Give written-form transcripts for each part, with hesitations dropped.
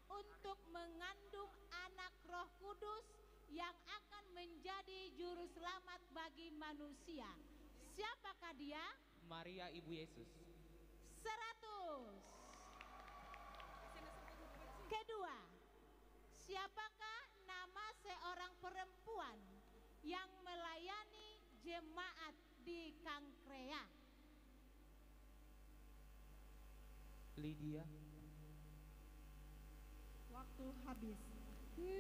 untuk mengandung anak Roh Kudus yang akan menjadi juru selamat bagi manusia. Siapakah dia? Maria Ibu Yesus. 100. Kedua, siapakah nama seorang perempuan yang melayani jemaat di Kangkrea? Lydia. Waktu habis. 0.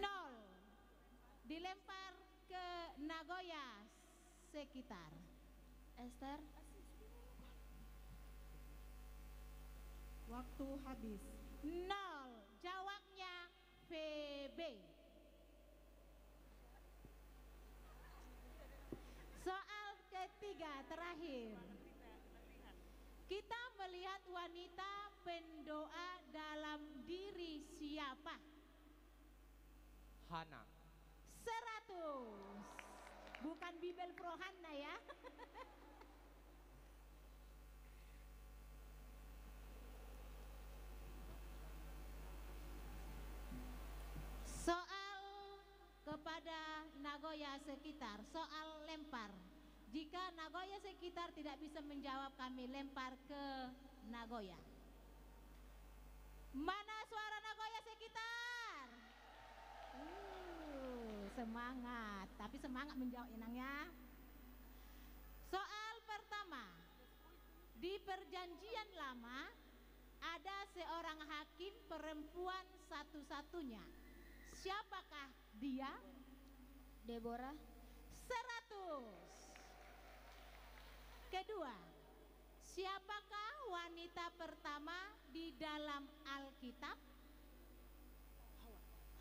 Dilempar ke Nagoya sekitar. Esther. Waktu habis. 0. Jawabnya VB. Soal ketiga terakhir. Kita melihat wanita pendoa dalam diri siapa? Hana. 100. Bukan Bibel Prohanna ya. Soal kepada Nagoya sekitar, soal lempar. Jika Nagoya sekitar tidak bisa menjawab, kami lempar ke Nagoya. Mana suara Nagoya sekitar? Semangat, tapi semangat menjawab enangnya. Soal pertama. Di perjanjian lama ada seorang hakim perempuan satu-satunya. Siapakah dia? Deborah. 100. Kedua, siapakah wanita pertama di dalam Alkitab?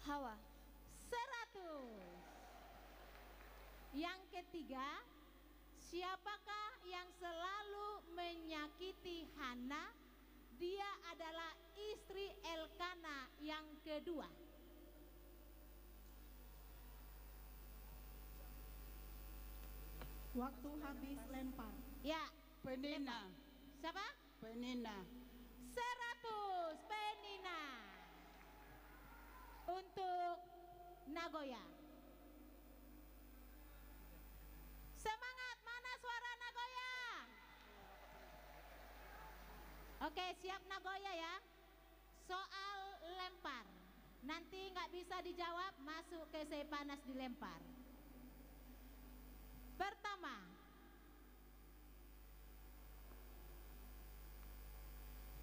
Hawa. 100. Yang ketiga, siapakah yang selalu menyakiti Hana? Dia adalah istri Elkana yang kedua. Waktu habis, lempar. Ya, Penina. siapa? Penina. 100. Penina. Untuk Nagoya. Semangat, mana suara Nagoya? Oke, siap Nagoya ya. Soal lempar. Nanti nggak bisa dijawab, masuk ke panas dilempar. Pertama,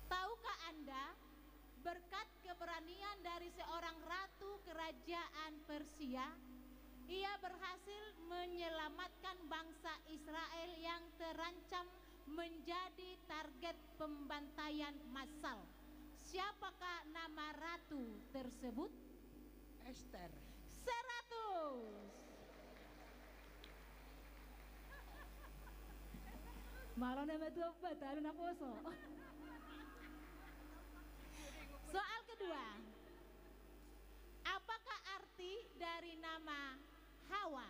tahukah Anda berkat keberanian dari seorang ratu kerajaan Persia, ia berhasil menyelamatkan bangsa Israel yang terancam menjadi target pembantaian massal. Siapakah nama ratu tersebut? Esther. 100. Malah nama tu apa? Tak ada nak poso. Soal kedua. Apakah arti dari nama Hawa?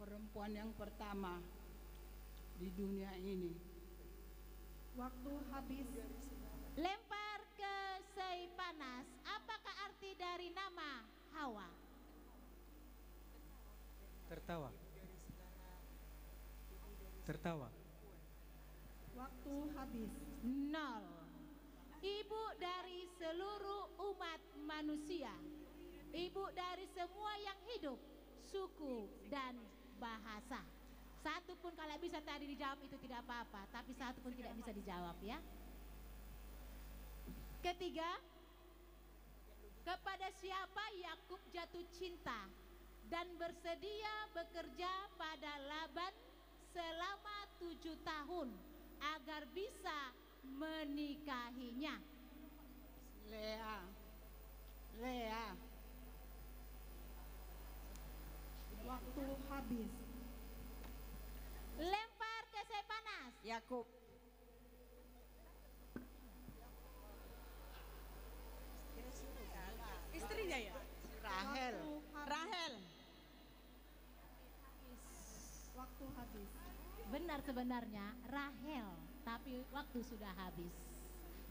Perempuan yang pertama di dunia ini. Waktu habis. Lempar ke sei panas. Apakah arti dari nama Hawa? Tertawa. Tertawa. Waktu habis. 0. Ibu dari seluruh umat manusia. Ibu dari semua yang hidup, suku dan bahasa. Satu pun kalau bisa tadi dijawab itu tidak apa-apa, tapi satu pun tidak bisa dijawab ya. Ketiga, kepada siapa Yakub jatuh cinta dan bersedia bekerja pada Laban selama 7 tahun agar bisa menikahinya? Lea. Lea. Waktu habis. Lempar ke sei panas. Yakub. Istrinya ya? Rahel. Waktu habis. Rahel. Waktu habis. Benar sebenarnya Rahel, tapi waktu sudah habis.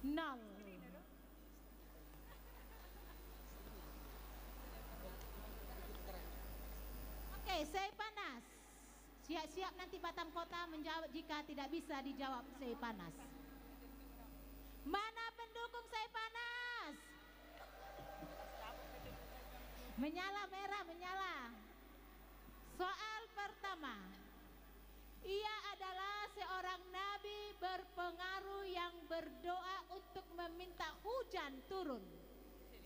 0. Oke, saya panas. Siap-siap nanti Batam Kota menjawab jika tidak bisa dijawab saya panas. Mana pendukung saya panas? Menyala merah, menyala. Soal pertama. Ia adalah seorang nabi berpengaruh yang berdoa untuk meminta hujan turun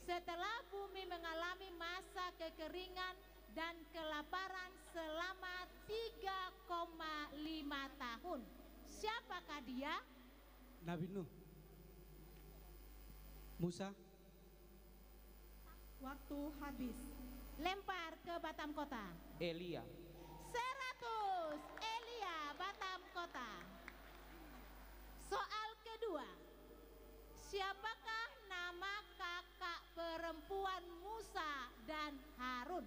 setelah bumi mengalami masa kekeringan dan kelaparan selama 3,5 tahun. Siapakah dia? Nabi Nuh. Musa. Waktu habis. Lempar ke Batam Kota. Elia. 100. Elia, Batam Kota. Soal kedua. Siapakah nama kakak perempuan Musa dan Harun?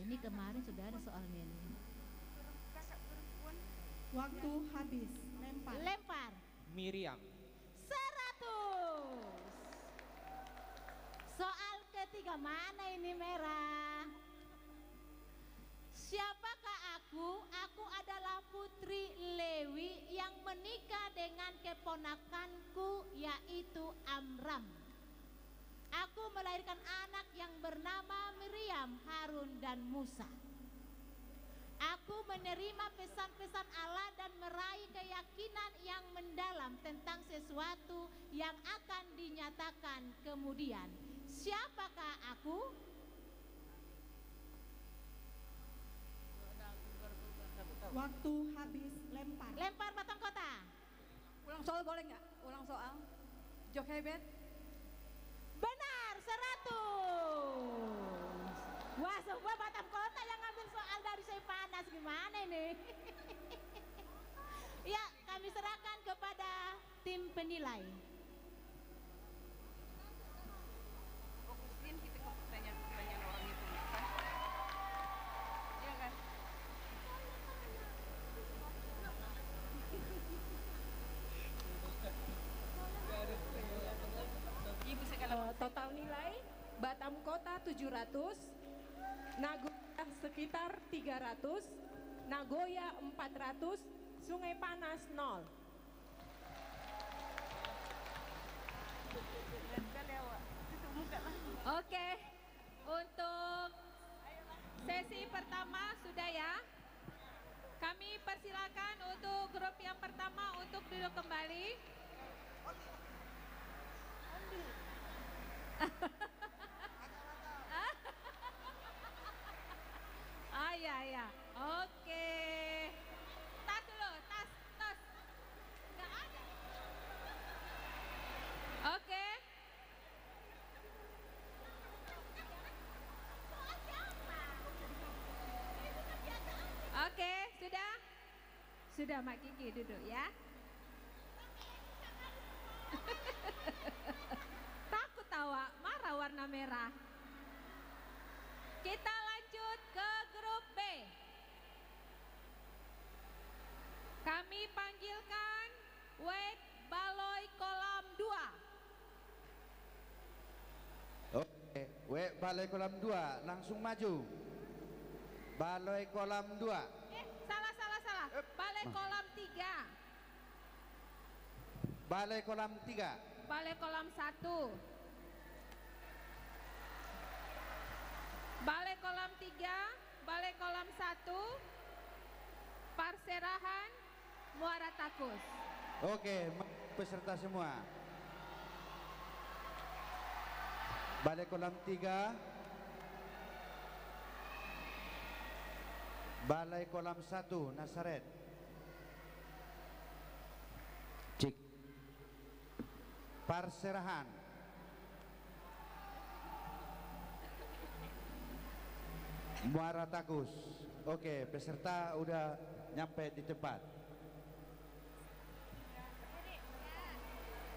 Ini kemarin sudah ada soalnya ini. Waktu habis. Lempar. Lempar. Miriam. 100. Soal ketiga, mana ini merah? Siapakah aku? Aku adalah putri Lewi yang menikah dengan keponakanku yaitu Amram. Aku melahirkan anak yang bernama Miriam, Harun dan Musa. Aku menerima pesan-pesan Allah dan meraih keyakinan yang mendalam tentang sesuatu yang akan dinyatakan kemudian. Siapakah aku? Waktu habis. Lempar. Lempar Batam Kota. Ulang soal boleh nggak? Ulang soal. Jokhebed. Benar, 100. Wah, semua Batam Kota yang ngambil soal dari saya panas. Gimana ini? Ya, kami serahkan kepada tim penilai. Fokusin kita ke pertanyaan orang itu kan? Iya kan? Ibu segala Total nilai Batam Kota 700, Nagoya sekitar 300, Nagoya 400, Sungai Panas 0. Oke, untuk sesi pertama sudah ya. Kami persilakan untuk grup yang pertama untuk duduk kembali. Ah ya ya, oke. Tas dulu, tas. Nggak ada. Oke. Oke, sudah? Sudah Mak Kiki duduk ya. Takut tawa, marah warna merah. Kita lanjut ke grup B. Kami panggilkan Wek Baloi Kolam 2. Oke, Wek Balai Kolam 2 langsung maju. Balai Kolam 2. Salah. Balai Kolam 3. Balai Kolam 3. Balai Kolam 1. Balai Kolam 3, Balai Kolam 1, Parserahan, Muara Takus. Oke, peserta semua. Balai Kolam 3. Balai Kolam 1 Nasaret. Cik. Parserahan. Muara Takus. Oke, peserta udah nyampe di tempat.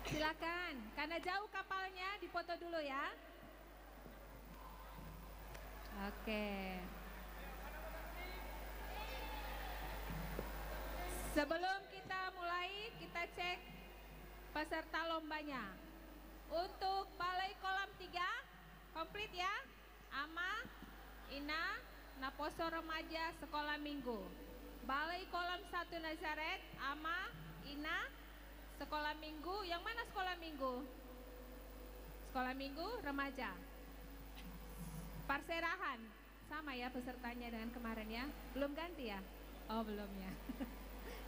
Silakan, karena jauh kapalnya dipoto dulu ya. Oke. Sebelum kita mulai, kita cek peserta lombanya. Untuk Balai Kolam 3, komplit ya. Ama, Ina, Naposo Remaja Sekolah Minggu. Balai Kolam 1 Nazaret, Ama, Ina, Sekolah Minggu. Yang mana sekolah minggu? Sekolah Minggu Remaja. Parserahan, sama ya pesertanya dengan kemarin ya? Belum ganti ya? Oh belum ya.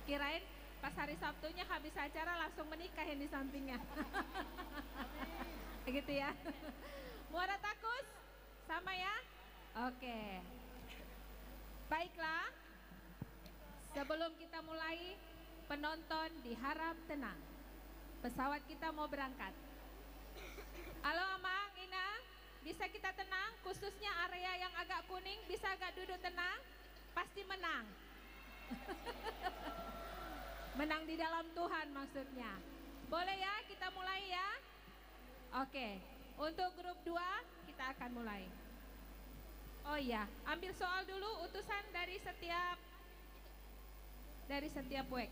Kirain pas hari Sabtunya habis acara langsung menikah yang di sampingnya. Gitu ya. Muara Takus, sama ya? Oke. Baiklah. Sebelum kita mulai, penonton diharap tenang. Pesawat kita mau berangkat. Halo Amang, Ina, bisa kita tenang? Khususnya area yang agak kuning, bisa agak duduk tenang? Pasti menang. Menang di dalam Tuhan maksudnya. Boleh ya, kita mulai ya? Oke, untuk grup 2 kita akan mulai. Oh iya, ambil soal dulu utusan dari setiap wek.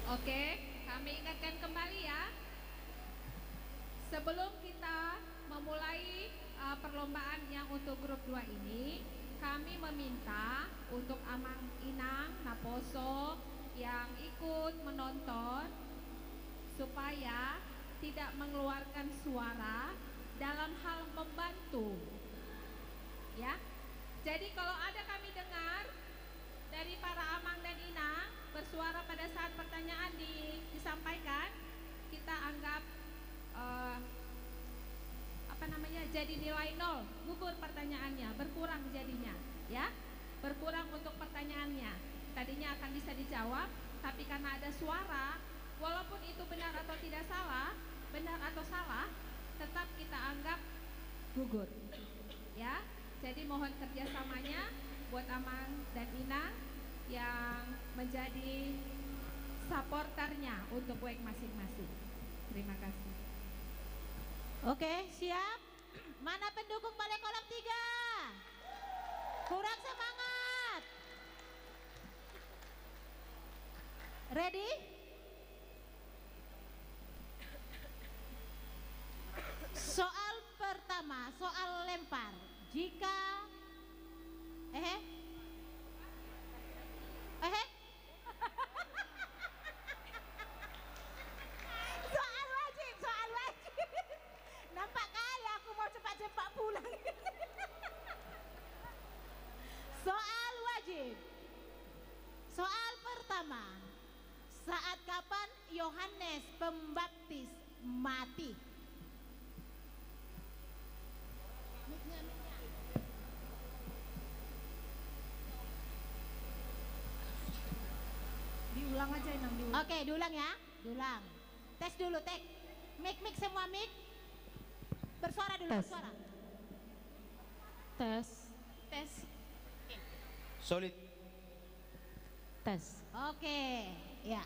Oke, kami ingatkan kembali ya. Sebelum kita memulai perlombaan yang untuk grup 2 ini, kami meminta untuk Amang Inang, Naposo yang ikut menonton supaya tidak mengeluarkan suara dalam hal membantu. Ya. Jadi kalau ada kami dengar dari para Amang dan Inang bersuara pada saat pertanyaan disampaikan, kita anggap jadi nilai 0, gugur pertanyaannya, berkurang jadinya, ya, berkurang untuk pertanyaannya. Tadinya akan bisa dijawab, tapi karena ada suara, walaupun itu benar atau tidak salah, benar atau salah, tetap kita anggap gugur, ya. Jadi mohon kerjasamanya buat Amang dan Ina yang menjadi supporternya untuk wek masing-masing. Terima kasih. Oke, siap. Mana pendukung Balai Kolam 3? Kurang semangat. Ready? Soal pertama, soal lempar. Jika soal wajib. Nampak kali aku mau cepat-cepat pulang. Soal wajib. Soal pertama. Saat kapan Yohanes Pembaptis mati? Diulang aja Inang, diulang. Oke, diulang ya. Diulang. Tes dulu, tek. Mic semua mic. Bersuara dulu, Tes. bersuara. Tes. Tes. Solid. Tes. Oke, ya.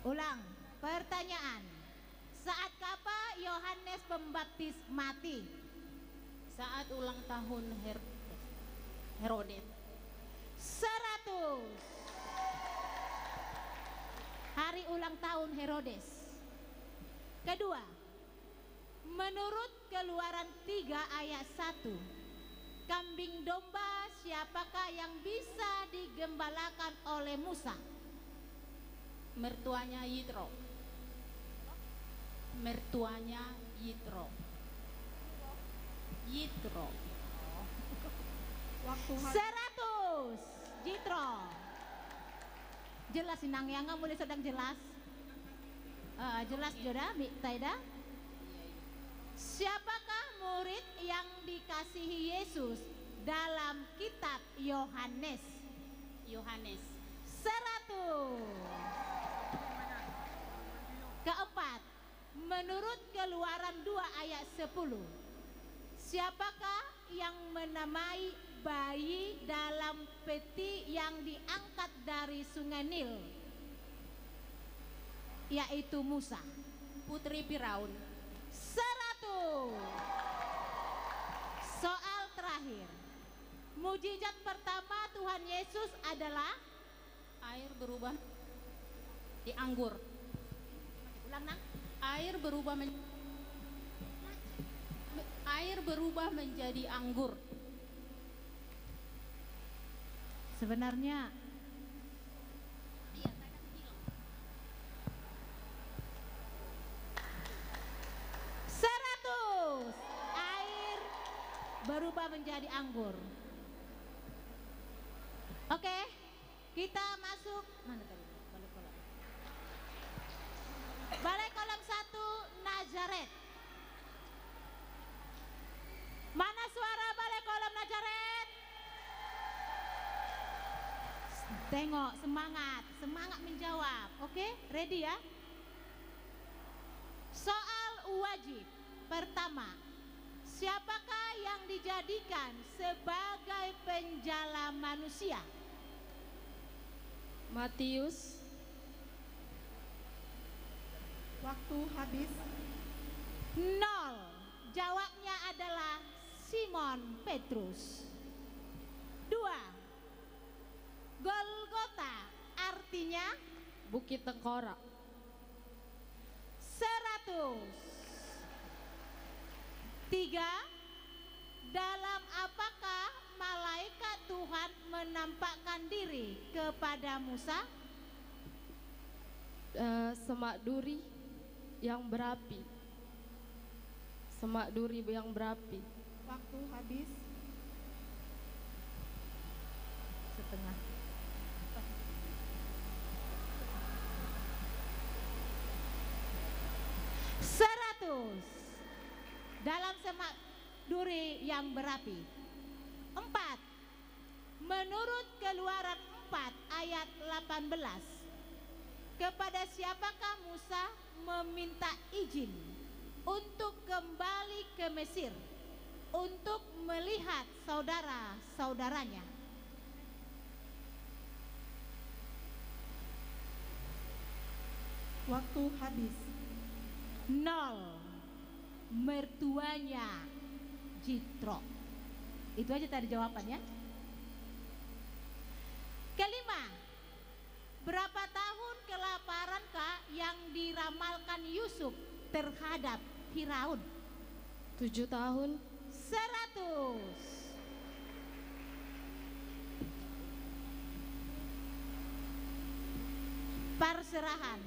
Ulang. Pertanyaan. Saat kapan Yohanes Pembaptis mati? Saat ulang tahun Herodes. 100. Hari ulang tahun Herodes. Kedua, menurut Keluaran 3 ayat 1, kambing domba siapakah yang bisa digembalakan oleh Musa? Mertuanya Yitro. Mertuanya Yitro. Yitro. Waktu 100. Jitro. Jelas Inang yang nggak boleh sedang jelas. Jelas joda, Taida. Siapakah murid yang dikasihi Yesus dalam kitab Yohanes? Yohanes. 100. Keempat, menurut Keluaran 2 ayat 10, siapakah yang menamai bayi dalam peti yang diangkat dari sungai Nil? Yaitu Musa. Putri Firaun. 100. Soal terakhir. Mujizat pertama Tuhan Yesus adalah Air berubah di anggur. ulang nang. Air berubah menjadi anggur. Sebenarnya air berubah menjadi anggur. Oke, kita masuk mana tadi? Balai kolam 1 Nazaret. Mana suara balai kolam Nazaret? Tengok, semangat menjawab. Oke, ready ya? Soal wajib pertama, siapakah yang dijadikan sebagai penjala manusia? Matius. Waktu habis. 0. Jawabnya adalah Simon Petrus. 2. Golgota artinya Bukit Tengkorak. 100. 3. Dalam apakah malaikat Tuhan menampakkan diri kepada Musa? Semak duri yang berapi. Semak duri yang berapi. Waktu habis. Setengah. Dalam semak duri yang berapi. 4. Menurut Keluaran 4 ayat 18, kepada siapakah Musa meminta izin untuk kembali ke Mesir untuk melihat saudara-saudaranya? Waktu habis. 0. Mertuanya Jitro. Itu aja tadi jawabannya. Kelima, berapa tahun kelaparan kak yang diramalkan Yusuf terhadap Firaun? 7 tahun. 100. Perserahan.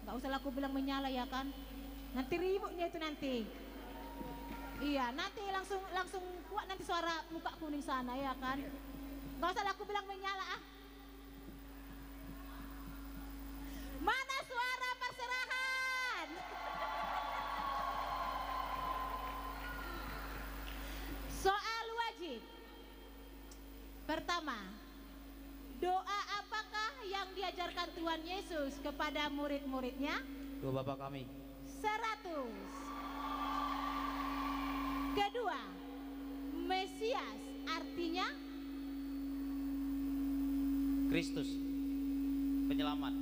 Gak usah aku bilang menyala ya kan. Nanti ributnya itu nanti. Iya, nanti langsung kuat nanti suara muka kuning sana ya kan. Gak usah aku bilang menyala ah. Mana suara perserahan? Soal wajib. Pertama, doa apakah yang diajarkan Tuhan Yesus kepada murid-muridnya? Doa Bapa kami. 100. Kedua, Mesias artinya Kristus, penyelamat,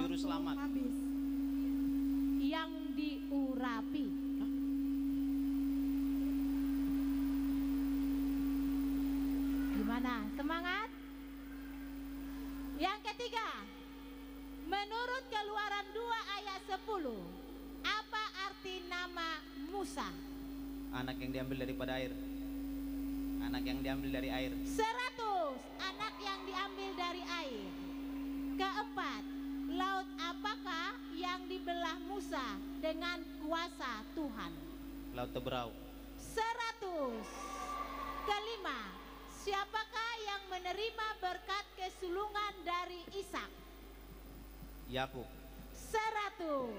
juru selamat. Habis. yang diurapi. Gimana? Semangat? Yang ketiga, menurut Keluaran 2 ayat 10, apa arti nama Musa? Anak yang diambil daripada air. Anak yang diambil dari air. 100, anak yang diambil dari air. Keempat, laut apakah yang dibelah Musa dengan kuasa Tuhan? Laut Teberau. 100. Kelima, siapakah yang menerima berkat kesulungan dari Ishak? Yakub. 100.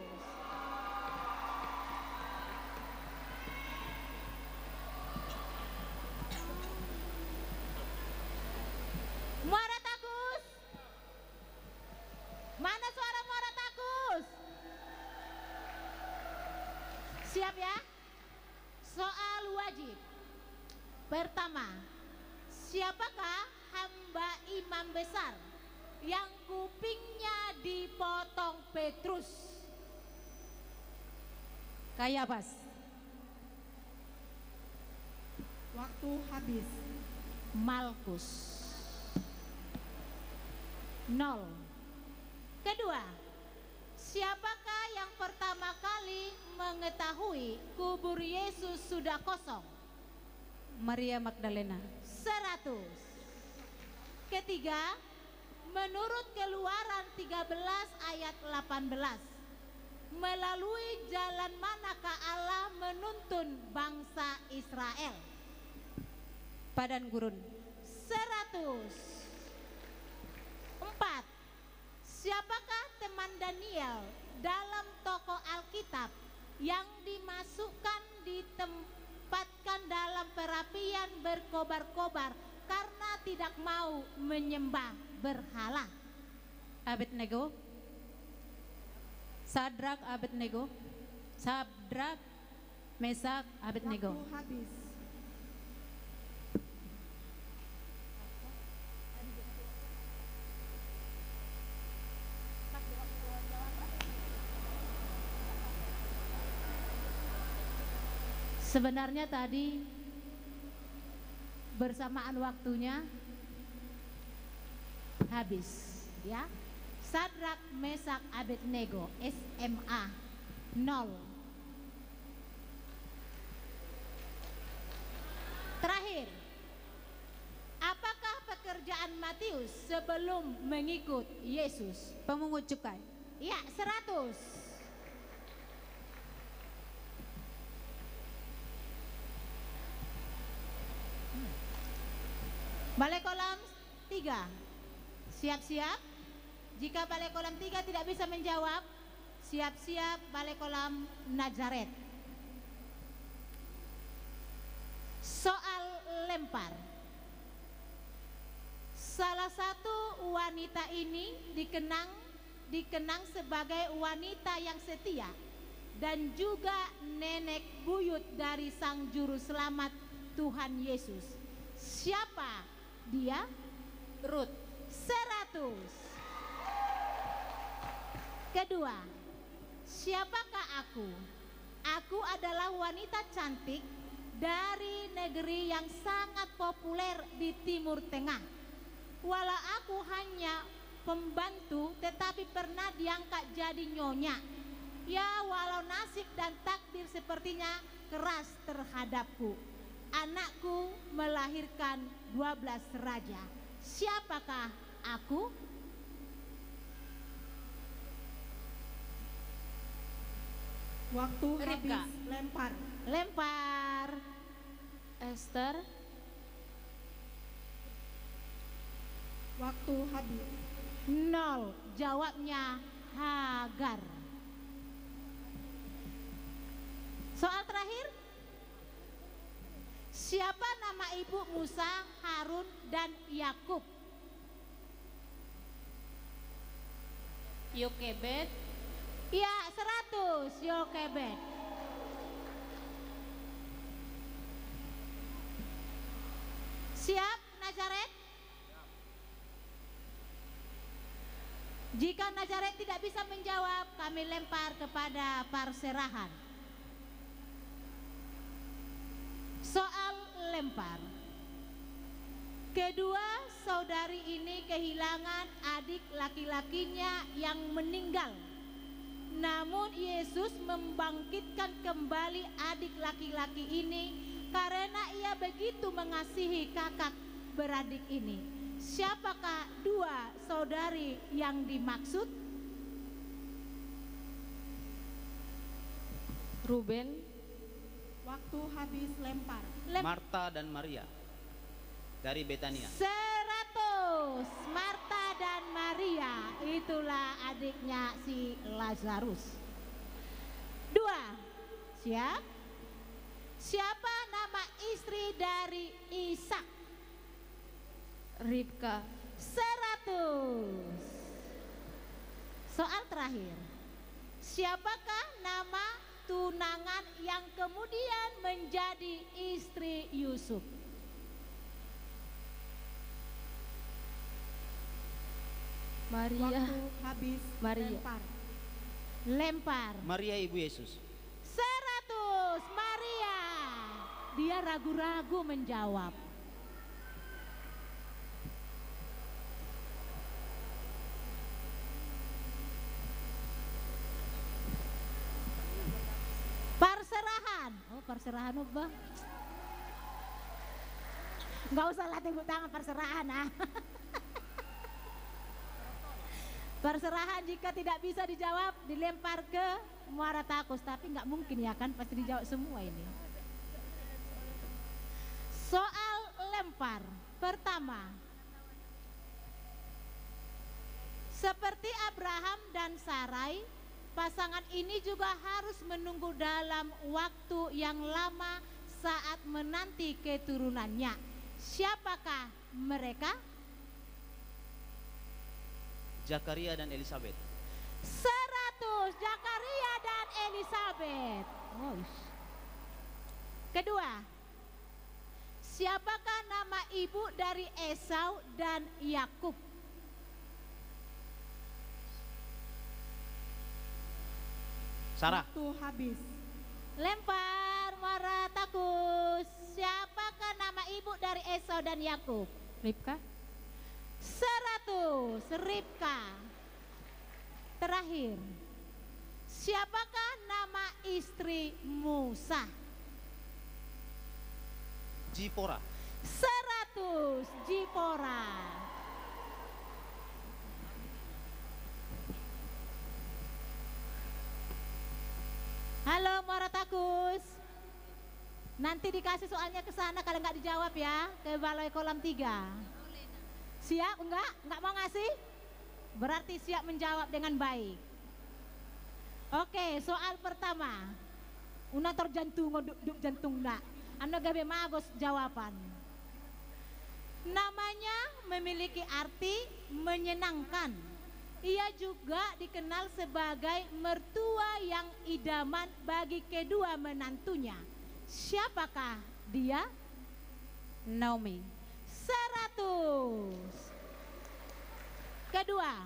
Muara Takus. Siap ya? Soal wajib. Pertama, siapakah hamba imam besar yang kupingnya dipotong Petrus? Kayafas. Waktu habis. Malkus. 0. Kedua, siapakah yang pertama kali mengetahui kubur Yesus sudah kosong? Maria Magdalena. 100. Ketiga, menurut Keluaran 13 ayat 18, melalui jalan manakah Allah menuntun bangsa Israel? Padan gurun. 100. 4. Siapakah teman Daniel dalam tokoh Alkitab yang dimasukkan ditempatkan dalam perapian berkobar-kobar karena tidak mau menyembah berhala? Abednego. Sadrak, Abednego. Sadrak, Mesak, Abednego. Waktu habis. Sebenarnya tadi bersamaan waktunya habis, ya. Sadrak, Mesak, Abednego, SMA 0. Terakhir, apakah pekerjaan Matius sebelum mengikut Yesus? Pemungut cukai. Ya, 100. Balai kolam 3. Siap-siap. Jika balai kolam 3 tidak bisa menjawab, siap-siap balai kolam Nazaret. Soal lempar. Salah satu wanita ini dikenang sebagai wanita yang setia dan juga nenek buyut dari Sang Juru Selamat Tuhan Yesus. Siapa dia? Ruth. 100. Kedua, siapakah aku? Aku adalah wanita cantik dari negeri yang sangat populer di Timur Tengah. Walau aku hanya pembantu, tetapi pernah diangkat jadi nyonya. Ya, walau nasib dan takdir sepertinya keras terhadapku. Anakku melahirkan 12 raja. Siapakah aku? Waktu Ribka. habis. Lempar. Lempar. Esther. Waktu habis. 0. Jawabnya Hagar. Soal terakhir. Siapa nama ibu Musa, Harun, dan Yakub? Yokebed. Ya, 100. Yokebed. Siap, Nazaret? Jika Nazaret tidak bisa menjawab, kami lempar kepada Parserahan. Soal lempar. Kedua saudari ini kehilangan adik laki-lakinya yang meninggal. Namun Yesus membangkitkan kembali adik laki-laki ini karena ia begitu mengasihi kakak beradik ini. Siapakah dua saudari yang dimaksud? Ruben. Waktu habis. Lempar. Marta dan Maria dari Betania. 100. Marta dan Maria, itulah adiknya si Lazarus. 2. Siap? Siapa nama istri dari Ishak? Ribka. 100. Soal terakhir. Siapakah nama tunangan yang kemudian menjadi istri Yusuf? Maria. Waktu habis. Maria. Lempar. Lempar. Maria ibu Yesus. 100 Maria. Dia ragu-ragu menjawab. Perserahan. Oh, perserahan apa? Nggak usah lah tepuk tangan perserahan ah. Perserahan jika tidak bisa dijawab dilempar ke Muara Takus, tapi nggak mungkin ya kan, pasti dijawab semua ini. Soal lempar pertama, seperti Abraham dan Sarai, pasangan ini juga harus menunggu dalam waktu yang lama saat menanti keturunannya. Siapakah mereka? Zakaria dan Elizabeth. 100 Zakaria dan Elizabeth. Oh. Kedua, siapakah nama ibu dari Esau dan Yakub? Sarah. Waktu habis. Lempar Muara Takus. Siapakah nama ibu dari Esau dan Yakub? Ribka. 100 Ribka. Terakhir, siapakah nama istri Musa? Zipora. 100 Zipora. Halo Muara Takus. Nanti dikasih soalnya ke sana kalau nggak dijawab ya, ke balai kolam 3. Siap enggak? Enggak mau ngasih? Berarti siap menjawab dengan baik. Oke, soal pertama. Una terjantung duk jantung nak. Anda gabe magos jawaban. Namanya memiliki arti menyenangkan. Ia juga dikenal sebagai mertua yang idaman bagi kedua menantunya. Siapakah dia? Naomi. 100. Kedua,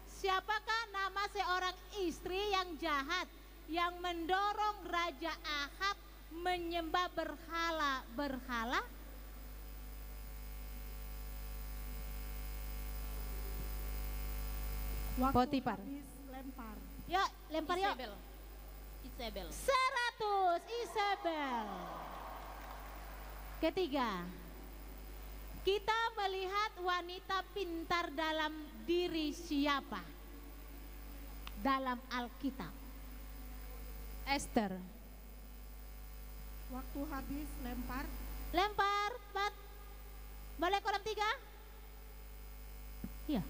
siapakah nama seorang istri yang jahat yang mendorong Raja Ahab menyembah berhala-berhala? Waktu Potifar. habis. Lempar. Yuk, lempar yuk. Isabel. 100 Isabel. Ketiga, kita melihat wanita pintar dalam diri siapa? Dalam Alkitab. Esther. Waktu habis. Lempar. Lempar, Balai kolam 3. Iya.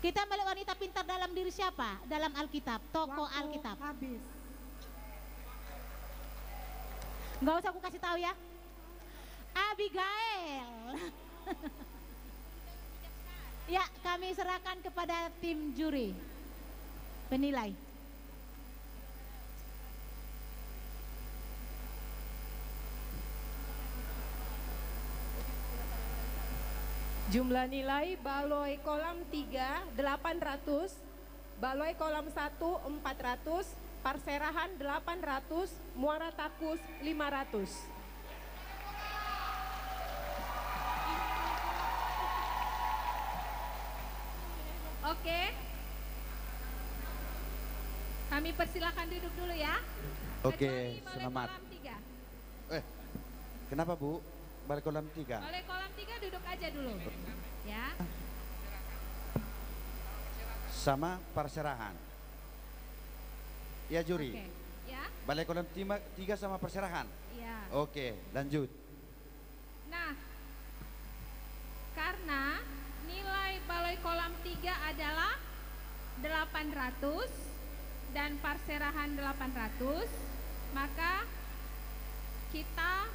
Kita melihat wanita pintar dalam diri siapa? Dalam Alkitab, tokoh Waktu Alkitab. habis. Nggak usah aku kasih tahu ya. Abigail. Ya, kami serahkan kepada tim juri penilai. Jumlah nilai baloi kolam 3 800, baloi kolam 1 400, Parserahan 800, Muara Takus 500. Oke. Kami persilakan duduk dulu ya. Oke, Kecuali balai selamat. kolam 3. Kenapa Bu? Balai kolam 3. Balai kolam 3 duduk aja dulu. Ya. Sama Perserahan. Ya juri. Oke. Ya. Balai kolam 3 sama Perserahan. Ya. Oke, lanjut. Nah, karena nilai balai kolam 3 adalah 800 dan Parserahan 800, maka kita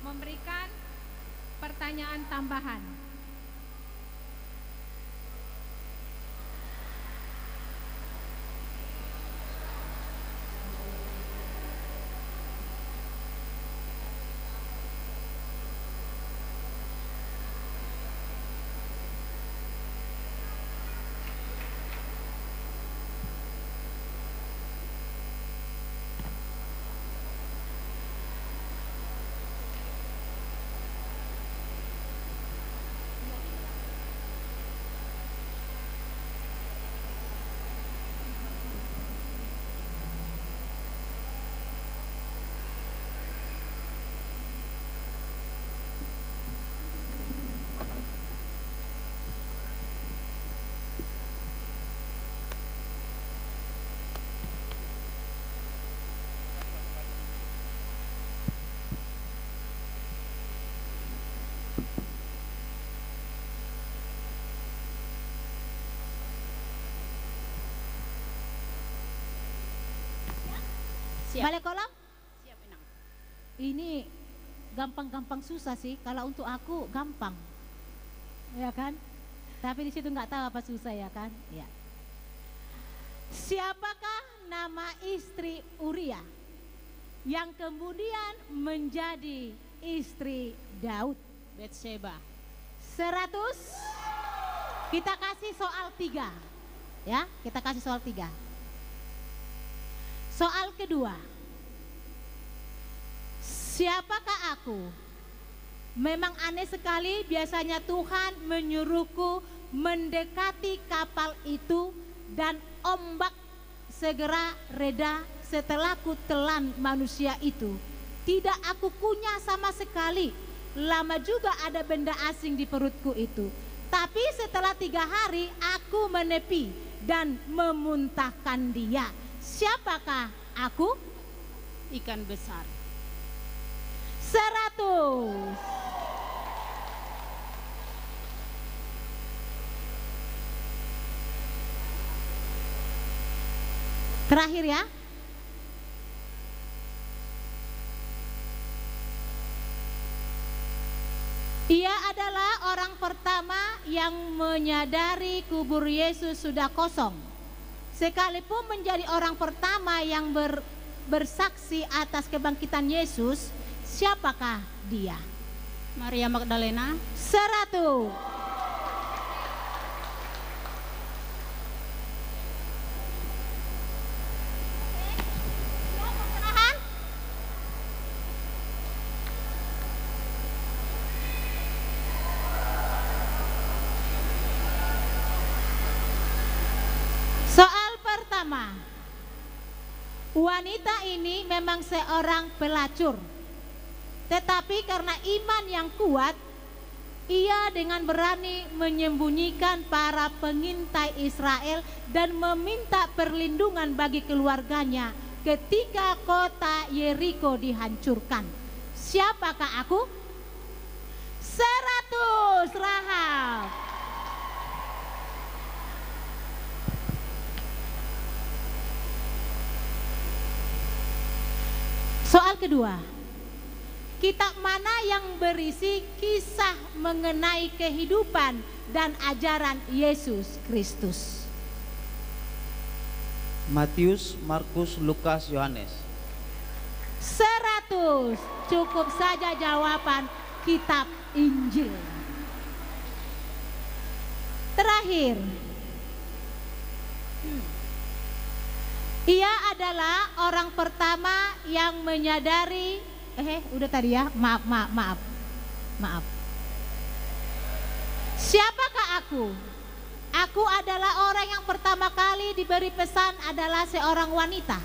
memberikan pertanyaan tambahan. Siap. Balai kolam? Siap, Inang. Ini gampang-gampang susah sih. Kalau untuk aku gampang, ya kan? Tapi di situ nggak tahu apa susah ya kan? Ya. Siapakah nama istri Uria yang kemudian menjadi istri Daud? Betsheba. 100. Kita kasih soal 3. Ya, kita kasih soal 3. Soal kedua. Siapakah aku? Memang aneh sekali, biasanya Tuhan menyuruhku mendekati kapal itu dan ombak segera reda setelah ku telan manusia itu. Tidak aku kunyah sama sekali. Lama juga ada benda asing di perutku itu. Tapi setelah 3 hari aku menepi dan memuntahkan dia. Siapakah aku? Ikan besar. 100. Terakhir ya. Ia adalah orang pertama yang menyadari kubur Yesus sudah kosong. Sekalipun menjadi orang pertama yang bersaksi atas kebangkitan Yesus, siapakah dia? Maria Magdalena. 100. Soal pertama, wanita ini memang seorang pelacur, tetapi karena iman yang kuat, ia dengan berani menyembunyikan para pengintai Israel dan meminta perlindungan bagi keluarganya ketika kota Yeriko dihancurkan. Siapakah aku? 100. Rahab. Soal kedua, kitab mana yang berisi kisah mengenai kehidupan dan ajaran Yesus Kristus? Matius, Markus, Lukas, Yohanes. 100. Cukup saja jawaban kitab Injil. Terakhir, ia adalah orang pertama yang menyadari udah tadi ya, maaf. Siapakah aku? Aku adalah orang yang pertama kali diberi pesan adalah seorang wanita.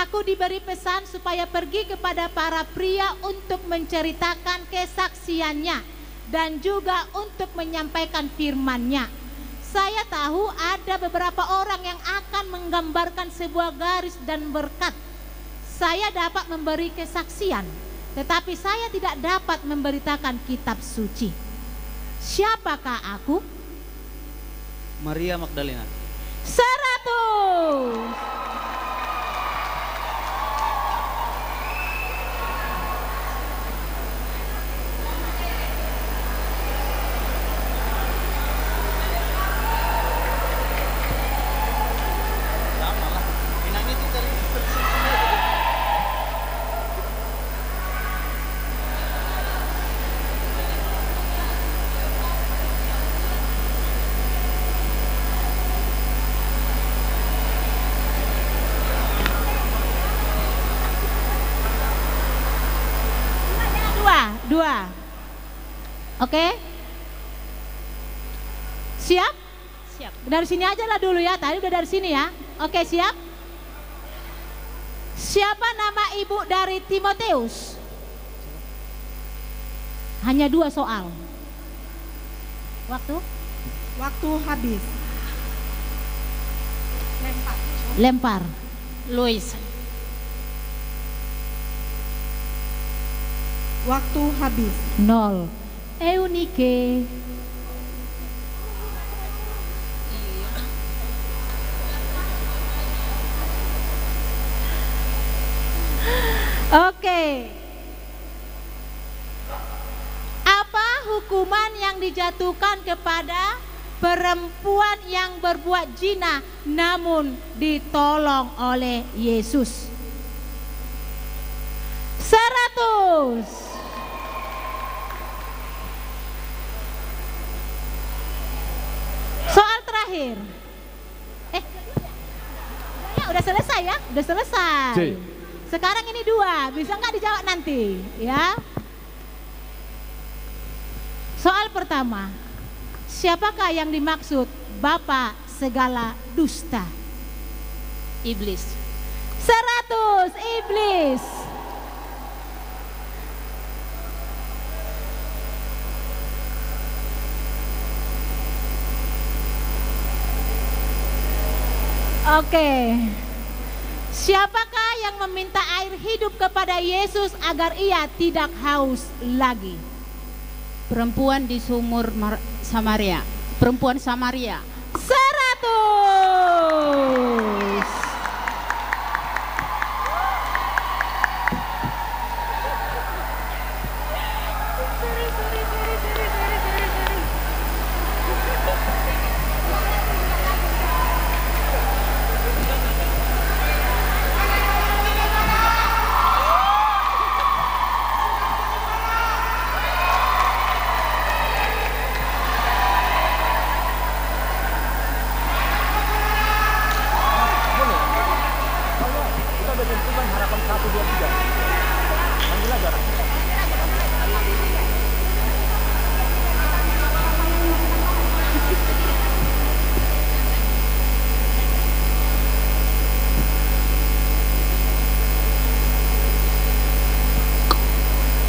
Aku diberi pesan supaya pergi kepada para pria untuk menceritakan kesaksiannya dan juga untuk menyampaikan firman-Nya. Saya tahu ada beberapa orang yang akan menggambarkan sebuah garis dan berkat. Saya dapat memberi kesaksian, tetapi saya tidak dapat memberitakan kitab suci. Siapakah aku? Maria Magdalena. 100. Sama lah. Pinangnya itu cari Dua. Oke? Siap? Siap. Dari sini aja lah dulu ya. Tadi udah dari sini ya. Oke, siap? Siapa nama ibu dari Timoteus? Hanya 2 soal. Waktu? Waktu habis. Lempar. Louis. Waktu habis. 0. Eunike. Oke. Apa hukuman yang dijatuhkan kepada perempuan yang berbuat zina namun ditolong oleh Yesus? 100. Soal terakhir. Ya udah selesai ya, udah selesai. Sekarang ini 2, bisa nggak dijawab nanti, ya? Soal pertama, siapakah yang dimaksud bapa segala dusta? Iblis. 100, iblis. Oke. Siapakah yang meminta air hidup kepada Yesus agar ia tidak haus lagi? Perempuan di sumur Samaria. Perempuan Samaria. 100.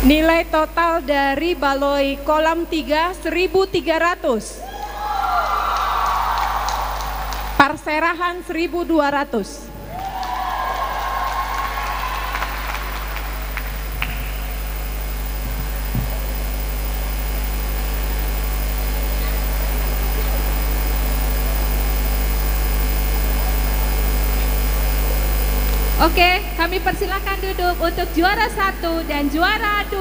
Nilai total dari baloi kolam 3 1.300. Perserahan 1.200. Oke, kami persilakan duduk untuk juara 1 dan juara 2.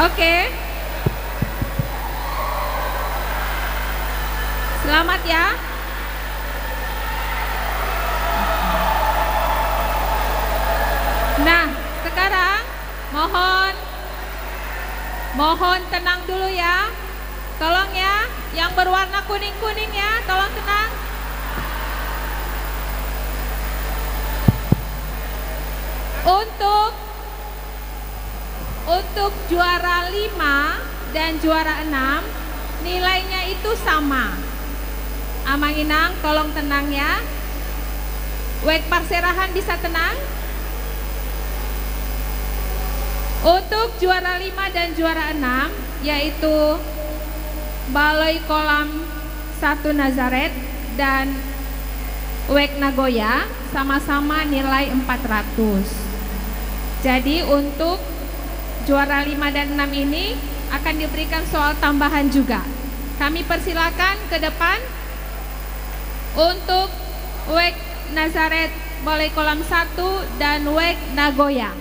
Oke. Selamat ya. Nah, sekarang mohon tenang dulu ya. Tolong ya, yang berwarna kuning-kuning ya, tolong tenang. Untuk juara 5 dan juara 6 nilainya itu sama. Amang Inang tolong tenang ya. Wek Perserahan bisa tenang. Untuk juara 5 dan juara 6 yaitu Baloi Kolam 1 Nazaret dan Wek Nagoya sama-sama nilai 400. Jadi untuk juara 5 dan 6 ini akan diberikan soal tambahan juga. Kami persilakan ke depan untuk Wek Nazaret Baloi Kolam 1 dan Wek Nagoya.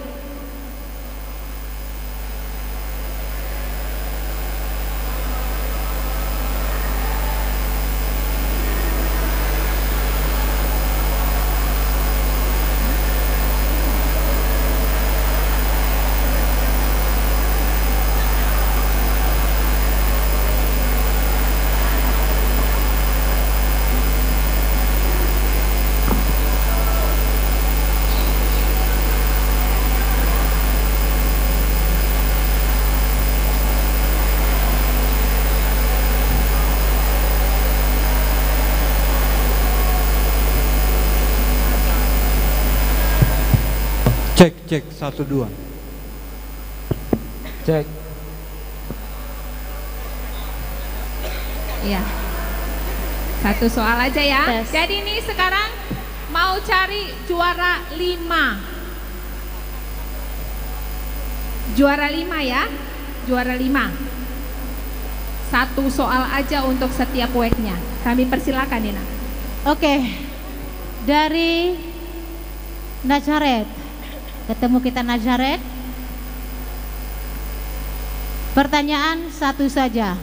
Cek 1 2. Cek. Iya. Satu soal aja ya. Tes. Jadi ini sekarang mau cari juara 5. Juara 5 ya. Juara 5. 1 soal aja untuk setiap WEC-nya. Kami persilakan Nina. Oke, dari Nazaret, ketemu kita Nazaret. Pertanyaan 1 saja.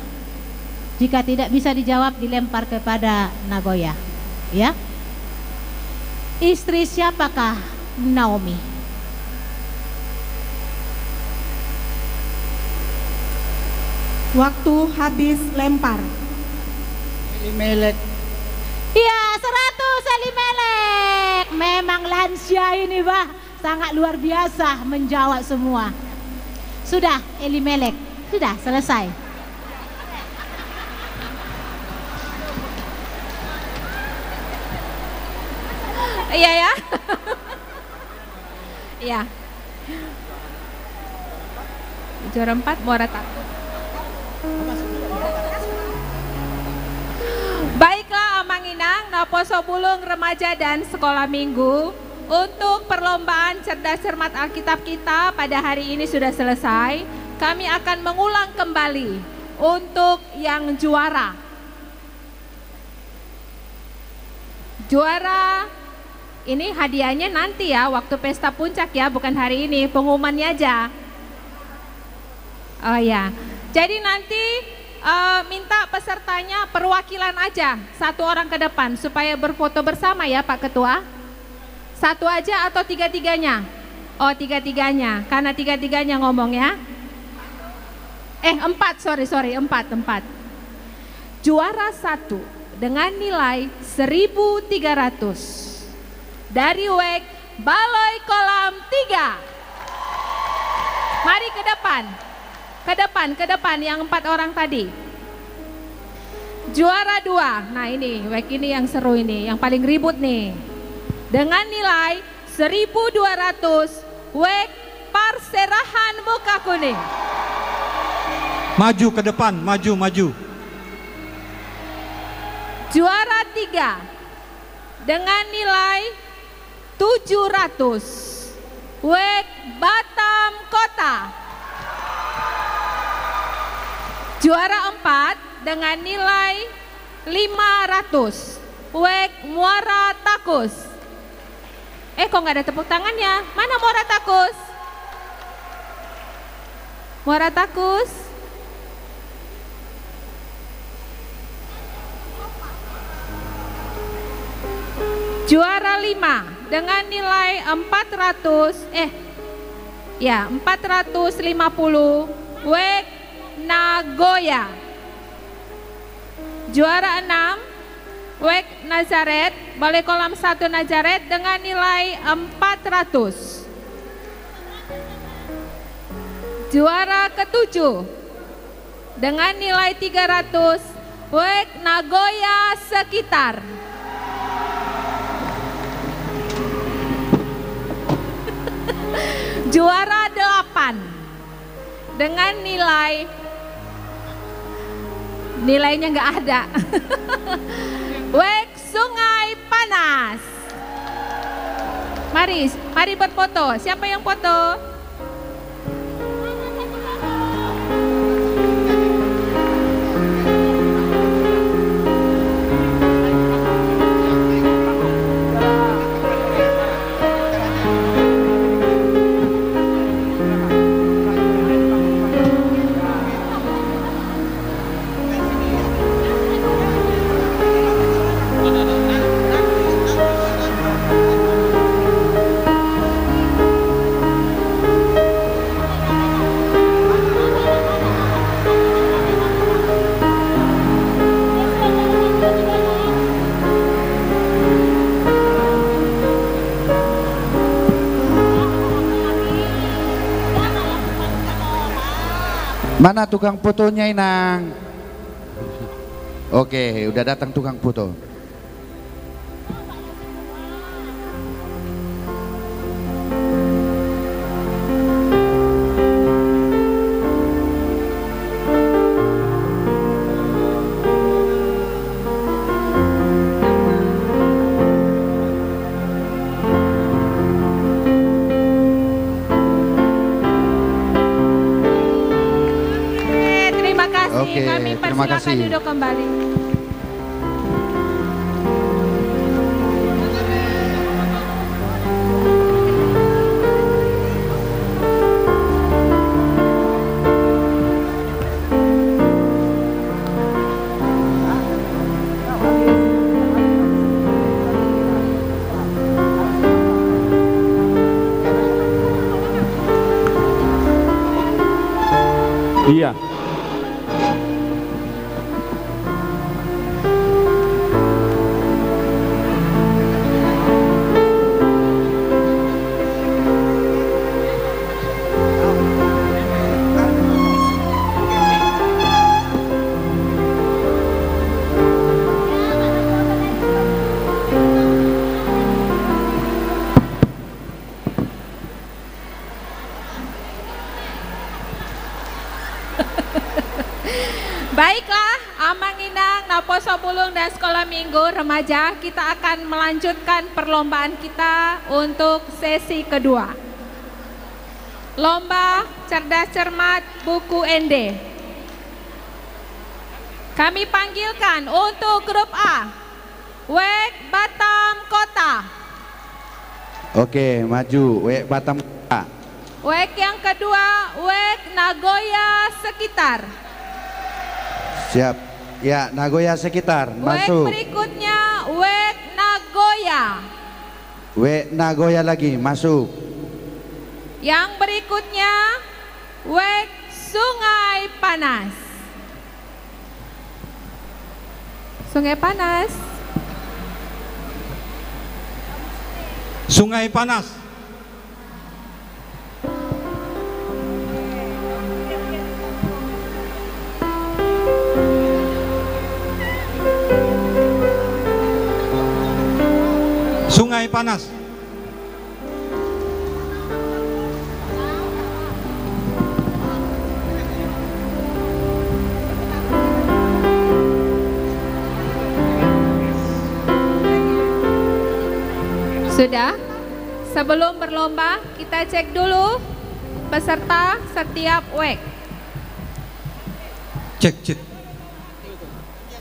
Jika tidak bisa dijawab, dilempar kepada Nagoya. Ya. Istri siapakah Naomi? Waktu habis lempar. Elimelek. Iya, 100 Elimelek. Memang lansia ini, Bah, sangat luar biasa menjawab semua. Sudah, Elimelek. Sudah selesai. Iya ya. Iya. Juara 4 Muara Takut. Baiklah Amang Inang, Naposo Bulung Remaja dan Sekolah Minggu, untuk perlombaan cerdas cermat Alkitab kita pada hari ini sudah selesai. Kami akan mengulang kembali untuk yang juara. Juara ini hadiahnya nanti ya, waktu pesta puncak ya, bukan hari ini, pengumumannya aja. Oh ya, jadi nanti minta pesertanya perwakilan aja, 1 orang ke depan supaya berfoto bersama ya Pak Ketua. 1 aja atau 3-3-nya? Oh 3-3-nya, karena 3-3-nya ngomong ya. 4, sorry, 4. Juara 1 dengan nilai 1.300 dari WEC Baloi Kolam 3. Mari ke depan yang 4 orang tadi. Juara 2, nah ini WEC ini yang seru ini, yang paling ribut nih. Dengan nilai 1.200 WEC Parserahan Muka Kuning. Maju ke depan, maju. Juara 3 dengan nilai 700 WEC Batam Kota. Juara 4 dengan nilai 500 WEC Muara Takus. Kok nggak ada tepuk tangannya? Mana Muara Takus? Muara Takus. Juara 5 dengan nilai 450 WEC Nagoya. Juara 6 WEC Nazaret, Balai Kolam 1 Nazaret dengan nilai 400. Juara ke-7 dengan nilai 300 WEC Nagoya sekitar. Juara 8 dengan nilainya nggak ada. WEC Sungai Panas. Mari berfoto. Siapa yang foto? Mana tukang fotonya Inang? Oke, udah datang tukang foto. kasih. Oke, Kami terima persilakan kasih. duduk kembali. Iya. Baiklah, Amang Inang, Naposo Bulung dan Sekolah Minggu Remaja, kita akan melanjutkan perlombaan kita untuk sesi kedua. Lomba Cerdas Cermat Buku ND. Kami panggilkan untuk grup A, WEK Batam Kota. Oke, maju. WEK Batam Kota. WEK yang kedua, WEK Nagoya Sekitar. Siap. Ya, Nagoya sekitar. WEK Masuk. berikutnya, WEK Nagoya. WEK Nagoya lagi. Masuk. Yang berikutnya, WEK Sungai Panas. Sungai Panas. Sungai Panas. Sungai Panas. Sudah? Sebelum berlomba, kita cek dulu peserta setiap WEK. Cek.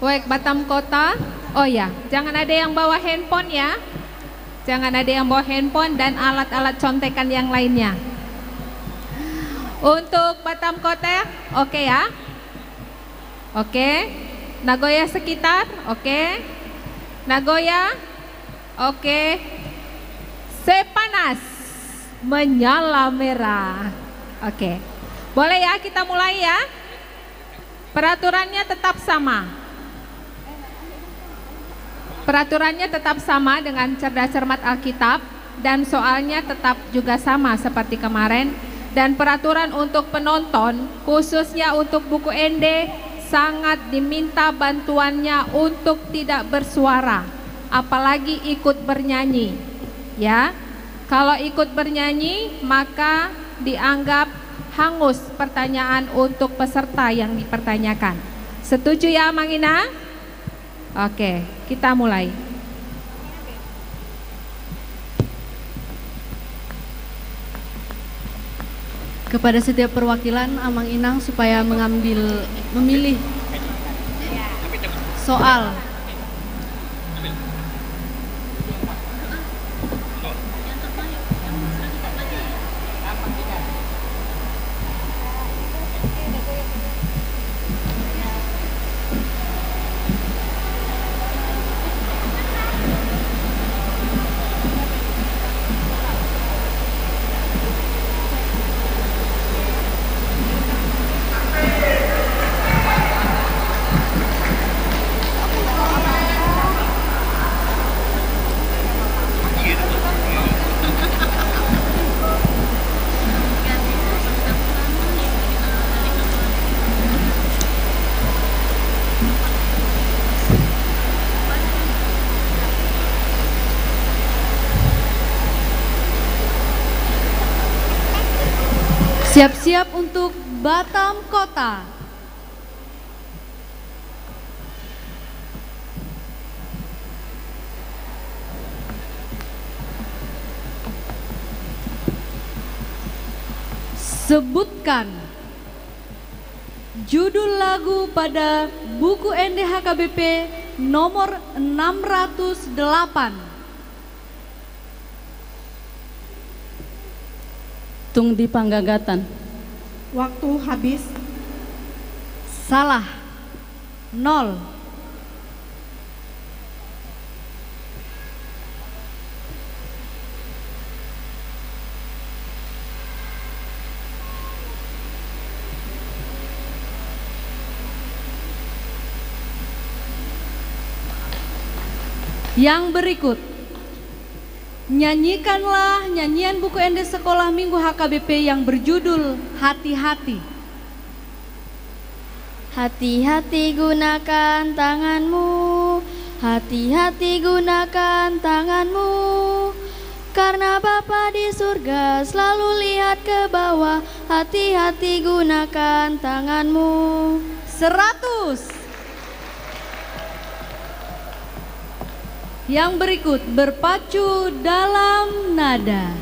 WEK Batam Kota. Oh ya, jangan ada yang bawa handphone ya. Jangan ada yang bawa handphone dan alat-alat contekan yang lainnya. Untuk Batam Kota, oke ya? Oke. Nagoya sekitar, oke. Nagoya, oke. Sepanas, menyala merah. Oke. Boleh ya, kita mulai ya. Peraturannya tetap sama. Peraturannya tetap sama dengan Cerdas Cermat Alkitab dan soalnya tetap juga sama seperti kemarin. Dan peraturan untuk penonton khususnya untuk buku ND sangat diminta bantuannya untuk tidak bersuara, apalagi ikut bernyanyi. Ya, kalau ikut bernyanyi maka dianggap hangus pertanyaan untuk peserta yang dipertanyakan. Setuju ya, Mang Ina? Oke, kita mulai. Kepada setiap perwakilan Amang Inang supaya memilih soal. Siap-siap untuk Batam Kota. Sebutkan Judul lagu pada buku NDHKBP nomor 608. Tung di Panggagatan. Waktu habis. Salah. 0. Yang berikut, nyanyikanlah nyanyian buku ND Sekolah Minggu HKBP yang berjudul Hati-Hati. Hati-hati gunakan tanganmu, hati-hati gunakan tanganmu, karena Bapa di surga selalu lihat ke bawah. Hati-hati gunakan tanganmu. 100. Yang berikut berpacu dalam nada.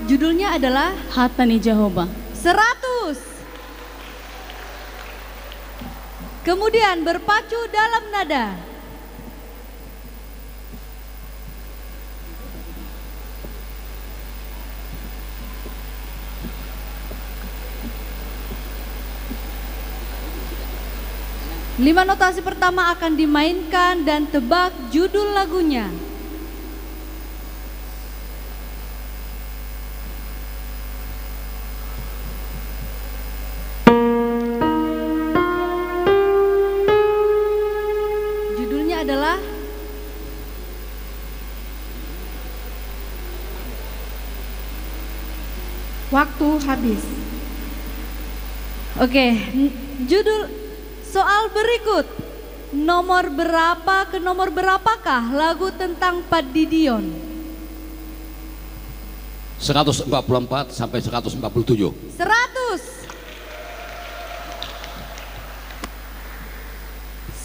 Judulnya adalah Hatani Jehovah. 100. Kemudian berpacu dalam nada. Lima notasi pertama akan dimainkan dan tebak judul lagunya. Judulnya adalah Waktu habis. Oke, judul soal berikut. Nomor berapa ke nomor berapakah lagu tentang Padidion? 144 sampai 147. 100.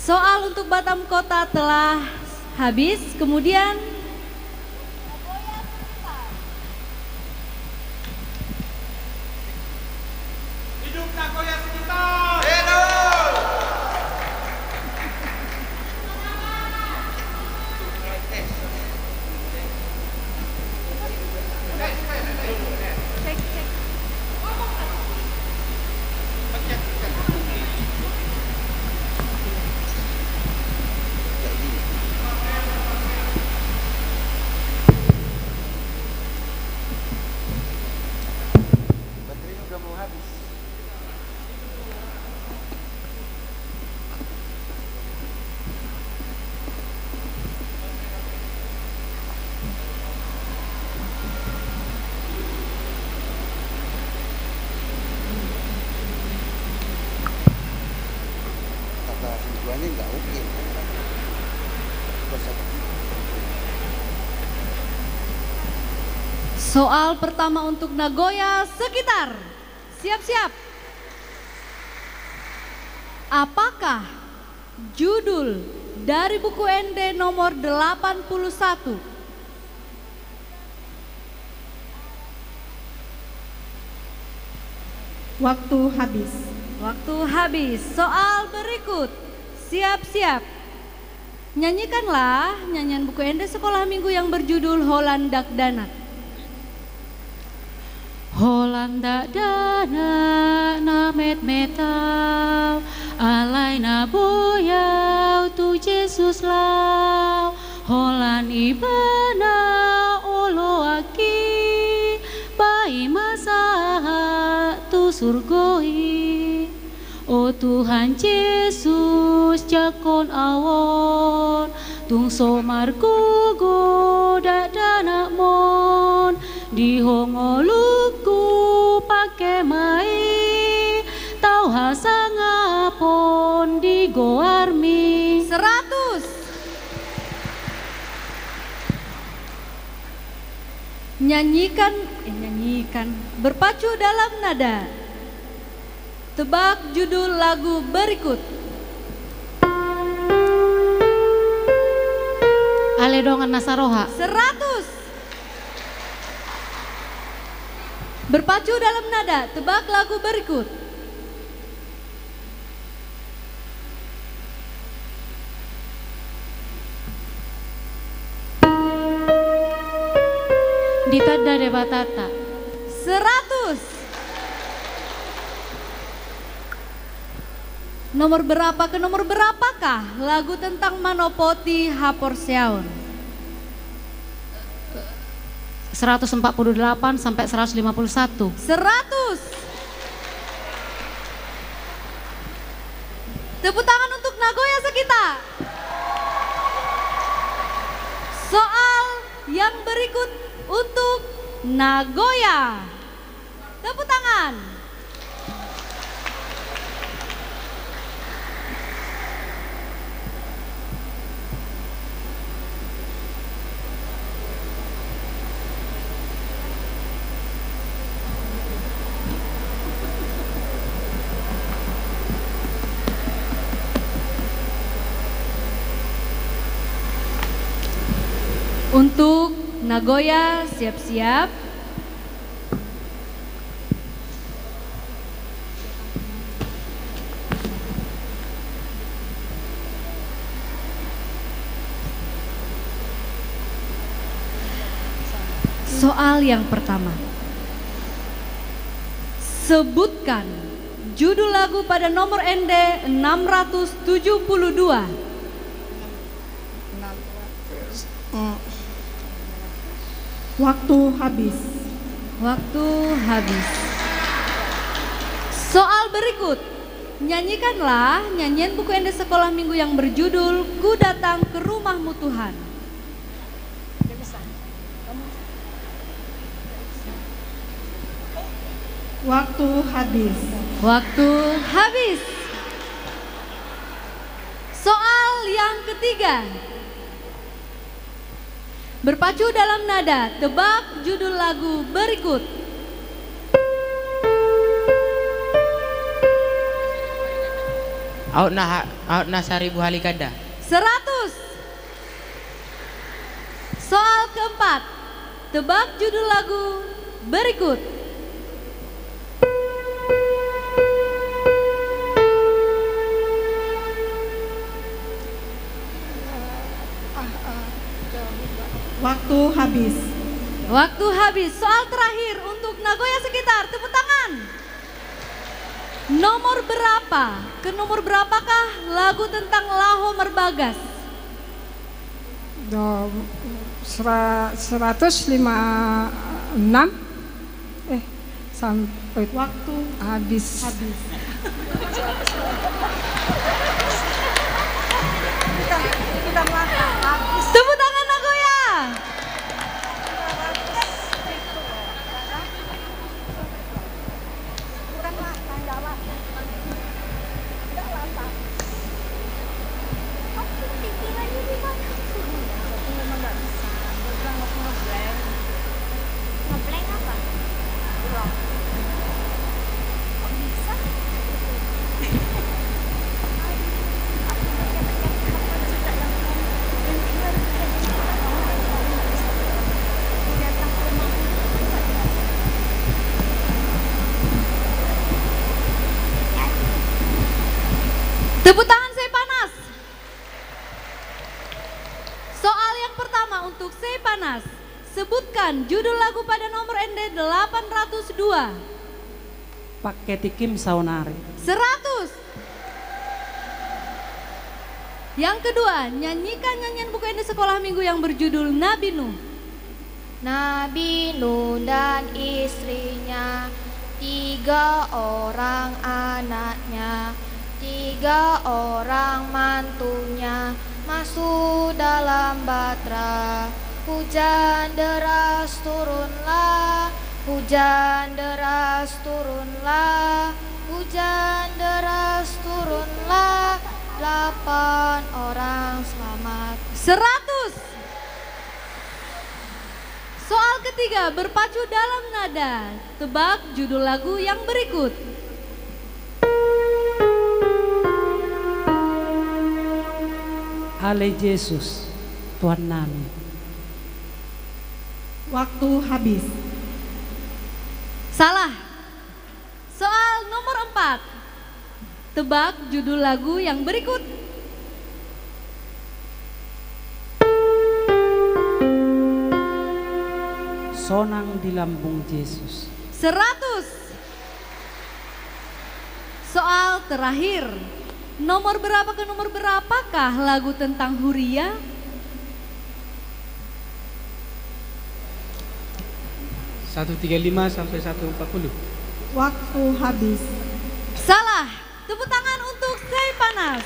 Soal untuk Batam Kota telah habis. Kemudian Hidup Nagoya sekitar. soal pertama untuk Nagoya sekitar. Siap-siap. Apakah judul dari buku ND nomor 81? Waktu habis. Waktu habis. Soal berikut. Siap-siap. Nyanyikanlah nyanyian buku ND Sekolah Minggu yang berjudul Holandak Danak. Holandak danak na metau alai na boyau tu Yesus lau Holan ibana olo aki bai masa tu surgoi. O Tuhan Yesus jakon awon tung somar gugu danak mon di hongoluku pake mai tau hasangapon di goarmi. 100. Nyanyikan berpacu dalam nada. Tebak judul lagu berikut. Aledongan Nasaroha. 100. Berpacu dalam nada, tebak lagu berikut. Dita Dade Batata. 100. Nomor berapa ke nomor berapakah lagu tentang Manopoti Haporseaun? 148 sampai 151. 100. Tepuk tangan untuk Nagoya Sekita. Soal yang berikut untuk Nagoya. Tepuk tangan. Untuk Nagoya siap-siap. Soal yang pertama. Sebutkan judul lagu pada nomor ND 672. Waktu habis. Waktu habis. Soal berikut. Nyanyikanlah nyanyian buku ND sekolah minggu yang berjudul Ku Datang ke Rumahmu Tuhan. Waktu habis. Waktu habis. Soal yang ketiga. Berpacu dalam nada, tebak judul lagu berikut. Autna Saribu Halikanda. 100. Soal keempat, tebak judul lagu berikut. Waktu habis. Waktu habis. Soal terakhir untuk Nagoya sekitar. Tepuk tangan. Nomor berapa? Ke nomor berapakah lagu tentang Laho Merbagas? 156 sampai waktu habis. Tepuk tangan Nagoya. Tepuk tangan saya panas. Soal yang pertama untuk saya panas. Sebutkan judul lagu pada nomor ND 802. Pakai tikim saunari. 100. Yang kedua, nyanyikan nyanyian buku ND sekolah minggu yang berjudul Nabi Nuh. Nabi Nuh dan istrinya, 3 orang anaknya, 3 orang mantunya masuk dalam batra. Hujan deras turunlah, hujan deras turunlah, hujan deras turunlah, 8 orang selamat. 100. Soal ketiga berpacu dalam nada. Tebak judul lagu yang berikut. Ale Yesus, Tuhan nami. Waktu habis. Salah. Soal nomor 4. Tebak judul lagu yang berikut. Sonang di lambung Yesus. 100. Soal terakhir. Nomor berapa ke nomor berapakah lagu tentang Huria? Satu 135 sampai 140. Waktu habis. Salah. Tepuk tangan untuk Sei Panas.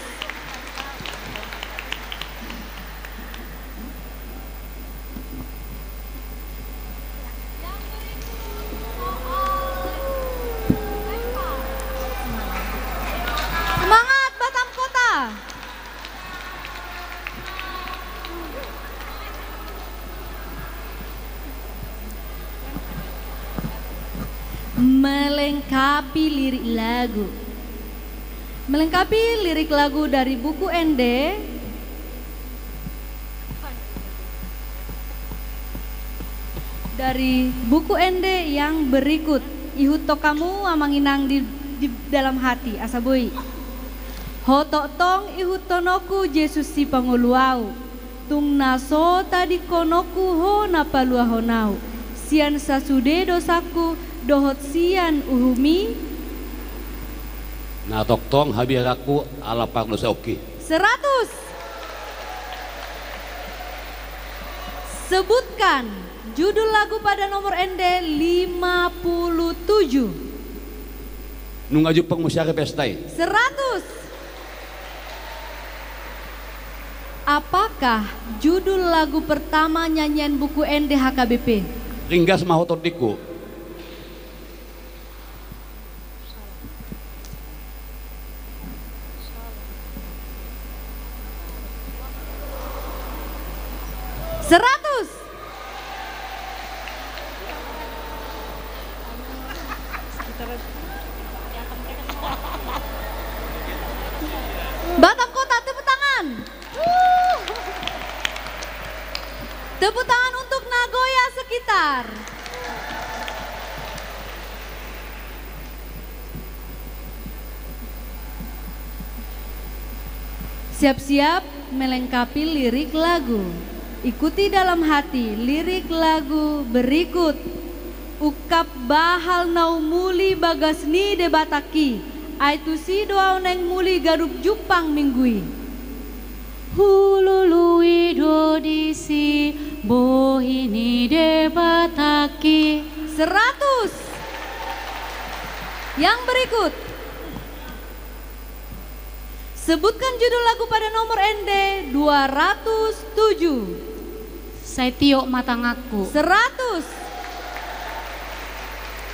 Semangat Batam Kota. Melengkapi lirik lagu. Melengkapi lirik lagu dari buku ND. Dari buku ND yang berikut. Ihuto kamu amanginang di dalam hati asabui. Hotok tong ihutonoku Yesus si panguluau. Tung naso tadi konoku ho napalua honau. Sian sasude dosaku dohot sian uhumi. Nah toktong habiraku ala pak dosa oki. 100. Sebutkan judul lagu pada nomor ND 57. Nungaju pengmusyari pestai. 100. Apakah judul lagu pertama nyanyian buku ND HKBP? Ringgas mahotot diku. Batam Kota, tepuk tangan. Tepuk tangan untuk Nagoya sekitar. Siap-siap melengkapi lirik lagu. Ikuti dalam hati lirik lagu berikut. Ukap bahal nau muli bagasni debataki. Aitu si doa neng muli garup jupang minggui. Hulului dodisi bohini debataki. 100. Yang berikut. Sebutkan judul lagu pada nomor ND 207. Saya tiok mata ngaku. 100.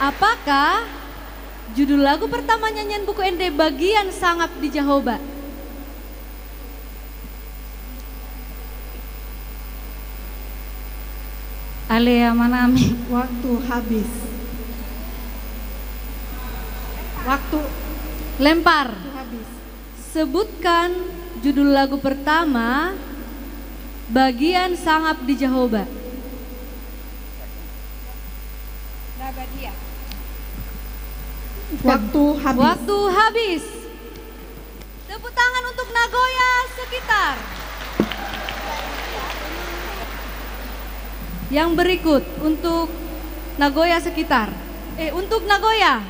Apakah judul lagu pertama nyanyian buku ND bagian sangap di Jahoba? Alea manami. Waktu habis. Waktu lempar. Waktu habis. Sebutkan judul lagu pertama bagian sangap di Jahoba. Nabadia. Waktu habis. Waktu habis. Tepuk tangan untuk Nagoya sekitar. Yang berikut untuk Nagoya sekitar. Untuk Nagoya.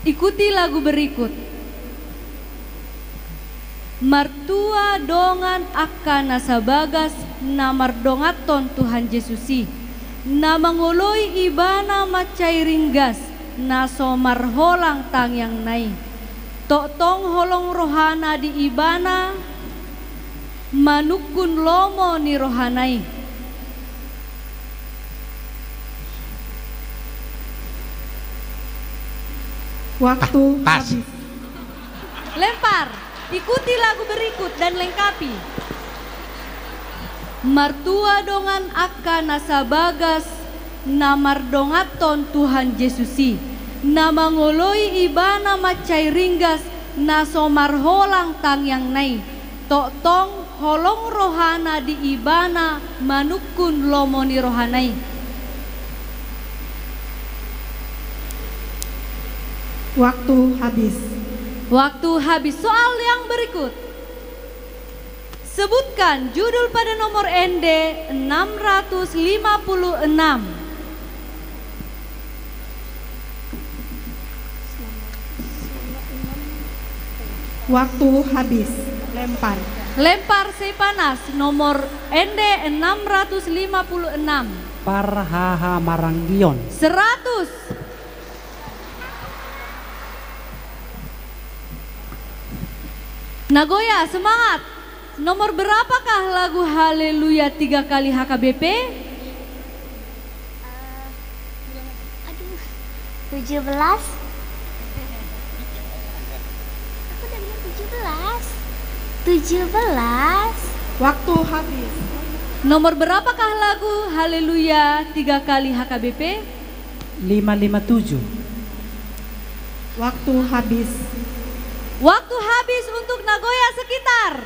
Ikuti lagu berikut. Martua dongan akan nasabagas namar dongaton Tuhan Yesusi. Namangoloi ibana macai ringgas nasomar holang tang yang nai. Tok tong holong rohana di ibana manukun lomo ni rohanai. Waktu habis. Lempar. Ikuti lagu berikut dan lengkapi. Martua dongan akan nasabagas namar dongaton Tuhan Yesusi. na mangoloi ibana macai ringgas na somar holang tang yang nai tok tong holong rohana di ibana manukun lomoni rohanai. Waktu habis. Waktu habis. Soal yang berikut. Sebutkan judul pada nomor ND 656. Waktu habis. Lempar. Lempar sepanas nomor ND 656. Parhaha Maranggion. 100. Nagoya, semangat. Nomor berapakah lagu Haleluya 3 kali HKBP? 17. Aku udah bilang 17. Waktu habis. Nomor berapakah lagu Haleluya 3 kali HKBP? 557. Waktu habis. Waktu habis untuk Nagoya sekitar.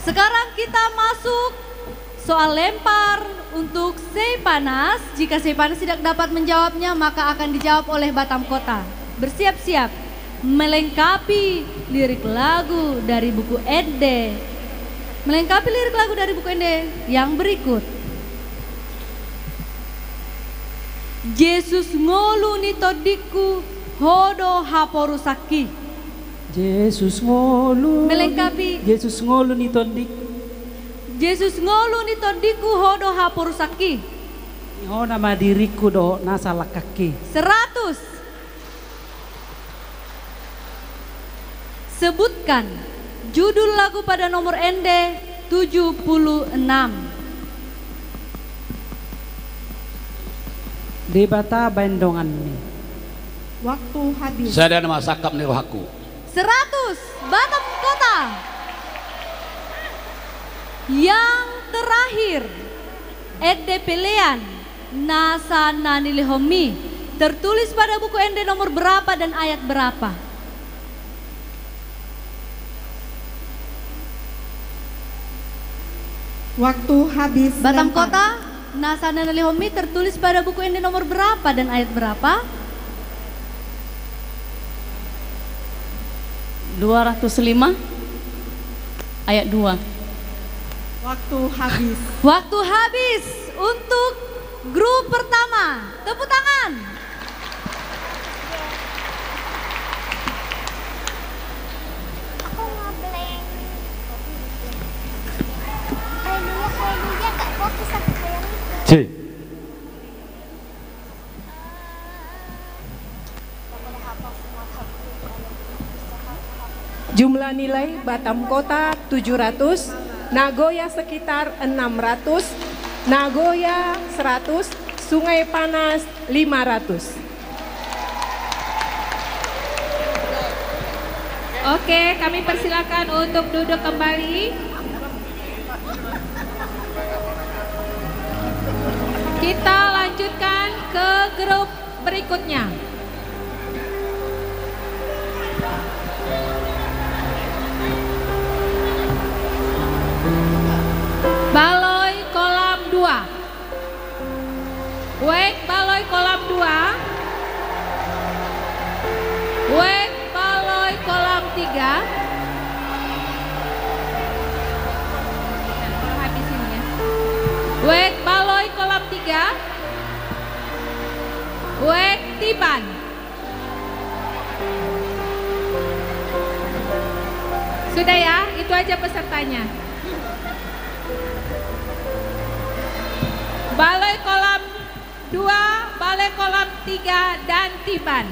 Sekarang kita masuk soal lempar untuk Seipanas. Jika Seipanas tidak dapat menjawabnya, maka akan dijawab oleh Batam Kota. Bersiap-siap melengkapi lirik lagu dari buku ND. Melengkapi lirik lagu dari buku ND yang berikut. Yesus ngolu ni todiku hodo haporusaki. Yesus ngolu. Melengkapi. Yesus ngolu ni todik. Yesus ngolu ni todiku hodo haporusaki. Oh nama diriku do nasalah kaki. 100. Sebutkan judul lagu pada nomor ND 76. Debata bandongan ini. Waktu habis. Saya dan masakap nih rohaku. 100. Batam Kota. Yang terakhir Ede Pelean Nasa Nanilihomi. Tertulis pada buku ND nomor berapa dan ayat berapa? Waktu habis. Batam lempar. Kota Nasa Nanilihomi tertulis pada buku ND nomor berapa dan ayat berapa? 205 ayat 2. Waktu habis. Waktu habis untuk grup pertama. Tepuk tangan. Aku ngeblank. Haleluya gak fokus aku yang itu. C. Jumlah nilai Batam Kota 700, Nagoya sekitar 600, Nagoya 100, Sungai Panas 500. Oke, kami persilakan untuk duduk kembali. Kita lanjutkan ke grup berikutnya. Baloi kolam 2. Wek baloi kolam 2. Wek baloi kolam 3. Habis ini ya. Wek baloi kolam 3. Wek tiban. Sudah ya, itu aja pesertanya. Balai kolam 2, balai kolam 3, dan tiban.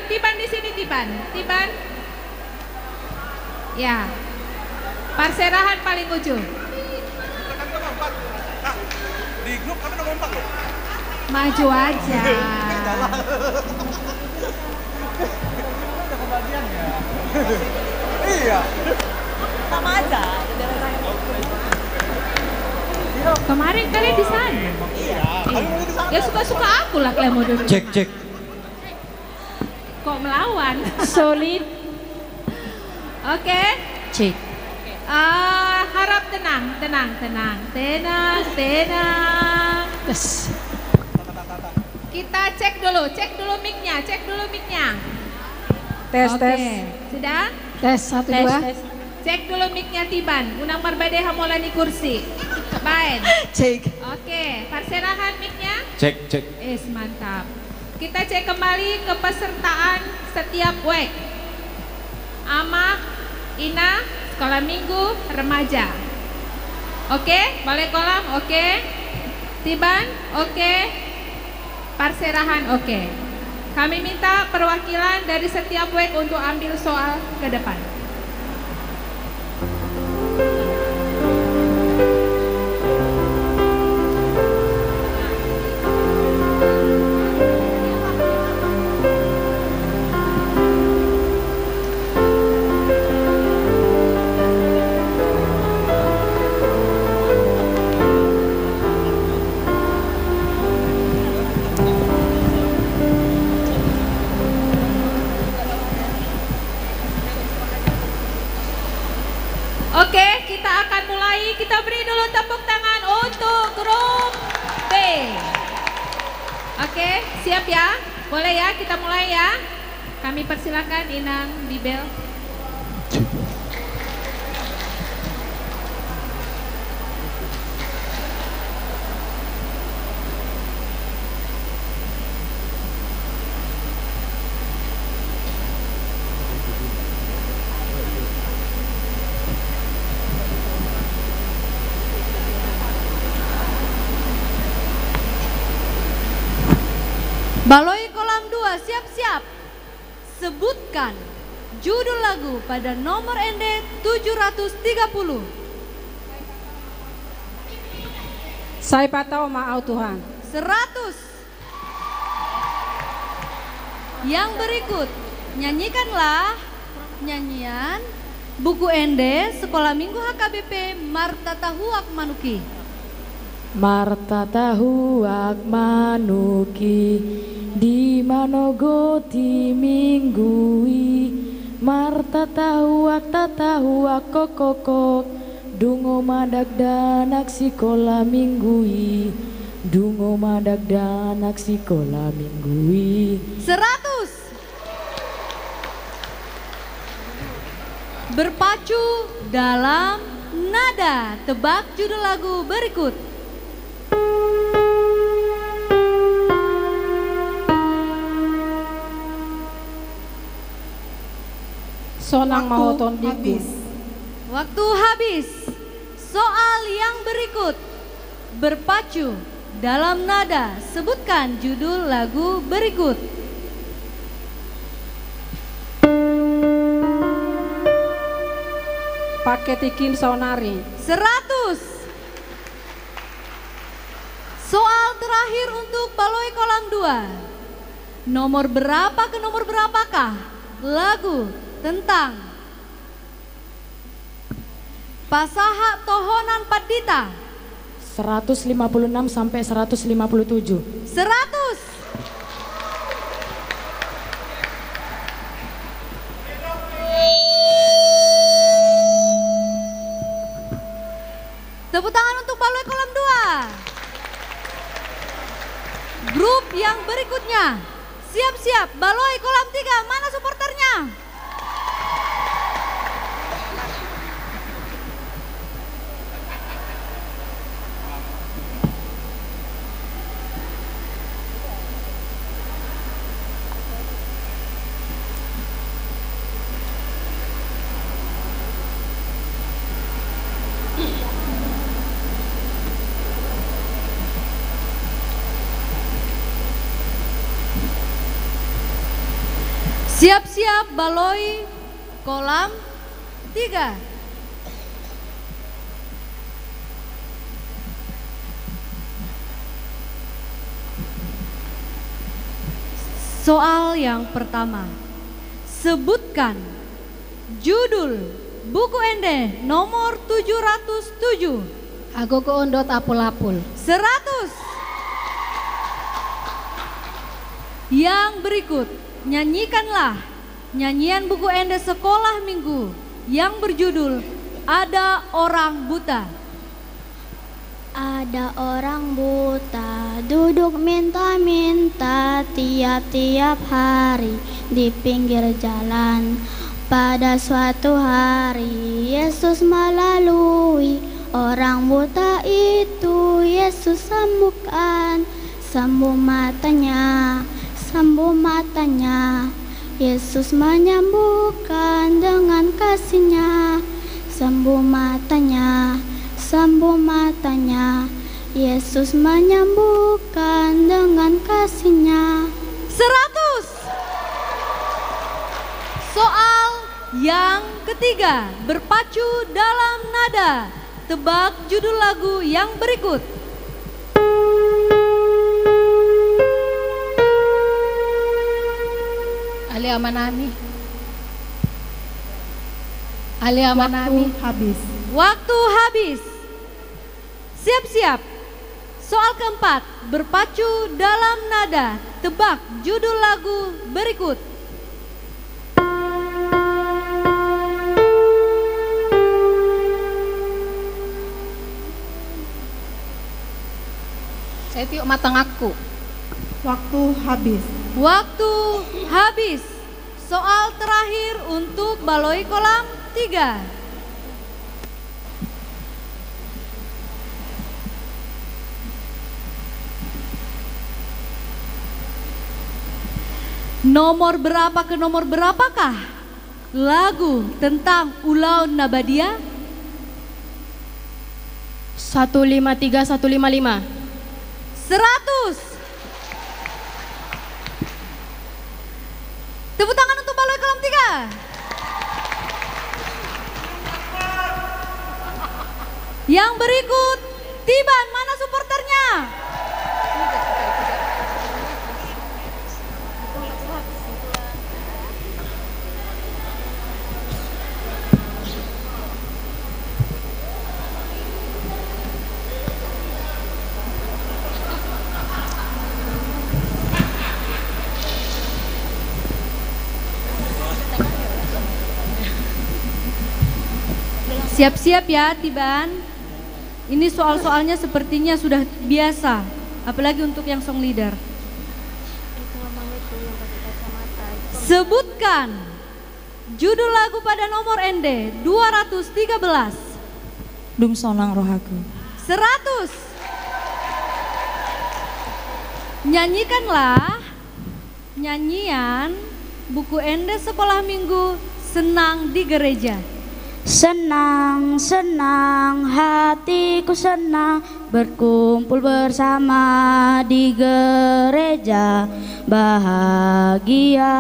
Tiban di sini tiban. Ya. Perserahan paling ujung. Di grup kami nomor 4 loh. Maju aja. Iya. Sama aja. Kemarin kalian di sana. Iya. Ya suka-suka aku lah kalian mau duduk. Cek. Kok melawan? Solid. Oke. Cek. Harap tenang. Tes. Kita cek dulu mic-nya. Tes, Oke. tes. Sudah? Tes 1 2. Cek dulu mic-nya Tiban. Unang marbade hamolani kursi. Baik. Cek. Oke, Parserahan mic-nya. Cek. Mantap. Kita cek kembali kepesertaan setiap week. Ama, Ina, sekolah minggu, remaja. Oke, balai kolam, oke. Tiban, oke. Parserahan, oke. Kami minta perwakilan dari setiap week untuk ambil soal ke depan. Oke, kita akan mulai. Kita beri dulu tepuk tangan untuk grup B. Oke, siap ya? Boleh ya, kita mulai ya. Kami persilakan Inang Bibel. Baloi kolam 2 siap-siap. Sebutkan judul lagu pada nomor ND 730. Saya patau maaf Tuhan. 100. Yang berikut, nyanyikanlah nyanyian buku ND Sekolah Minggu HKBP Marta Tahuak Manuki. Marta Tahuak Manuki di manogoti minggui. Marta Tahuak tatahuak kokokok dungo madak danak sikola minggui. Dungo madak danak sikola minggui. 100. Berpacu dalam nada. Tebak judul lagu berikut. Sonang mauton diku. Waktu habis. Soal yang berikut. Berpacu dalam nada. Sebutkan judul lagu berikut. Paketikin sonari. 100. Soal terakhir untuk Baloi kolam 2. Nomor berapa ke nomor berapakah lagu tentang Pasaha Tohonan Padita? 156 sampai 157. 100. Tepuk tangan untuk Baloi kolam 2. Grup yang berikutnya. Siap-siap, Baloi kolam 3, mana supporternya? Siap-siap Baloi kolam 3. Soal yang pertama. Sebutkan judul buku Ende nomor 707. Aku keondot apul-apul. 100. Yang berikut, nyanyikanlah nyanyian buku Ende sekolah minggu yang berjudul Ada Orang Buta. Ada orang buta duduk minta-minta tiap-tiap hari di pinggir jalan. Pada suatu hari Yesus melalui orang buta itu. Yesus sembuhkan, sembuh matanya, sembuh matanya. Yesus menyembuhkan dengan kasih-Nya, sembuh matanya, sembuh matanya. Yesus menyembuhkan dengan kasih-Nya. 100. Soal yang ketiga, berpacu dalam nada. Tebak judul lagu yang berikut. Ali Amanami. Ali Amanami. Habis. Waktu habis. Siap-siap. Soal keempat, berpacu dalam nada. Tebak judul lagu berikut. Saya tiup matang aku. Waktu habis. Waktu habis. Soal terakhir untuk baloi kolam 3. Nomor berapa ke nomor berapakah lagu tentang Ulau Nabadia? 153 155. 100. Tepuk tangan untuk baloi kolam 3. Yang berikut, Tiban, mana supporternya? Siap-siap ya Tiban. Ini soal-soalnya sepertinya sudah biasa, apalagi untuk yang song leader. Sebutkan judul lagu pada nomor Ende 213. Dum sonang rohaku. 100. Nyanyikanlah nyanyian buku Ende sekolah minggu Senang di Gereja. Senang, senang, hatiku senang berkumpul bersama di gereja. Bahagia,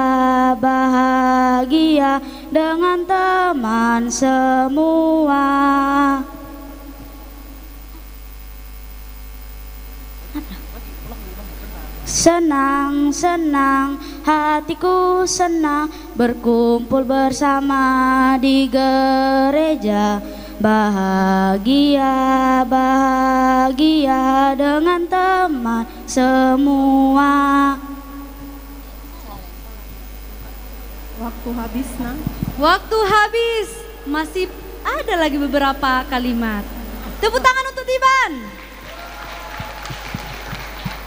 bahagia dengan teman semua. Senang, senang, hatiku senang berkumpul bersama di gereja. Bahagia, bahagia dengan teman semua. Waktu habis, Nang. Waktu habis. Masih ada lagi beberapa kalimat. Tepuk tangan untuk Tiban.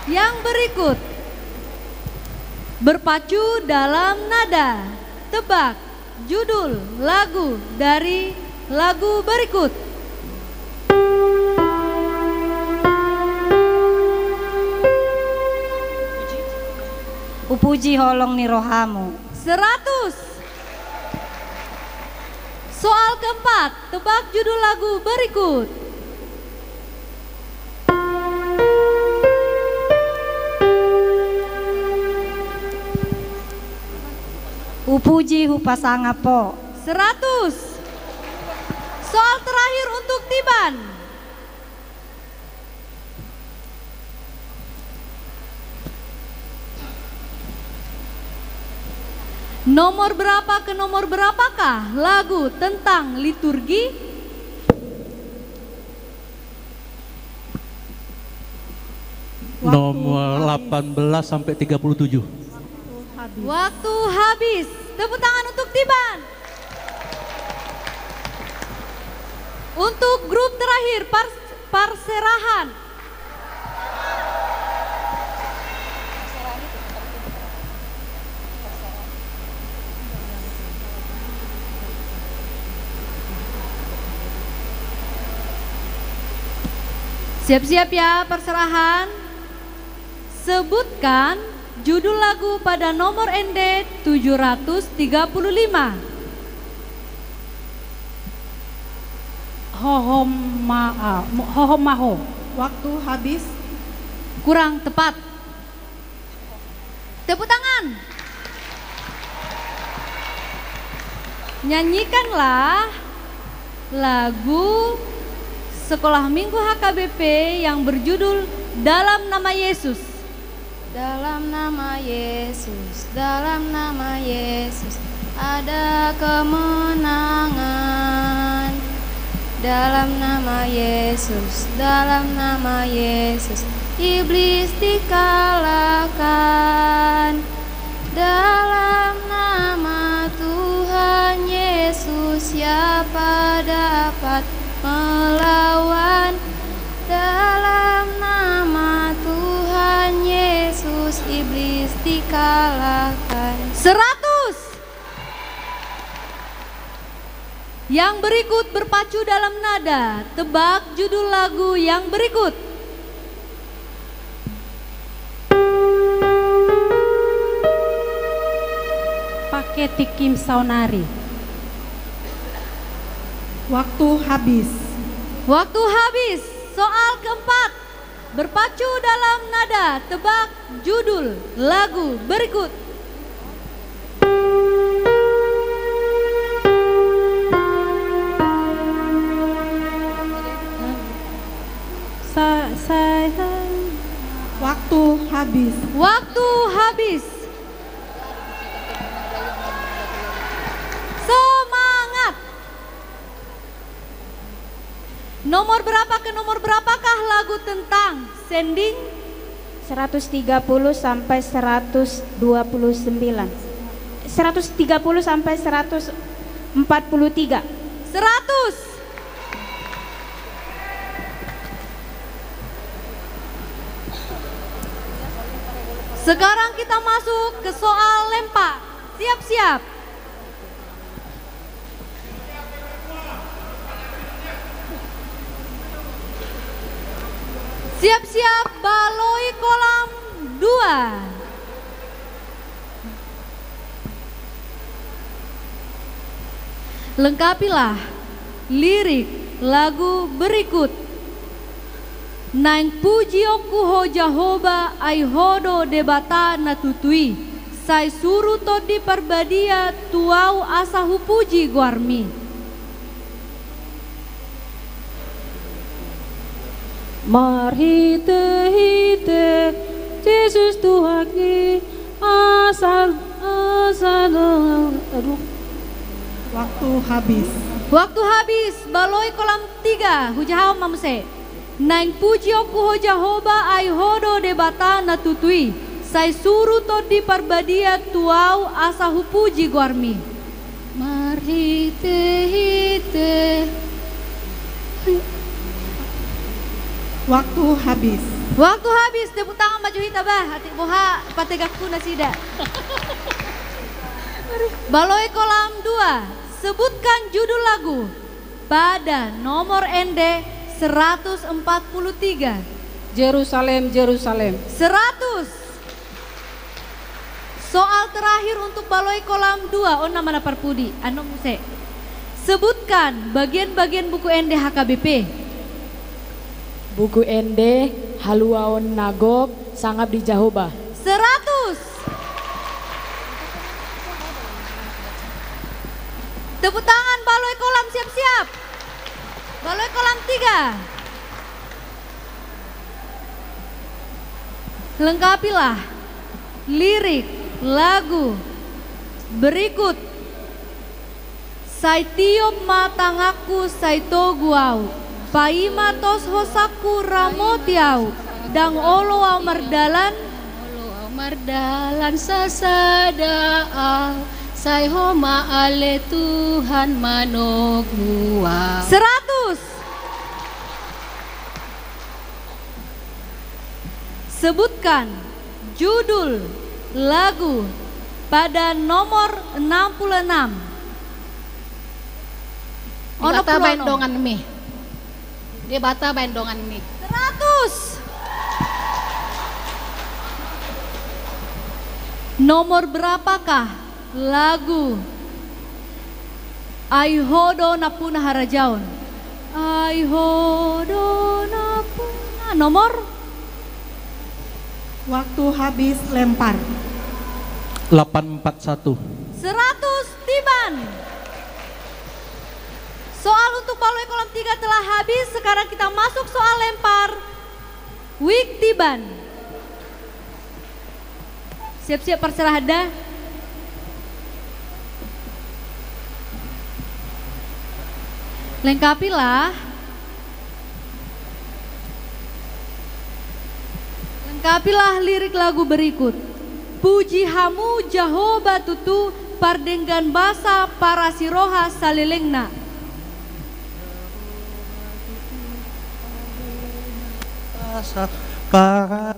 Yang berikut, berpacu dalam nada. Tebak judul lagu dari lagu berikut. Upuji holong ni rohamu. 100. Soal keempat, tebak judul lagu berikut. Upuji hupasanga po. 100. Soal terakhir untuk Tiban. Nomor berapa ke nomor berapakah lagu tentang liturgi? Nomor 18 sampai 37. Waktu habis. Tepuk tangan untuk Tiban. Untuk grup terakhir Perserahan. Siap-siap ya Perserahan. Sebutkan judul lagu pada nomor ND 735. Hohomaho. Waktu habis. Kurang tepat. Tepuk tangan. Nyanyikanlah lagu Sekolah Minggu HKBP yang berjudul Dalam Nama Yesus. Dalam nama Yesus, dalam nama Yesus ada kemenangan. Dalam nama Yesus, dalam nama Yesus iblis dikalahkan. Dalam nama Tuhan Yesus siapa dapat melawan? Dalam nama Tuhan Yesus iblis dikalahkan. 100. Yang berikut berpacu dalam nada. Tebak judul lagu yang berikut. Pakai tikim saunari. Waktu habis. Waktu habis. Soal keempat. Berpacu dalam nada. Tebak judul lagu berikut. Waktu habis. Waktu habis. Semangat. Nomor berapa ke nomor berapakah lagu tentang sending? 130 sampai 129. 130 sampai 143. 100. Sekarang kita masuk ke soal lempar. Siap-siap. Siap-siap baloi kolam 2. Lengkapilah lirik lagu berikut. Naing pujioku ho Jahoba ai hodo debata natutui. Sai suru to di parbadia tuau asahu puji guarmi. Marhite hite Yesus Tuhaki asal. Aduh. Waktu habis. Waktu habis. Baloi kolam 3. Hujahau mamse. Naing pujioku ho Jahoba ai hodo debata natutui. Sai suru to di parbadia tuau asahu puji guarmi. Marhite hite. Waktu habis. Waktu habis. Tepuk tangan maju hitabah. Hati boha pategakku nasida. Baloi kolam 2. Sebutkan judul lagu pada nomor ND 143. Jerusalem, Jerusalem. 100. Soal terakhir untuk baloi kolam 2. Onna mana parpudi? Ano muse? Sebutkan bagian-bagian buku ND HKBP. Buku ND Haluaon Nagok Sangap di Jahoba. 100. Tepuk tangan baloi kolam siap-siap. Baloi kolam 3. Lengkapilah lirik lagu Berikut Saitiop matangaku saito guau, paimatos hosaku ramotiau, dang olo amardalan sasadao, sai homa ale Tuhan manogua. 100. Sebutkan judul lagu pada nomor 66. Dibata bandongan mi. Dibata bandongan mi. 100. Nomor berapakah lagu Aihodo napuna harajaon? Aihodo napuna. Nomor? Waktu habis lempar. 841. 100 Tiban. Soal untuk baloi kolam 3 telah habis. Sekarang kita masuk soal lempar Wik Tiban. Siap-siap perserahada. Lengkapilah lirik lagu berikut. Puji hamu Jahoba tutu pardenggan basa para siroha salilengna. Para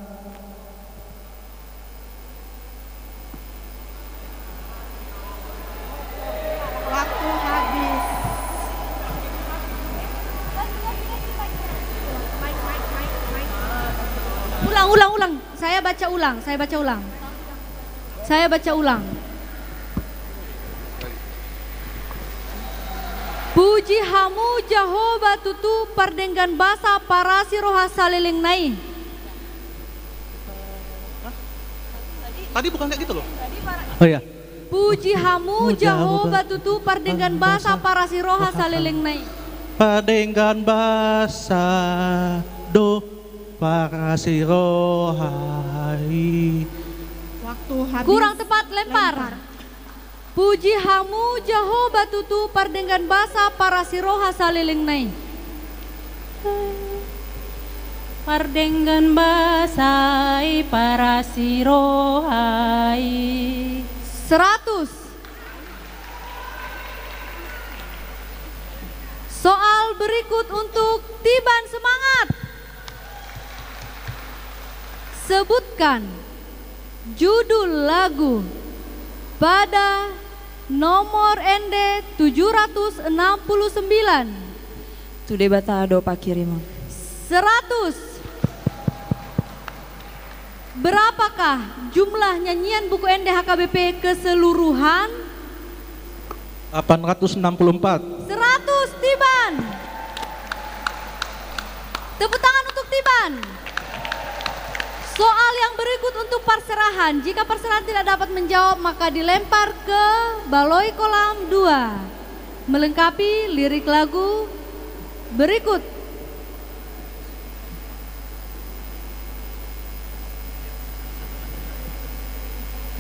Waktu habis. Ulang. Saya baca ulang. Puji hamu Jahoba tutu pardenggan basa para siroha salileng nai. Tadi bukan kayak gitu loh. Oh ya. Puji hamu Jahoba tutu pardenggan basa para siroha salileng nai. Pardenggan basa do para sirohai. Waktu habis. Kurang tepat, lempar. Puji hamu Jahoba tutu pardenggan basa para siroha salileng nai. Pardenggan basai para sirohai. 100. Soal berikut untuk Tiban, semangat. Sebutkan judul lagu pada nomor ND 769. Tude bata ado pakirima. 100. Berapakah jumlah nyanyian buku ND HKBP keseluruhan? 864. 100 Tiban. Tepuk tangan untuk Tiban. Soal yang berikut untuk perserahan. Jika perserahan tidak dapat menjawab maka dilempar ke baloi kolam 2. Melengkapi lirik lagu berikut.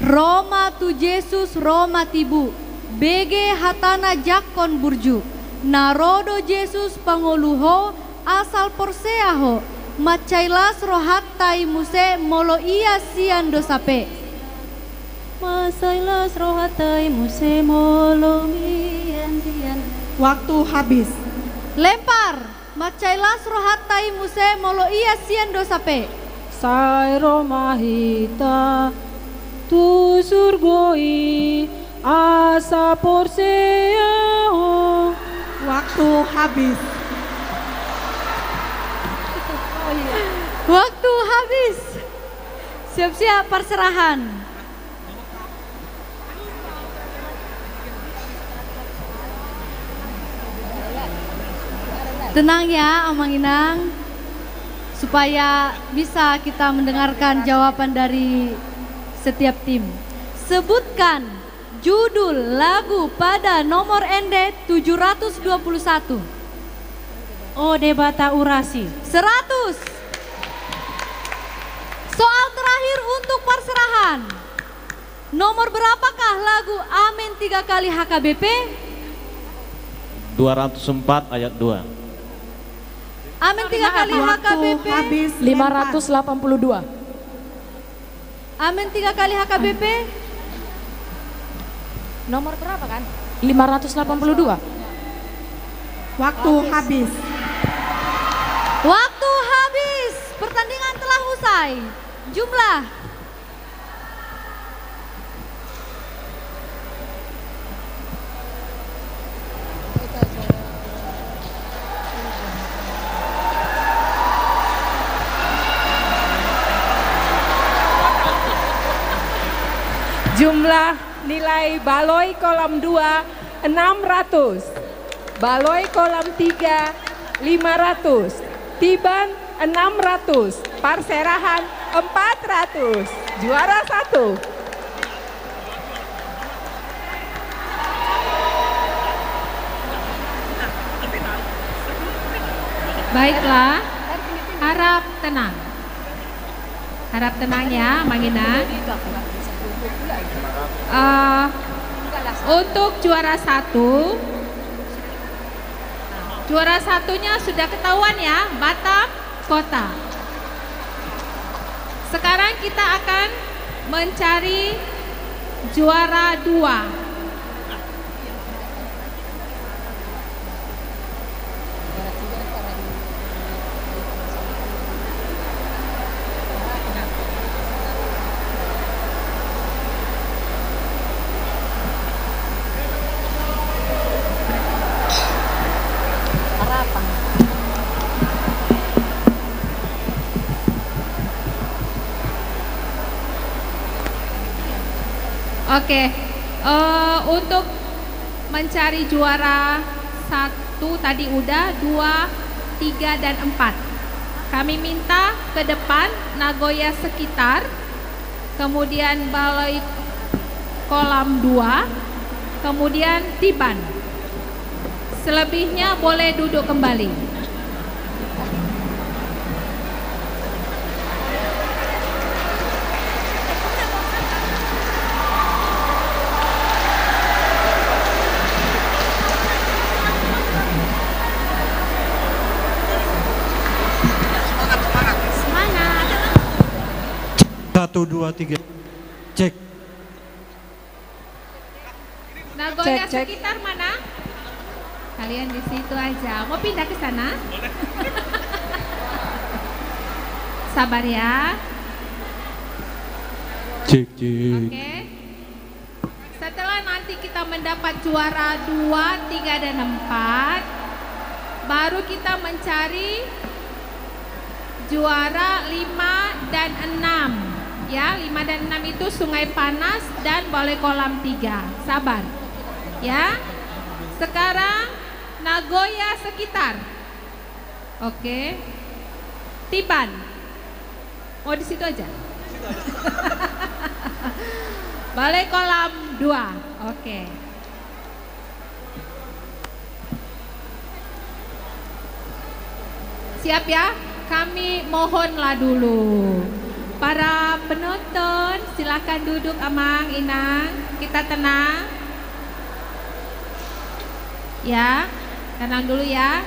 Roma tu Jesus Roma tibu, BG hatana jakon burju, narodo Jesus pangoluho asal porseaho, macailas rohatai muse molo iya sian dosape. Macailas rohatai muse molo mian dian. Waktu habis. Lempar. Macailas rohatai muse molo iya sian dosape. Sai romahita tu surgoi asa porseaho. Waktu habis. Waktu habis. Siap-siap perserahan. Tenang ya Amang Inang, supaya bisa kita mendengarkan jawaban dari setiap tim. Sebutkan judul lagu pada nomor ND 721. Ode bata urasi. 100. Soal terakhir untuk perserahan. Nomor berapakah lagu Amin 3 kali HKBP? 204 ayat 2. Amin 3 kali HKBP. 582. Amin 3 kali HKBP. Nomor berapa kan? 582. Waktu habis. Waktu habis. Pertandingan telah usai. Jumlah Jumlah nilai baloi kolam 2 600, baloi kolam 3 500, tiban 600, Perserahan 400, juara 1. Baiklah, harap tenang. Harap tenang ya, Mangina. Untuk juara 1, juara satunya sudah ketahuan ya, Batam Kota. Sekarang kita akan mencari juara 2. Oke, untuk mencari juara 1 tadi udah, 2, 3 dan 4. Kami minta ke depan Nagoya sekitar, kemudian baloi kolam 2, kemudian tiban. Selebihnya boleh duduk kembali. Satu, dua, tiga, cek. Nagoya sekitar mana? Kalian di situ aja. Mau pindah ke sana? Sabar ya. Cek, cek. Oke. Setelah nanti kita mendapat juara 2, 3 dan 4, baru kita mencari juara 5 dan 6. Ya, 5 dan 6 itu Sungai Panas dan baloi kolam 3. Sabar. Ya. Sekarang Nagoya sekitar. Oke. Tiban. Oh, di situ aja. Baloi kolam 2. Oke. Siap ya? Kami mohonlah dulu. Para penonton, silakan duduk Amang, Inang. Kita tenang. Ya, tenang dulu ya.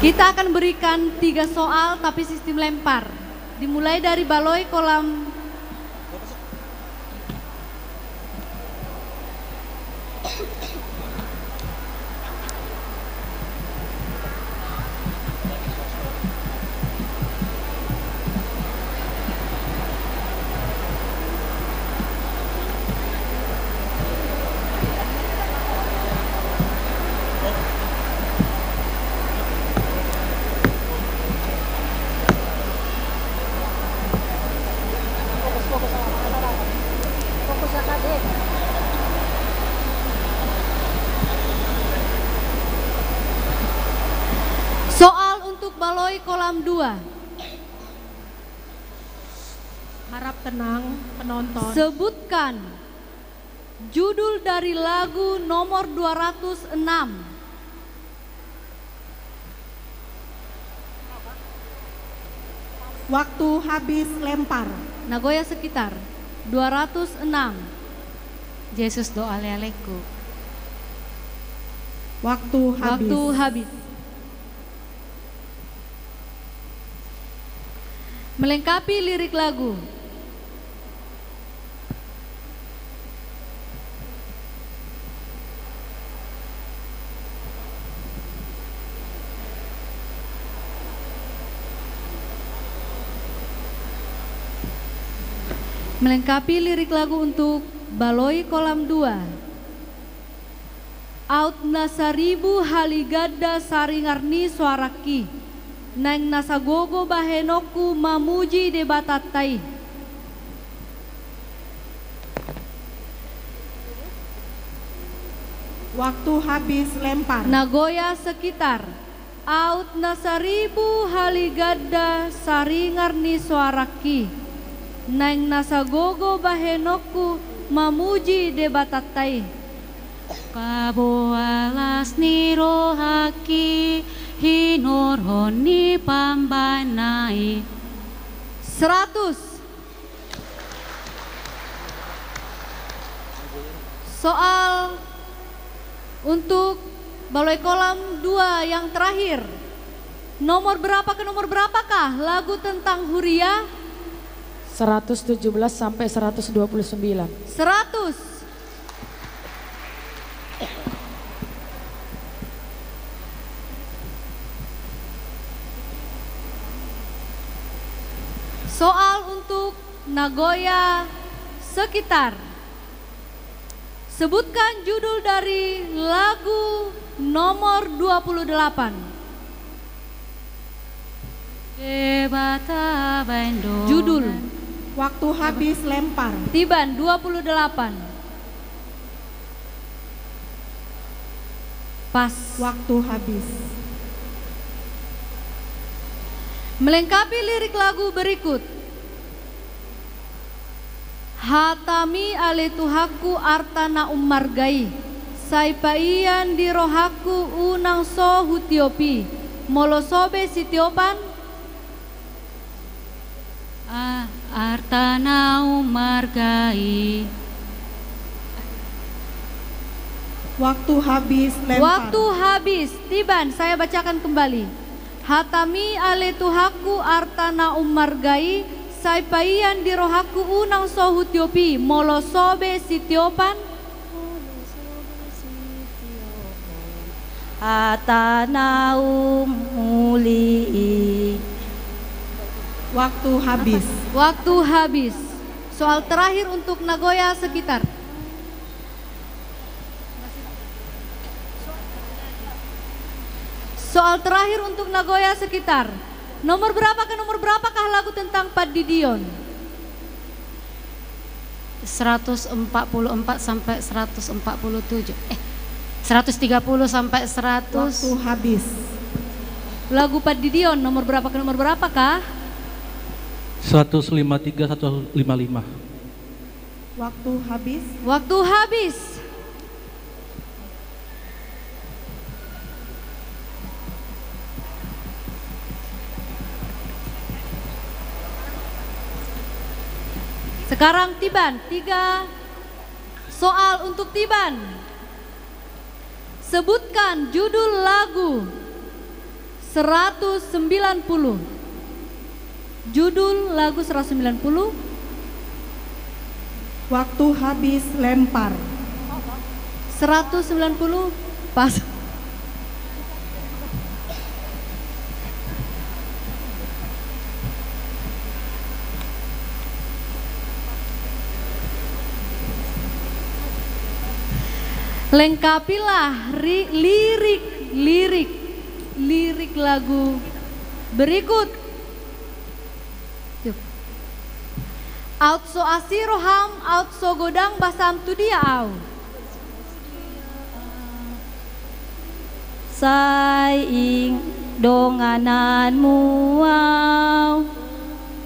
Kita akan berikan 3 soal tapi sistem lempar. Dimulai dari baloi kolam baloi kolam 2. Harap tenang penonton. Sebutkan judul dari lagu nomor 206. Waktu habis lempar. Nagoya sekitar 206. Yesus doa leleku. Waktu habis. Waktu habis. Melengkapi lirik lagu. Melengkapi lirik lagu untuk baloi kolam 2. Aut nasaribu haligada saringarni suaraki. Nang nasagogo bahenoku mamuji debatatai. Waktu habis lempar. Nagoya sekitar. Aut nasaribu haligada saringarni suaraki. Nang nasagogo bahenoku mamuji debatatai. Kabo alas ni rohaki hinurhoni pambanai. 100. Soal untuk baloi kolam 2 yang terakhir. Nomor berapa ke nomor berapakah lagu tentang Huria? 117 sampai 129. 100. Soal untuk Nagoya sekitar. Sebutkan judul dari lagu nomor 28. Debata bandongan. Judul. Waktu habis lempar. Tiban 28. Pas. Waktu habis. Melengkapi lirik lagu berikut. Hatami ale tuhaku artana umargai. Saipaian di rohaku unang so hutiopi. Molosobe sitiopan. Artana umargai. Waktu habis lempar. Waktu habis. Tiban, saya bacakan kembali. Hatami ale tuhaku artana umargai. Saipaian di rohaku unang sohutiopi. Molosobe sitiopan. Atana umuli. Waktu habis. Waktu habis. Soal terakhir untuk Nagoya sekitar. Soal terakhir untuk Nagoya sekitar. Nomor berapa ke nomor berapakah lagu tentang Padidion? 144 sampai 147. 130 sampai 100. Waktu habis. Lagu Padidion nomor berapa ke nomor berapakah? 153, 155. Waktu habis. Waktu habis. Sekarang Tiban, 3 soal untuk Tiban. Sebutkan judul lagu 190. Judul lagu 190. Waktu habis lempar. 190 pas. Lengkapilah lirik lagu berikut. Out so asiroham, out so godang basam tu dia au. Sai ing donganan muau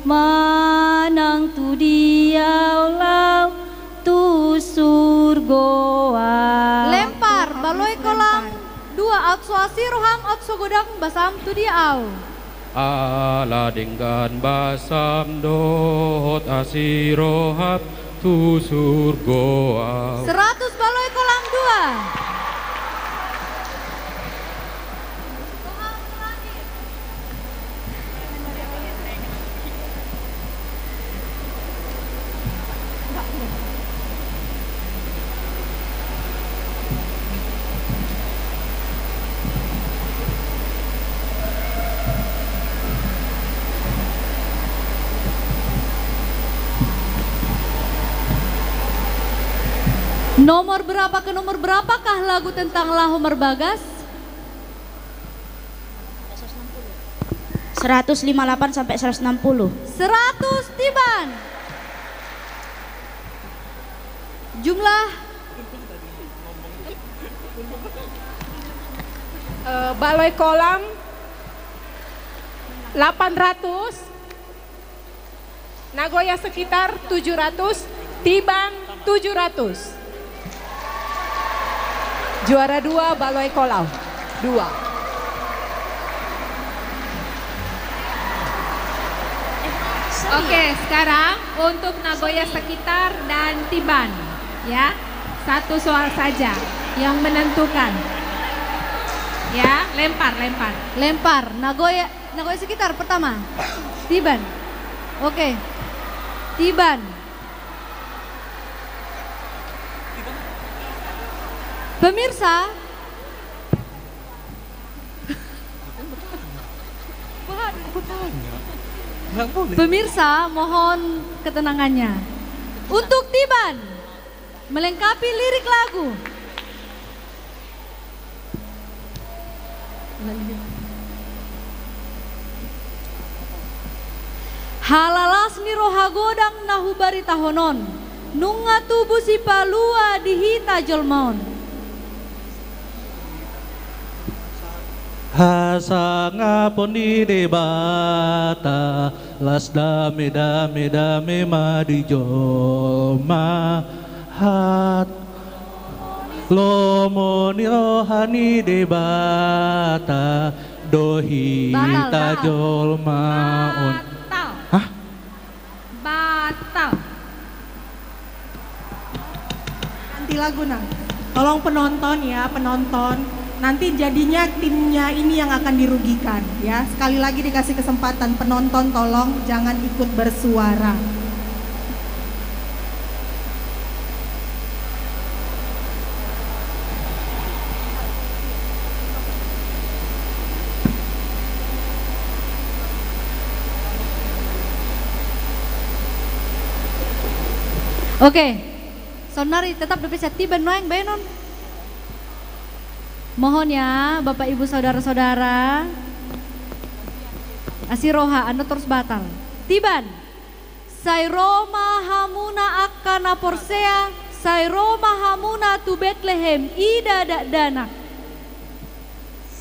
manang tu diau lau tu surgoa. Lempar baloi kolang 2 out suasi roham out sogodang basam tu diau. Ala dengan basam dohot asirohap tu surgoa. 100 baloi kolang 2. Nomor berapa ke nomor berapakah lagu tentang Lahomar Bagas? 158 sampai 160. 100 Tiban. Jumlah baloi kolam 800, Nagoya sekitar 700, Tiban 700. Juara 2 baloi kolam 2. Oke, sekarang untuk Nagoya sekitar dan Tiban, ya, 1 soal saja yang menentukan. Ya, lempar. Nagoya sekitar pertama. Tiban. Oke. Tiban. Pemirsa, pemirsa mohon ketenangannya. Untuk Tiban, melengkapi lirik lagu. Halalas ni rohagodang nahubari tahonon, nunga tubuh si palua dihita jolmaon. Hasangapon di debata las dame madi joma hat lomoni rohani debata dohita jolmaon. Hah? Batal. Ganti lagu nang. Tolong penonton ya, penonton. Nanti jadinya timnya ini yang akan dirugikan ya. Sekali lagi dikasih kesempatan penonton, tolong jangan ikut bersuara. Oke. Sonari tetap bisa Tiban noeng benon. Mohon ya Bapak Ibu Saudara-saudara, Asiroha Anda terus batal. Tiban. Sairoma hamuna akana porsea, sairoma hamuna tu Bethlehem, ida dana.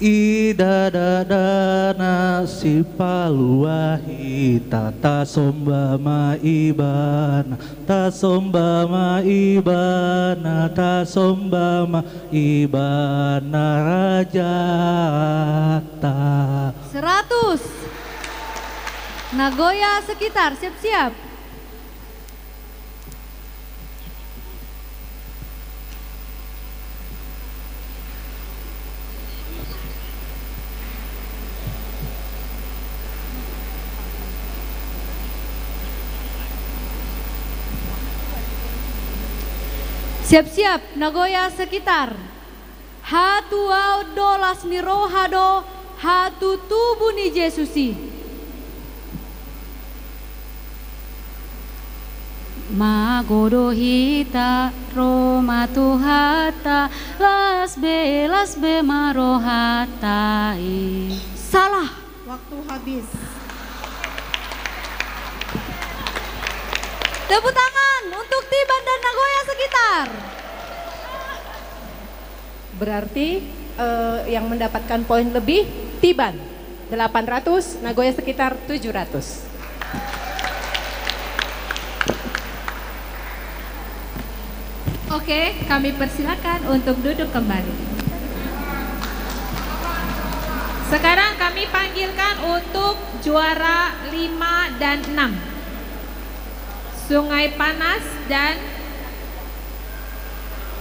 Ida dana si paluahi tata sombama ibana ta sombama ibana ta sombama ibana rajata. 100. Nagoya sekitar siap-siap. Siap-siap, Nagoya sekitar. Hatu dolas ni rohado, hatu tubuh ni Jesusi. Magodohita Roma tuhata lasbe marohatai. Salah. Waktu habis. Tepuk tangan untuk Tiban dan Nagoya sekitar. Berarti yang mendapatkan poin lebih Tiban. 800, Nagoya sekitar 700. Oke, kami persilakan untuk duduk kembali. Sekarang kami panggilkan untuk juara 5 dan 6. Sungai Panas dan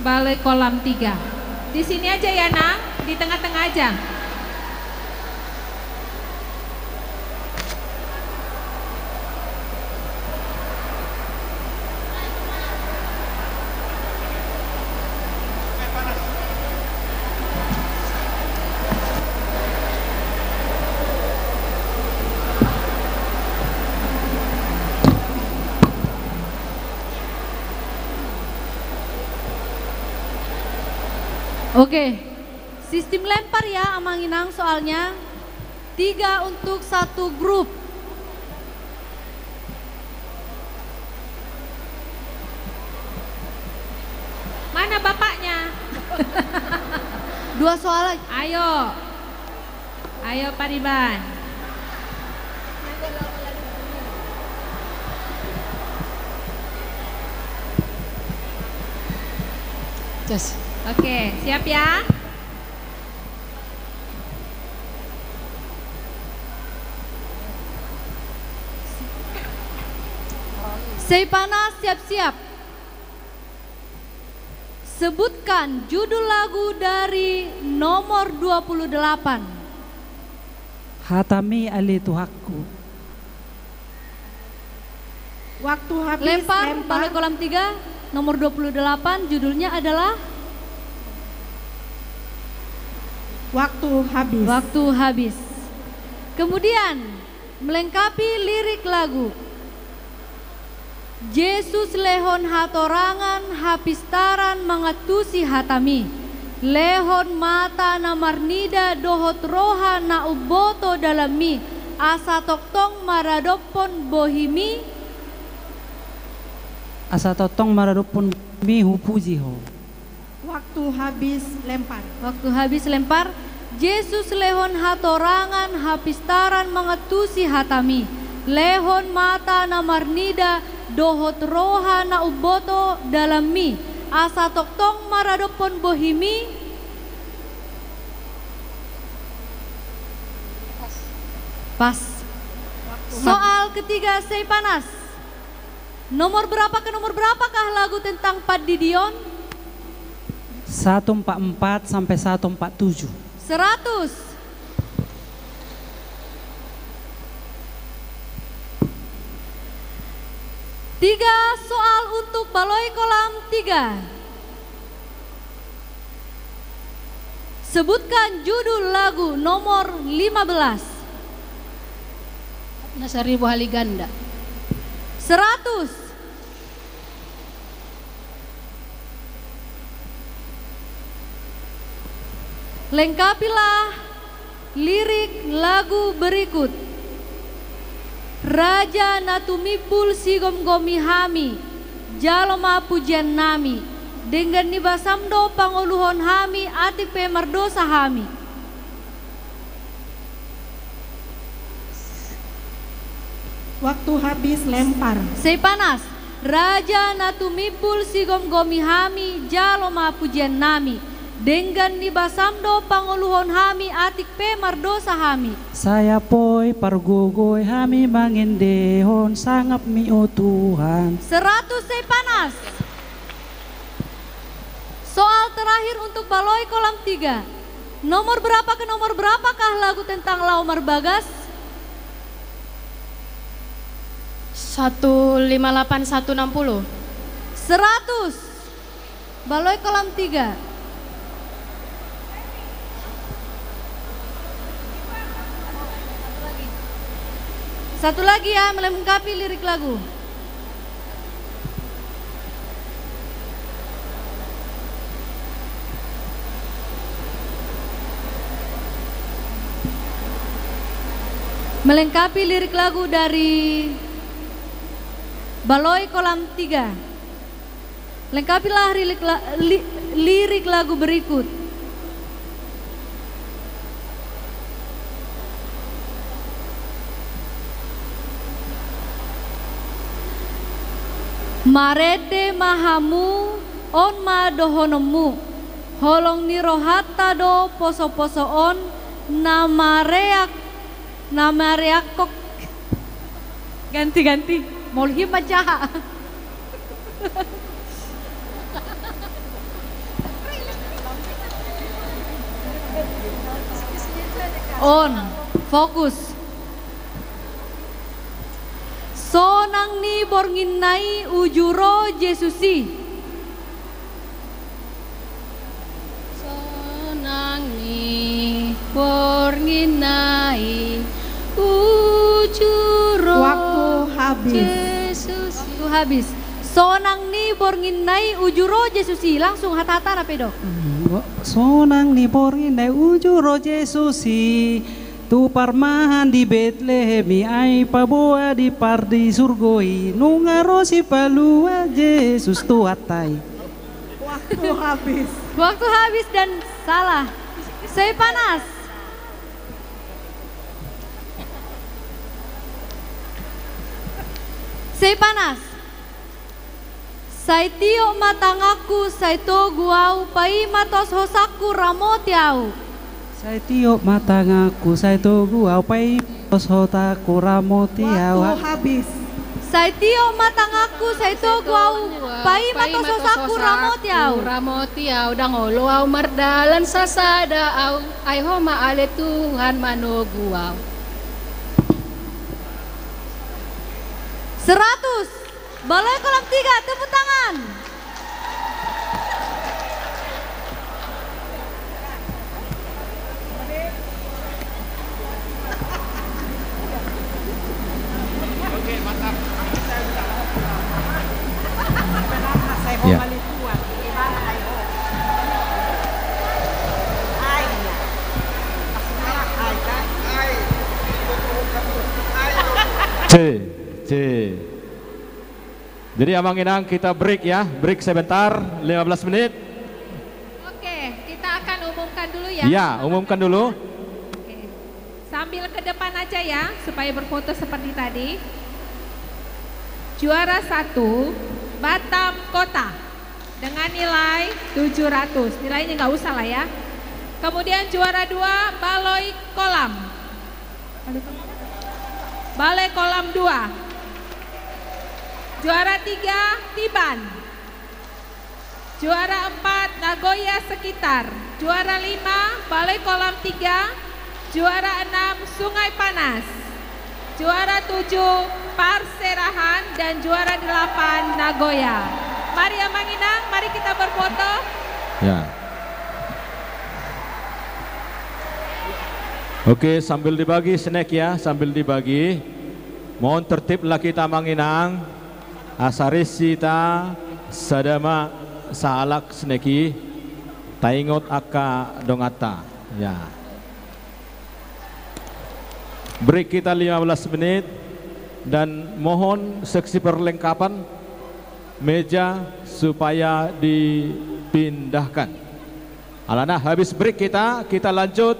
Balai Kolam 3. Di sini aja ya, Nang, di tengah-tengah aja. Oke, sistem lempar ya Amang Inang soalnya 3 untuk 1 grup. Mana bapaknya? 2 soal lagi. Ayo, ayo Pak Riban. Just. Oke, siap ya? Sei Panas siap-siap. Sebutkan judul lagu dari nomor 28. Hatami ali Tuhaku. Waktu habis. Lempar. Balai Kolam 3 nomor 28 judulnya adalah Waktu habis. Waktu habis. Kemudian melengkapi lirik lagu. Yesus lehon hatorangan hapistaran mangatusi hatami. Lehon mata namarnida dohot roha na uboto dalami. Asa toktong maradopon bohimi. Asa totong maradopon mi hupujiho. Waktu habis lempar. Waktu habis lempar. Yesus lehon hatorangan hapistaran mengetusi hatami. Lehon mata namarnida dohot roha na uboto dalam mi. Asa toktong maradopon bohimi. Pas. Soal ketiga Sei Panas. Nomor berapa ke nomor berapakah lagu tentang Pat Didion? 144 sampai 147. 100. Tiga soal untuk Balai Kolam 3. Sebutkan judul lagu nomor 15. Nasaribu Haliganda. 100. Lengkapilah lirik lagu berikut. Raja natumipul sigom gomihami, jaloma pujian nami, dengan nibasamdo panguluhon hami atipe mardosa hami. Waktu habis lempar. Sei Panas. Raja natumipul sigom gomihami, jaloma pujian nami, dengan nibasamdo panguluhon hami atik pe mardosa hami. Saya poi pargogoy hami mangendehon sangap mi o Tuhan. 100 Sei Panas. Soal terakhir untuk Balai Kolam 3. Nomor berapa ke nomor berapakah lagu tentang Laumar Bagas? 158 160. 100. Balai Kolam 3. Satu lagi ya, melengkapi lirik lagu. Melengkapi lirik lagu dari Balai Kolam 3. Lengkapilah lirik lagu berikut. Marete mahamu on ma dohonomu. Holong ni rohata do poso-poso on namareak kok. Ganti-ganti. Molhi majaha. On, fokus. Sonang ni bornginai ujuro Jesusi. Sonang ni bornginai ujuro Waktu habis. Yesus. Waktu habis. Sonang ni bornginai ujuro Jesusi. Langsung hata-hata rapi dok. Sonang ni bornginai ujuro Jesusi. Tu parmahan di Bethlehem ai paboa di pardi surgoi nungarosi palua Yesus tuatai. Waktu habis. Waktu habis dan salah. Saya panas. Saya panas. Sai tio matangaku sai to guau pai matos hosaku ramotiau. Sai tio matangaku sai to guau pai matos hosaku ramotiau. Waktu habis. Sai tio matangaku sai to guau pai matos hosaku ramotiau. Ramotiau dangolo au mardalan sasada au ai homa ale Tuhan mano guau. 100. Balai kolam 3, tepuk tangan. Oke, mantap. Ya. C. Jadi Amang Inang kita break ya, break sebentar 15 menit. Oke, kita akan umumkan dulu ya. Iya, umumkan dulu. Oke. Sambil ke depan aja ya, supaya berfoto seperti tadi. Juara 1, Batam Kota dengan nilai 700. Nilainya nggak usah lah ya. Kemudian juara 2, Balai Kolam. Balai Kolam 2. Juara 3, Tiban. Juara 4, Nagoya sekitar. Juara 5, Balai Kolam 3. Juara 6, Sungai Panas. Juara 7, Parserahan. Dan juara 8, Nagoya. Mari Amang Inang, mari kita berfoto. Ya. Oke, sambil dibagi snack ya, sambil dibagi. Mohon tertiblah kita Amang Inang. Asarisita sadama salak sneki taingot aka dongata ya. Break kita 15 menit dan mohon seksi perlengkapan meja supaya dipindahkan. Alana habis break kita lanjut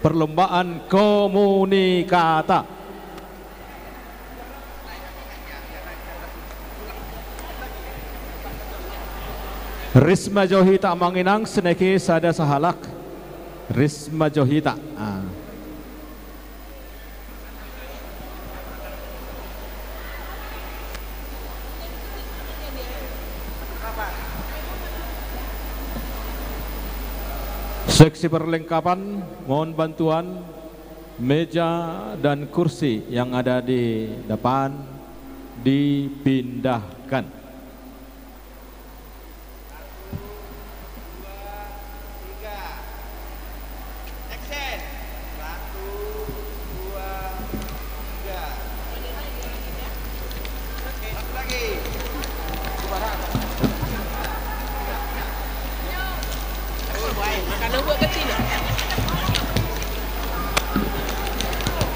perlombaan komunikata. Risma Johita Amang Inang seneki sada sahalak. Risma Johita. Seksi perlengkapan, mohon bantuan meja dan kursi yang ada di depan dipindahkan.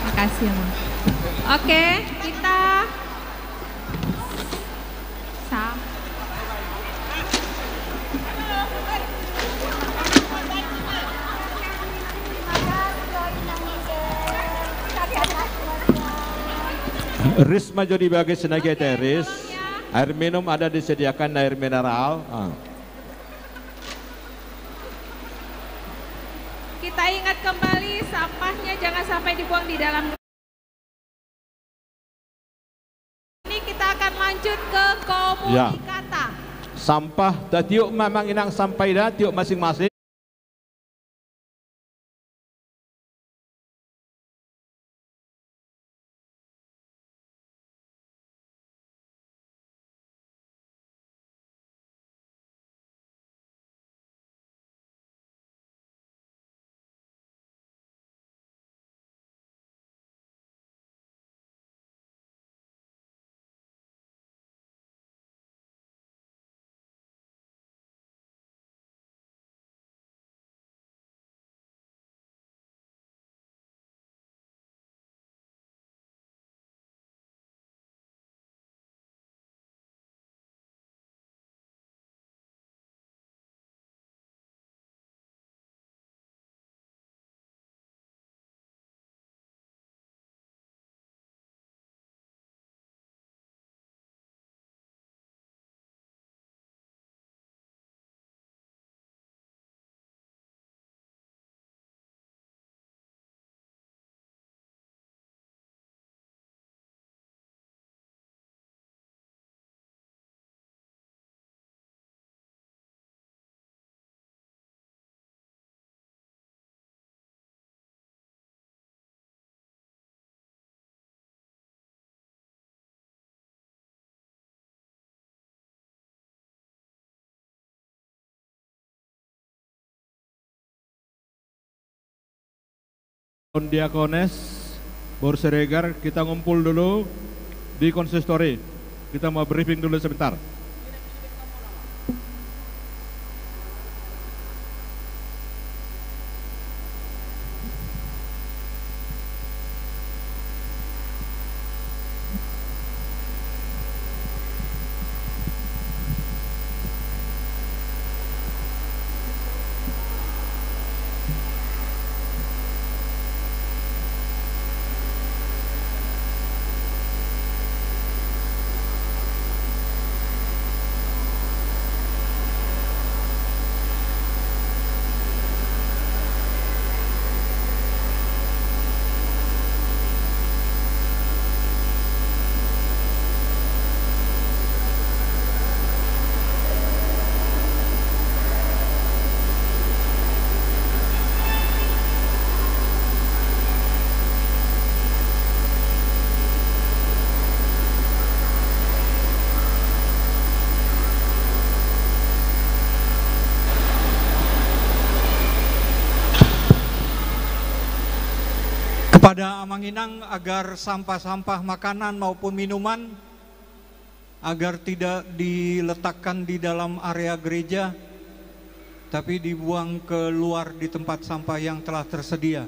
Makasih ya, Mam. Oke, kita Risma jadi bagi senagi teris. Air minum ada disediakan air mineral. Kita ingat kembali sampahnya jangan sampai dibuang di dalam. Ini kita akan lanjut ke komunikata. Sampah tiuk memang inang sampai dah tiuk masing-masing. Diakones Borseregar, kita ngumpul dulu di konsistori. Kita mau briefing dulu sebentar. Kepada Amanginang agar sampah-sampah makanan maupun minuman agar tidak diletakkan di dalam area gereja, tapi dibuang keluar di tempat sampah yang telah tersedia.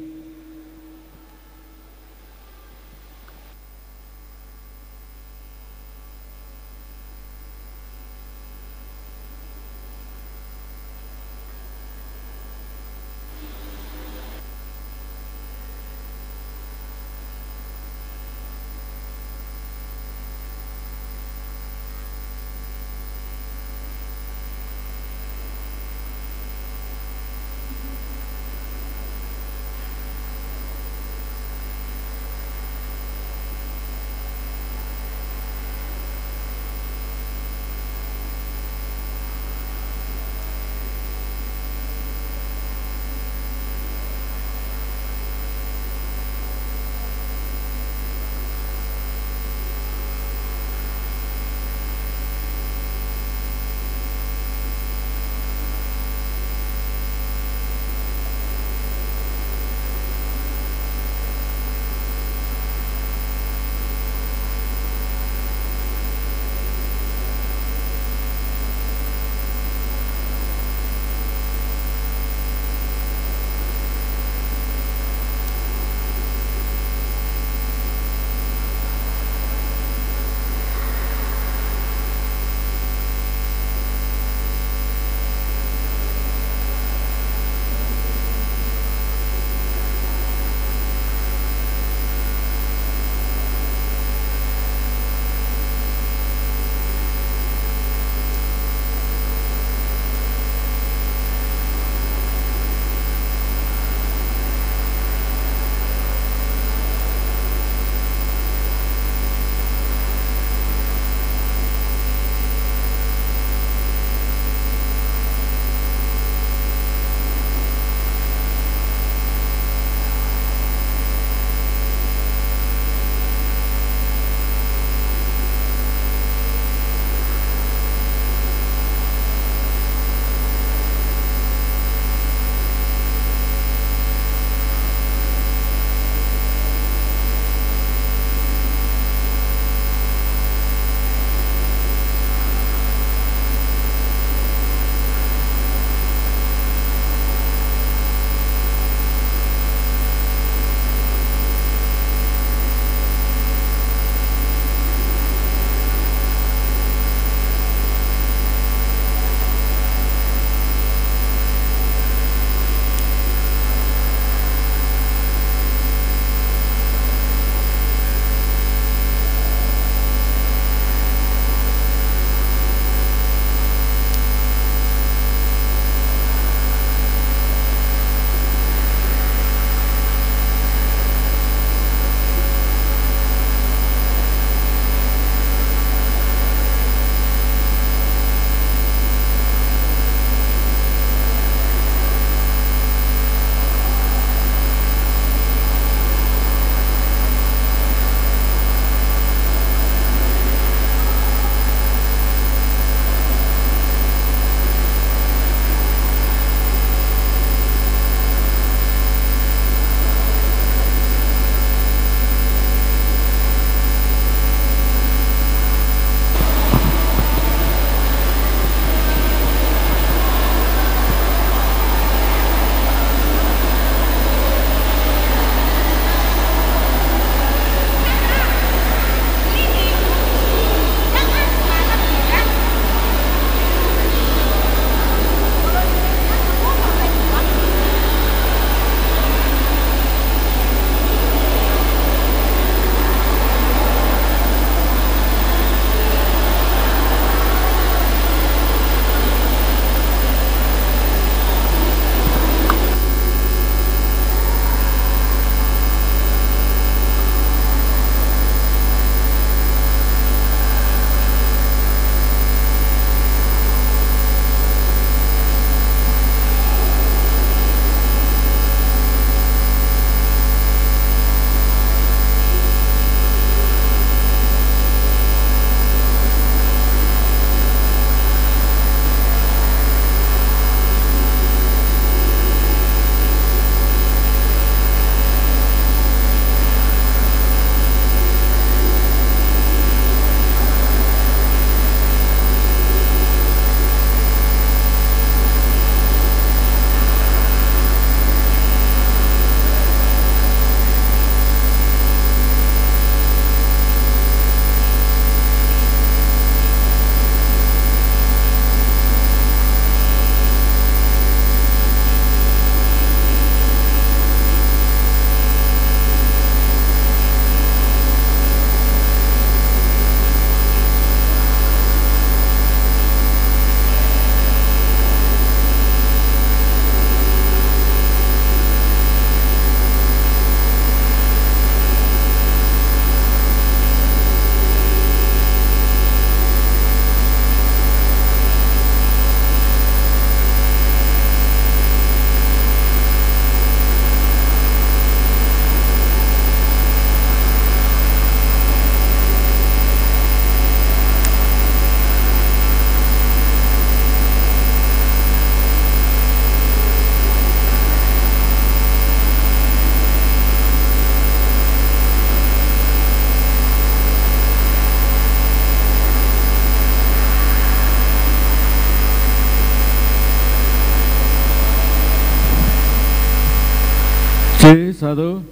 satu.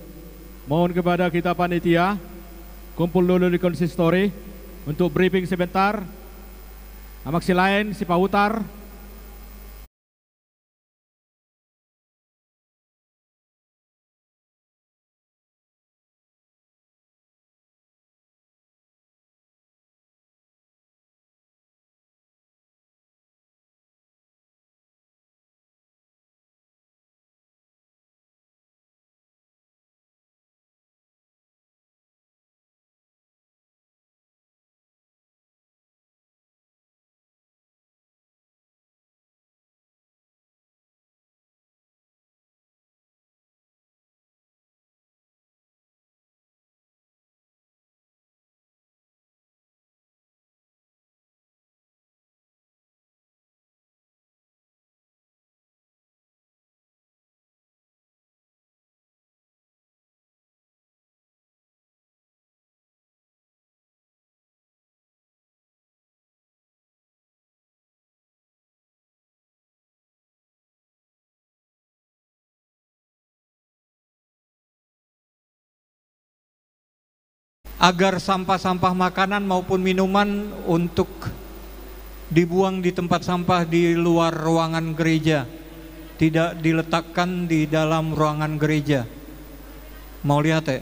Mohon kepada kita panitia kumpul dulu di konsistori untuk briefing sebentar. Amak si lain, si pautar. Agar sampah-sampah makanan maupun minuman untuk dibuang di tempat sampah di luar ruangan gereja, tidak diletakkan di dalam ruangan gereja. Mau lihat ya?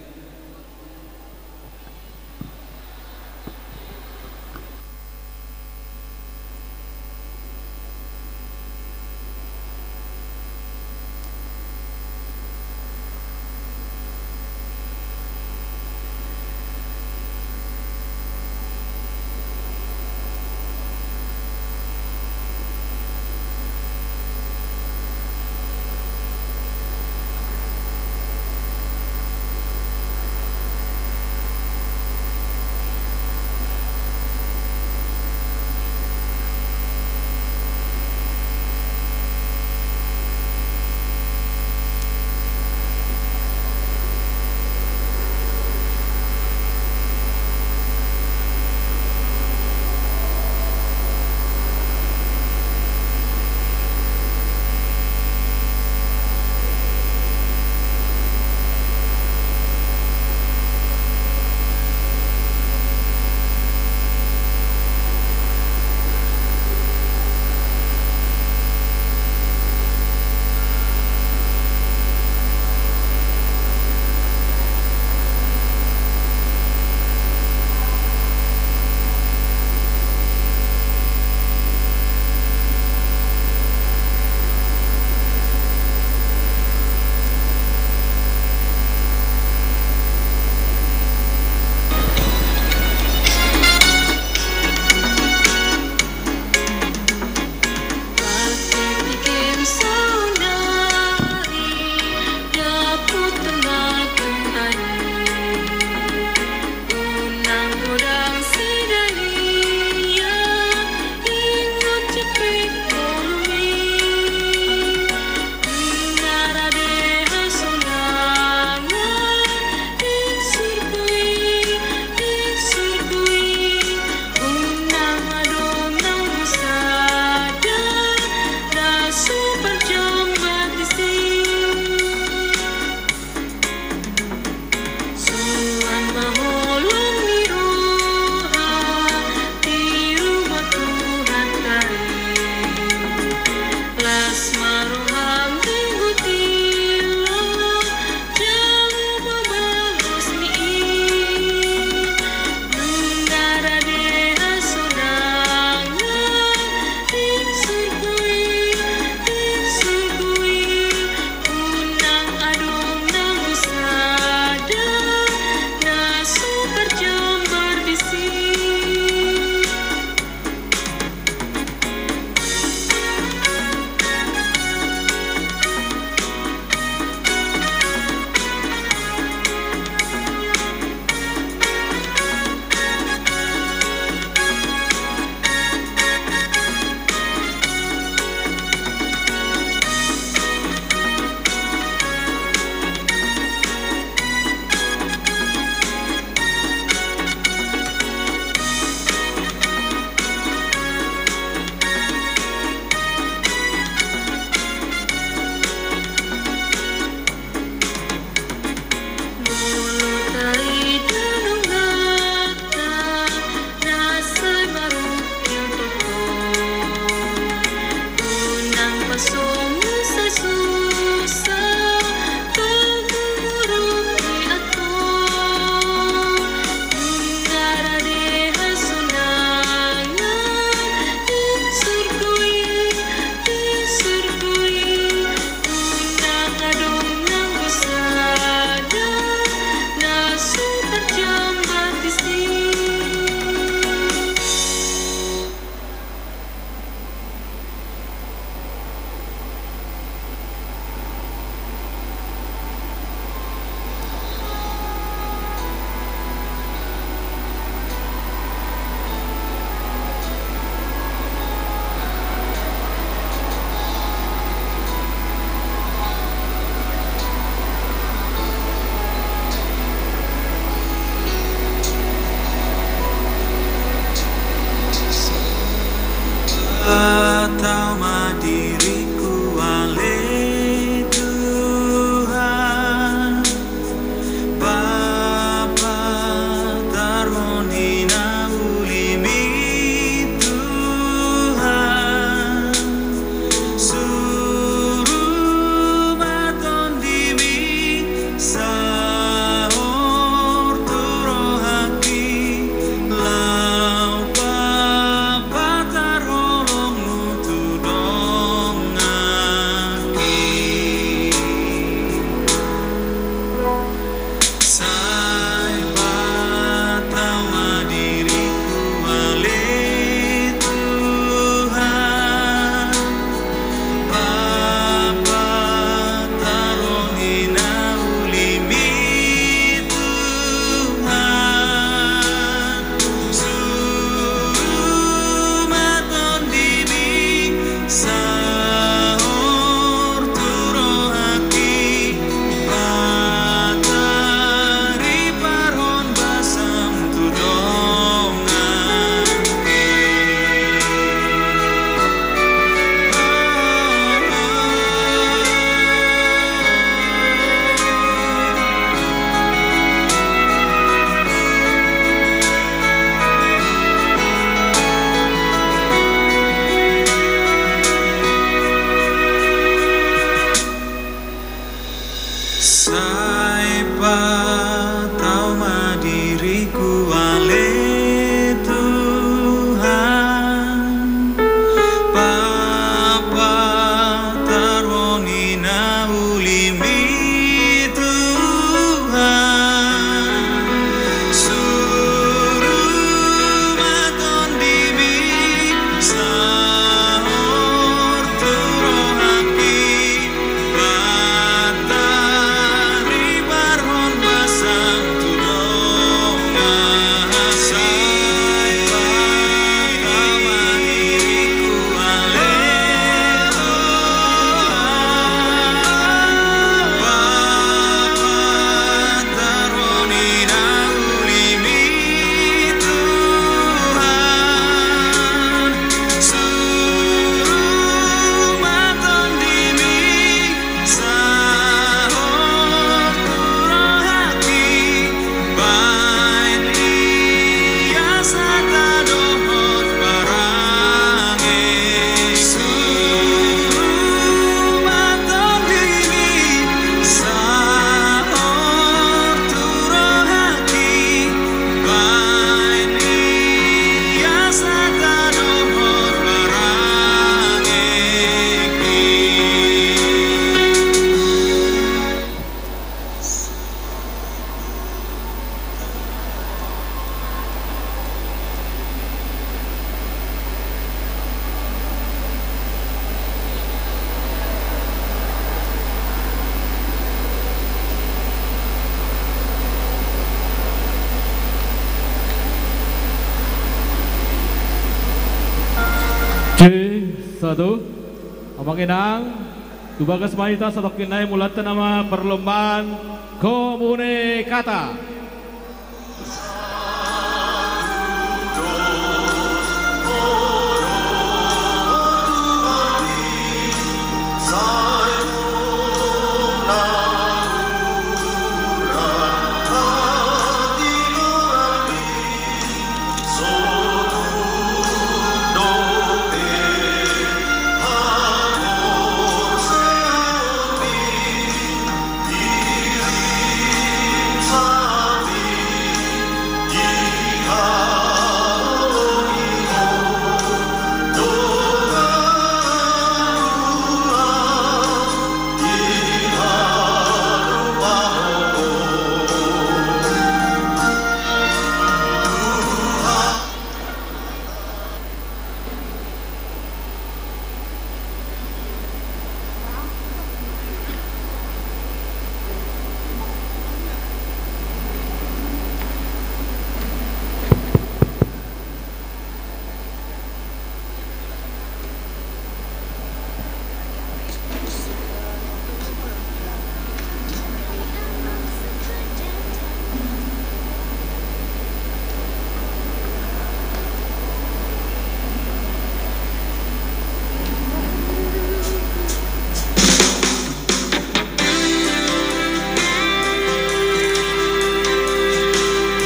Satu, Abang Inang, tubagas maita satok kinay mulat nama perlombaan Komune Kata. Oh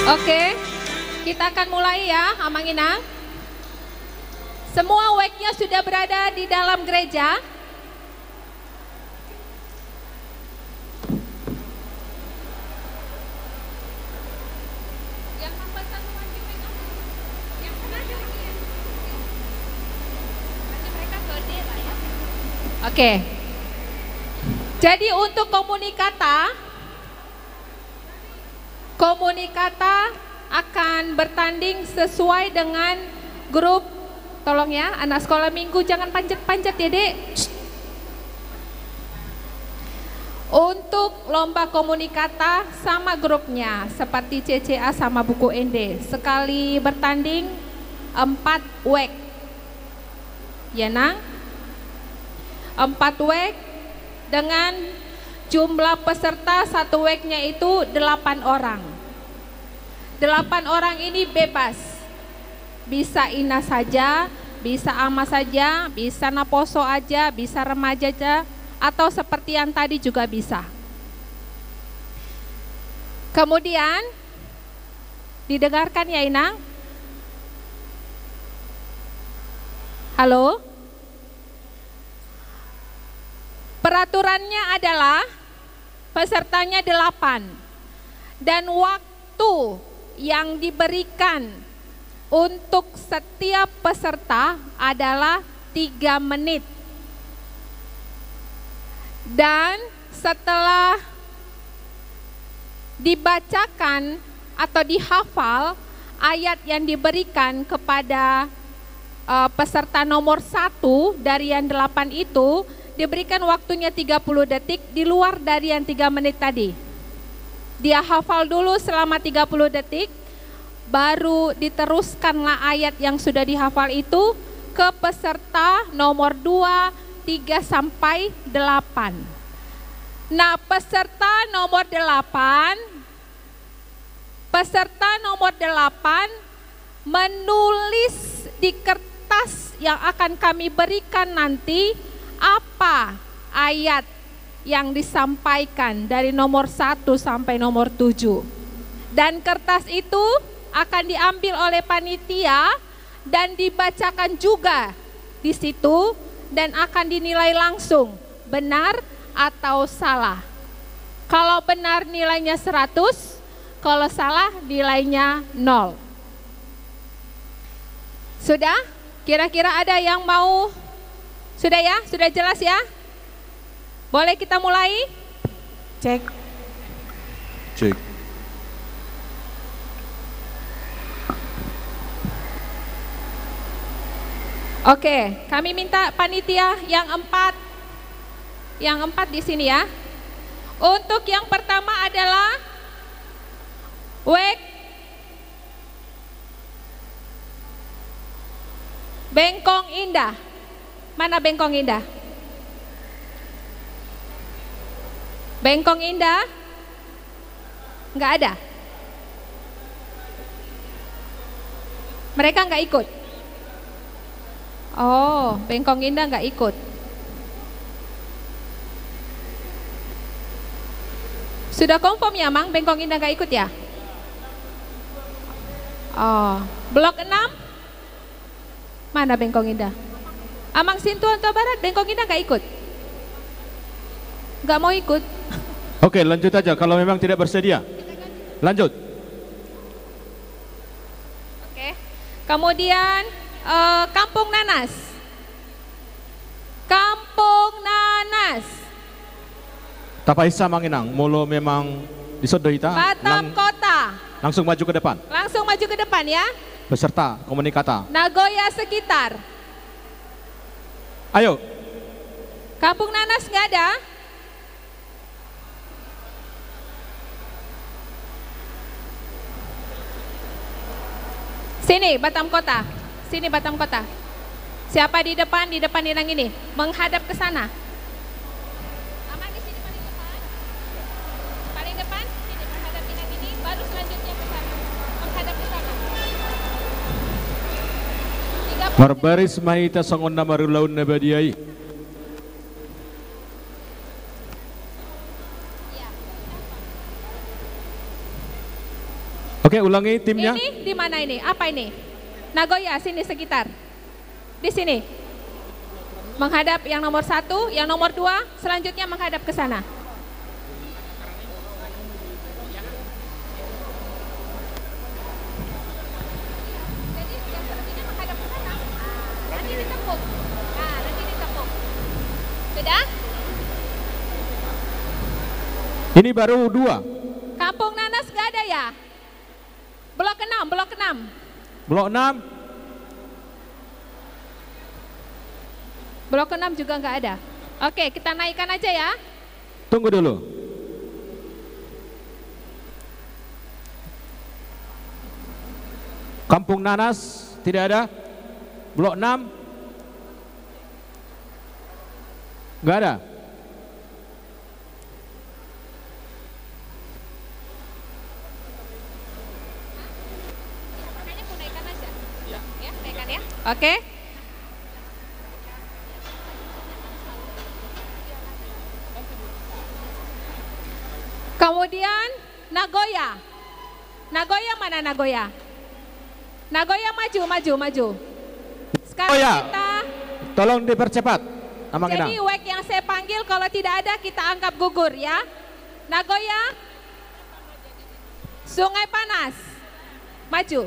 Oke, kita akan mulai ya, Amang Inang. Semua wake-nya sudah berada di dalam gereja. Oke. Jadi untuk komunikata akan bertanding sesuai dengan grup. Tolong ya, anak sekolah minggu jangan panjat-panjat ya, Dek. Untuk lomba komunikata sama grupnya seperti CCA sama buku ND. Sekali bertanding 4 WEK. Ya, Nang? 4 WEK dengan jumlah peserta satu WEK-nya itu 8 orang. 8 orang ini bebas. Bisa Ina saja, bisa Ama saja, bisa Naposo aja, bisa remaja aja, atau seperti yang tadi juga bisa. Kemudian didengarkan ya, Inang? Halo? Peraturannya adalah pesertanya 8 dan waktu yang diberikan untuk setiap peserta adalah 3 menit. Dan setelah dibacakan atau dihafal ayat yang diberikan kepada peserta nomor 1 dari yang 8 itu, diberikan waktunya 30 detik di luar dari yang 3 menit tadi. Dia hafal dulu selama 30 detik, baru diteruskanlah ayat yang sudah dihafal itu ke peserta nomor 2, 3 sampai 8. Nah, peserta nomor 8 menulis di kertas yang akan kami berikan nanti apa ayat yang disampaikan dari nomor 1 sampai nomor 7. Dan kertas itu akan diambil oleh panitia dan dibacakan juga di situ dan akan dinilai langsung benar atau salah. Kalau benar nilainya 100, kalau salah nilainya 0. Sudah? Kira-kira ada yang mau? Sudah ya? Sudah jelas ya? Boleh kita mulai? Cek. Cek. Oke, kami minta panitia yang 4 di sini ya. Untuk yang pertama adalah WEK Bengkong Indah. Mana Bengkong Indah? Bengkong Indah? Nggak ada? Mereka nggak ikut? Oh, Bengkong Indah nggak ikut. Sudah confirm ya, Mang? Bengkong Indah nggak ikut ya? Oh, blok 6? Mana Bengkong Indah? Amang Sintuan Tua Barat, Bengkong Indah nggak ikut? Nggak mau ikut? Oke, lanjut aja kalau memang tidak bersedia. Lanjut. Oke. Kemudian Kampung Nanas. Kampung Nanas. Tapaisa Manginang, mulu memang disodoi ta. Batam Kota. Langsung maju ke depan. Langsung maju ke depan ya. Peserta komunikata. Nagoya sekitar. Ayo. Kampung Nanas nggak ada? Sini Batam Kota. Sini Batam Kota. Siapa di depan Inang ini? Menghadap ke sana. Aman di sini paling depan. Paling depan, sini menghadap Inang ini, baru selanjutnya ke sana. Menghadap ke sana. Marbaris mahita sangonna marulaun nabadiai. Oke, ulangi timnya. Ini di mana ini? Apa ini? Nagoya, sini sekitar. Di sini. Menghadap yang nomor 1, yang nomor 2, selanjutnya menghadap ke sana. Jadi yang selanjutnya menghadap ke sana. Nanti ditepuk. Nah, nanti ditepuk. Sudah? Ini baru 2. Kampung Nanas gak ada ya? Blok 6, blok 6. Blok 6. Blok 6 juga nggak ada. Oke, kita naikkan aja ya. Tunggu dulu. Kampung Nanas tidak ada. Blok 6 nggak ada. Oke. Kemudian Nagoya. Nagoya mana Nagoya? Nagoya maju. Sekarang kita tolong dipercepat. jadi wek yang saya panggil kalau tidak ada kita anggap gugur ya. Nagoya. Sungai Panas. Maju.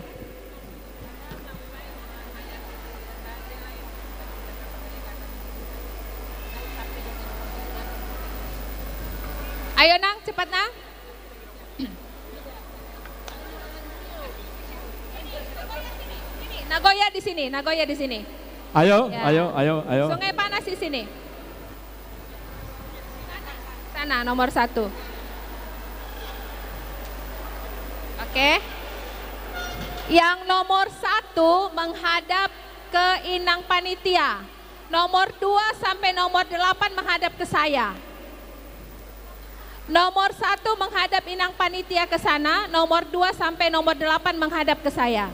Ayo Nang, cepat Nang. Nagoya di sini. Ayo, ya. ayo. Sungai Panas di sini. Sana nomor 1. Oke. Yang nomor 1 menghadap ke inang panitia. Nomor 2 sampai nomor 8 menghadap ke saya. Nomor 1 menghadap inang panitia ke sana, nomor 2 sampai nomor 8 menghadap ke saya.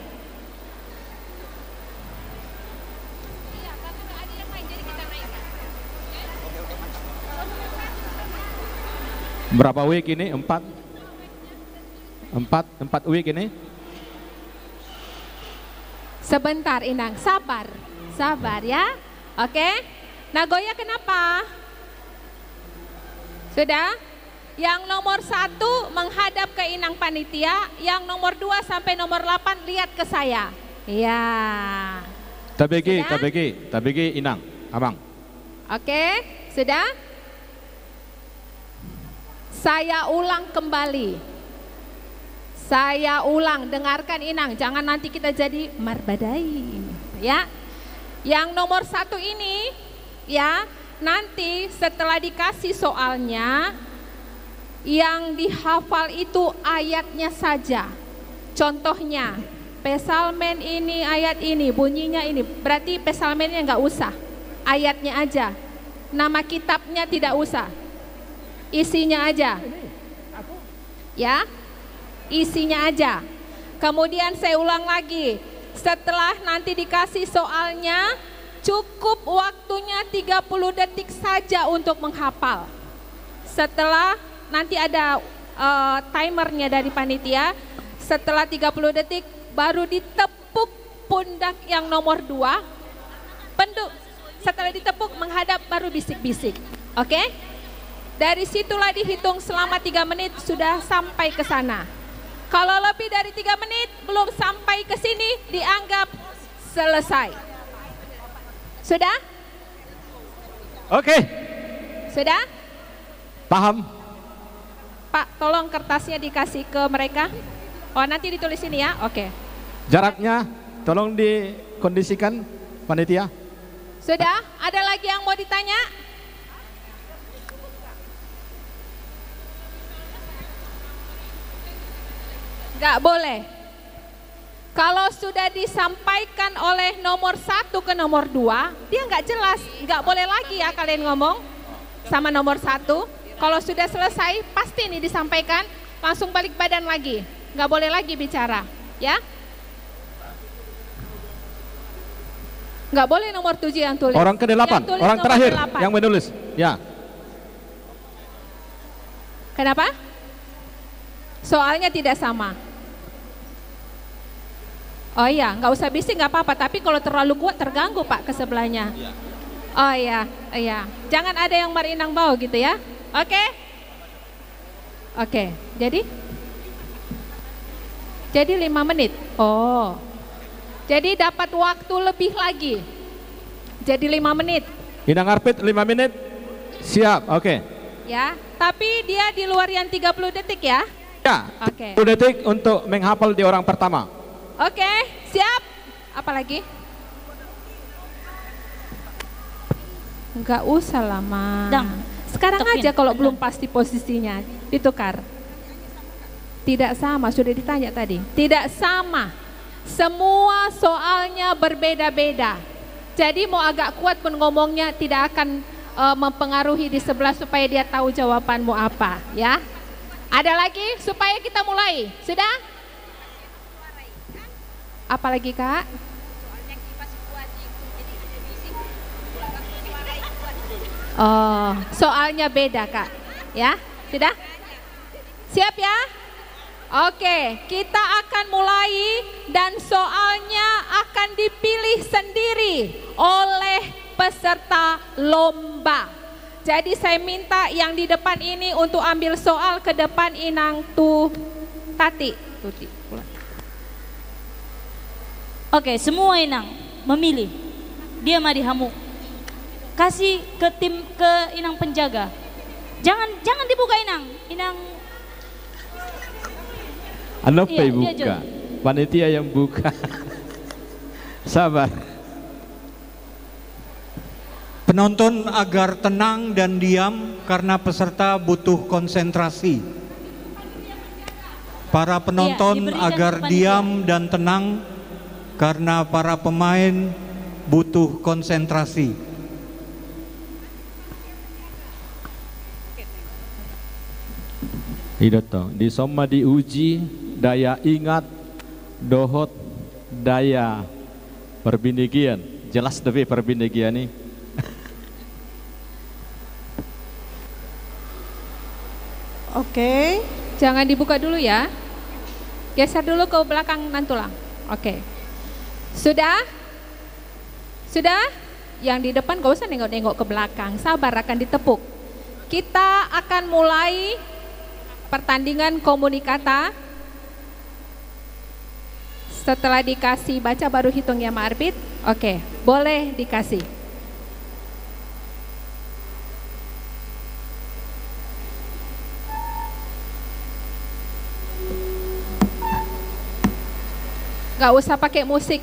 Berapa week ini? 4 week ini? Sebentar Inang, sabar ya. Oke. Nagoya kenapa? Sudah? Yang nomor 1 menghadap ke inang panitia, yang nomor 2 sampai nomor 8 lihat ke saya. Ya. Tabegi inang, abang. Oke, sudah? Saya ulang kembali. Saya ulang, dengarkan inang, jangan nanti kita jadi marbadai. Ya. Yang nomor 1 ini, ya, nanti setelah dikasih soalnya, yang dihafal itu ayatnya saja. Contohnya, pesalmen ini, ayat ini, bunyinya ini. Berarti pesalmennya nggak usah, ayatnya aja. Nama kitabnya tidak usah, isinya aja. Ya, isinya aja. Kemudian saya ulang lagi, setelah nanti dikasih soalnya, cukup waktunya 30 detik saja untuk menghafal. Setelah nanti ada timernya dari panitia. Setelah 30 detik baru ditepuk pundak yang nomor 2. Setelah ditepuk menghadap baru bisik-bisik. Oke? Dari situlah dihitung selama 3 menit sudah sampai ke sana. Kalau lebih dari 3 menit belum sampai ke sini dianggap selesai. Sudah? Oke. Sudah? Paham? Pak, tolong kertasnya dikasih ke mereka. Oh, nanti ditulis ini ya. Oke. Jaraknya tolong dikondisikan panitia. Sudah? Ada lagi yang mau ditanya? Gak boleh. Kalau sudah disampaikan oleh nomor 1 ke nomor 2, dia nggak jelas, nggak boleh lagi ya kalian ngomong sama nomor 1. Kalau sudah selesai, pasti ini disampaikan, langsung balik badan lagi. Nggak boleh lagi bicara, ya. Nggak boleh nomor 7 yang tulis. Orang ke-8, orang terakhir 8. yang menulis, ya. Kenapa? Soalnya tidak sama. Oh iya, nggak usah bising nggak apa-apa. Tapi kalau terlalu kuat terganggu Pak ke sebelahnya. Oh iya, iya. Jangan ada yang marinang bau gitu ya. Oke? Oke. Jadi 5 menit. Oh. Jadi dapat waktu lebih lagi. Jadi 5 menit. Inang Arpit 5 menit. Siap, oke. Ya, tapi dia di luar yang 30 detik ya. Ya. Oke. 10 detik untuk menghafal di orang pertama. Oke, siap. Apa lagi? Enggak usah lama. Sekarang aja kalau belum pasti posisinya, ditukar. Tidak sama, sudah ditanya tadi. Tidak sama. Semua soalnya berbeda-beda. Jadi mau agak kuat pun ngomongnya tidak akan mempengaruhi di sebelah supaya dia tahu jawabanmu apa, ya. Ada lagi supaya kita mulai. Sudah? Apalagi Kak? Oh, soalnya beda Kak. Ya, sudah? Siap ya? Oke, kita akan mulai dan soalnya akan dipilih sendiri oleh peserta lomba. Jadi saya minta yang di depan ini untuk ambil soal ke depan Inang Tuti. Oke, semua Inang memilih. Dia madihamu. Kasih ke tim ke Inang penjaga. Jangan dibuka Inang. Inang Apa iya, buka? Panitia yang buka. Sabar. Penonton agar tenang dan diam karena peserta butuh konsentrasi. Para penonton agar diam dan tenang karena para pemain butuh konsentrasi. Hidoto, di soma diuji daya ingat dohot daya perbindigian. Jelas tapi perbindigian nih. Oke. Jangan dibuka dulu ya. Geser dulu ke belakang nantulang. Oke. Sudah? Sudah? Yang di depan gak usah nengok-nengok ke belakang. Sabar, akan ditepuk. Kita akan mulai pertandingan komunikata. Setelah dikasih baca baru hitung ya Ma Arbit. Oke, boleh dikasih. Gak usah pakai musik.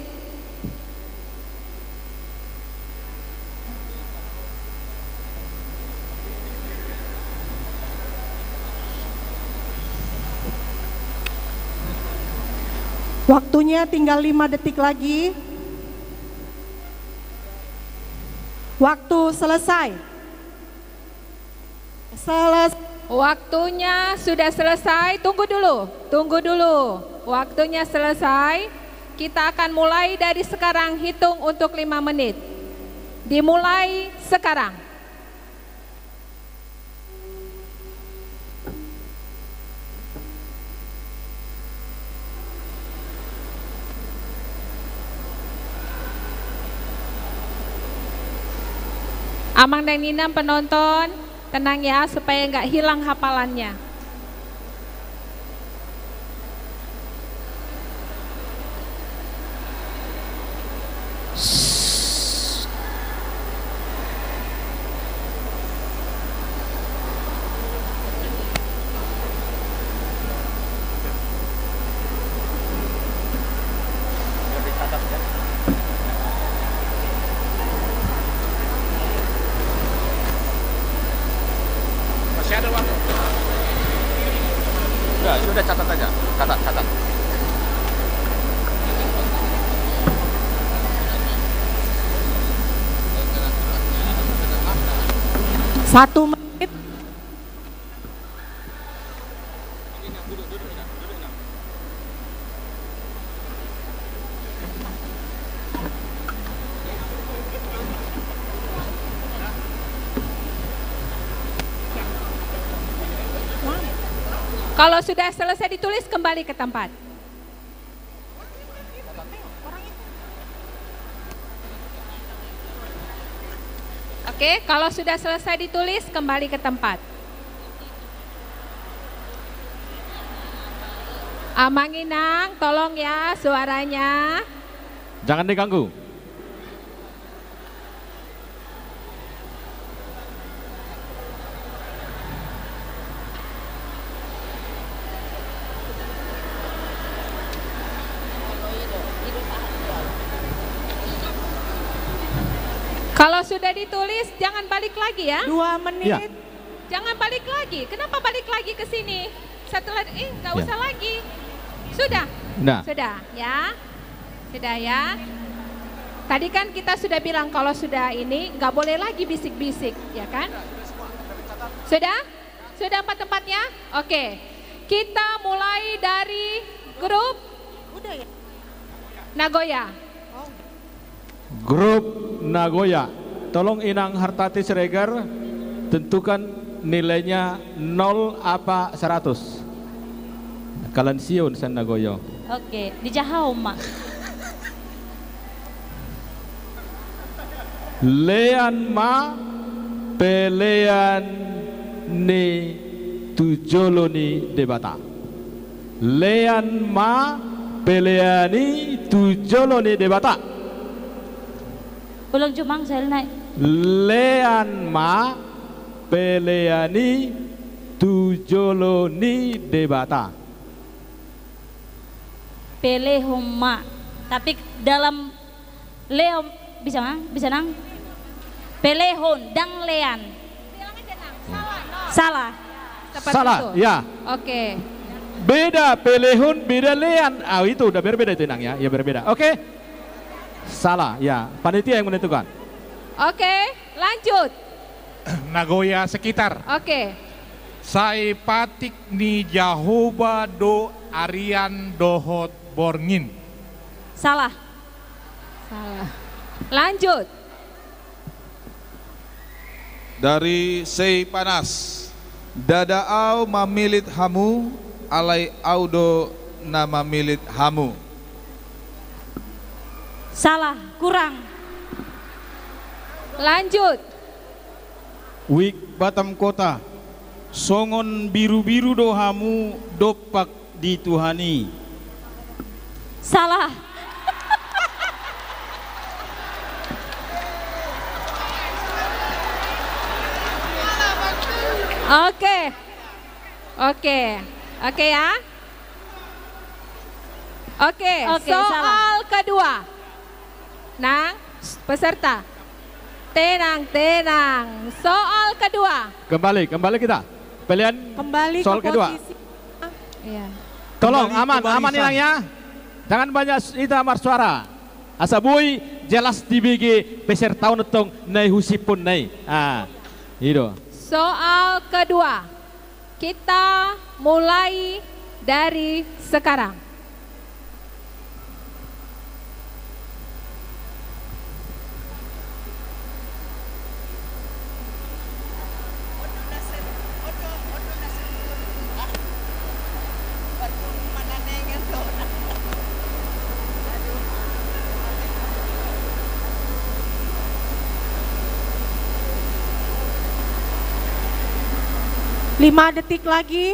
Waktunya tinggal 5 detik lagi. Waktu selesai. Waktunya sudah selesai. Tunggu dulu. Waktunya selesai. Kita akan mulai dari sekarang, hitung untuk 5 menit. Dimulai sekarang. Amang dan Ninam penonton, tenang ya supaya nggak hilang hafalannya. Sudah catat aja, catat. Satu menit. Kalau sudah selesai ditulis, kembali ke tempat. Oke, kalau sudah selesai ditulis, kembali ke tempat. Amang Inang, tolong ya suaranya. Jangan diganggu. Kalau sudah ditulis, jangan balik lagi ya. 2 menit. Ya. Jangan balik lagi. Kenapa balik lagi ke sini? Setelah nggak usah lagi. Sudah. Nah. Sudah ya. Sudah ya. Tadi kan kita sudah bilang kalau sudah ini nggak boleh lagi bisik-bisik, ya kan? Sudah? Sudah tempatnya? Oke. Kita mulai dari grup Nagoya. Grup Nagoya, tolong Inang Hartati Siregar tentukan nilainya 0 apa 100. Kalian siun sen Nagoya. Oke, dijahau mak. Lean ma pelean ni tujoloni debata. Lean ma peleani tujoloni debata. Ulang jumang saya naik. Lean ma peleani tujoloni debata. Pelehom ma. Tapi dalam leom bisa nang? Bisa nang? Pelehon dang lean. Salah. Tepat Salah, itu. ya. Oke. Beda pelehon, beda lean. Ah itu udah berbeda itu Inang ya, ya berbeda. Oke. Salah, ya. Panitia yang menentukan. Oke, lanjut. Nagoya sekitar. Oke. Sai patik ni Jahoba do Arian dohot borngin. Salah. Salah. Lanjut. Dari Sei Panas. Dada au mamilit hamu alai audo nama milit hamu. Salah, kurang. Lanjut. Wik Batam Kota. Songon biru-biru dohamu dopak dituhani. Salah. Oke. Oke. Oke ya. Oke, soal salah. kedua. Nang, peserta. Tenang, tenang. Soal kedua. Kembali kita. Pilihan Kembali soal ke kedua. posisi. Iya. Tolong Kembali aman Inang ya. Jangan banyak itamar suara. Asa bui jelas dibigi peserta untung nai husipun nai. Ah, itu. Soal kedua. Kita mulai dari sekarang. Lima detik lagi.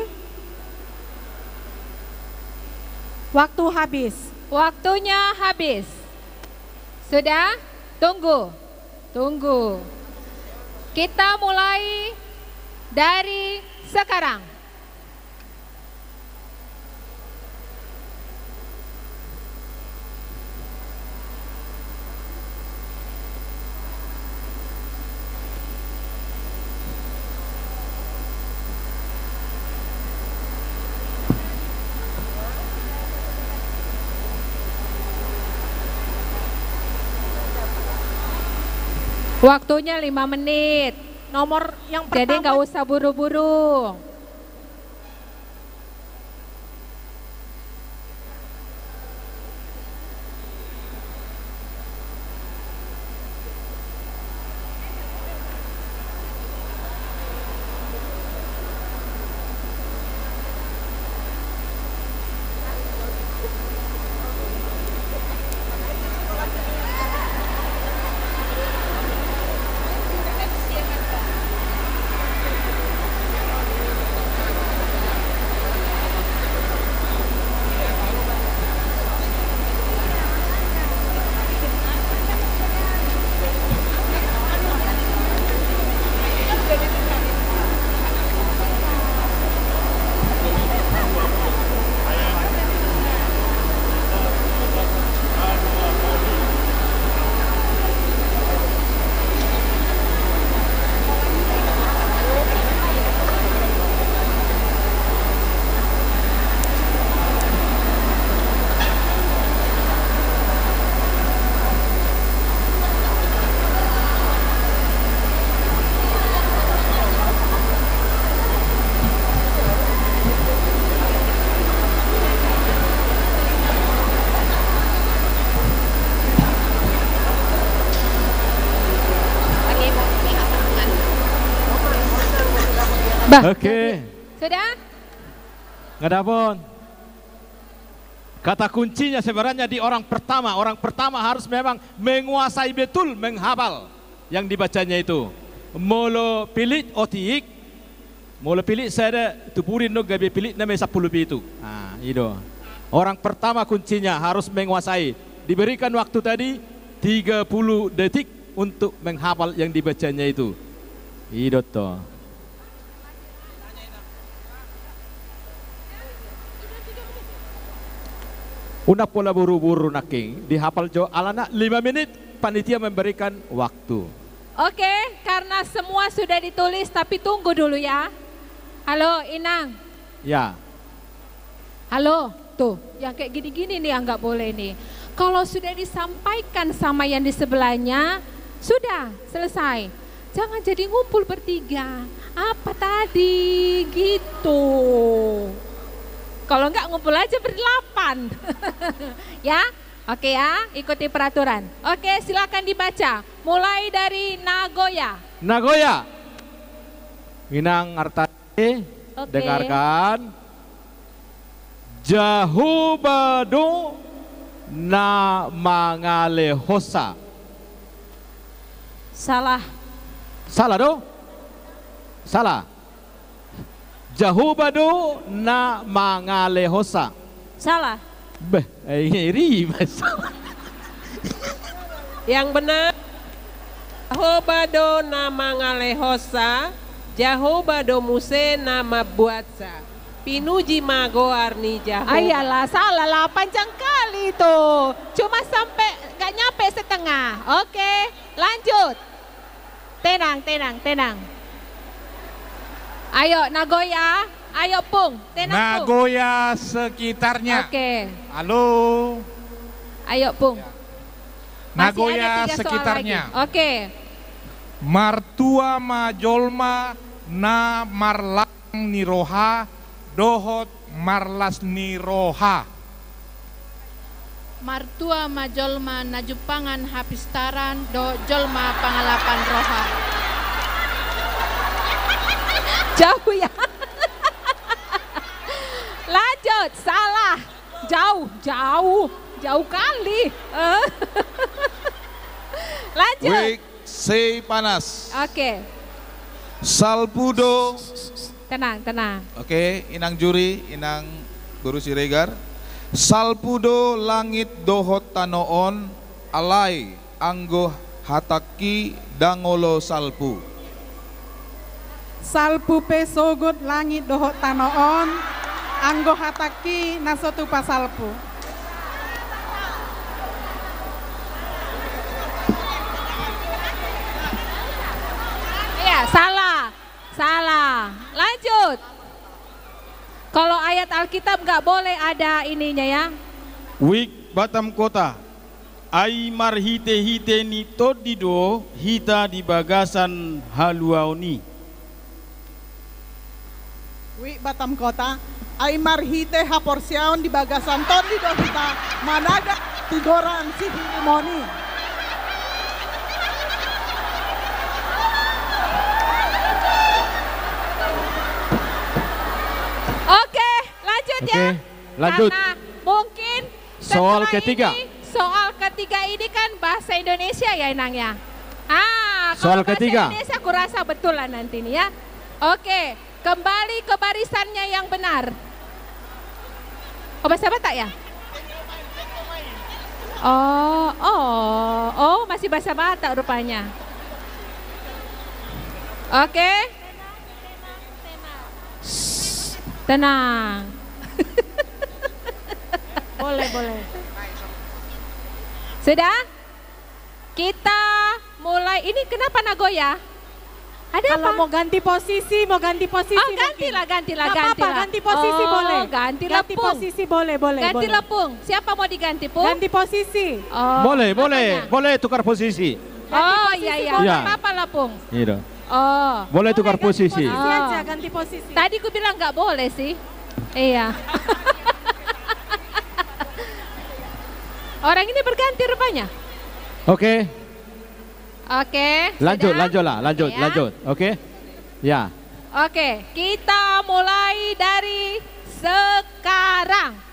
Waktu habis. Waktunya habis. Sudah? Tunggu. Tunggu. Kita mulai dari sekarang. Waktunya 5 menit. Nomor yang pertama. Jadi nggak usah buru-buru. Oke. Sudah? Nggak ada pun. Kata kuncinya sebenarnya di orang pertama. Orang pertama harus memang menguasai betul menghafal yang dibacanya itu. Molo pilit otik. Molo pilit saya tupurin no gabe pilit namanya 10 itu. Nah, itu. Orang pertama kuncinya harus menguasai. Diberikan waktu tadi 30 detik untuk menghafal yang dibacanya itu. Itu toh. Una pola buru-buru naking dihafal jo alana 5 menit panitia memberikan waktu. Oke, karena semua sudah ditulis tapi tunggu dulu ya. Halo Inang. Ya. Halo, tuh yang kayak gini-gini nih yang nggak boleh nih. Kalau sudah disampaikan sama yang di sebelahnya, sudah selesai. Jangan jadi ngumpul bertiga. Apa tadi gitu. Kalau enggak ngumpul aja berdelapan. Ya, oke ya, ikuti peraturan. Oke, silakan dibaca. Mulai dari Nagoya. Nagoya. Minang artane, dengarkan. Jahubado na mangalehosa. Salah. Salah do? Salah. Jahubado na mangalehosa. Salah. Beh, iri mas. Yang benar. Jahubado na mangalehosa. Jahubado muse nama buatsa. Pinuji mago arni Jahubah. Ayalah, salah lah, panjang kali tuh. Cuma sampai gak nyampe setengah. Oke, lanjut. Tenang, tenang, tenang. Ayo Nagoya, ayo Pung, tenang Pung. Nagoya sekitarnya. Oke. Halo. Ayo Pung. Nagoya sekitarnya. Oke. Martua majolma na marlang niroha dohot marlas niroha. Martua majolma najupangan hapistaran do jolma pangalapan roha. Jauh ya. Lanjut, salah. Jauh kali. Lanjut. Wik sei panas. Oke. Salpudo. Tenang, tenang. Oke, inang juri, inang guru Siregar. Salpudo langit dohot tanoon alai anggo hataki dangolo salpu. Salpu pesogot langit dohot tanoon anggo hataki nasotu pasalpu. Iya, salah. Lanjut. Kalau ayat Alkitab nggak boleh ada ininya ya. Wik Batam Kota. Ai marhite hite ni todido hita di bagasan haluaoni. Wi Batam Kota, Aimar hite haporsiaon di bagasan todi do kita managa tidoran si hilimoni. Oke, lanjut ya. Lanjut. Karena mungkin Soal ketiga. Soal ketiga ini kan bahasa Indonesia ya Inang ya. Soal kalau ketiga. Bahasa Indonesia aku rasa betul lah nanti nih ya. Oke, kembali ke barisannya yang benar. Oh, bahasa Batak ya? Oh, masih bahasa Batak rupanya. Oke. Tenang. Boleh. Sudah? Kita mulai. Ini kenapa Nagoya? Ada Kalau apa? mau ganti posisi. Oh, gantilah. Ganti posisi boleh. Ganti posisi boleh. Ganti lepung. Siapa mau diganti, Pung? Ganti posisi. Oh, Boleh tukar posisi. Oh, iya. Ya. Apa lepung? Gitu. Oh. Boleh tukar posisi. Ganti posisi. Tadi ku bilang nggak boleh sih. Iya. Orang ini berganti rupanya. Oke. Oke. Lanjut. Ya. Oke. Ya. Oke, kita mulai dari sekarang.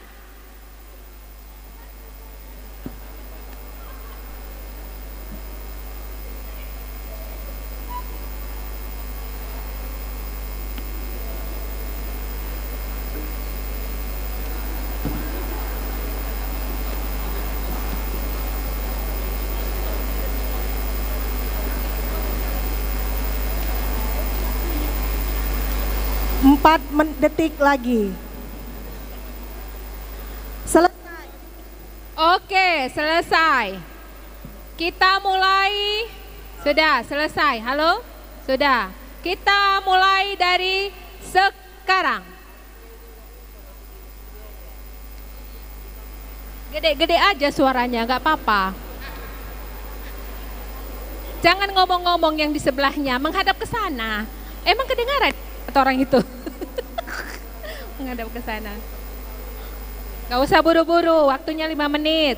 Detik lagi. Selesai. Oke, selesai. Kita mulai. Sudah selesai. Halo? Sudah. Kita mulai dari sekarang. Gede-gede aja suaranya, nggak apa-apa. Jangan ngomong-ngomong yang di sebelahnya, menghadap ke sana. Emang kedengaran atau orang itu? Menghadap ke sana. Gak usah buru-buru, waktunya 5 menit.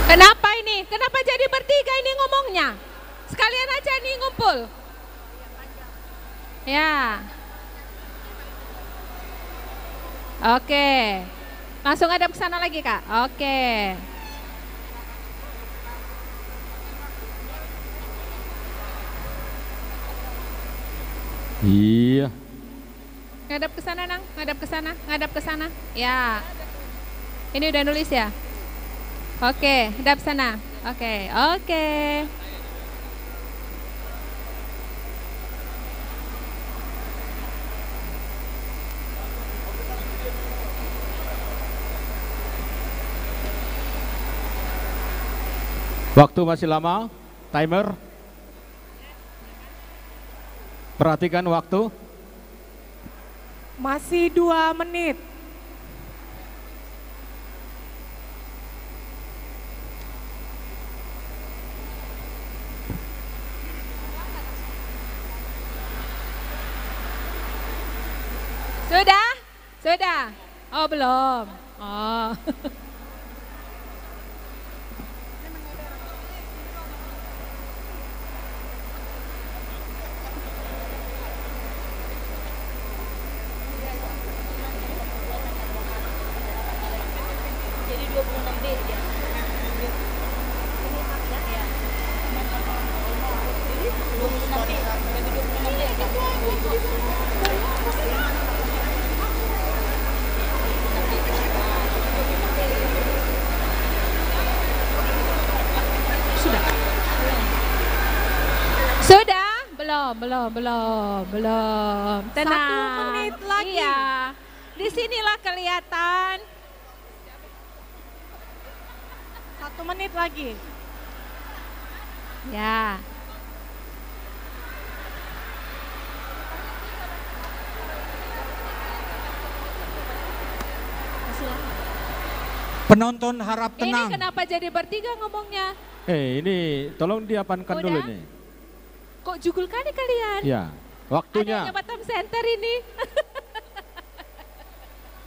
Kenapa ini? Kenapa jadi bertiga ini ngomongnya? Sekalian aja nih ngumpul. Ya. Oke. Langsung hadap ke sana lagi, Kak. Oke. Iya. Ngadap ke sana, Nang. Ngadap ke sana, ngadap ke sana. Ya. Ini udah nulis ya? Oke, hadap sana. Oke, oke. Waktu masih lama, timer. Perhatikan waktu. Masih 2 menit. Sudah? Sudah? Oh, belum. Oh. Jadi 26 D ya. Sudah? Belum. Tenang. 1 menit lagi. Iya. Disinilah kelihatan. 1 menit lagi. Ya. Penonton harap tenang. Ini kenapa jadi bertiga ngomongnya? Ini tolong diapankan dulu nih. Kok jugul kali kalian? Ya, waktunya. Ada yang Batam Center ini.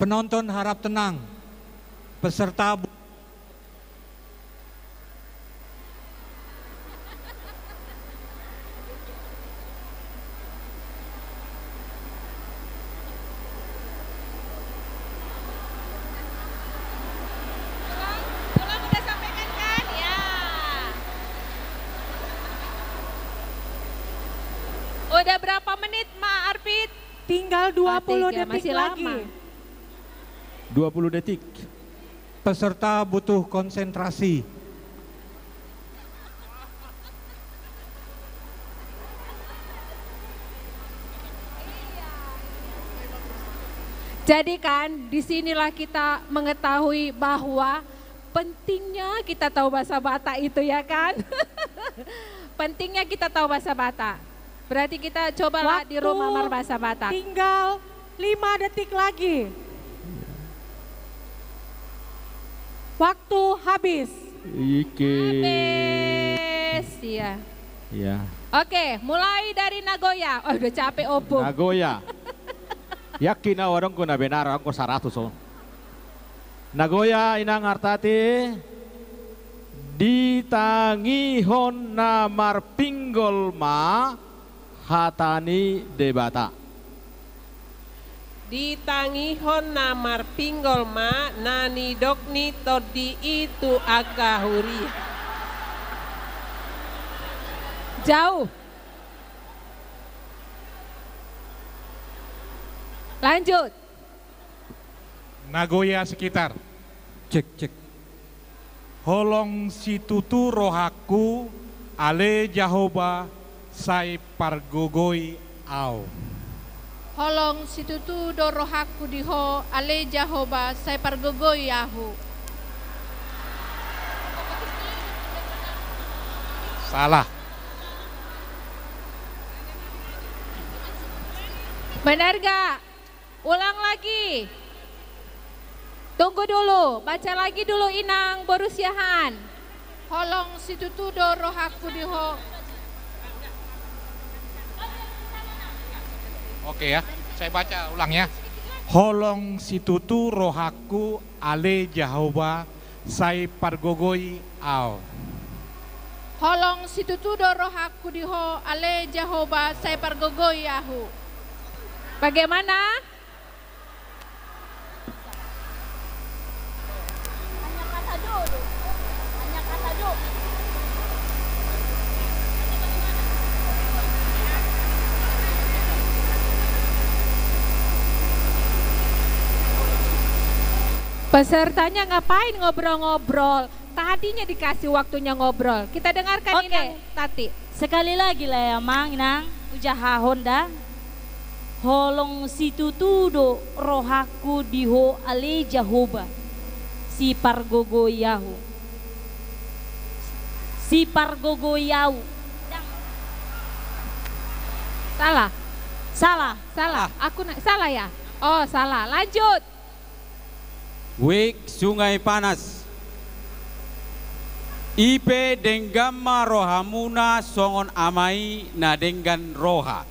Penonton harap tenang. Peserta Udah sampaikan kan? Ya. Udah berapa menit, Ma Arpit? Tinggal 20 detik masih lagi. lama. 20 detik. peserta butuh konsentrasi. Jadi kan disinilah kita mengetahui bahwa pentingnya kita tahu bahasa Batak itu ya kan. Pentingnya kita tahu bahasa Batak. Berarti kita cobalah di rumah bahasa Batak. Tinggal 5 detik lagi. Waktu habis. Habis, ya. Ya. Oke, mulai dari Nagoya. Oh, udah capek Opung. Nagoya. Yakin na warung ko na benar ako 100 so. Nagoya inang artati ditangihon na marpinggol ma hatani debata. Ditangihon na marpinggol ma nani dokni todi itu akahuri. Jauh. Lanjut. Nagoya sekitar. Cek. Holong situtu rohaku ale Jahoba sai pargogoi au. Holong situtu do rohaku diho ale Jahoba sai pargogoi yahu. Salah. Benar gak? Ulang lagi. Tunggu dulu, baca lagi dulu Inang Borusiahan. Holong situtu do rohaku diho. Oke ya, saya baca ulang ya. Holong situtu rohaku ale Jahoba sai pargogoi au. Holong situtu do rohaku diho ale Jahoba sai pargogoi yahu. Bagaimana? Pesertanya ngapain ngobrol-ngobrol? Tadinya dikasih waktunya ngobrol. Kita dengarkan Inang Tati. Sekali lagi lah ya Mang Inang, ujaha Honda. Holong situtudo rohaku diho ale Jahoba si pargogoyahu. Si pargogoyahu. Salah. Aku salah ya? Oh, salah. Lanjut. Wik Sungai Panas. Ipe denggama rohamuna songon amai na denggan roha.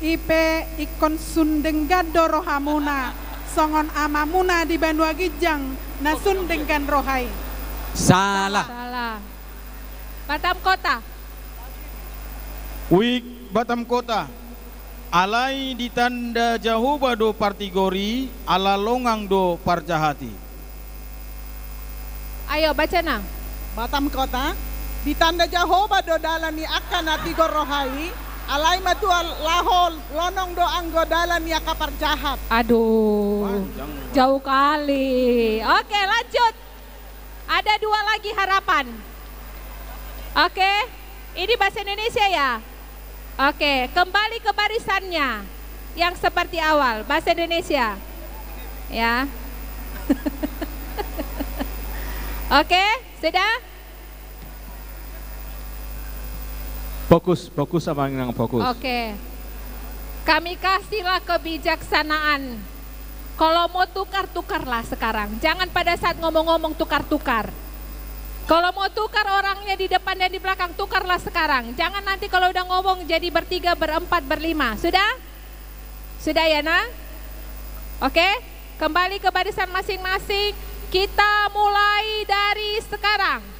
Ipe ikon sundenggado rohamuna songon amamuna di Bandua Gijang na sundenggan rohai. Salah. Batam Kota. Wik Batam Kota. Alai ditanda Jahoba do partigori ala longang do parjahati. Ayo baca nang. Batam Kota. Ditanda Jahoba do dalani akan atigor rohai. Alai matu lahol lonong do anggo dalan ya kapar jahat. Aduh, jauh kali. Oke, lanjut. Ada 2 lagi harapan. Oke, ini bahasa Indonesia ya. Oke, kembali ke barisannya yang seperti awal, bahasa Indonesia. Ya. Oke, sudah? Fokus sama yang fokus. Oke. Kami kasihlah kebijaksanaan. Kalau mau tukar-tukarlah sekarang. Jangan pada saat ngomong-ngomong tukar-tukar. Kalau mau tukar orangnya di depan dan di belakang, tukarlah sekarang. Jangan nanti kalau udah ngomong jadi bertiga, berempat, berlima. Sudah? Sudah ya nak? Oke, kembali ke barisan masing-masing. Kita mulai dari sekarang.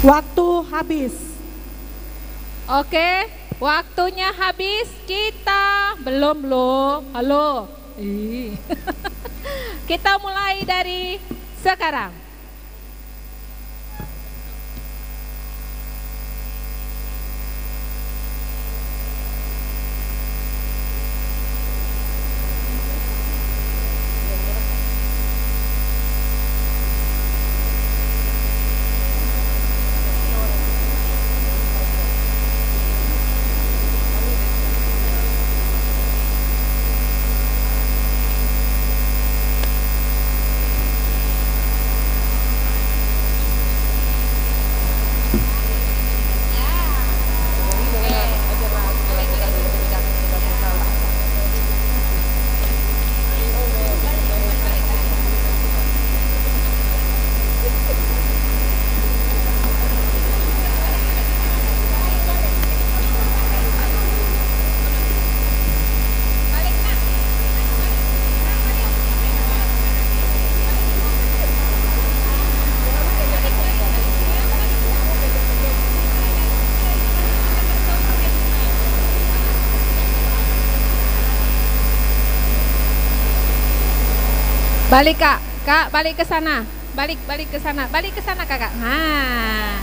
Waktu habis. Oke, waktunya habis. Kita belum loh. Halo, Kita mulai dari sekarang. Balik kak, balik ke sana, balik ke sana kakak. Nah.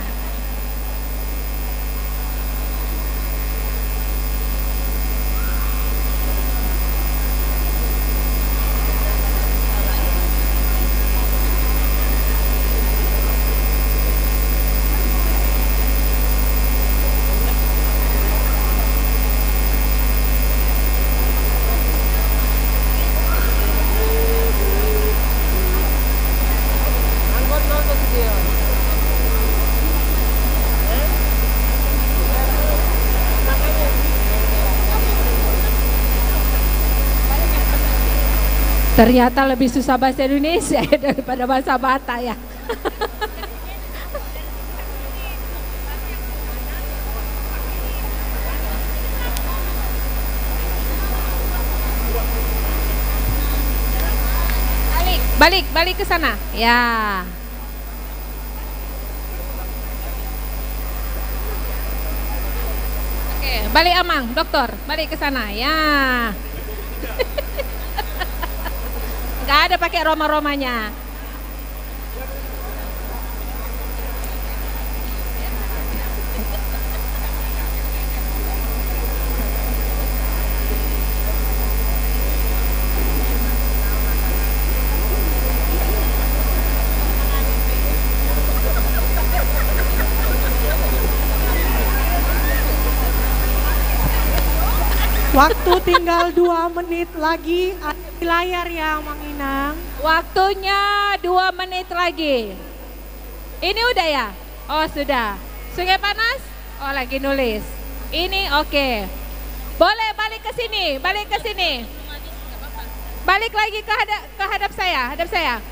Ternyata lebih susah bahasa Indonesia ya daripada bahasa Batak ya. Balik ke sana. Ya. Oke, balik Amang, dokter, balik ke sana. Ya. Gak ada pakai Roma-Romanya. Waktu tinggal 2 menit lagi, ada di layar ya Mang Inang. Waktunya 2 menit lagi. Ini udah ya? Oh sudah. Sungai Panas? Oh lagi nulis. Ini oke. Boleh balik ke sini, balik ke sini. Balik lagi ke hadap saya, hadap saya.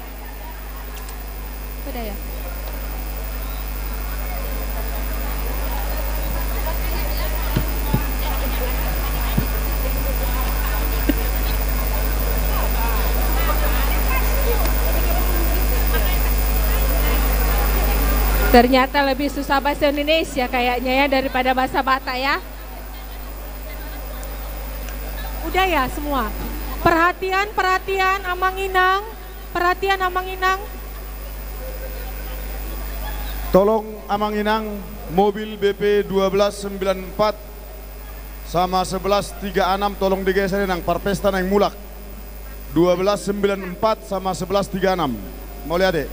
Udah ya? Ternyata lebih susah bahasa Indonesia kayaknya ya daripada bahasa Batak ya. Udah ya semua. Perhatian Amang Inang. Perhatian Amang Inang. Tolong Amang Inang, mobil BP 1294 sama 1136 tolong digeser nang parpesta nang mulak. 1294 sama 1136. Mau lihat deh.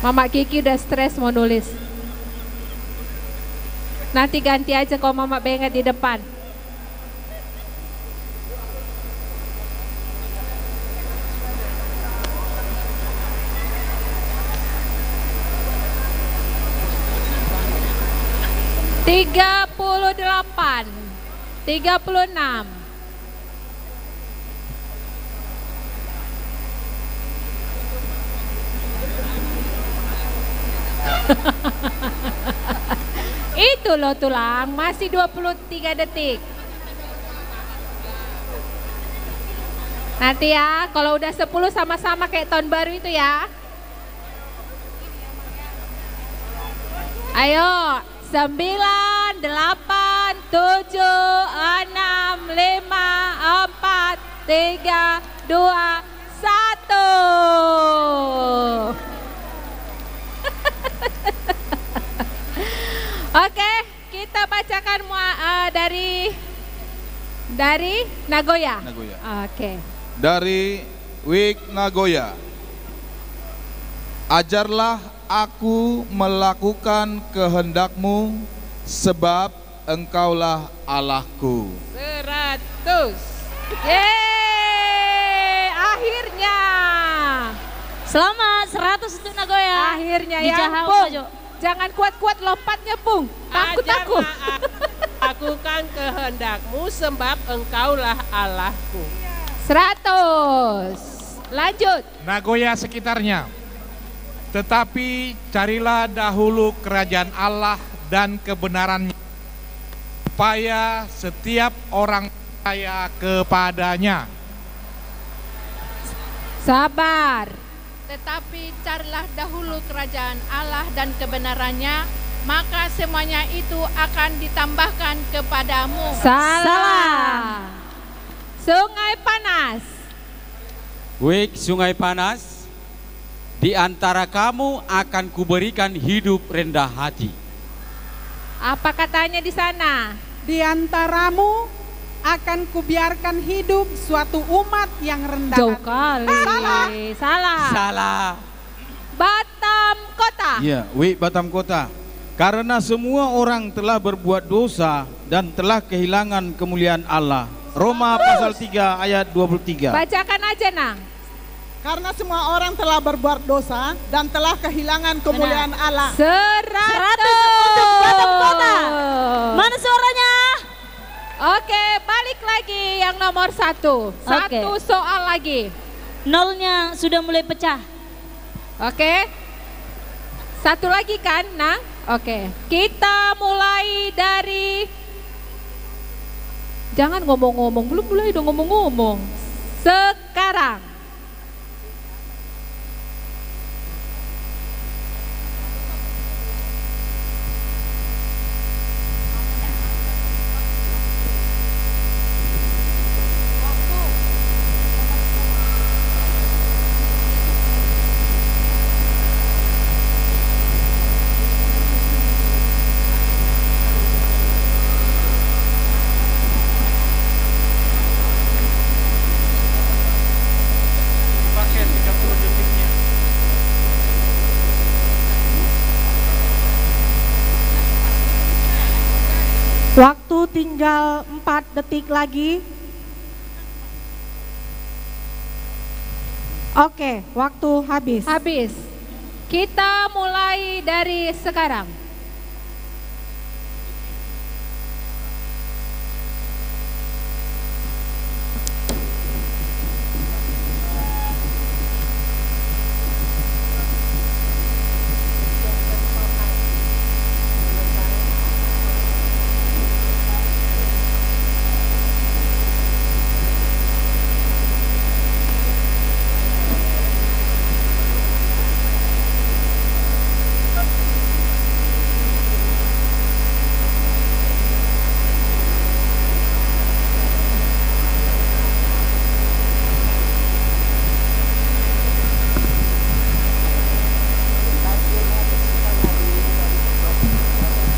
Mama Kiki udah stres mau nulis. Nanti ganti aja kalau Mama Benget di depan. Tiga 36. Itu loh tulang, masih 23 detik. Nanti ya, kalau udah 10 sama-sama kayak tahun baru itu ya. Ayo, 9, 8, 7, 6, 5, 4, 3, 2, 1. Oke, kita bacakan dari Nagoya. Oke. Dari Wik Nagoya. Ajarlah aku melakukan kehendakmu, sebab engkaulah Allahku. 100. Yeay, akhirnya. Selamat 100 untuk Nagoya. Akhirnya di ya, Jahau, Pung. Maju. Jangan kuat-kuat lompatnya, Pung. Takut aku. Lakukan kehendakmu sebab engkaulah Allahku. 100. Lanjut. Nagoya sekitarnya. Tetapi carilah dahulu kerajaan Allah dan kebenarannya, supaya setiap orang percaya kepadanya. Sabar. Tetapi carilah dahulu kerajaan Allah dan kebenarannya, maka semuanya itu akan ditambahkan kepadamu. Salah. Sungai Panas. Wik Sungai Panas, di antara kamu akan kuberikan hidup rendah hati. Apa katanya di sana? Di antaramu akan kubiarkan hidup suatu umat yang rendah Jauh hati. kali. Salah. Salah. Batam Kota. Iya, Wik Batam Kota. Karena semua orang telah berbuat dosa dan telah kehilangan kemuliaan Allah. Roma pasal 3 ayat 23. Bacakan aja, Nang. Karena semua orang telah berbuat dosa dan telah kehilangan kemuliaan Allah. 100 untuk Batam Kota. Mana suaranya? Oke, balik lagi yang nomor 1. Satu soal lagi. Nolnya sudah mulai pecah. Oke. Satu lagi kan, Nang? Oke. Kita mulai dari... Jangan ngomong-ngomong, belum mulai dong ngomong-ngomong. Sekarang. Waktu tinggal 4 detik lagi. Oke, waktu habis. Habis. Kita mulai dari sekarang.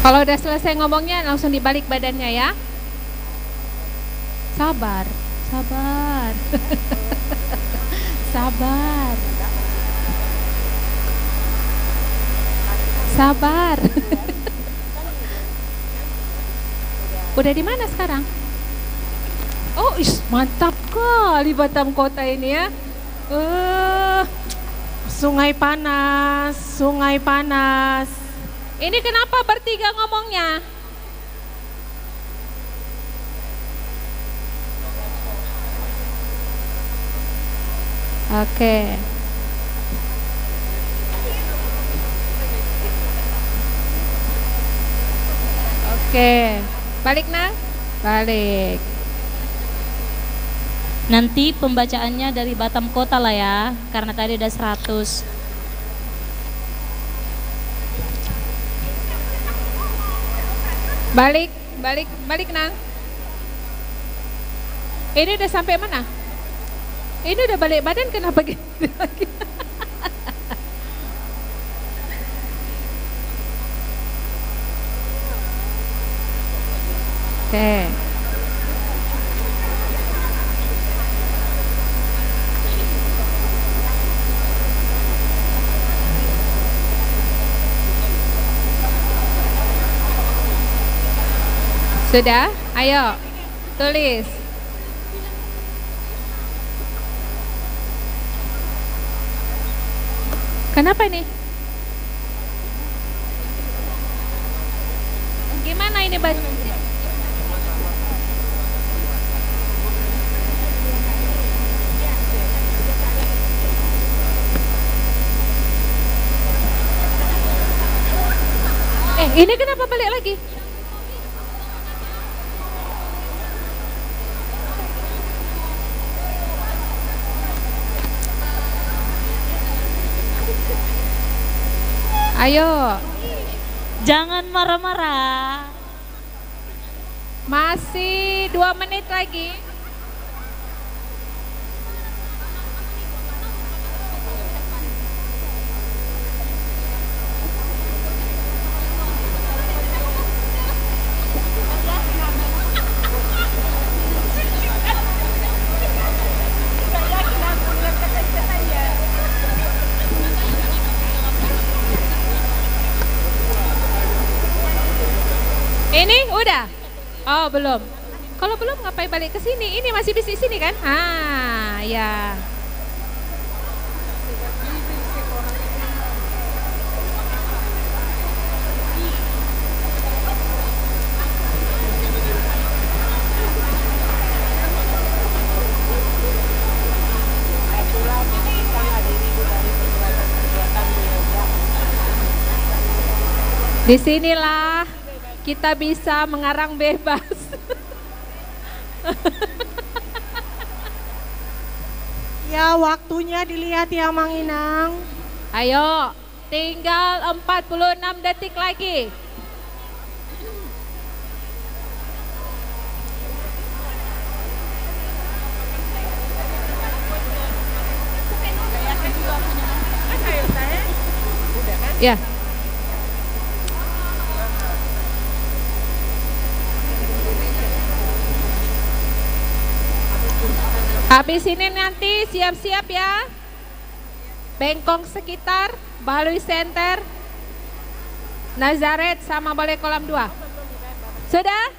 Kalau udah selesai ngomongnya langsung dibalik badannya ya. Sabar, sabar. Sabar. Sabar. Udah di mana sekarang? Oh, mantap kali Batam Kota ini ya. Sungai Panas, Sungai Panas. Ini kenapa bertiga ngomongnya? Oke. Oke. Balik, Nang? Balik. Nanti pembacaannya dari Batam Kota lah ya, karena tadi udah 100. Balik balik Nang. Ini udah sampai mana? Ini udah balik badan, kenapa gitu lagi? Oke. Sudah? Ayo, tulis. Kenapa ini? Gimana ini baca? Ini kenapa balik lagi? Ayo. Jangan marah-marah. Masih 2 menit lagi. Ini udah? Oh belum. Kalau belum ngapain balik ke sini? Ini masih di sini kan? Ah ya. Disinilah kita bisa mengarang bebas. Ya, waktunya dilihat ya Mang Inang. Ayo, tinggal 46 detik lagi. Ya. Habis ini nanti siap-siap ya. Bengkong sekitar, Balui Center, Nazaret sama Balai Kolam 2. Sudah?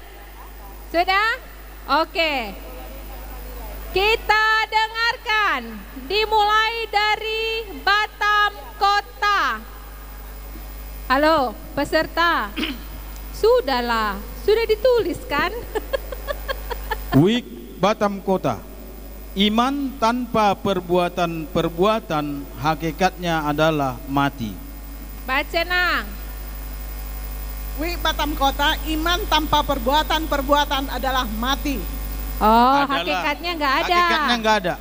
Sudah? Oke. Kita dengarkan dimulai dari Batam Kota. Halo, peserta. Sudahlah, sudah ditulis kan? Wik Batam Kota. Iman tanpa perbuatan-perbuatan hakikatnya adalah mati. Baca Nang. Wik Batam Kota, iman tanpa perbuatan-perbuatan adalah mati. Oh, hakikatnya nggak ada. Hakikatnya nggak ada.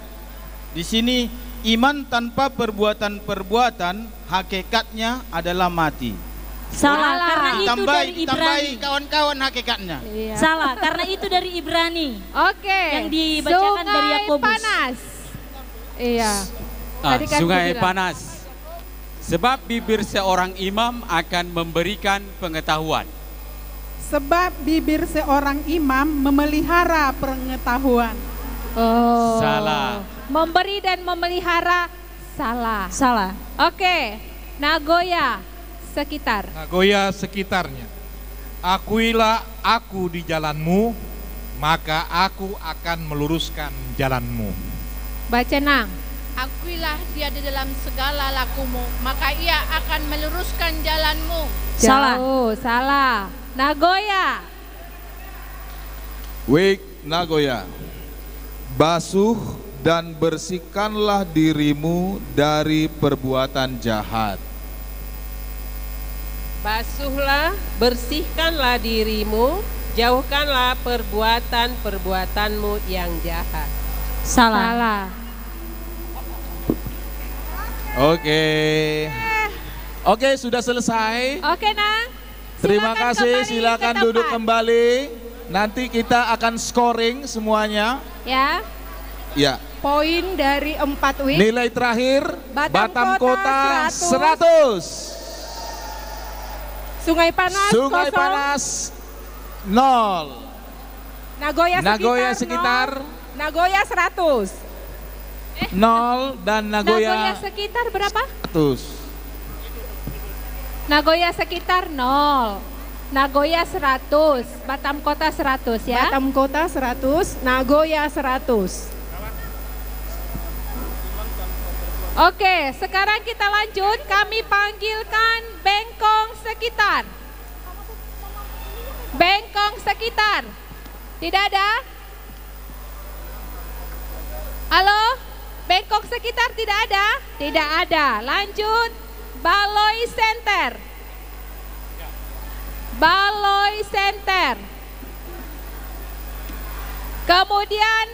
Di sini iman tanpa perbuatan-perbuatan hakikatnya adalah mati. Salah, karena itu dari Ibrani. Tambahi kawan-kawan hakikatnya. Iya. Salah, karena itu dari Ibrani. Oke. Yang dibacakan Sungai dari Yakobus. Panas. Iya. Tadi kan Sungai bilang. Panas. Sebab bibir seorang imam akan memberikan pengetahuan. Sebab bibir seorang imam memelihara pengetahuan. Oh. Salah. Memberi dan memelihara salah. Salah. Oke. Nagoya sekitar. Nagoya sekitarnya. Akuilah aku di jalanmu, maka aku akan meluruskan jalanmu. Baca Nang. Akuilah dia di dalam segala lakumu, maka ia akan meluruskan jalanmu. Salah. Jauh, salah. Nagoya. Wik Nagoya. Basuh dan bersihkanlah dirimu dari perbuatan jahat. Basuhlah, bersihkanlah dirimu, jauhkanlah perbuatan-perbuatanmu yang jahat. Salah. Salah. Oke, sudah selesai. Oke Nang. Terima kasih, silakan duduk kembali. Nanti kita akan scoring semuanya. Ya. Ya. Poin dari 4 week. Nilai terakhir Batam Kota 100. Sungai Panas Sungai 0. Panas 0. Nagoya sekitar 100. 0 dan Nagoya sekitar berapa? 100. Nagoya sekitar 0. Nagoya 100, Batam Kota 100 ya. Batam Kota 100, Nagoya 100. Oke, sekarang kita lanjut. Kami panggilkan Bengkong sekitar. Bengkong sekitar. Tidak ada? Halo? Bengkong sekitar tidak ada? Tidak ada. Lanjut. Baloi Center. Baloi Center. Kemudian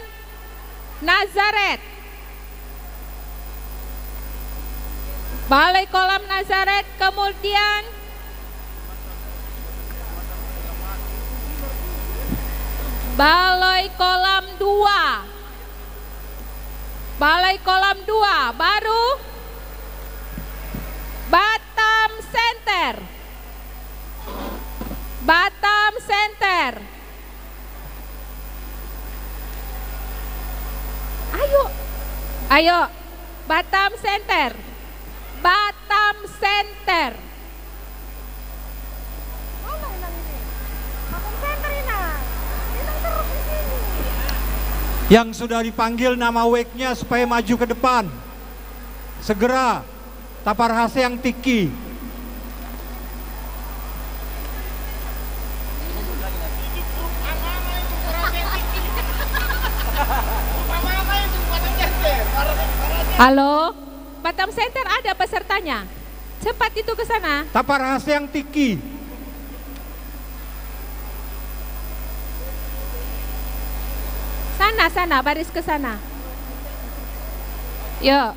Nazaret. Balai Kolam Nazaret, kemudian Balai Kolam 2. Balai Kolam 2, baru Batam Center. Batam Center. Ayo. Ayo. Batam Center. Batam Center. Yang sudah dipanggil nama wake-nya supaya maju ke depan. Segera. Taparhase yang Tiki. Halo, Batam Center ada pesertanya. Cepat itu ke sana. Taparhase yang Tiki. Sana, baris ke sana. Yuk.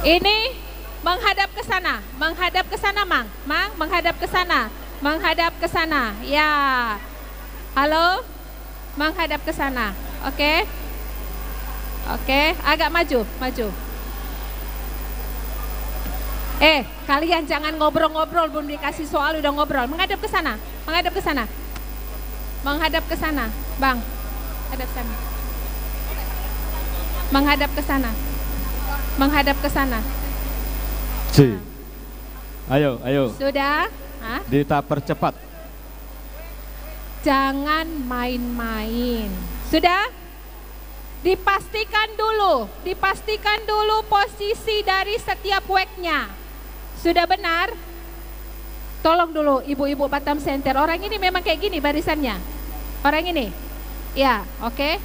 Ini menghadap ke sana, Mang, menghadap ke sana, menghadap ke sana. Ya. Halo, menghadap ke sana. Oke. Oke, agak maju. Kalian jangan ngobrol-ngobrol, belum dikasih soal udah ngobrol. Menghadap ke sana, menghadap ke sana. Menghadap ke sana, Bang. Hadap sana. Menghadap ke sana. Menghadap ke sana. Ayo. Sudah? Hah? Dipercepat. Jangan main-main. Sudah? Dipastikan dulu posisi dari setiap wake-nya. Sudah benar? Tolong dulu ibu-ibu Batam Center. Orang ini memang kayak gini barisannya. Orang ini. Ya, oke.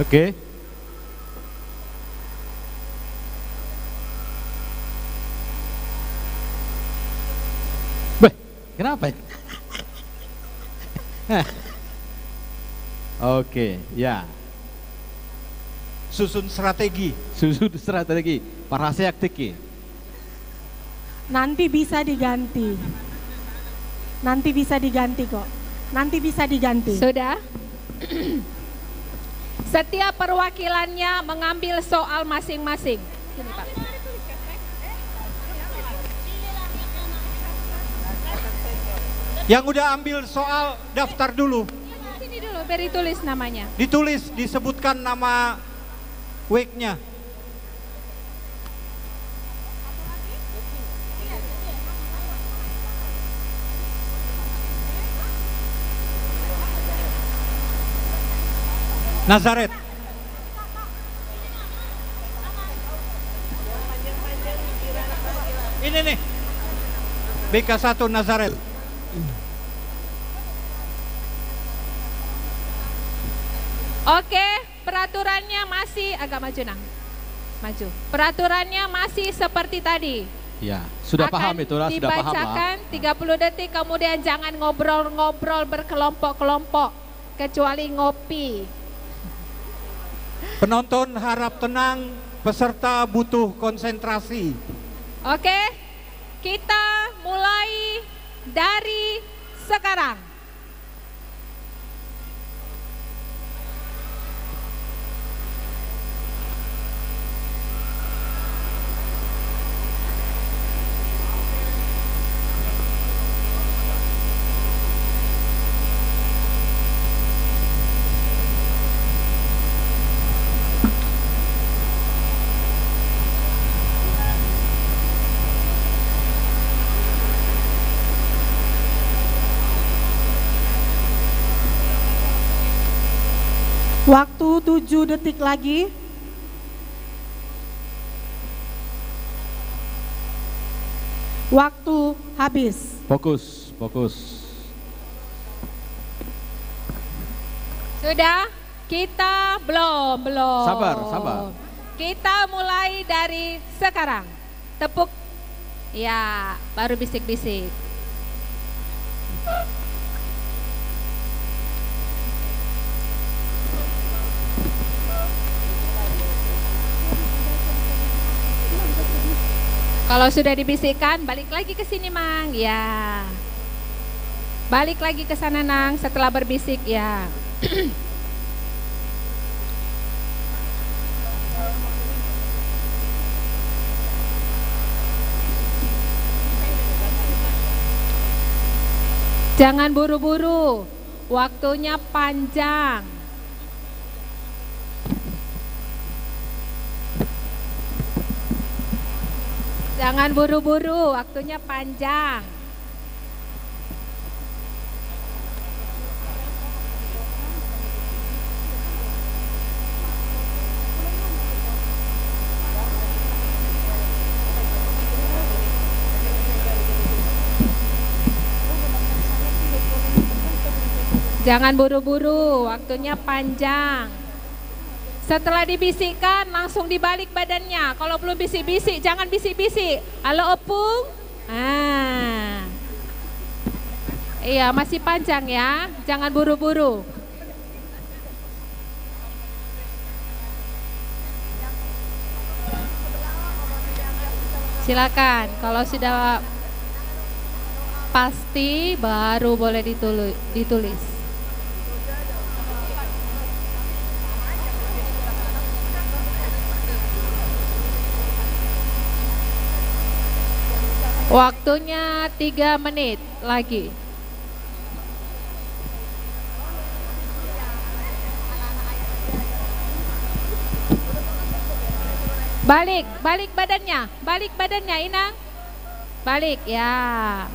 Oke. Kenapa? Oke, ya. Susun strategi. Parhase yang Tiki. Nanti bisa diganti kok. Nanti bisa diganti. Sudah? Setiap perwakilannya mengambil soal masing-masing. Sini, Pak. Yang udah ambil soal daftar dulu. Sini dulu, beri tulis namanya. Ditulis, disebutkan nama wake-nya. Nazaret. Ini nih. BK1 Nazaret. Oke, peraturannya masih agak maju, Nang. Maju. Peraturannya masih seperti tadi. Ya, sudah paham itu lah, sudah paham lah. Dibacakan 30 detik, kemudian jangan ngobrol-ngobrol berkelompok-kelompok kecuali ngopi. Penonton harap tenang, peserta butuh konsentrasi. Oke, kita mulai dari sekarang. Waktu 7 detik lagi. Waktu habis. Fokus, fokus. Sudah? Kita belum. Sabar, sabar. Kita mulai dari sekarang. Tepuk. Ya, baru bisik-bisik. Kalau sudah dibisikkan, balik lagi ke sini, Mang. Ya. Balik lagi ke sana, Nang, setelah berbisik, ya. Jangan buru-buru. Waktunya panjang. Jangan buru-buru, waktunya panjang. Jangan buru-buru, waktunya panjang. Setelah dibisikkan langsung dibalik badannya. Kalau belum bisik-bisik jangan bisik-bisik. Halo Opung. Iya, masih panjang ya. Jangan buru-buru. Silakan. Kalau sudah pasti baru boleh ditulis. Waktunya 3 menit lagi. Balik badannya Inang. Balik ya.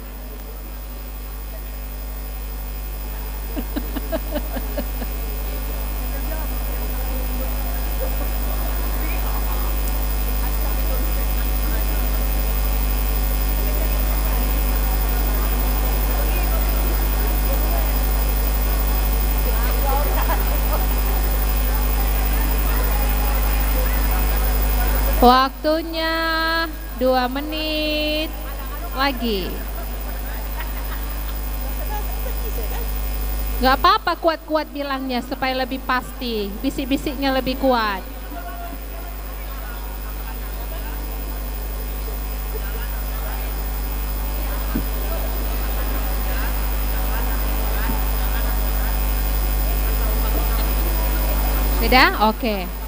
Waktunya 2 menit lagi. Gak apa-apa kuat-kuat bilangnya supaya lebih pasti. Bisik-bisiknya lebih kuat. Sudah? Oke.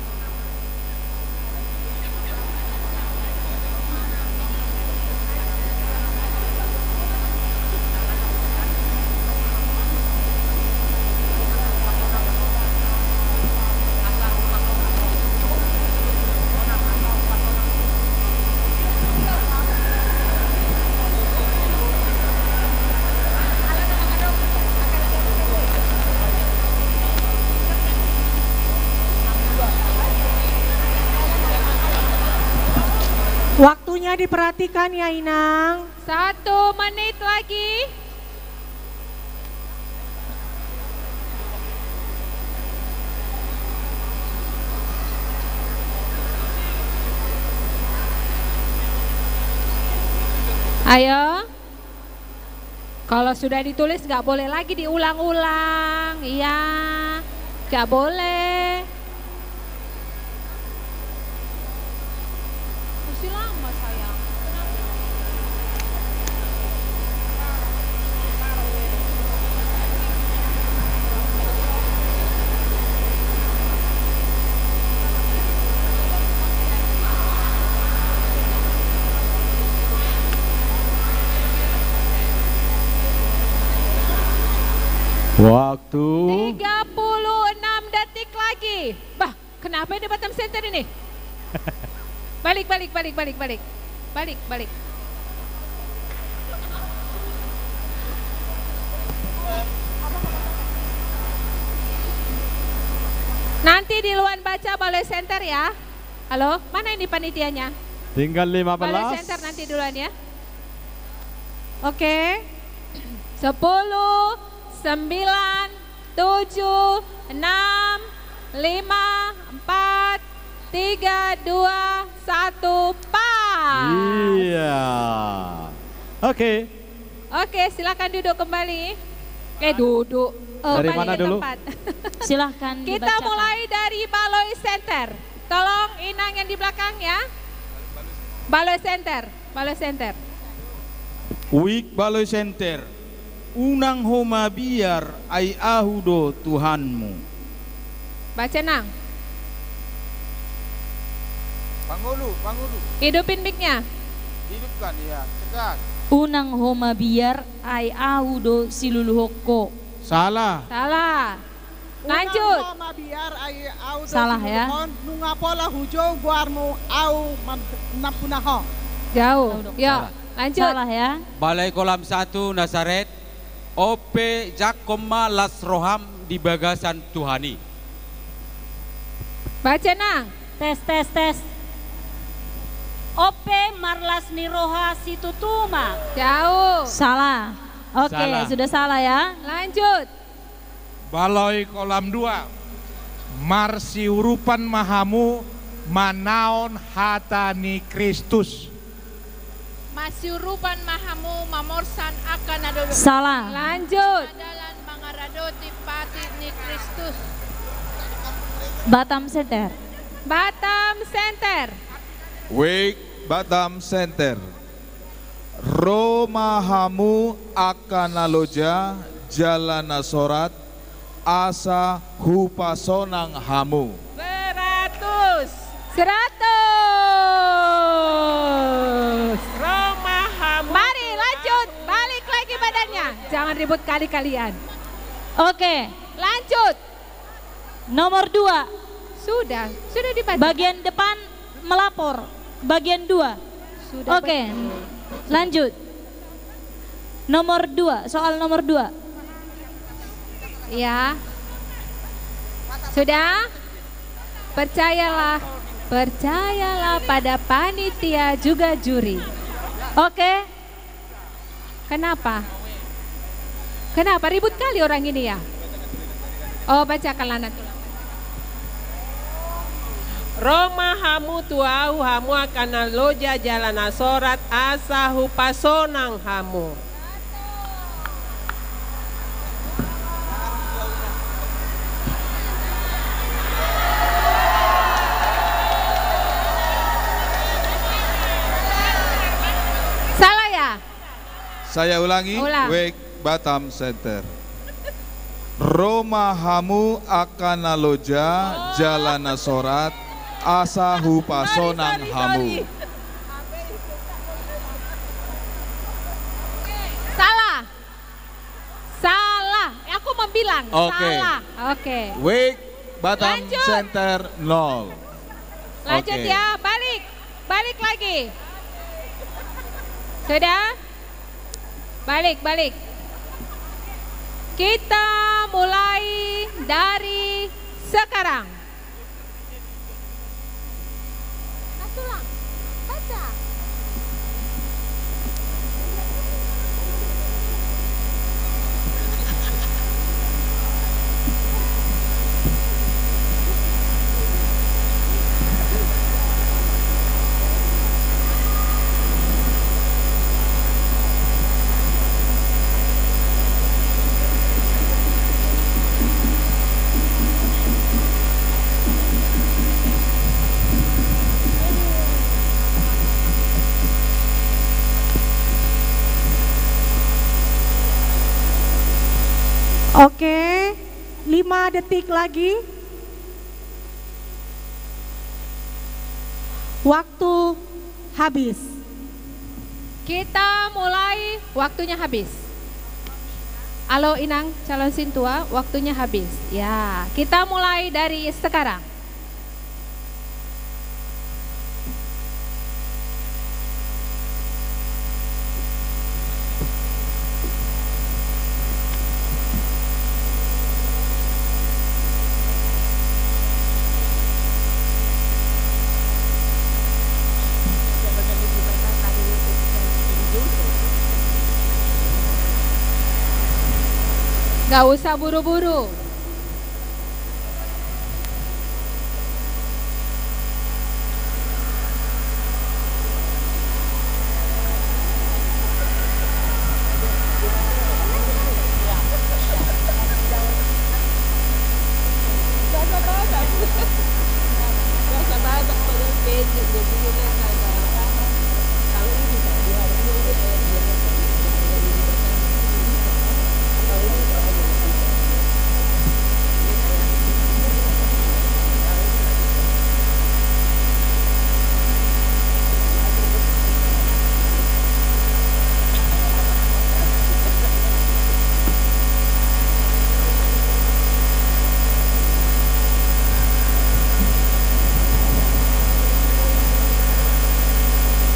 Waktunya diperhatikan ya Inang. 1 menit lagi. Ayo. Kalau sudah ditulis nggak boleh lagi diulang-ulang. Iya, nggak boleh. Masih lama sayang. Waktu 36 detik lagi. Bah, kenapa ini Batam Center ini? Balik. Nanti di luar baca Balai Center ya. Halo, mana ini panitianya? tinggal 15. Balai Center nanti duluan ya. Oke. 10, 9, 7, 6, 5, 4, 3, 2, 1, pas. Iya. Oke. Oke, silakan duduk kembali. Duduk. Dari balik mana ke dulu? tempat. Silahkan Kita dibacakan. mulai dari Balai Center. Tolong Inang yang di belakang ya. Balai Center. Wik Balai Center. Unang homa biar ai ahudo Tuhanmu. Baca Nang. Pangulu. Hidupin mic-nya. Hidupkan ya, cegat. Unang homa biar ai ahudo siluluhoko. Salah. Lanjut. Salah ya. Nunga pola hujo guarmu au napunaho. Jauh. Yuk, lanjut. Salah ya. Balai Kolam 1 Nazaret, OP Jakoma Las Roham di Bagasan Tuhani. Baca Nang. Tes. Ope Marlas Niroha Situtuma. Jauh. Salah. Oke, Salah. sudah salah ya. Lanjut. Balai Kolam 2, Marsiurupan Mahamu Manaon Hatani Kristus. Masiurupan mahamu mamorsan akan ado. Salah. Lanjut. Adalan mangaradoti pati ni Kristus. Batam Center. Wake Batam Center. Romahamu akanaloja jalana sorat asa hupasonang hamu. 100. Romahamu. Mari lanjut. Balik lagi badannya. Jangan ribut kali-kalian. Oke, Lanjut. nomor 2. Sudah dibaca. Bagian depan melapor. Bagian 2. Sudah Oke, lanjut. Nomor 2, soal nomor 2. Ya. Sudah? Percayalah pada panitia juga juri. Oke. Kenapa ribut kali orang ini ya? Oh, bacakan Lana. Romahamu tuau hamu akan loja jalana sorat asa hupasonang hamu. Salah ya? Saya ulangi, Ulang. Wake Batam Center. Romahamu akanaloja jalana sorat asa hupasonang hamu. Salah. Aku mau bilang Oke. salah. Oke. Wake Batam Lanjut. Center 0. Lanjut Oke. ya, balik lagi. Sudah? Balik. Kita mulai dari sekarang. Ulang, baca. Oke, 5 detik lagi. Waktu habis. Kita mulai, waktunya habis. Halo Inang, calon sintua, waktunya habis. Ya, kita mulai dari sekarang. Gak usah buru-buru.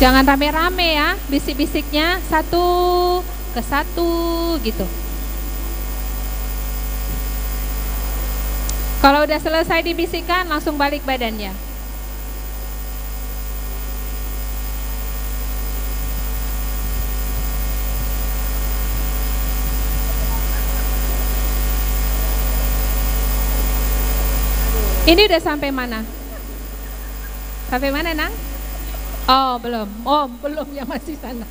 Jangan rame-rame ya, bisik-bisiknya satu ke satu gitu. Kalau udah selesai dibisikkan, langsung balik badannya. Ini udah sampai mana? Sampai mana, Nang? Oh, belum. Oh, belum ya, masih sana.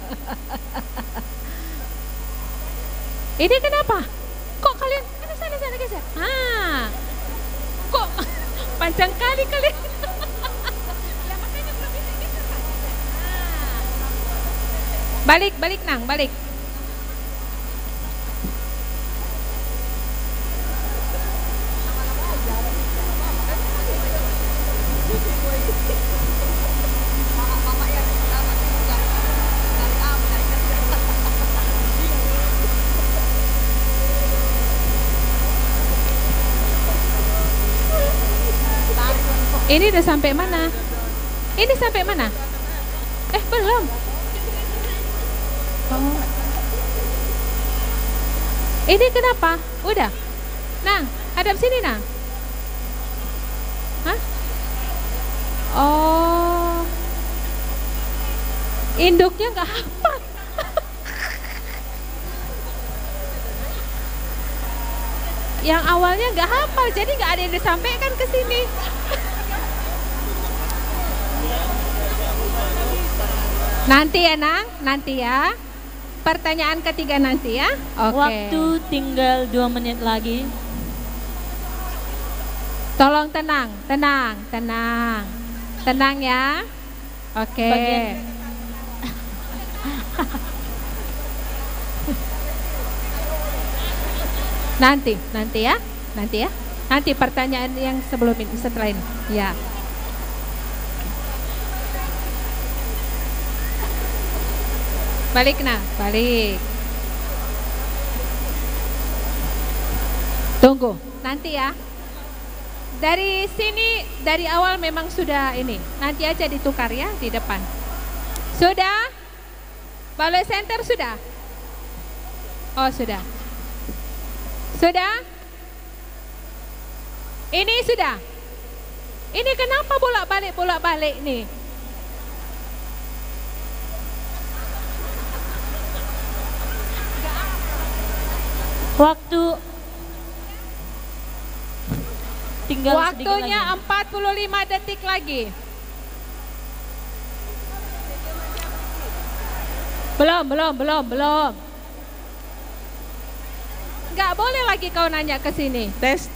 Ini kenapa? Kok kalian sana geser? Kok panjang kali kalian? Ya, makanya belum bisa geser. Balik Nang, balik. Ini udah sampai mana? Ini sampai mana? Belum. Oh. Ini kenapa? Udah. Nang, hadap sini, Nang. Hah? Oh. Induknya nggak hafal. Yang awalnya nggak hafal, jadi nggak ada yang disampaikan ke sini. Nanti ya, Nang, nanti ya. Pertanyaan ketiga nanti ya. Oke. Waktu tinggal 2 menit lagi. Tolong tenang ya. Oke. Nanti ya. Nanti pertanyaan yang sebelum ini, setelah ini. Ya. Balik, Nah, balik. Tunggu, nanti ya. Dari sini, dari awal memang sudah ini. Nanti aja ditukar ya di depan. Sudah? Balai center sudah? Oh, sudah. Sudah? Ini sudah? Ini kenapa bolak-balik nih? Waktu tinggal waktunya 45 detik lagi. Belum. Nggak boleh lagi kau nanya ke sini. Tes.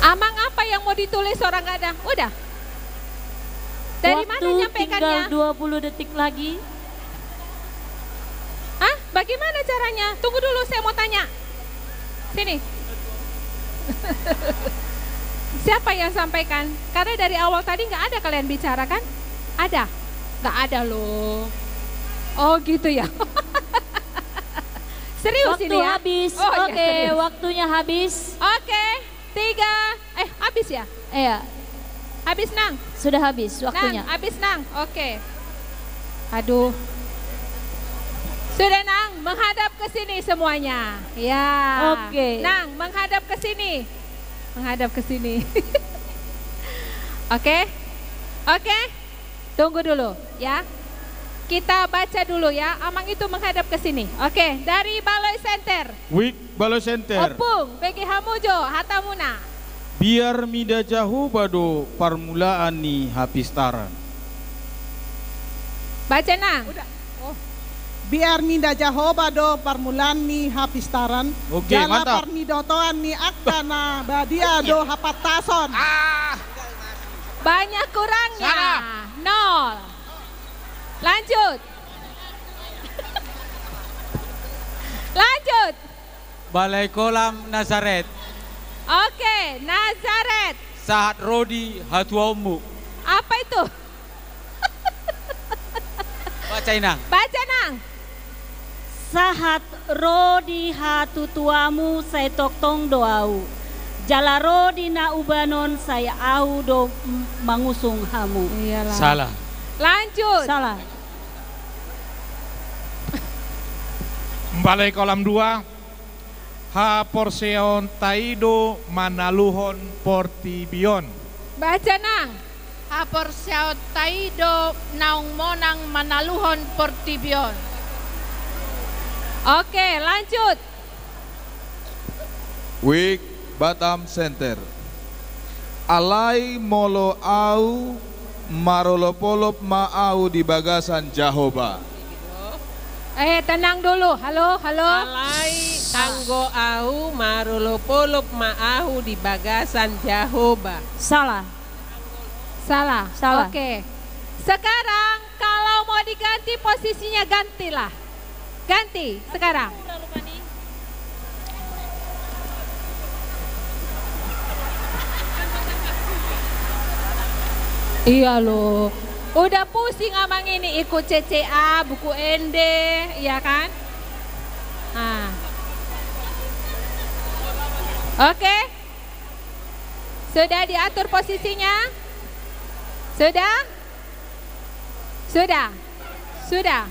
Amang apa yang mau ditulis orang nggak ada? Udah. Dari Waktu mana nyampaikannya? tinggal 20 detik lagi. Hah? Bagaimana caranya? Tunggu dulu, saya mau tanya. Sini. Siapa yang sampaikan? Karena dari awal tadi nggak ada kalian bicara kan? Ada? Nggak ada loh. Oh gitu ya. Serius Waktu ini ya? habis. Oh, iya, Oke, serius. waktunya habis. Oke, 3. Habis ya? Iya. Habis Nang? Sudah habis waktunya. Nang, habis Nang. Oke. Aduh. Sudah Nang, menghadap ke sini semuanya. Ya. Oke. Nang, menghadap ke sini. Menghadap ke sini. Oke. Oke. Tunggu dulu ya. Kita baca dulu ya. Amang itu menghadap ke sini. Oke, dari Baloi Center. Wik Baloi Center. Opung, bagi Hamujo, Hatamuna. Biar mida jauh bado permulaan ni hapistaran. Baca Nang. Biar minda Jahoba do parmulan ni hapistaran. Oke, Jala mantap. parnidotoan ni akana badia do hapatason. Banyak kurangnya. 0. Lanjut. Lanjut. Balai Kolam Nazaret. Oke, Nazaret. Sahat Rodi Hatuamu. Apa itu? Baca Inang. Baca Nang. Sahat rodi hatu tuamu saya toktong doau. Jala rodi na ubanon saya au do mangusung hamu. Iyalah. Salah. Lanjut. Salah. Balai Kolam 2. Ha porseon taido manaluhon portibion. Baca Nang. Hapor siao taido naung monang manaluhon portibion. Oke, lanjut. Wik Batam Center. Alai molo au marolopolop maau di bagasan Jahoba. Tenang dulu. Halo, halo. Alai tanggo au marulopolop maahu di bagasan Jahoba. Salah. Salah. Salah. Oke. Sekarang kalau mau diganti posisinya gantilah. Ganti sekarang. Iya loh. Udah pusing amang ini ikut CCA, buku ND, ya kan? Nah. Oke. Sudah diatur posisinya? Sudah? Sudah? Sudah?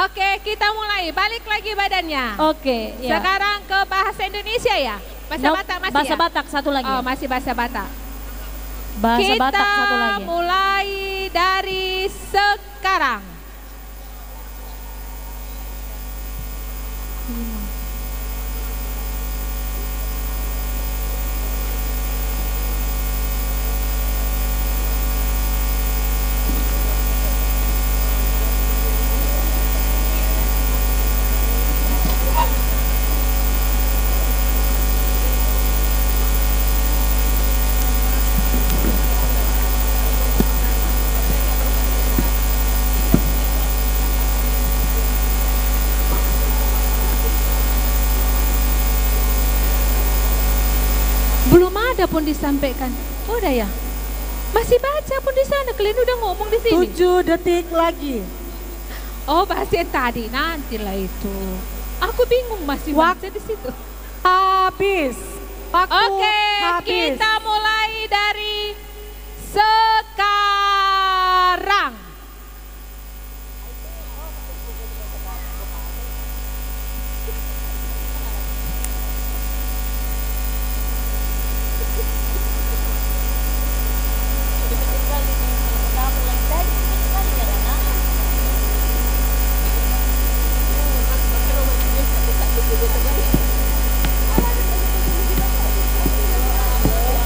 Oke, kita mulai. Balik lagi badannya. Oke, ya. Sekarang ke bahasa Indonesia ya? Bahasa Batak masih bahasa ya? Batak satu lagi. Oh, masih bahasa Batak. Bahasa Kita Batak satu lagi. mulai dari sekarang. Belum ada pun disampaikan. Oh, udah ya? Masih baca pun di sana. Kalian udah ngomong di sini. 7 detik lagi. Oh, bahas yang tadi. Nantilah itu. Aku bingung masih baca di situ. Habis. Waktu Oke, habis. kita mulai dari sekarang.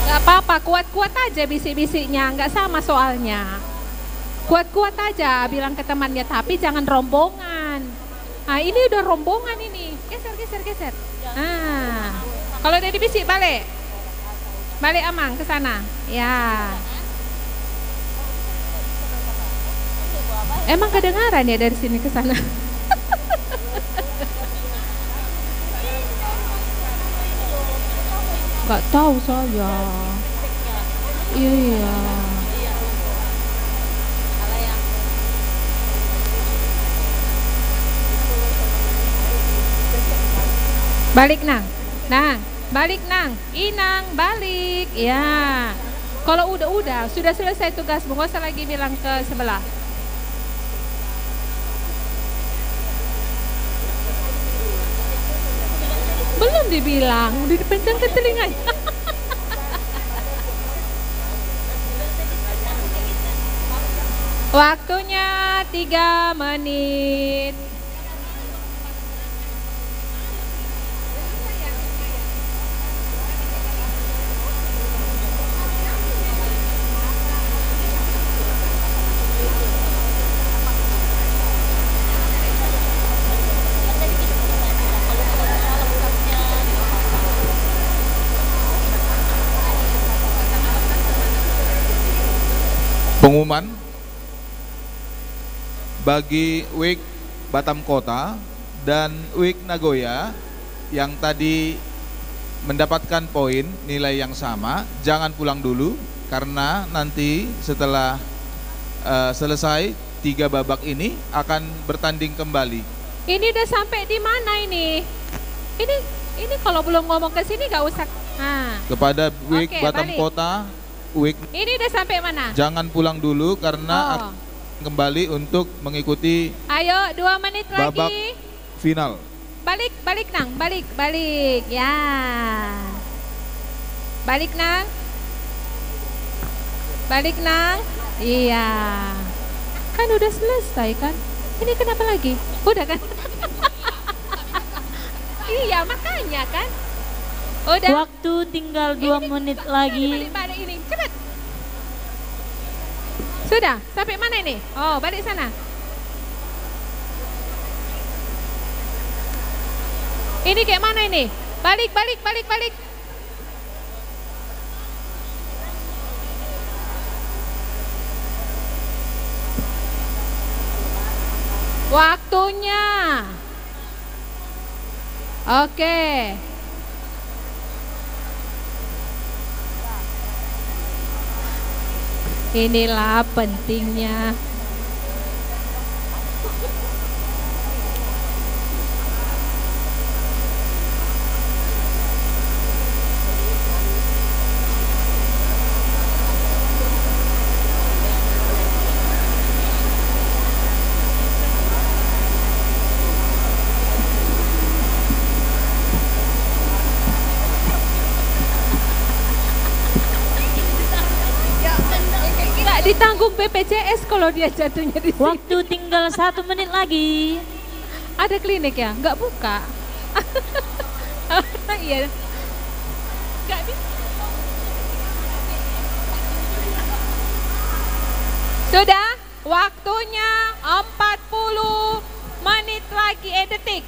Gak apa-apa, kuat-kuat aja bisik-bisiknya, nggak sama soalnya. Kuat-kuat aja bilang ke temannya, tapi jangan rombongan. Nah, ini udah rombongan ini. Geser. Nah, kalau udah dibisik balik. Balik Amang ke sana. Ya. Emang kedengaran ya dari sini ke sana? Gak tahu saya. Iya. Balik Nang. Nang, balik Nang. Inang, balik. Ya. Kalau udah, sudah selesai tugasmu, gak usah lagi bilang ke sebelah. Belum dibilang, udah dipencang ke telinganya. Waktunya 3 menit. Pengumuman bagi WIK Batam Kota dan WIK Nagoya yang tadi mendapatkan poin nilai yang sama, jangan pulang dulu karena nanti setelah selesai 3 babak ini akan bertanding kembali. Ini udah sampai di mana ini? Ini kalau belum ngomong ke sini gak usah. Nah. Kepada WIK Batam balik. Kota, WIK Ini udah sampai mana? jangan pulang dulu karena akan kembali untuk mengikuti Ayo 2 menit babak lagi. final. Balik Nang, balik ya. Balik Nang. Iya. Kan udah selesai kan? Ini kenapa lagi? Udah kan? Iya makanya kan. Udah. Waktu tinggal 2 menit lagi. Balik ini, cepat. Sudah, sampai mana ini? Oh, balik sana. Ini kayak mana ini? Balik. Waktunya. Oke. Inilah pentingnya. Ditanggung BPJS kalau dia jatuhnya di sini. Waktu tinggal 1 menit lagi. Ada klinik ya? Nggak buka. Iya. Nggak bisa. Sudah, waktunya 40 menit lagi, detik.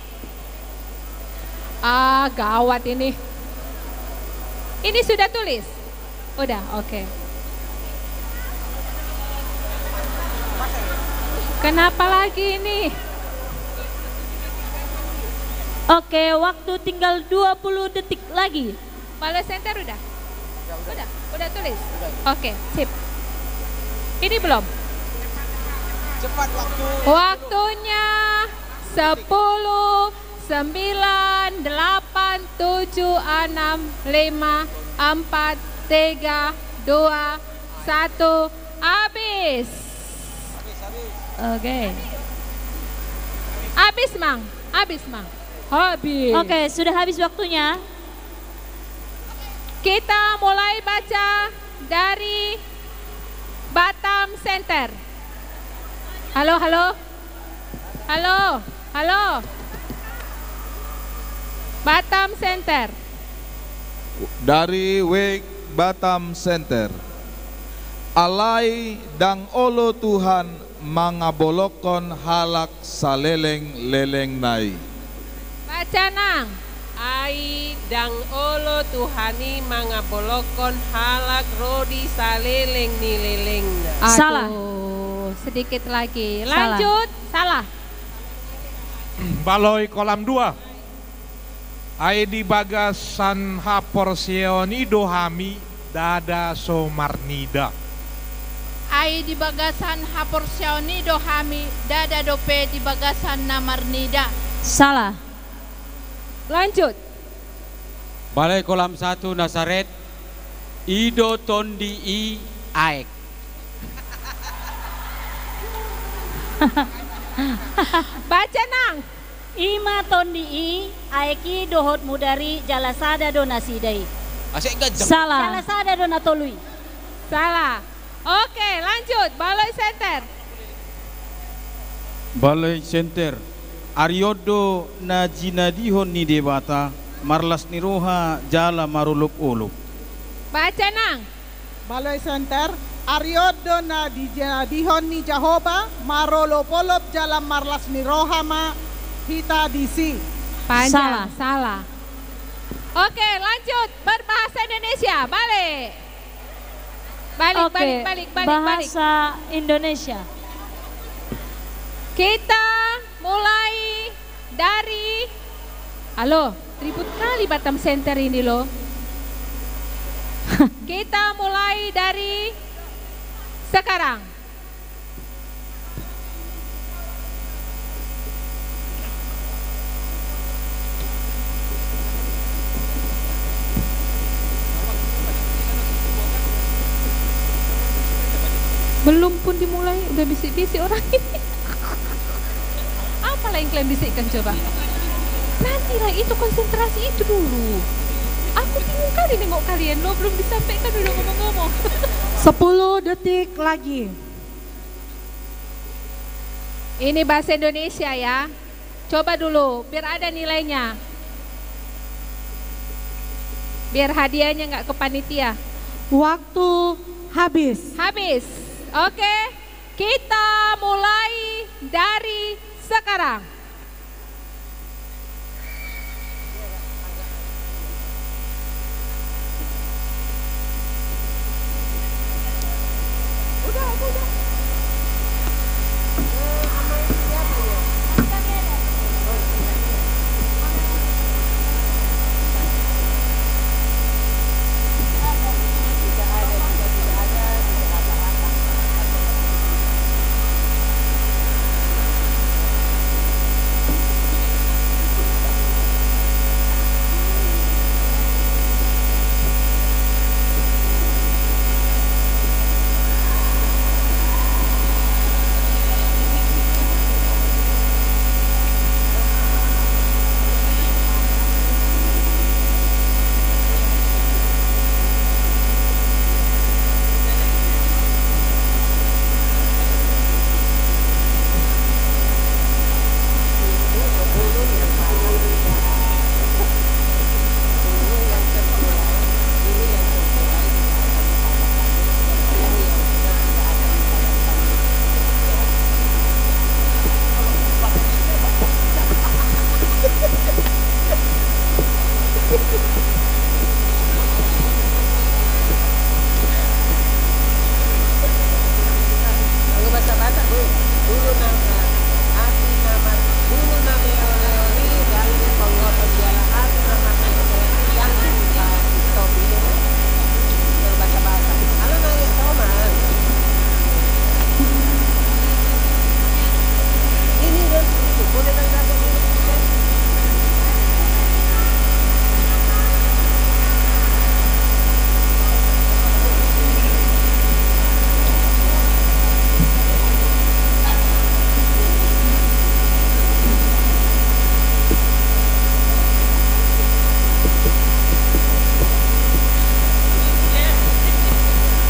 Gawat ini. Ini sudah tulis? Udah, oke. Kenapa lagi ini? Oke, waktu tinggal 20 detik lagi. Bala center udah? Udah tulis? Oke, sip. Ini belum? Cepat waktu. Waktunya 10, 9, 8, 7, 6, 5, 4, 3, 2, 1, habis. Oke. Habis, Mang. Habis. Oke, sudah habis waktunya. Kita mulai baca dari Batam Center. Halo. Batam Center. Dari WIK Batam Center. Alai dang olo Tuhan mangabolokon halak saleleng leleng nai. Baca Nang. Ai dang olo Tuhani mangabolokon halak rodi saleleng ni leleng. Salah. sedikit lagi. Lanjut, salah. Baloi kolam 2. Ai di bagasan haporsioni dohami dada somarnida. Ai di bagasan haporsioni dohami dada dope di bagasan namarnida. Salah. Lanjut. Balai kolam 1 Nasaret Ido tondi I aek. Baca Nang. Ima tondi I aeki dohot mudari jalasada donasidai. Salah. Jalasada donatolui. Salah. Oke, lanjut. Balai Center. Balai Center Aryodo najinadihon ni debata marlas niroha jala maruluk uluk. Baca Nang. Balai Center Aryodo na dihon ni Jahoba marolo polop jalan marlas ni rohama hita disi. Panjang. Salah. Oke, lanjut berbahasa Indonesia. Balik. Balik. Bahasa Indonesia. Kita mulai dari, halo, ribut kali Batam Center ini loh. Kita mulai dari sekarang. Belum pun dimulai, udah bisik-bisik orang ini. Apalah yang kalian bisikkan coba? Nantilah itu konsentrasi itu dulu. Aku bingung kali nengok kalian, lo belum disampaikan udah ngomong-ngomong. 10 detik lagi. Ini bahasa Indonesia ya. Coba dulu, biar ada nilainya. Biar hadiahnya nggak ke panitia. Waktu habis. Habis. Oke, kita mulai dari sekarang. Udah.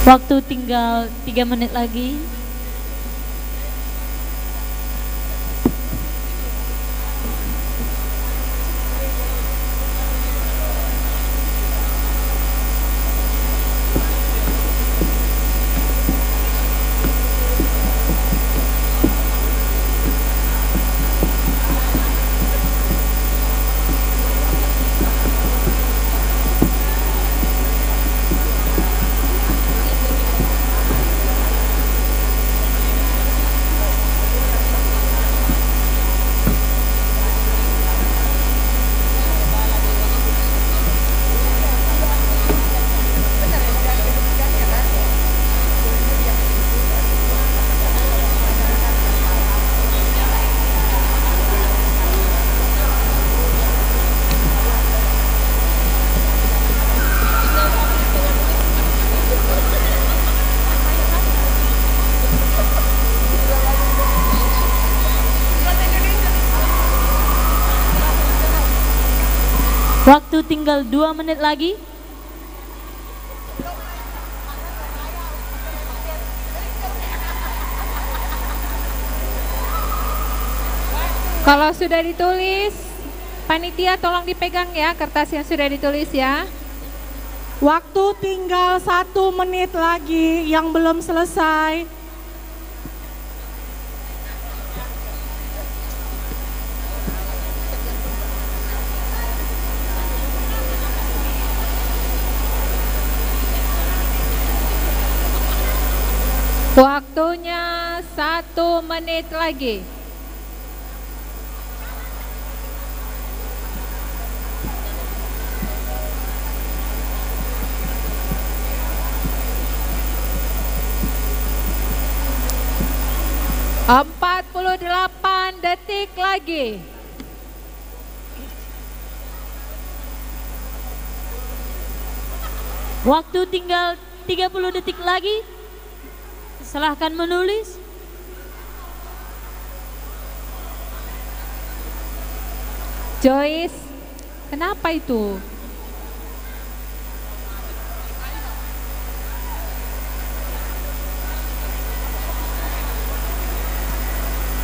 Waktu tinggal 3 menit lagi. Waktu tinggal 2 menit lagi. Kalau sudah ditulis, panitia tolong dipegang ya kertas yang sudah ditulis ya. Waktu tinggal 1 menit lagi yang belum selesai. Waktunya 1 menit lagi. Empat 48 detik lagi. Waktu tinggal 30 detik lagi. Silahkan menulis. Joyce, kenapa itu?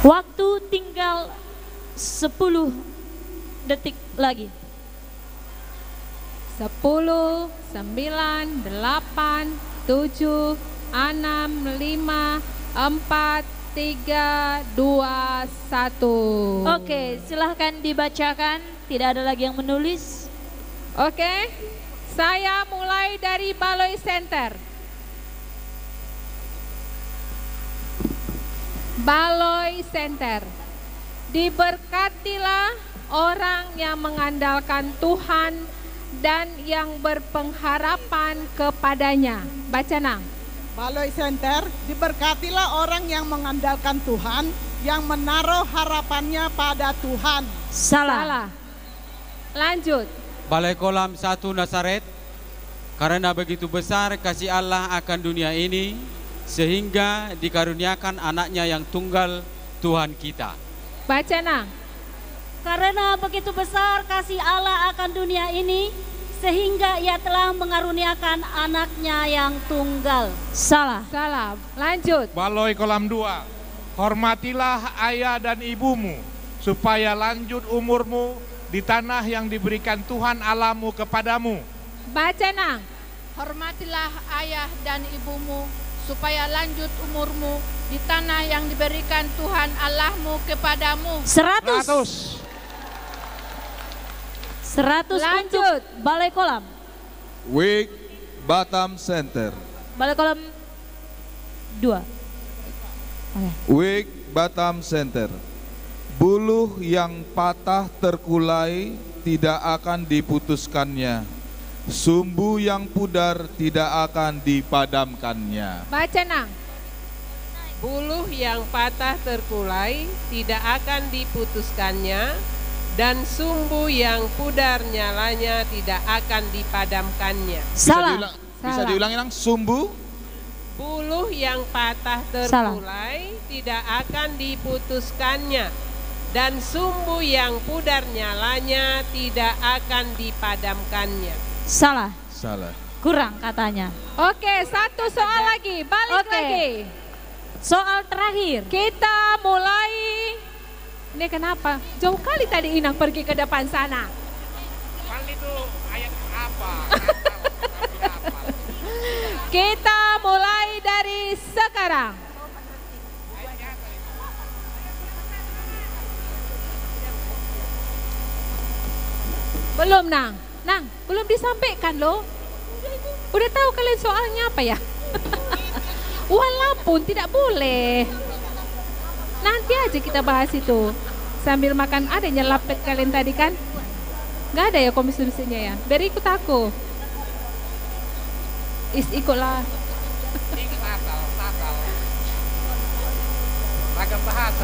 Waktu tinggal 10 detik lagi. 10, 9, 8, 7, 6, 5, 4, 3, 2, 1. Oke, silahkan dibacakan. Tidak ada lagi yang menulis. Oke, saya mulai dari Baloi Center. Baloi Center. Diberkatilah orang yang mengandalkan Tuhan dan yang berpengharapan kepadanya. Baca Nang. Baloi Center, diberkatilah orang yang mengandalkan Tuhan, yang menaruh harapannya pada Tuhan. Salah. Lanjut. Balai Kolam 1 Nazaret, karena begitu besar kasih Allah akan dunia ini, sehingga dikaruniakan anaknya yang tunggal, Tuhan kita. Baca Nang. Karena begitu besar kasih Allah akan dunia ini, sehingga ia telah mengaruniakan anaknya yang tunggal. Salah. Lanjut. Baloi Kolam 2, hormatilah ayah dan ibumu, supaya lanjut umurmu di tanah yang diberikan Tuhan Allahmu kepadamu. Baca Nang. Hormatilah ayah dan ibumu, supaya lanjut umurmu di tanah yang diberikan Tuhan Allahmu kepadamu. 100 untuk Balai Kolam. Wig Batam Center. Balai Kolam 2. Wig Batam Center. Buluh yang patah terkulai tidak akan diputuskannya. Sumbu yang pudar tidak akan dipadamkannya. Baca Nang. Buluh yang patah terkulai tidak akan diputuskannya, dan sumbu yang pudar nyalanya tidak akan dipadamkannya. Bisa diulangi Nang, sumbu? Buluh yang patah terkulai tidak akan diputuskannya, dan sumbu yang pudar nyalanya tidak akan dipadamkannya. Salah. Kurang katanya. Oke, 1 soal lagi, balik lagi. Soal terakhir. Kita mulai. Ini kenapa? Jauh kali tadi Inang pergi ke depan sana. Itu ayat apa? Kita mulai dari sekarang. Belum Nang. Nang, belum disampaikan loh. Udah tahu kalian soalnya apa ya? Walaupun tidak boleh. Nanti aja kita bahas itu. Sambil makan, ada nyelap kalian tadi kan? Gak ada ya komisi-komisinya ya? Biar ikut aku. Ikutlah. Natal. Ragam bahasa.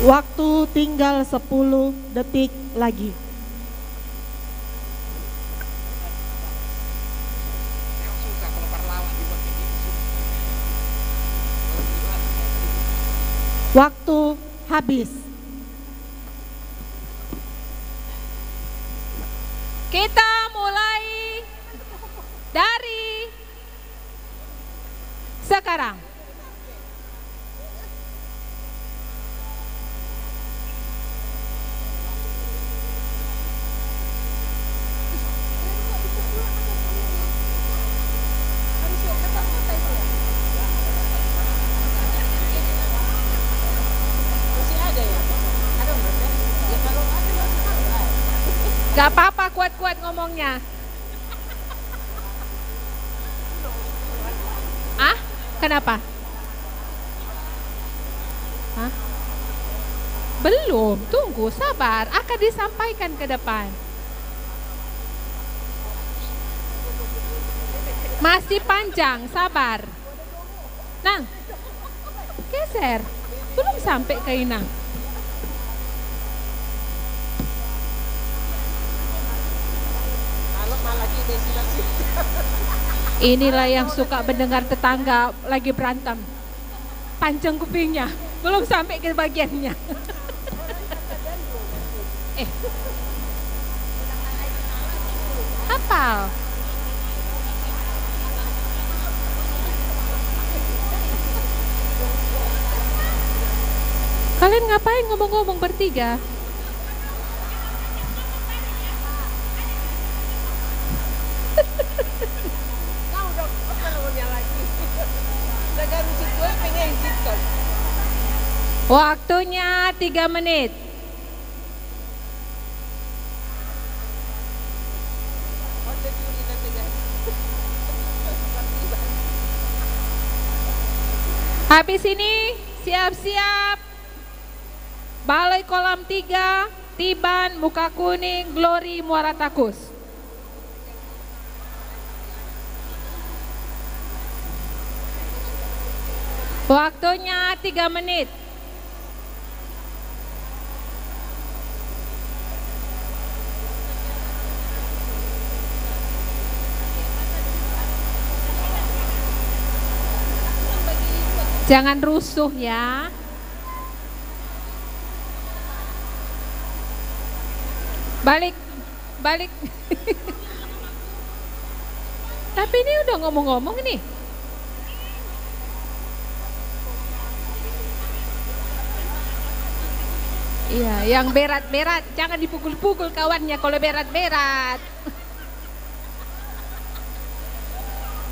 Waktu tinggal 10 detik lagi. Waktu habis. Kita mulai dari sekarang. Gak apa-apa, kuat-kuat ngomongnya. Ah? Kenapa? Hah? Belum, tunggu, sabar. Akan disampaikan ke depan. Masih panjang, sabar. Nang, geser. Belum sampai ke Inang. Inilah yang suka mendengar tetangga lagi berantem. Panjang kupingnya, belum sampai ke bagiannya. Hafal. Kalian ngapain ngomong-ngomong bertiga? Waktunya 3 menit. Habis ini siap-siap. Balai kolam 3, Tiban, Muka Kuning, Glory, Muara Takus. Waktunya 3 menit. Jangan rusuh ya. Balik. Tapi ini udah ngomong-ngomong nih. Iya, yang berat-berat jangan dipukul-pukul kawannya kalau berat-berat.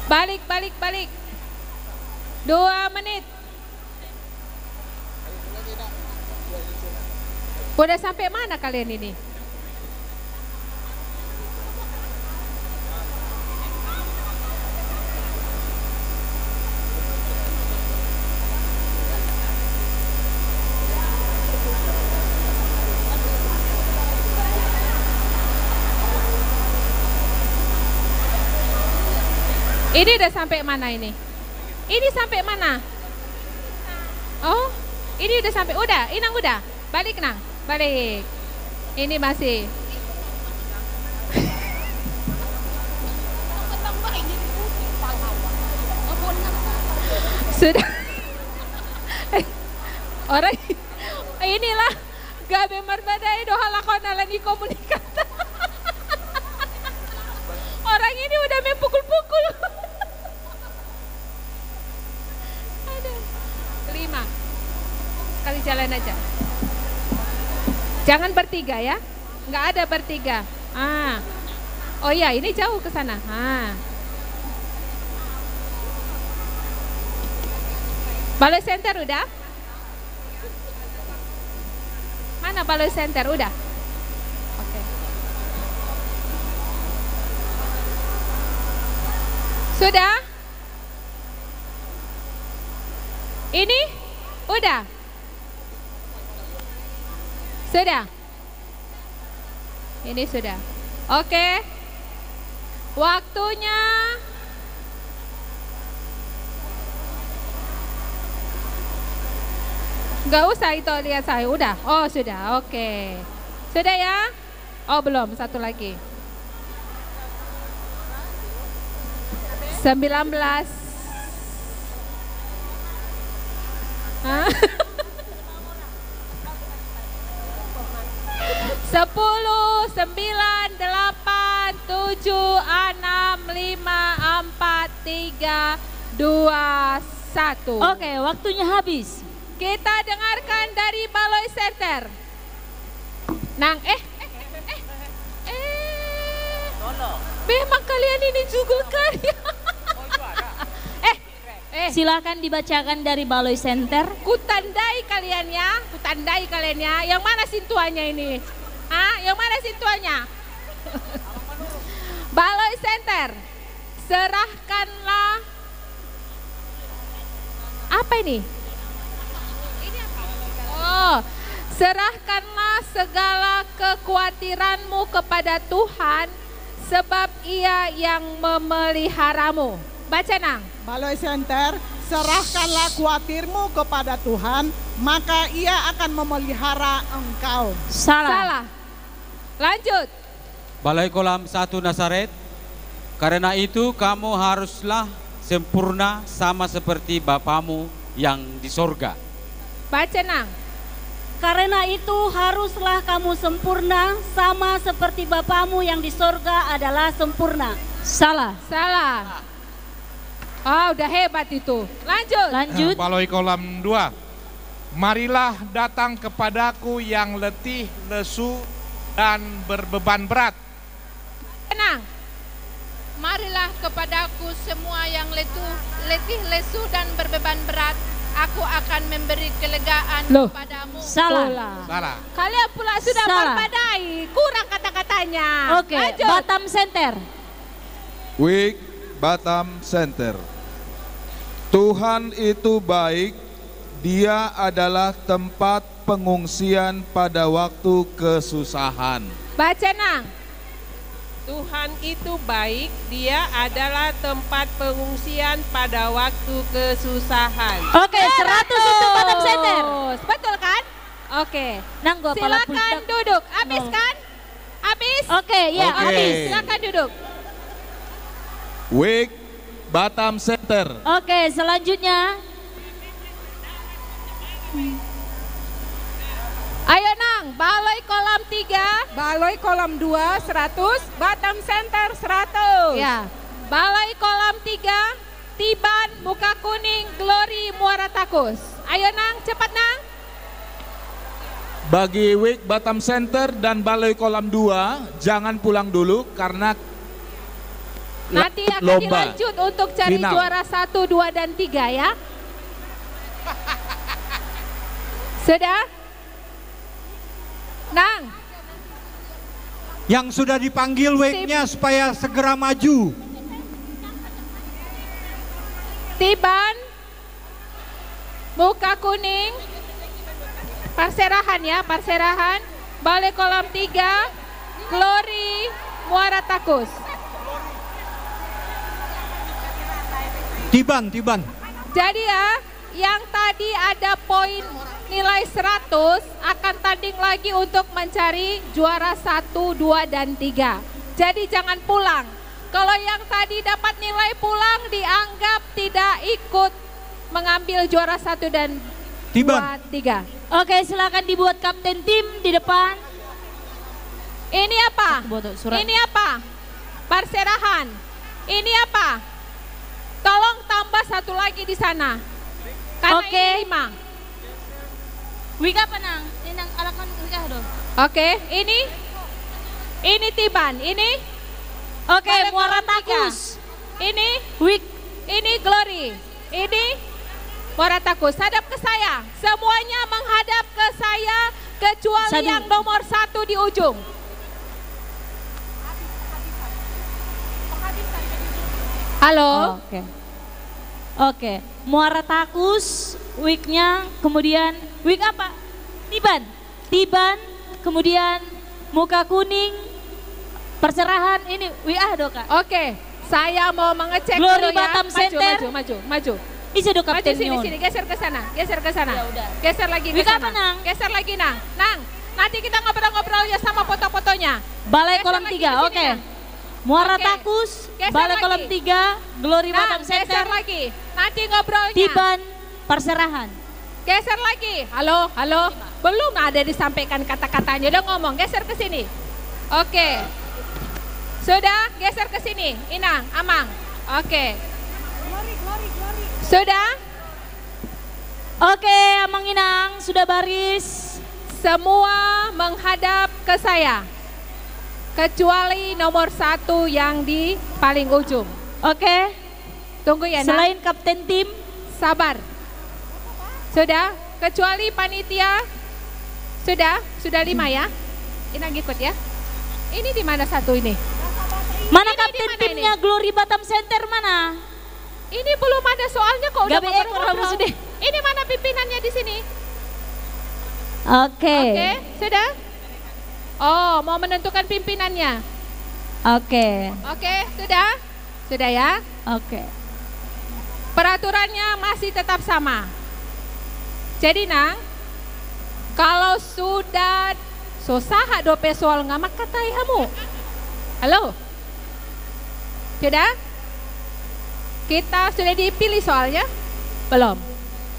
Balik. 2 menit. Udah sampai mana kalian ini? Ini udah sampai mana ini? Ini sampai mana? Oh, ini udah sampai, udah, Inang udah. Balik Nang, balik. Ini masih. Sudah. Orang inilah gabe marbadai doha lakon alani komunikasi. Orang ini udah mempukul-pukul. 5. Sekali jalan aja. Jangan bertiga ya. Nggak ada bertiga. Oh iya, ini jauh ke sana. Balai center udah? Mana balai center udah? Oke. Sudah? Ini udah? Sudah? Ini sudah. Oke. Waktunya nggak usah itu lihat saya. Udah? Oh sudah, oke. Sudah ya? Oh belum, satu lagi. 19. 10, 9, 8, 7, 6, 5, 4, 3, 2, 1. Oke, waktunya habis. Kita dengarkan dari Baloi Center. Nang, memang kalian ini juga karya. Silakan dibacakan dari Baloi Center. Kutandai kalian ya. Yang mana sintuannya ini? Yang mana sintuannya? Baloi Center. Serahkanlah. Apa ini? Ini apa? Oh, serahkanlah segala kekhawatiranmu kepada Tuhan, sebab Ia yang memeliharamu. Baca Nang. Baloi Center, serahkanlah khawatirmu kepada Tuhan, maka Ia akan memelihara engkau. Salah. Lanjut. Balai Kolam 1 Nazaret, karena itu kamu haruslah sempurna sama seperti Bapamu yang di sorga. Baca Nang. Karena itu haruslah kamu sempurna sama seperti Bapamu yang di sorga adalah sempurna. Salah. Oh, udah hebat itu. Lanjut. Baloi Kolam 2. Marilah datang kepadaku yang letih, lesu, dan berbeban berat. Tenang. Marilah kepadaku semua yang letih, lesu, dan berbeban berat. Aku akan memberi kelegaan kepadamu. Salah. Kalian pula sudah berpadai. Kurang kata-katanya. Oke, Batam Center. Week Batam Center. Tuhan itu baik, Dia adalah tempat pengungsian pada waktu kesusahan. Baca Nang. Tuhan itu baik, Dia adalah tempat pengungsian pada waktu kesusahan. Oke, 100 untuk Batam Center. Betul kan? Oke. Nang gua silakan duduk. Habis kan? Habis? Oke, ya habis. Silakan duduk. Week Batam Center. Oke, selanjutnya. Ayo Nang, Baloi Kolam 3. Baloi Kolam 2 100, Batam Center 100. Ya. Baloi Kolam 3, Tiban, Muka Kuning, Glory, Muara Takus. Ayo Nang, cepat Nang. Bagi Week Batam Center dan Baloi Kolam 2, jangan pulang dulu karena nanti akan lomba dilanjut untuk cari final. Juara 1, 2, dan 3 ya. Sudah? Nang. Yang sudah dipanggil Weeknya supaya segera maju. Tiban, Muka Kuning, Perserahan ya, Perserahan, Balai Kolam 3, Glory, Muara Takus. Tiban. Jadi ya, yang tadi ada poin nilai 100 akan tanding lagi untuk mencari juara 1, 2, dan 3. Jadi jangan pulang. Kalau yang tadi dapat nilai pulang dianggap tidak ikut mengambil juara 1 dan 2, 3. Oke, silakan dibuat kapten tim di depan. Ini apa? Ini apa? Perserahan. Ini apa? Tolong tambah satu lagi di sana. Karena ini 5. Wing apa Nang? Ini Nang alakan nikah dong. Oke, ini Tiban, ini oke, Muara Takus. Ini Wing, ini Glory. Ini Muara Takus. Hadap ke saya. Semuanya menghadap ke saya kecuali yang nomor 1 di ujung. Halo. Oke. Muara Takus, Wignya, kemudian Wig apa? Tiban, kemudian Muka Kuning, Perserahan, ini WA Doka. Oke, saya mau mengecek Glory dulu ya. Batam Center. Maju. Bisa do kapten sini, geser ke sana. Ya udah. Geser lagi ke Wig sana. apa Nang? Geser lagi Nang. Nanti kita ngobrol-ngobrolnya sama foto-fotonya. Balai Kolam 3, oke. Muara Takus, Balai Kolam 3, Glory Batam Center. Geser lagi. Nanti ngobrolnya. Tiban, Perserahan. Geser lagi. Halo, halo. Belum ada disampaikan kata-katanya. Udah ngomong, geser ke sini. Oke. Sudah, geser ke sini. Inang, Amang. Oke. Sudah? Oke, Amang Inang sudah baris. Semua menghadap ke saya. Kecuali nomor 1 yang di paling ujung. Oke. Tunggu ya, Selain kapten tim, sabar. Sudah? Kecuali panitia. Sudah 5 ya. Inang ikut ya. Ini di mana 1 ini? Mana kapten timnya Glory Batam Center mana? Ini belum ada soalnya kok udah ngobrol-ngobrol. Ini mana pimpinannya di sini? Oke. Oke, sudah? Oh, mau menentukan pimpinannya. Oke. Oke, sudah? Sudah ya? Oke. Peraturannya masih tetap sama. Jadi nang, kalau sudah sosaha dope soal ngamak katai hamu. Halo? Sudah? Kita sudah dipilih soalnya? Belum.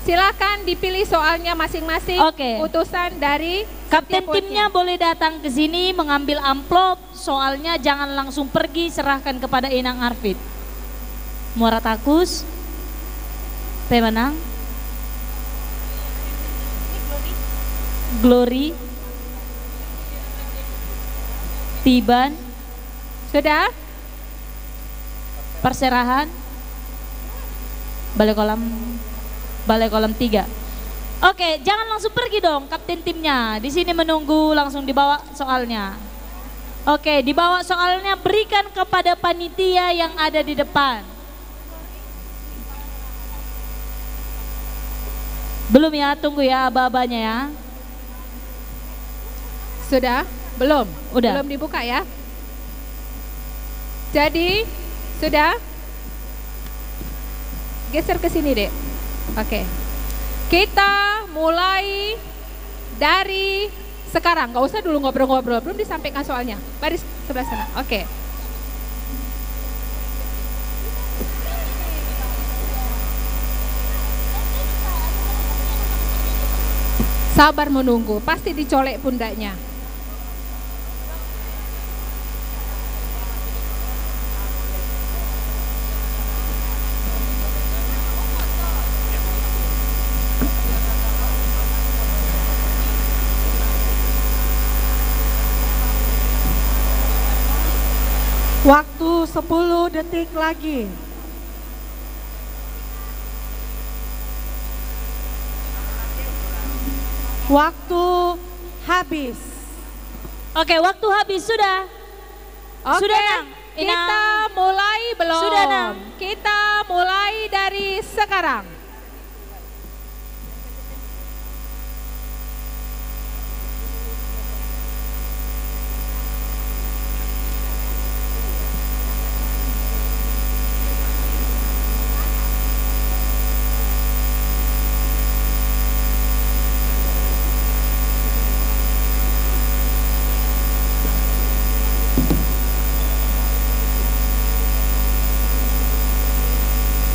Silakan dipilih soalnya masing-masing. Oke. Utusan dari kapten timnya boleh datang ke sini mengambil amplop. Soalnya jangan langsung pergi, serahkan kepada Inang Arfid. Muaratakus. Pemenang. Glory. Tiban. Sudah? Perserahan. Balai kolam 3. Oke, jangan langsung pergi dong kapten timnya. Di sini menunggu, langsung dibawa soalnya. Oke, dibawa soalnya, berikan kepada panitia yang ada di depan. Belum ya, tunggu ya aba-abanya ya. Sudah? Belum? Udah. Belum dibuka ya? Jadi, sudah? Geser ke sini, Dek. Oke. Kita mulai dari sekarang. Gak usah dulu ngobrol-ngobrol, belum disampaikan soalnya. Baris sebelah sana. Oke. Sabar menunggu, pasti dicolek pundaknya. Waktu 10 detik lagi. Waktu habis. Oke, waktu habis sudah. Oke, Sudah Nang. Kita mulai belum? Sudah Nang. Kita mulai dari sekarang.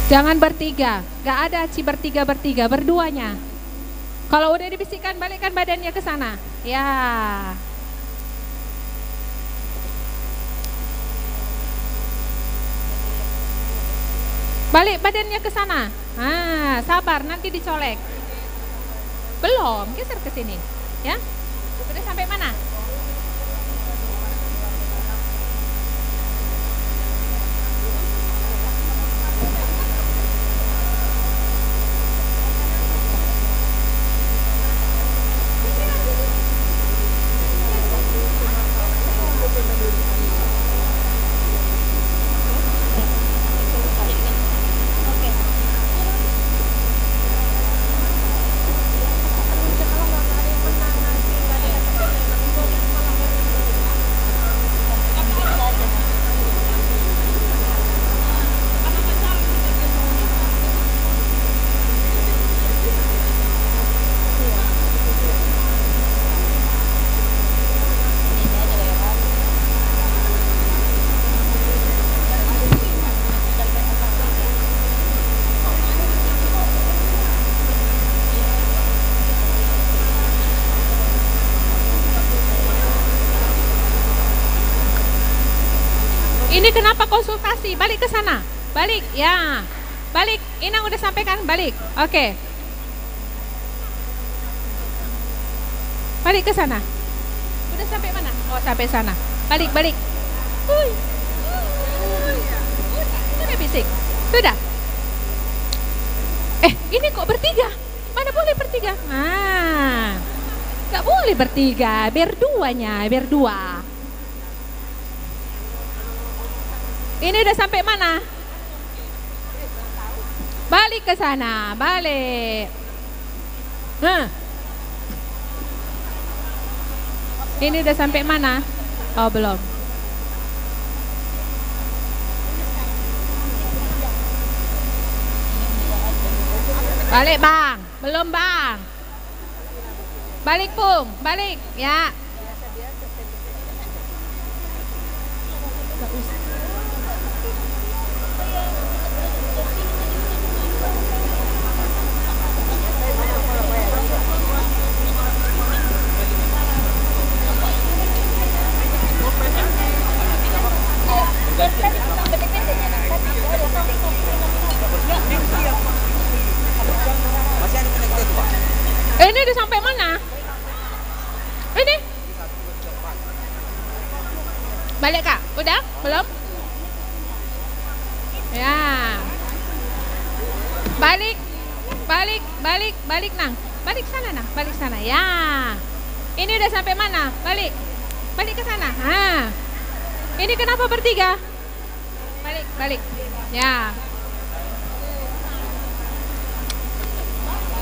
Jangan bertiga, gak ada Ci bertiga, berduanya. Kalau udah dibisikkan, balikkan badannya ke sana. Ya. Balik badannya ke sana. Ah, sabar, nanti dicolek. Belum, geser ke sini. Ya. Udah sampai mana? Ini kenapa konsultasi? Balik ke sana. Balik, ya. Balik, Inang udah sampaikan, balik. Oke. Balik ke sana. Udah sampai mana? Oh, sampai sana. Balik, balik. Udah bisik. Sudah. Ini kok bertiga? Mana boleh bertiga? Gak boleh bertiga, biar duanya, biar dua. Ini udah sampai mana? Balik ke sana, balik. Ini udah sampai mana? Oh, belum. Balik bang, belum bang. Balik Pung, balik ya. Ini udah sampai mana? Ini? Balik Kak? Udah? Belum? Ya. Balik. Balik, balik, balik Nang. Balik sana Nang, balik sana. Ya. Ini udah sampai mana? Balik. Balik ke sana. Ini kenapa bertiga? Balik, balik. Ya.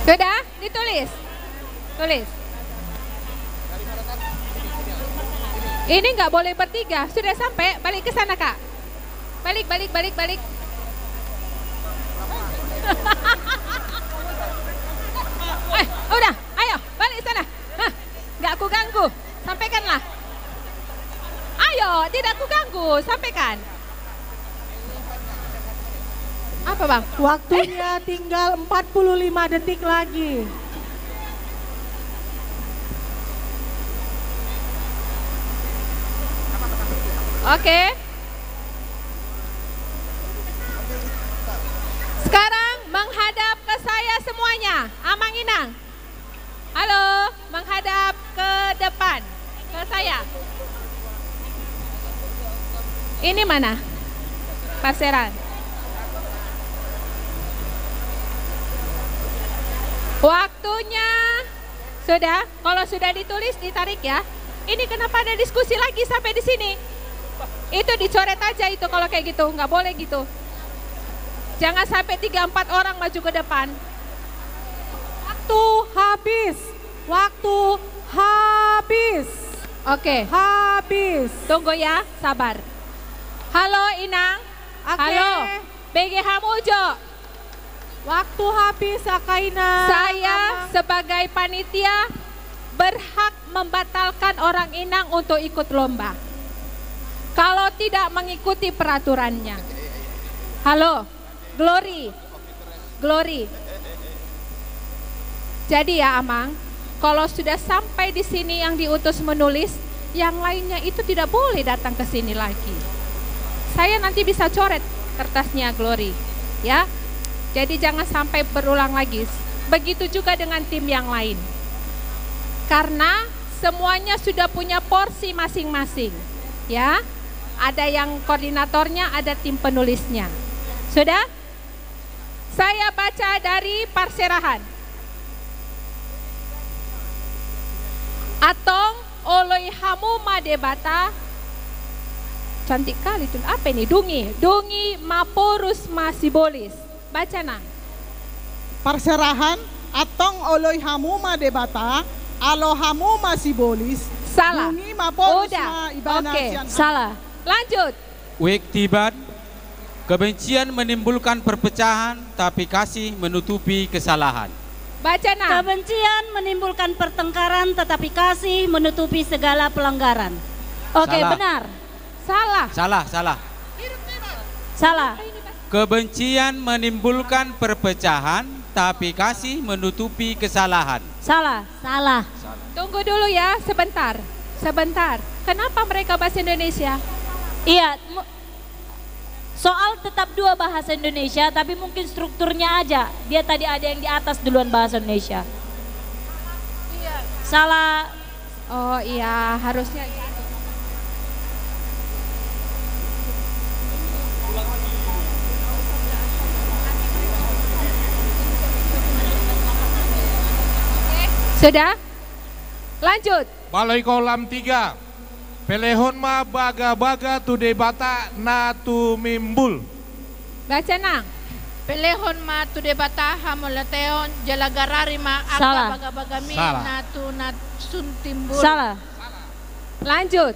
Sudah? Ditulis. Tulis. Ini nggak boleh bertiga. Sudah sampai, balik ke sana Kak. Balik, balik, balik, balik. Udah, ayo balik sana. Nggak aku ganggu, sampaikanlah. Ayo, tidak aku ganggu, sampaikan. Apa bang? Waktunya tinggal 45 detik lagi. Oke. Sekarang menghadap ke saya semuanya. Amang Inang. Halo, menghadap ke depan. Ke saya. Ini mana? Parseran. Waktunya sudah. Kalau sudah ditulis ditarik ya. Ini kenapa ada diskusi lagi sampai di sini? Itu dicoret aja itu kalau kayak gitu, nggak boleh gitu. Jangan sampai 3-4 orang maju ke depan. Waktu habis. Waktu habis. Oke. Habis. Tunggu ya, sabar. Halo Inang. Halo. BGH Mujo. Waktu habis Akaina. Saya sebagai panitia berhak membatalkan orang Inang untuk ikut lomba. Kalau tidak mengikuti peraturannya. Halo, Glory. Glory. Jadi ya Amang, kalau sudah sampai di sini yang diutus menulis, yang lainnya itu tidak boleh datang ke sini lagi. Saya nanti bisa coret kertasnya Glory, ya. Jadi jangan sampai berulang lagi. Begitu juga dengan tim yang lain. Karena semuanya sudah punya porsi masing-masing, ya. Ada yang koordinatornya, ada tim penulisnya. Sudah? Saya baca dari Parserahan. Atong oloi hamu madebata. Cantik kali itu. Apa ini? Dungi maporus masibolis. Baca Nang. Parserahan atong oloi hamu madebata. Alohamu masibolis. Salah. Dungi maporus Udah. ibana. Oke, salah. Lanjut. Wektibat, kebencian menimbulkan perpecahan, tapi kasih menutupi kesalahan. Baca Nang. Kebencian menimbulkan pertengkaran, tetapi kasih menutupi segala pelanggaran. Oke, Salah. benar. Salah. Salah. Salah. Kebencian menimbulkan perpecahan, tapi kasih menutupi kesalahan. Salah. Salah. Tunggu dulu ya, sebentar. Sebentar. Kenapa mereka bahasa Indonesia? Iya, Soal tetap 2 bahasa Indonesia, tapi mungkin strukturnya aja. Dia tadi ada yang di atas duluan bahasa Indonesia. Salah. Oh iya, harusnya. Sudah? Lanjut. Balai kolam 3. Pelehon ma baga-baga tu debata na tu mimbul. Baca nang. Pelehon ma tu debata hamolateon jalagarari ma Salah. apa baga-bagami Salah. natu natsun timbul. Salah. Lanjut.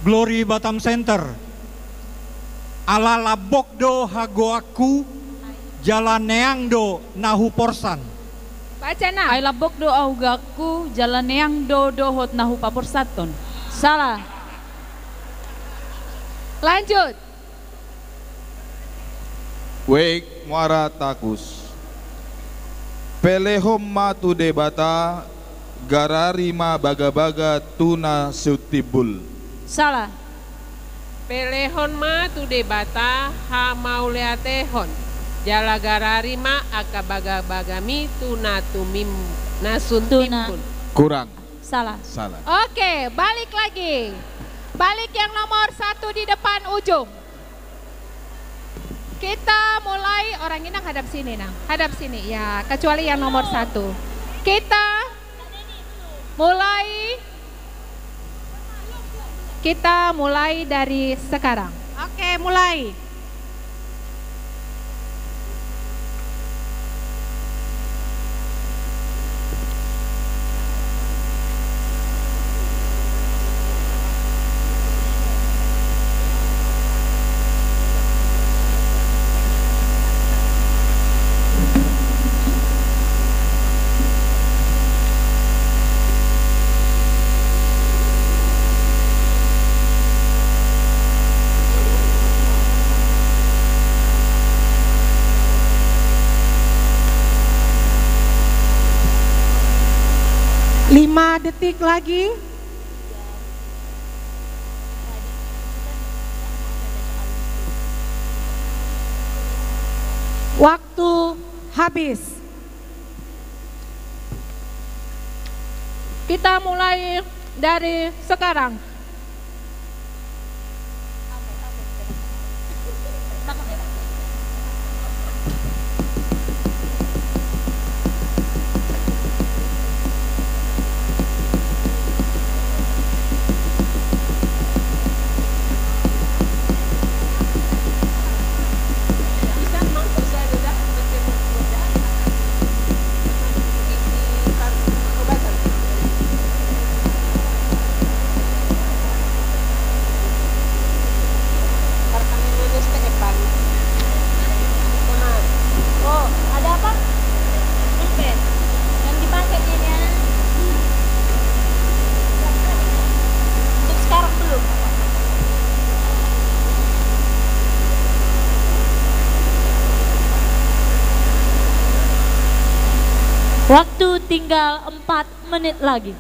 Glory Batam Center. Ala labok do hagoaku jalaneang do nahu porsan. Baca nang. Ay labok do augaku jalan yang do dohot nahu papor saton. Salah. Lanjut. Wek muara takus. Pelehom ma tu debata garari ma baga-baga tuna sutibul. Salah. Pelehon ma tu debata ha mauleatehon. Jalagarari ma akabaga-bagami tuna tumim nasun timbul. Kurang. Salah. Salah. Oke, balik lagi. Balik yang nomor 1 di depan ujung. Kita mulai, orang ini hadap sini nang, hadap sini ya, kecuali yang nomor 1. Kita mulai dari sekarang. Oke, mulai. Detik lagi. Waktu habis. Kita mulai dari sekarang. Waktu tinggal 4 menit lagi.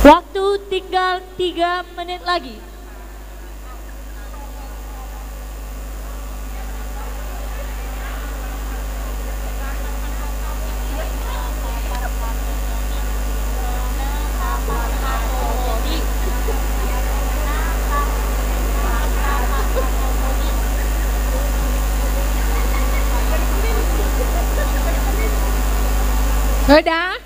Waktu tinggal 3 menit lagi. Sudah?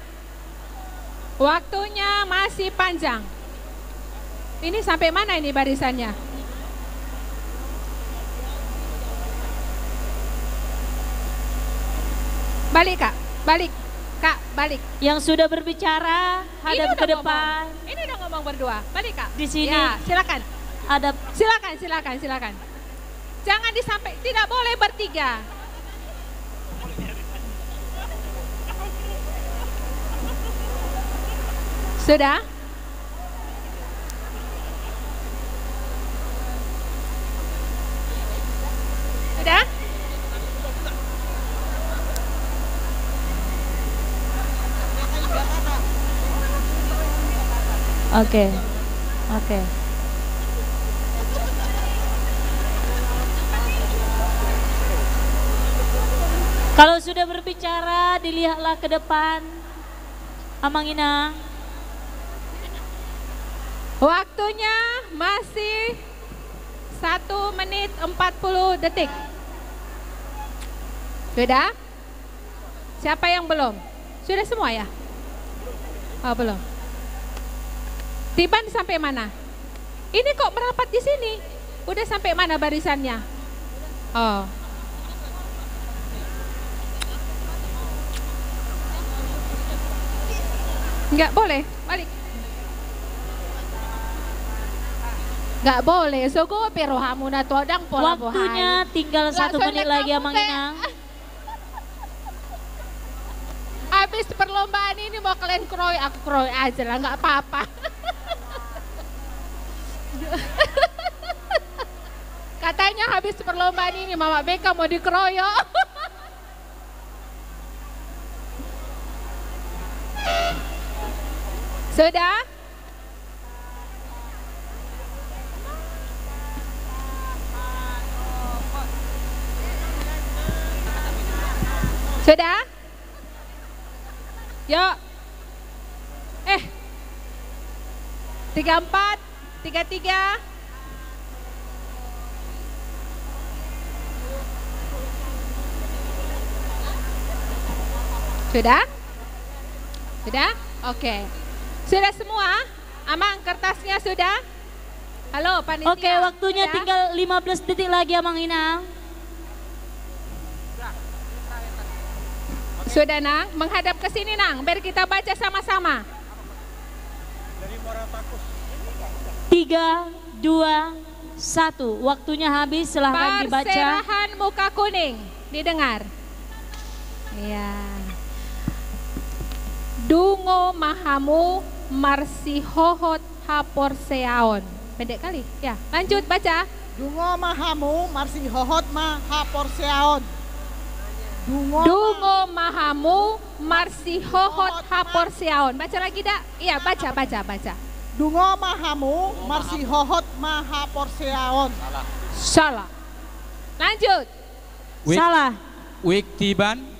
Waktunya masih panjang. Ini sampai mana ini barisannya? Balik Kak, balik. Kak, balik. Yang sudah berbicara hadap ke depan. Ini udah ngomong berdua. Balik Kak. Di sini. Ya, silakan. Ada. Silakan. Jangan disampai, tidak boleh bertiga. Sudah? Sudah? Oke. Kalau sudah berbicara, dilihatlah ke depan. Amang Inang. Waktunya masih 1 menit 40 detik. Sudah? Siapa yang belum? Sudah semua ya? Oh, belum. Tiban sampai mana? Ini kok merapat di sini? Udah sampai mana barisannya? Oh. Enggak boleh, balik. Enggak boleh, sogo pero hamuna todang pola bohai. Waktunya tinggal 1 menit lagi Amang Inang. Habis perlombaan ini mau kalian kroy, aku kroy aja lah, enggak apa-apa. Katanya habis perlombaan ini Mama Beka mau dikeroyok. Sudah? Sudah? Yuk. 34, 33. Sudah? Sudah? Oke. Sudah semua? Amang, kertasnya sudah? Halo, panitia. Oke, waktunya sudah? tinggal 15 detik lagi Amang Inang. Sudah Nang, menghadap ke sini Nang, biar kita baca sama-sama. 3, 2, 1. Waktunya habis, silahkan dibaca. Perserahan muka kuning, didengar. Iya. Dungo mahamu marsihohot haporseaon. Pendek kali, ya. Lanjut baca. Dungo mahamu marsihohot haporseaon. Dungo mahamu marsihohot haporseaon. Baca lagi dak? Iya, baca. Dungo mahamu marsihohot haporseaon. Salah. Lanjut. Salah. Wik tiban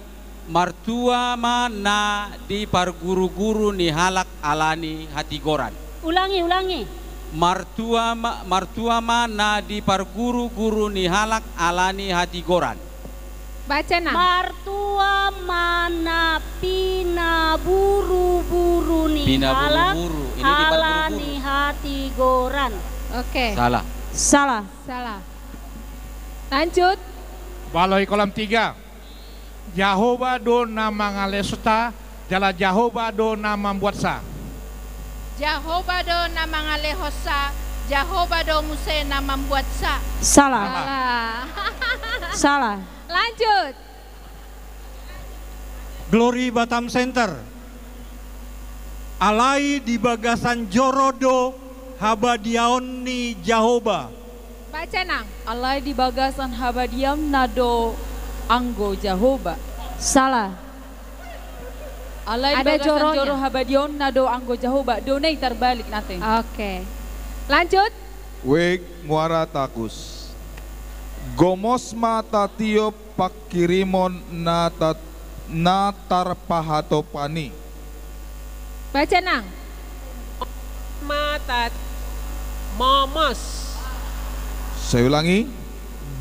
martua mana di parguru-guru ni halak alani hati goran. Ulangi. Martua mana di parguru-guru ni halak alani hati goran. Baca Nang. Martua mana pina buru-buru ni Pina halak buru-buru. Ini di halani hati goran. Oke. Salah. Lanjut. Baloi kolam 3. Jehovah do nama ngalesota, jala Jehovah do nama buatsa. Jehovah do nama ngalehosa, Jehovah do muse nama buatsa. Salah. Lanjut. Glory Batam Center. Alai di bagasan Jorodo Habadiaon ni Jehovah. Baca Nang. Alai di bagasan habadiam nado anggo Jehovah. Salah. Alai di Ada bagasan joronya. joro habadion nado anggo Jehovah. Donate terbalik nanti. Oke. Lanjut. Wek muara takus. Gomosma tatio pakirimon natar pahatopani. Baca Nang. Matat momos. Saya ulangi.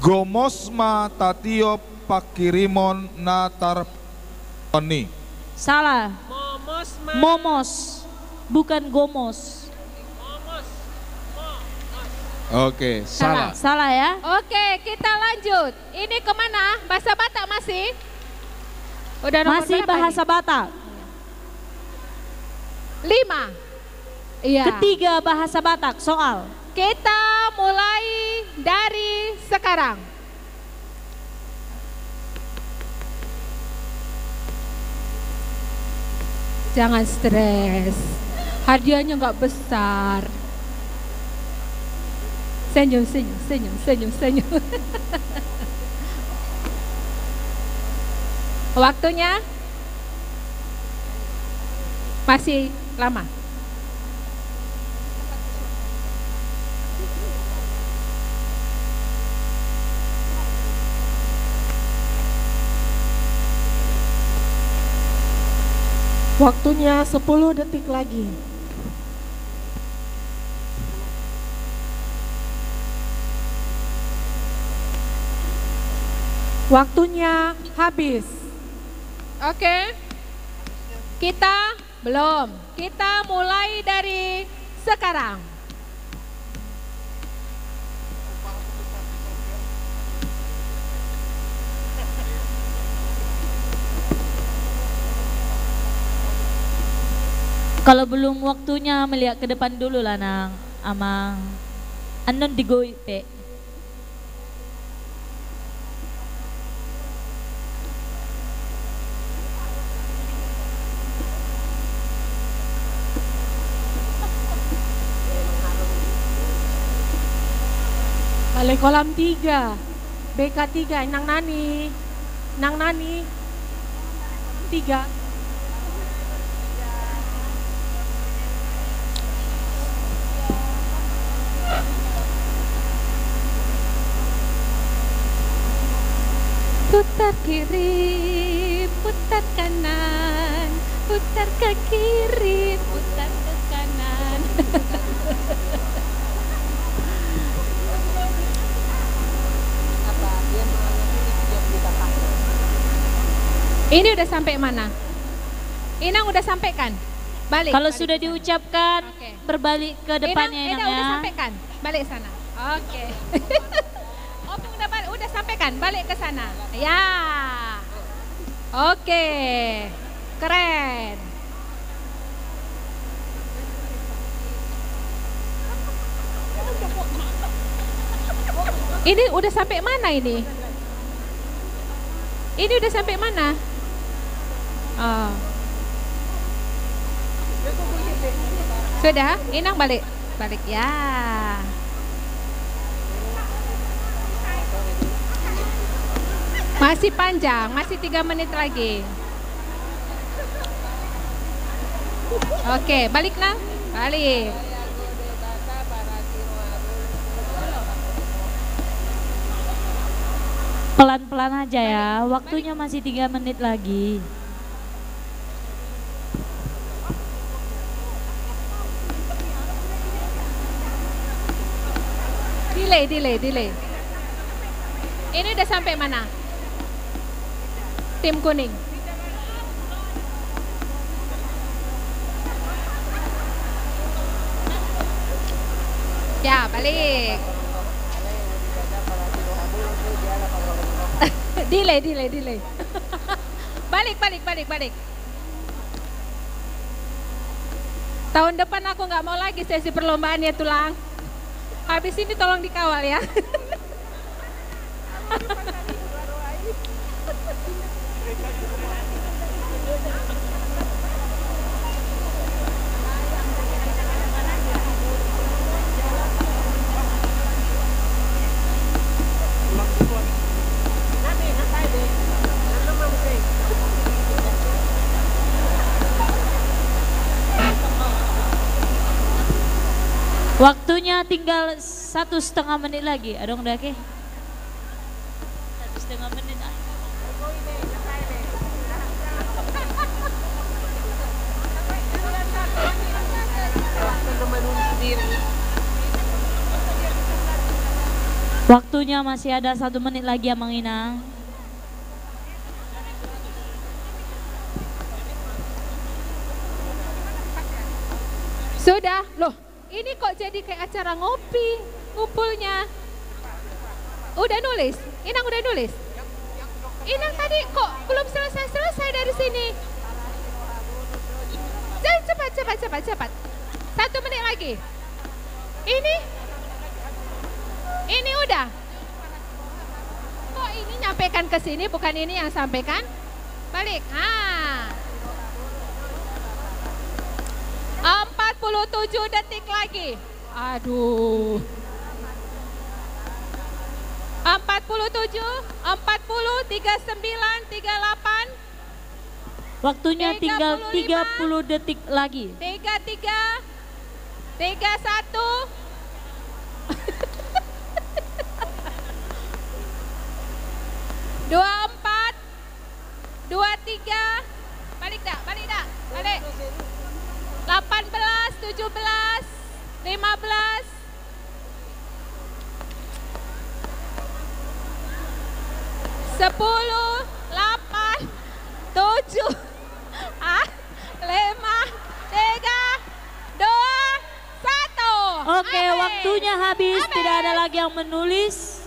Gomosma tatio pakirimon natar pani. Salah. Momos. Momos, bukan gomos. Oke, salah. Salah ya. Oke, kita lanjut. Ini kemana? Bahasa Batak masih? Udah nomor Masih berapa bahasa ini? Batak. 5. Iya. Ketiga bahasa Batak, soal. Kita mulai dari sekarang. Jangan stres. Hadiahnya nggak besar. Senyum, senyum, senyum, senyum, senyum. Waktunya masih lama. Waktunya 10 detik lagi. Waktunya habis. Oke. Kita belum. Kita mulai dari sekarang. Kalau belum waktunya melihat ke depan dulu lah nang, amang. Anon digoi pe. Balai kolam 3, BK 3, Nang Nani. Nang Nani 3. Putar kiri, putar kanan, putar ke kiri, putar ke kanan. Ini udah sampai mana? Inang udah sampaikan? Balik. Kalau balik sudah sana. diucapkan, berbalik ke depannya Inang, Inang, udah ya. sampaikan? Balik sana. Oke. Opung udah sampaikan, balik ke sana. Ya. Oke. Keren. Ini udah sampai mana ini? Ini udah sampai mana? Oh. Sudah, Inang balik. Balik ya. Masih panjang, masih 3 menit lagi. Oke, balik Nang. Balik. Pelan-pelan aja ya, waktunya masih 3 menit lagi. Delay. Ini udah sampai mana? Tim kuning. Ya, balik. delay. Balik. Tahun depan aku nggak mau lagi sesi perlombaan ya tulang. Habis ini tolong dikawal ya. Waktunya tinggal 1,5 menit lagi. Adong udah ke? 1,5 menit. Waktunya masih ada 1 menit lagi ya Mang Inang. Sudah, loh. Ini kok jadi kayak acara ngopi, ngumpulnya. Udah nulis? Inang udah nulis? Inang tadi kok belum selesai dari sini. Jangan cepat. 1 menit lagi. Ini udah. Kok ini nyampaikan ke sini, bukan ini yang sampaikan? Balik. 47 detik lagi. Aduh. 47, 40, 39, 38. Waktunya tinggal 30 detik lagi. 33, 31. 24, 23. Balik dah. 18, 17, 15. 10, 8, 7, 5, 4, 3, 2, 1. Oke, waktunya habis. Tidak ada lagi yang menulis.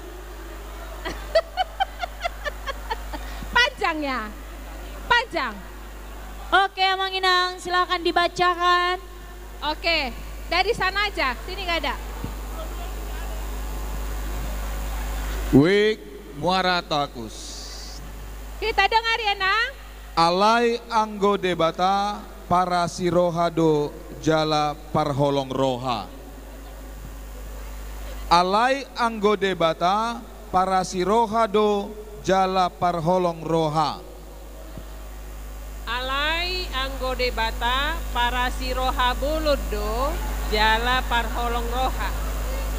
Panjang. Oke, Mang Inang, silakan dibacakan. Oke, dari sana aja. Sini nggak ada. Wik Muara Takus. Kita dengar ya, Nang. Alai anggo debata para sirohado jala parholong roha. Alai anggo debata para sirohado jala parholong roha. Alai anggo debata para siroha buludo jala parholong roha.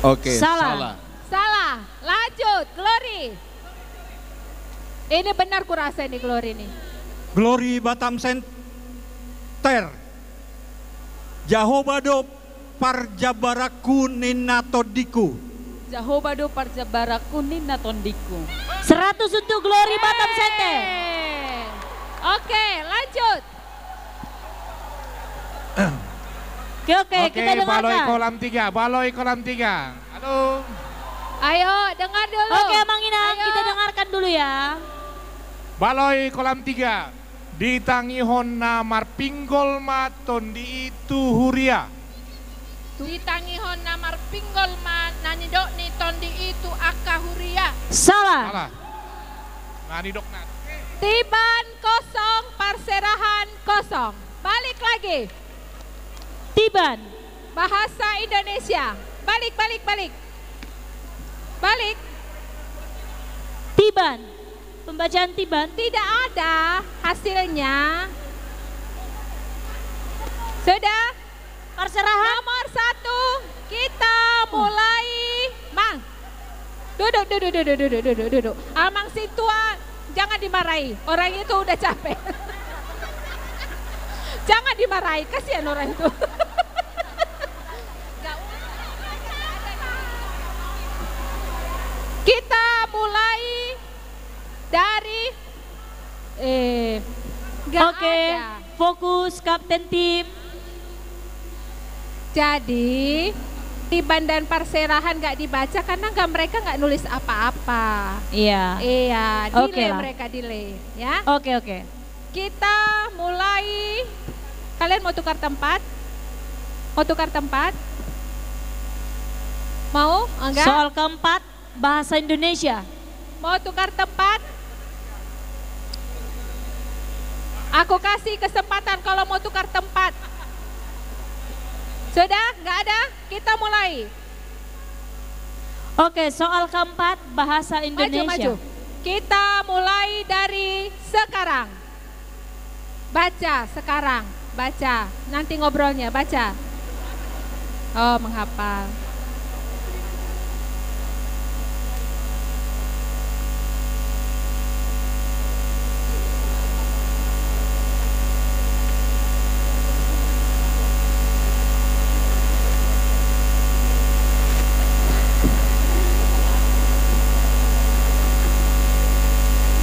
Oke, Salah. Lanjut, Glory. Ini benar kurasa ini Glory nih. Glory Batam Center. Jahobado parjabaraku ninatodiku. Jahobado parjabaraku ninatondiku. 100 untuk Glory Batam Center. Oke, lanjut. Oke, kita dengarkan. Baloi kolam 3. Halo. Ayo, dengar dulu. Oke, Mang Inang, kita dengarkan dulu ya. Baloi kolam 3. Ditangihon namar pinggol maton di itu huria. Ditangihon namar pinggol ma nanidok ni tondi itu akahuria. Salah. Nanidok nat. Tiban kosong, perserahan kosong. Balik lagi. Tiban. Bahasa Indonesia. Balik. Tiban. Pembacaan Tiban. Tidak ada hasilnya. Sudah? Perserahan. Nomor 1. Kita mulai. Mang. Duduk. Amang si tua. Jangan dimarahi. Orang itu udah capek. Jangan dimarahi. Kasihan orang itu. Kita mulai dari Oke, fokus Kapten Tim. Jadi Tiban dan Perserahan nggak dibaca karena mereka nggak nulis apa-apa. Iya. Delay mereka delay, ya. Oke. Kita mulai. Kalian mau tukar tempat? Mau? Enggak? Soal keempat, bahasa Indonesia. Mau tukar tempat? Aku kasih kesempatan kalau mau tukar tempat. Sudah? Nggak ada? Kita mulai. Oke, soal keempat, bahasa Indonesia. Maju. Kita mulai dari sekarang. Baca sekarang. Baca. Nanti ngobrolnya. Baca. Oh, menghafal.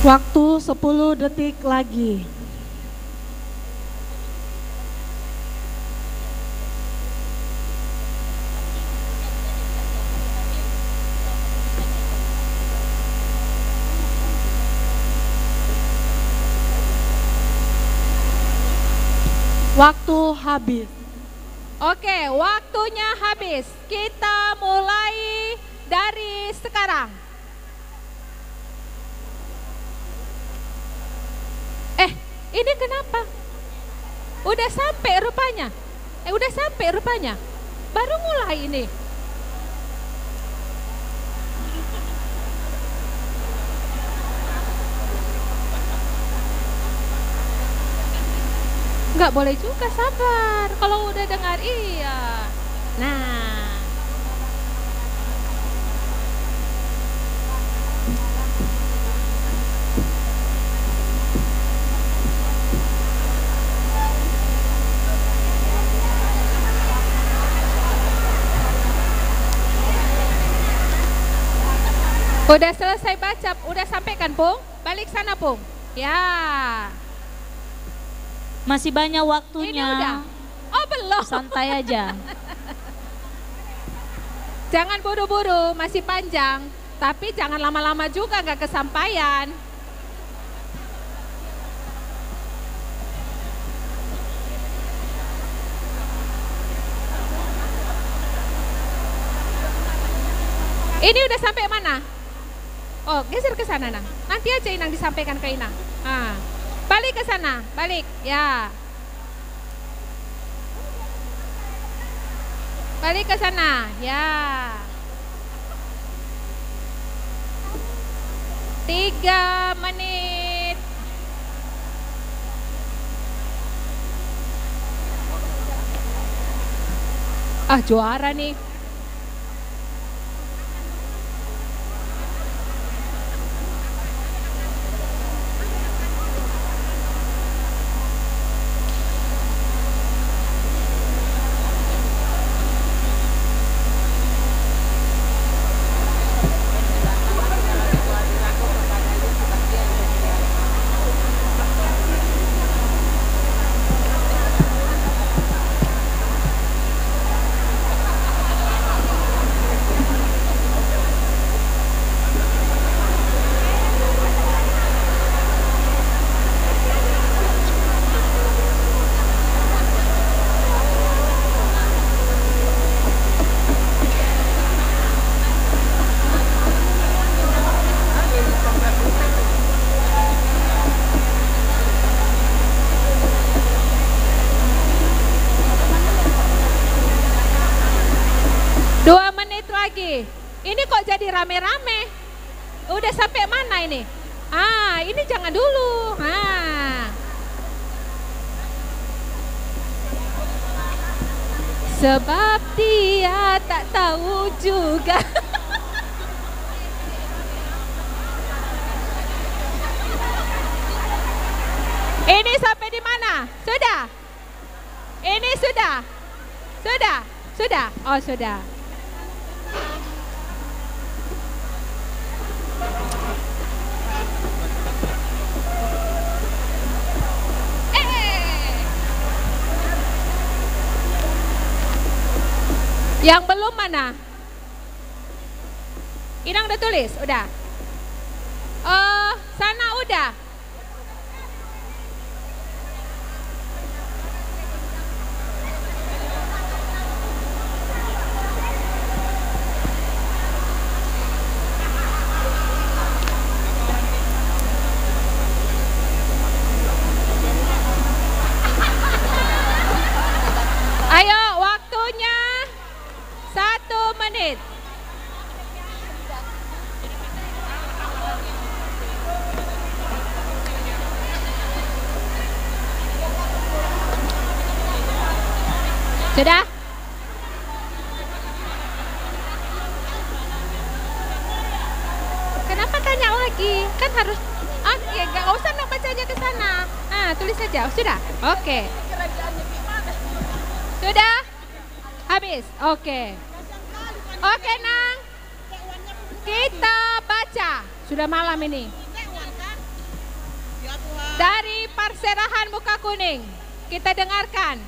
Waktu 10 detik lagi. Waktu habis. Oke, waktunya habis. Kita mulai dari sekarang. Ini kenapa? Udah sampai rupanya. Udah sampai rupanya. Baru mulai ini. Nggak boleh juga, sabar. Kalau udah dengar, iya. Nah. Udah selesai baca, udah sampaikan, Pung? Balik sana, Pung. Ya. Masih banyak waktunya. Ini udah. Oh, belum. Santai aja. Jangan buru-buru, masih panjang. Tapi jangan lama-lama juga, nggak kesampaian. Ini udah sampai mana? Oh, geser ke sana, Nang. Nanti aja Inang disampaikan ke Inang. Ah. Balik ke sana, balik. Ya. Balik ke sana. Ya. 3 menit. Ah, juara nih. Ini kok jadi rame-rame? Udah sampai mana ini? Ah, ini jangan dulu. Sebab dia tak tahu juga. Ini sampai di mana? Sudah? Ini sudah? Sudah? Sudah? Oh, sudah. Yang belum mana? Inang udah tulis? Udah. Sana udah. Ayo, waktunya 1 menit. Sudah? Kenapa tanya lagi? Kan harus, oke, gak usah bacanya ke sana. Nah, tulis saja. Sudah? Oke. Sudah? Habis? Oke. Oke, Nang. Kita baca. Sudah malam ini. Dari Perserahan Muka Kuning, kita dengarkan.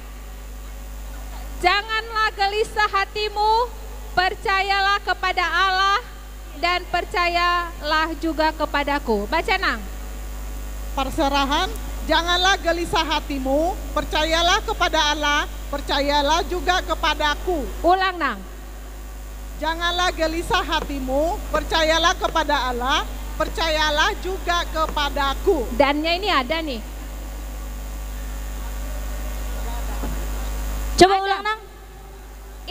Janganlah gelisah hatimu, percayalah kepada Allah dan percayalah juga kepadaku. Baca, Nang. Perserahan Janganlah gelisah hatimu, percayalah kepada Allah, percayalah juga kepadaku. Ulang, Nang. Janganlah gelisah hatimu, percayalah kepada Allah, percayalah juga kepadaku. Dannya ini ada nih. Coba ulang, Nang.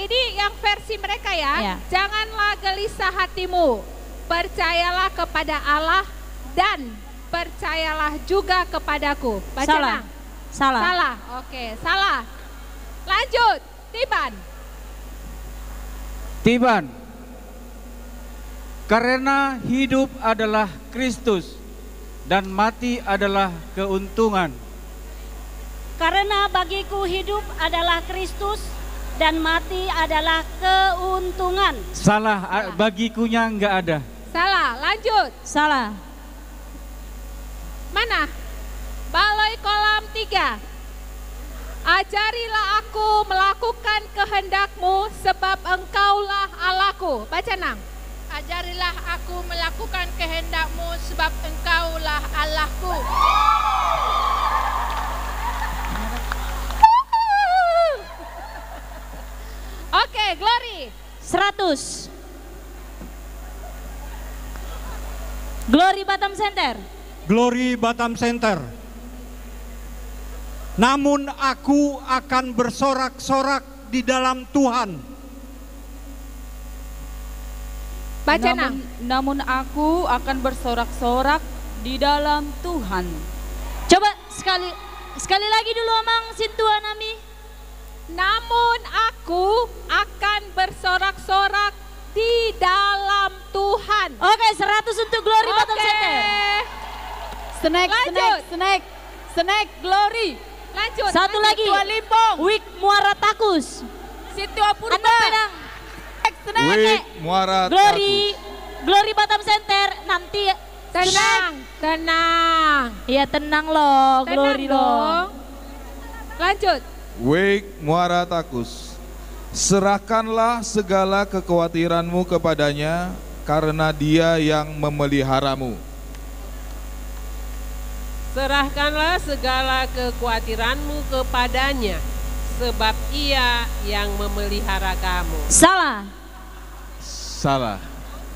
Ini yang versi mereka ya. Janganlah gelisah hatimu, percayalah kepada Allah dan percayalah juga kepadaku. Baca, Salah. Nang. Salah. Salah. Oke, salah. Lanjut, Tiban. Tiban. Karena hidup adalah Kristus dan mati adalah keuntungan. Karena bagiku hidup adalah Kristus dan mati adalah keuntungan. Salah, bagikunya enggak ada. Salah, lanjut. Salah. Mana? Baloi kolam 3. Ajarilah aku melakukan kehendakmu sebab engkaulah Allahku. Baca, Nang. Ajarilah aku melakukan kehendakmu sebab engkaulah Allahku. Oke, Glory. 100. Glory Batam Center. Glory Batam Center. Namun aku akan bersorak-sorak di dalam Tuhan. Baca, namun aku akan bersorak-sorak di dalam Tuhan. Coba sekali lagi dulu, Amang Sintua Nami. Namun aku akan bersorak-sorak di dalam Tuhan. Oke, 100 untuk Glory Batam Center. Snack, Glory. Lanjut. Satu lagi. Wik Muara Takus. Situa Purba. Anda pedang. Wik Muara Glory Batam Center nanti. Tenang. Iya, tenang loh, Glory dong. Lanjut. Wik Muara Takus. Serahkanlah segala kekhawatiranmu kepadanya karena Dia yang memeliharamu. Serahkanlah segala kekhawatiranmu kepadanya, sebab Ia yang memelihara kamu. Salah.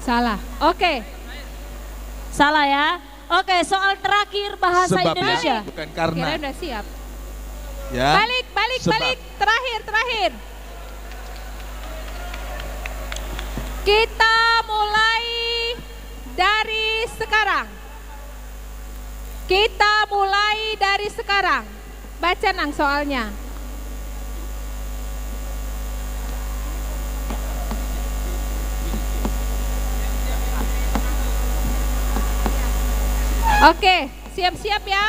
Salah. Oke. Salah ya. Oke, soal terakhir bahasa Sebab Indonesia. ya, bukan karena. Kira udah siap. Ya. Balik. Terakhir. Kita mulai dari sekarang. Baca, Nang, soalnya. Oke, siap-siap ya.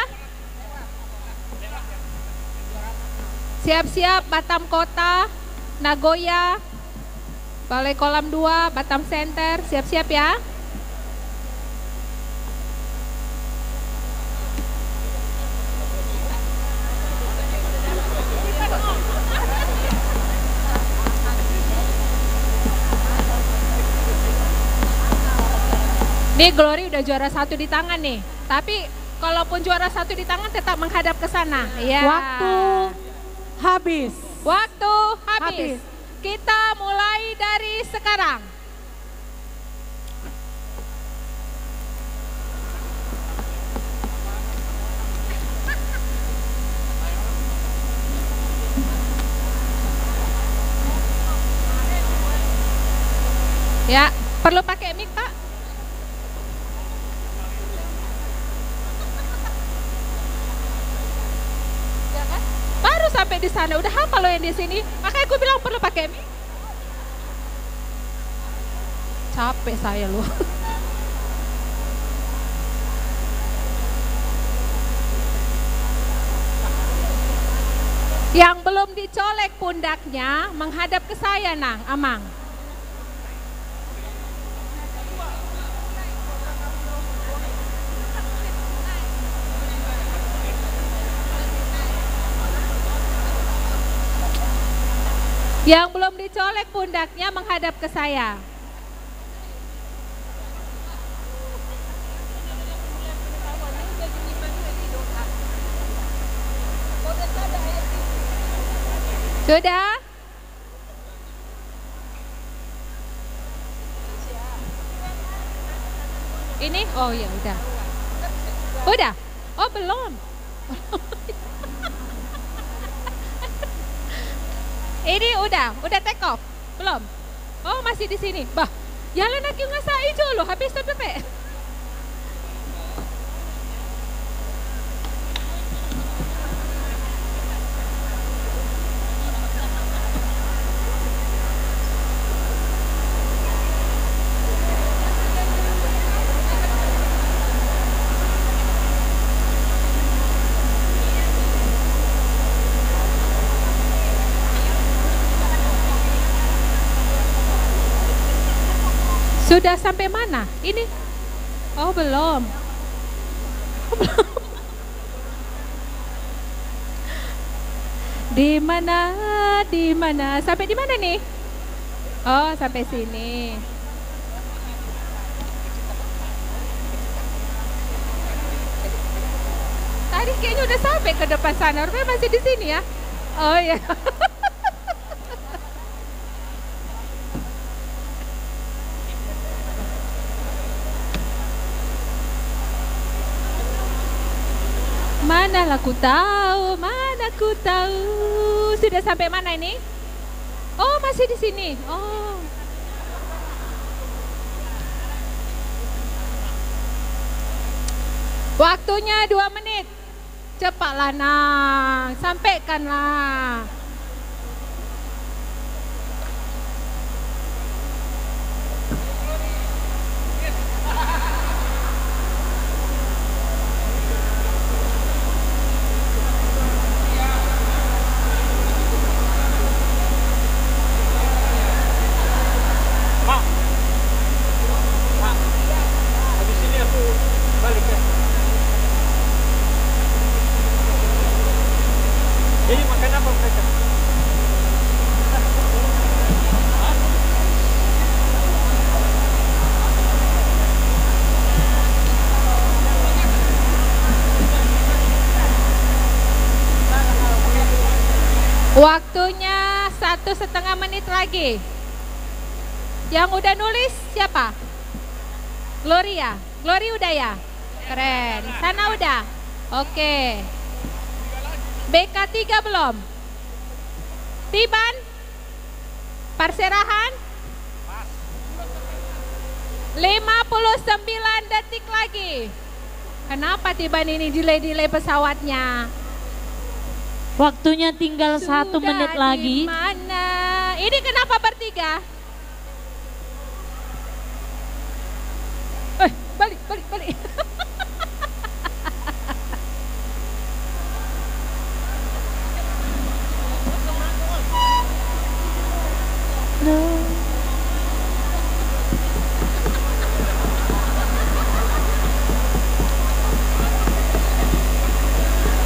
Siap-siap Batam Kota, Nagoya, Balai Kolam 2, Batam Center, siap-siap ya. Nih Glory udah juara 1 di tangan nih, tapi kalaupun juara 1 di tangan tetap menghadap ke sana. Ya. Waktu habis. Kita mulai dari sekarang. Ya, perlu pakai mic, Pak? Baru sampai di sana udah hafal lo yang di sini. Makanya gue bilang perlu pakai mic. Capek saya loh. Yang belum dicolek pundaknya menghadap ke saya, Nang, Amang. Yang belum dicolek pundaknya menghadap ke saya. Sudah? Ini? Oh ya udah. Udah? Oh belum. Ini udah take off? Belum? Oh masih di sini. Bah, jalan lagi nggak sa hijau loh, habis sampai. Sudah sampai mana? Ini? Oh belum. Di mana? Di mana? Sampai di mana nih? Oh sampai sini. Tadi kayaknya udah sampai ke depan sana. Rupanya masih di sini ya? Oh ya. Mana ku tahu, mana ku tahu. Sudah sampai mana ini? Oh, masih di sini. Oh. Waktunya 2 menit. Cepatlah Nang, sampaikanlah. Waktunya 1,5 menit lagi. Yang udah nulis siapa? Gloria. Glory udah ya? Keren. Sana udah? Oke. BK3 belum? Tiban? Perserahan? 59 detik lagi. Kenapa Tiban ini delay pesawatnya? Waktunya tinggal 1 menit lagi. Mana? Ini kenapa bertiga? Balik.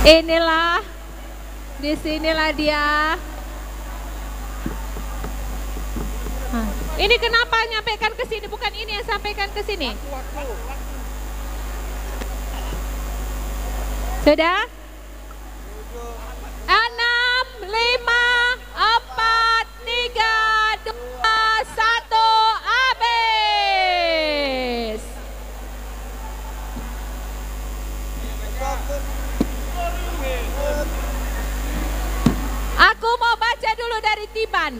Inilah, disinilah dia. Ini kenapa nyampaikan ke sini, bukan ini yang sampaikan ke sini? Sudah? 6, 5, 4, 3, 2, 1, habis. Aku mau baca dulu dari Tiban.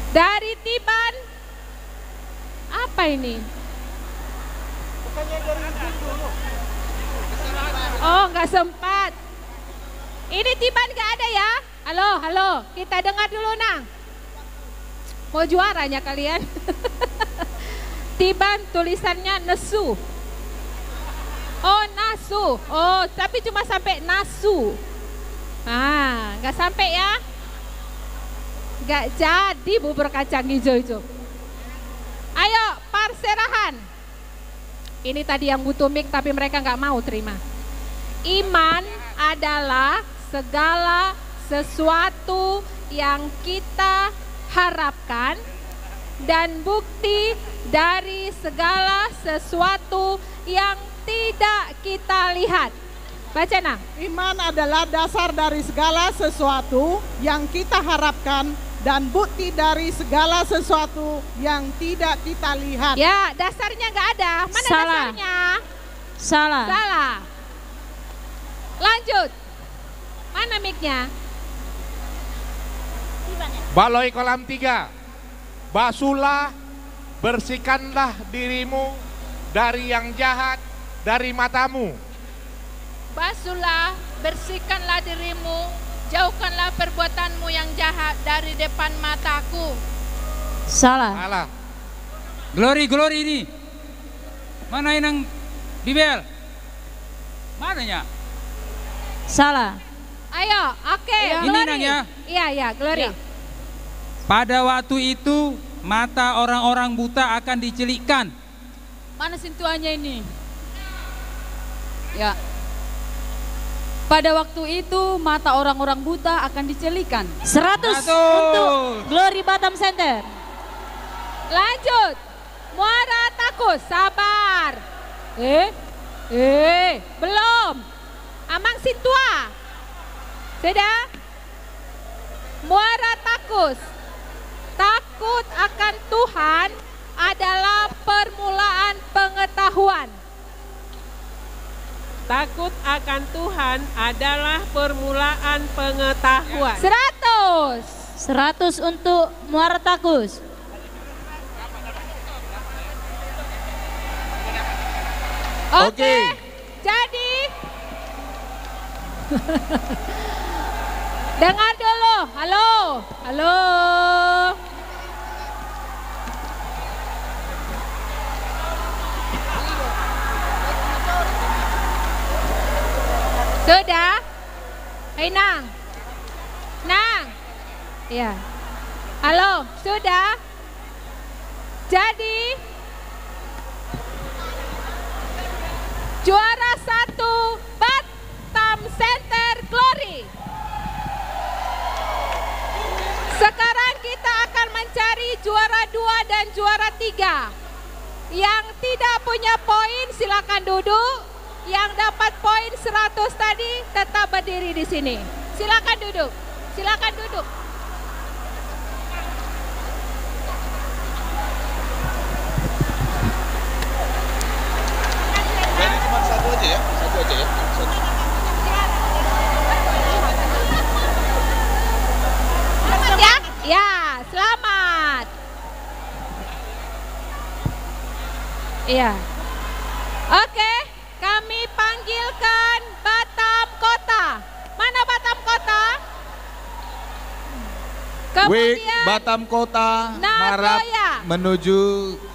Dari Tiban. Apa ini? Oh, nggak sempat. Ini Tiban nggak ada ya? Halo, kita dengar dulu Nang. Mau juaranya kalian? Tiban tulisannya nesu. Oh, nasu. Oh, tapi cuma sampai nasu. Nggak sampai ya? Nggak jadi bubur kacang hijau. Ayo, Perserahan. Ini tadi yang butuh mic tapi mereka nggak mau terima. Iman adalah segala sesuatu yang kita harapkan dan bukti dari segala sesuatu yang tidak kita lihat. Baca Nang. Iman adalah dasar dari segala sesuatu yang kita harapkan dan bukti dari segala sesuatu yang tidak kita lihat. Ya, dasarnya nggak ada. Mana Salah. dasarnya? Salah. Salah. Lanjut. Mana mic-nya? Baloi kolam 3. Basuhlah, bersihkanlah dirimu dari yang jahat dari matamu. Basuhlah, bersihkanlah dirimu, jauhkanlah perbuatanmu yang jahat dari depan mataku. Salah. Salah. Glory ini. Mana inang Bibel? Mananya? Salah. Ayo, oke. Ini Glory. Nang ya. Iya, Glory. Ya. Pada waktu itu mata orang-orang buta akan dicelikkan. Mana sentuhannya ini? Ya. Pada waktu itu mata orang-orang buta akan dicelikan. 100 untuk Glory Batam Center. Lanjut. Muara Takus, sabar. Belum. Amang Sintua. Sudah? Muara Takus. Takut akan Tuhan adalah permulaan pengetahuan. Takut akan Tuhan adalah permulaan pengetahuan. 100 untuk Muara Takus. Oke. Jadi dengar dulu. Halo. Sudah? Hei Nang. Ya. Halo, sudah? Jadi juara 1 Batam Center Glory. Sekarang kita akan mencari juara 2 dan juara 3. Yang tidak punya poin silakan duduk. Yang dapat poin 100 tadi tetap berdiri di sini. Silakan duduk. Silakan duduk. Jadi cuma satu aja ya? Satu aja ya? Selamat ya? Ya, selamat. Iya. Oke, kami panggilkan Batam Kota. Mana Batam Kota? Wik Batam Kota harap menuju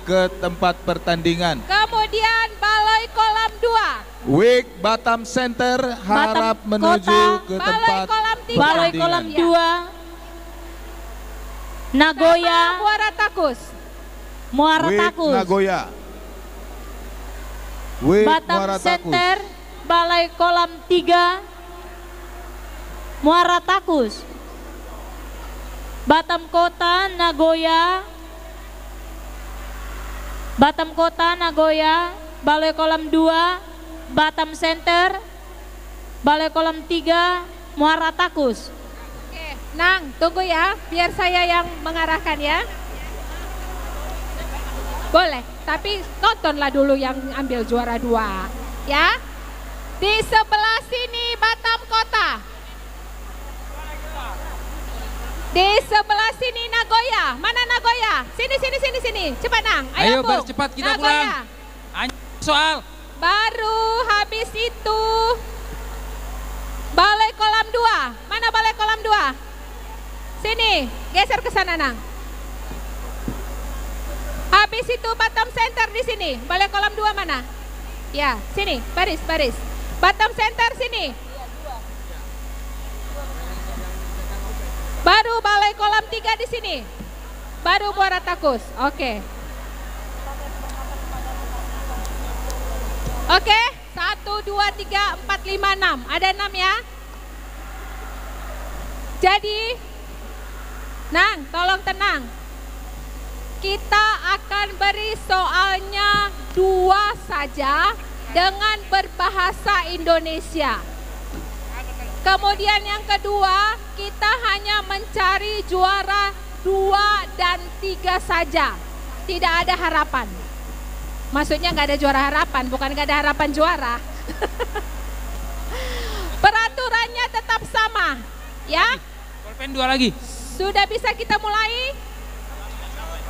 ke tempat pertandingan. Kemudian Baloi Kolam 2. Wik Batam Center harap menuju ke tempat Baloi Kolam 2. Nagoya. Muara Takus. Muara Wik Takus. Nagoya. Wik Batam Muara Takus. Center. Balai Kolam 3. Muara Takus. Batam Kota, Nagoya. Batam Kota, Nagoya. Balai Kolam 2. Batam Center. Balai Kolam 3. Muara Takus. Oke, Nang, tunggu ya, biar saya yang mengarahkan ya. Boleh, tapi tontonlah dulu yang ambil juara 2, ya. Di sebelah sini Batam Kota. Di sebelah sini Nagoya. Mana Nagoya? Sini. Cepat Nang. Ayo Bung. bercepat kita Nagoya. pulang. Soal. Baru habis itu Balai Kolam 2. Mana Balai Kolam 2? Sini, geser ke sana Nang. Habis itu Batam Center di sini. Balai Kolam 2 mana? Ya, sini, baris. Batam Center sini. Baru Balai Kolam 3 di sini. Baru Muara Takus. Oke. 1, 2, 3, 4, 5, 6. Ada 6 ya. Jadi, Nang, tolong tenang. kita akan beri soalnya 2 saja dengan berbahasa Indonesia. Kemudian yang kedua, kita hanya mencari juara 2 dan 3 saja. Tidak ada harapan. Maksudnya nggak ada juara harapan, bukan nggak ada harapan juara. Peraturannya tetap sama, ya. Pulpen 2 lagi. Sudah bisa kita mulai?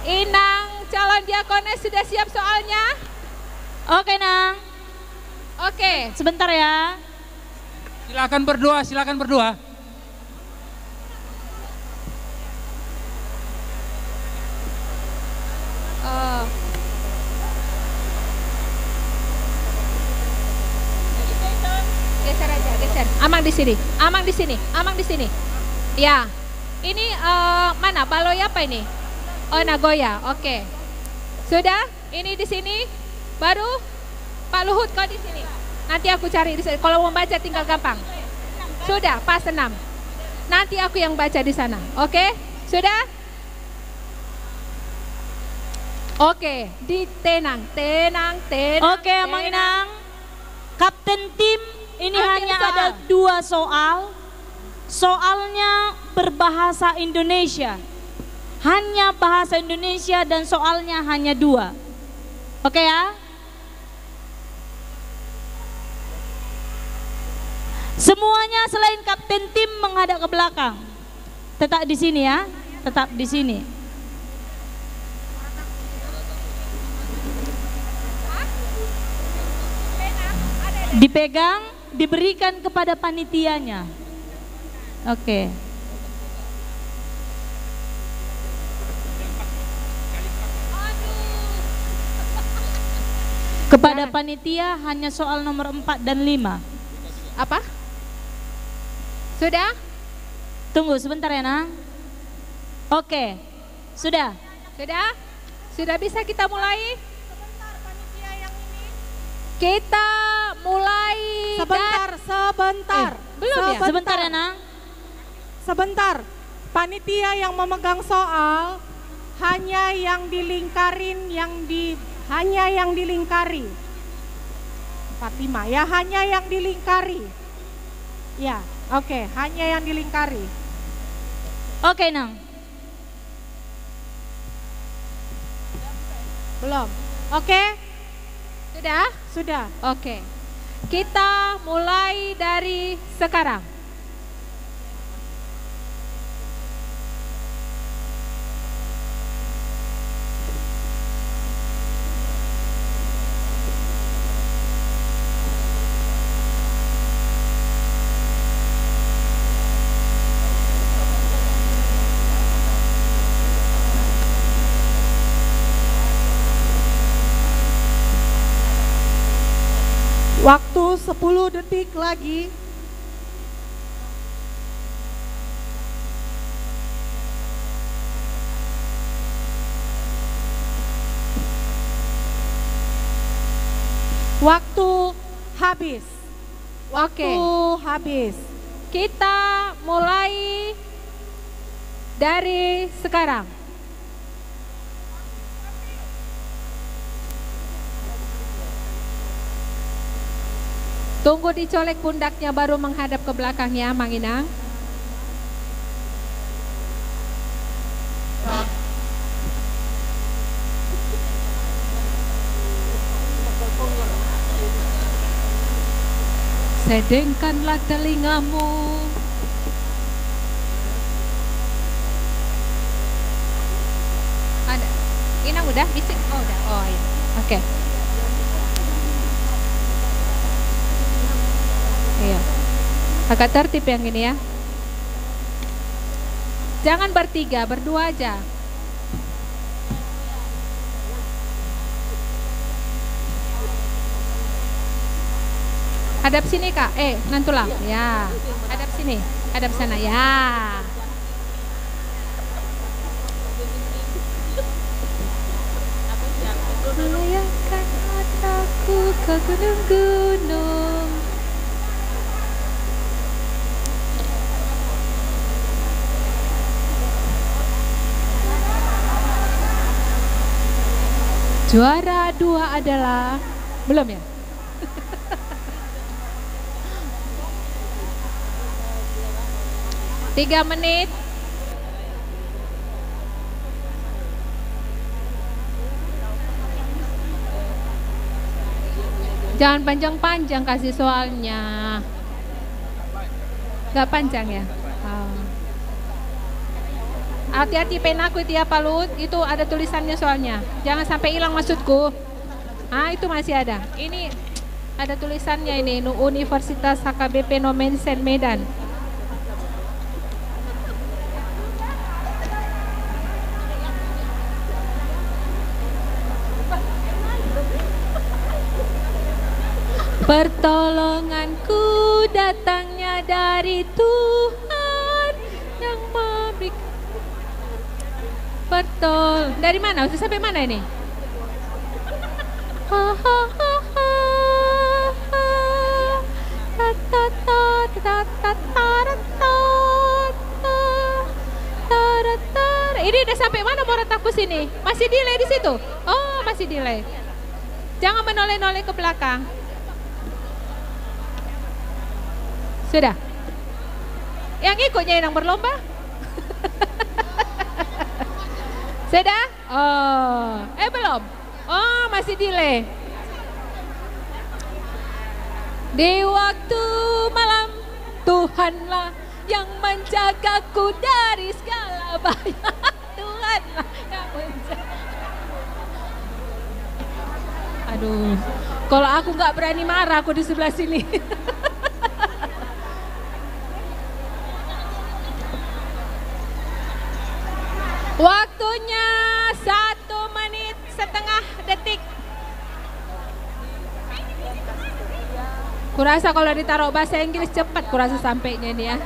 Inang calon diakones sudah siap soalnya? Oke, Nang. Oke. Sebentar ya. Silakan berdoa, silakan berdoa. Geser aja, geser. Amang di sini, Amang di sini, Amang di sini. Ya, ini mana Baloy apa ini? Oh, Nagoya. Oke. Sudah? Ini di sini. Baru Pak Luhut kau di sini. Nanti aku cari di sini. Kalau mau baca tinggal gampang. Sudah, pas 6. Nanti aku yang baca di sana. Oke? Sudah? Oke, tenang. Oke, Amang Inang. Kapten tim ini Ambil hanya soal. ada 2 soal. Soalnya berbahasa Indonesia. Hanya bahasa Indonesia dan soalnya hanya 2. Oke ya? Semuanya selain kapten tim menghadap ke belakang. Tetap di sini ya, tetap di sini. Dipegang, diberikan kepada panitianya. Oke. Kepada panitia hanya soal nomor 4 dan 5. Apa? Sudah? Tunggu sebentar ya, Nang. Oke. Sudah. Sudah? Sudah bisa kita mulai? Kita mulai Sebentar. belum ya? Sebentar ya, Nang. Sebentar. Panitia yang memegang soal hanya yang dilingkarin hanya yang dilingkari. 45 ya, hanya yang dilingkari. Ya, oke, hanya yang dilingkari. Oke, Nang. Belum. Oke? Sudah? Sudah. Oke. Kita mulai dari sekarang. Waktu 10 detik lagi. Waktu habis. Oke. Habis. Kita mulai dari sekarang. Tunggu dicolek pundaknya baru menghadap ke belakangnya, Mang Inang. Sedengkanlah telingamu. Ada. Inang udah bisik? Oh udah. Oh iya. Oke. Iya. Agak tertib yang ini ya. Jangan bertiga, berdua aja. Hadap sini Kak, nantulah. Ya, hadap sini, hadap sana. Ya. Melayangkan mataku ke gunung-gunung. Juara 2 adalah belum ya? Tiga menit. Jangan panjang-panjang kasih soalnya. Gak panjang ya? Oh. Hati-hati penaku itu ya Pak Lut, itu ada tulisannya soalnya. Jangan sampai hilang maksudku. Ah itu masih ada. Ini ada tulisannya ini, Universitas HKBP Nomensen Medan. Pertolonganku datangnya dari Tuhan yang memberikan. Dari mana? Sudah sampai mana ini? Ini udah sampai mana Morataku sini? Masih delay di situ? Oh, masih delay. Jangan menoleh-noleh ke belakang. Sudah. Yang ikutnya yang berlomba? Sudah? Oh, belum. Oh, masih delay. Di waktu malam Tuhanlah yang menjagaku dari segala bahaya. Tuhanlah yang menjaga. Aduh, kalau aku nggak berani marah, aku di sebelah sini. Waktunya 1 menit setengah detik. Kurasa kalau ditaruh bahasa Inggris cepat kurasa sampainya ini ya.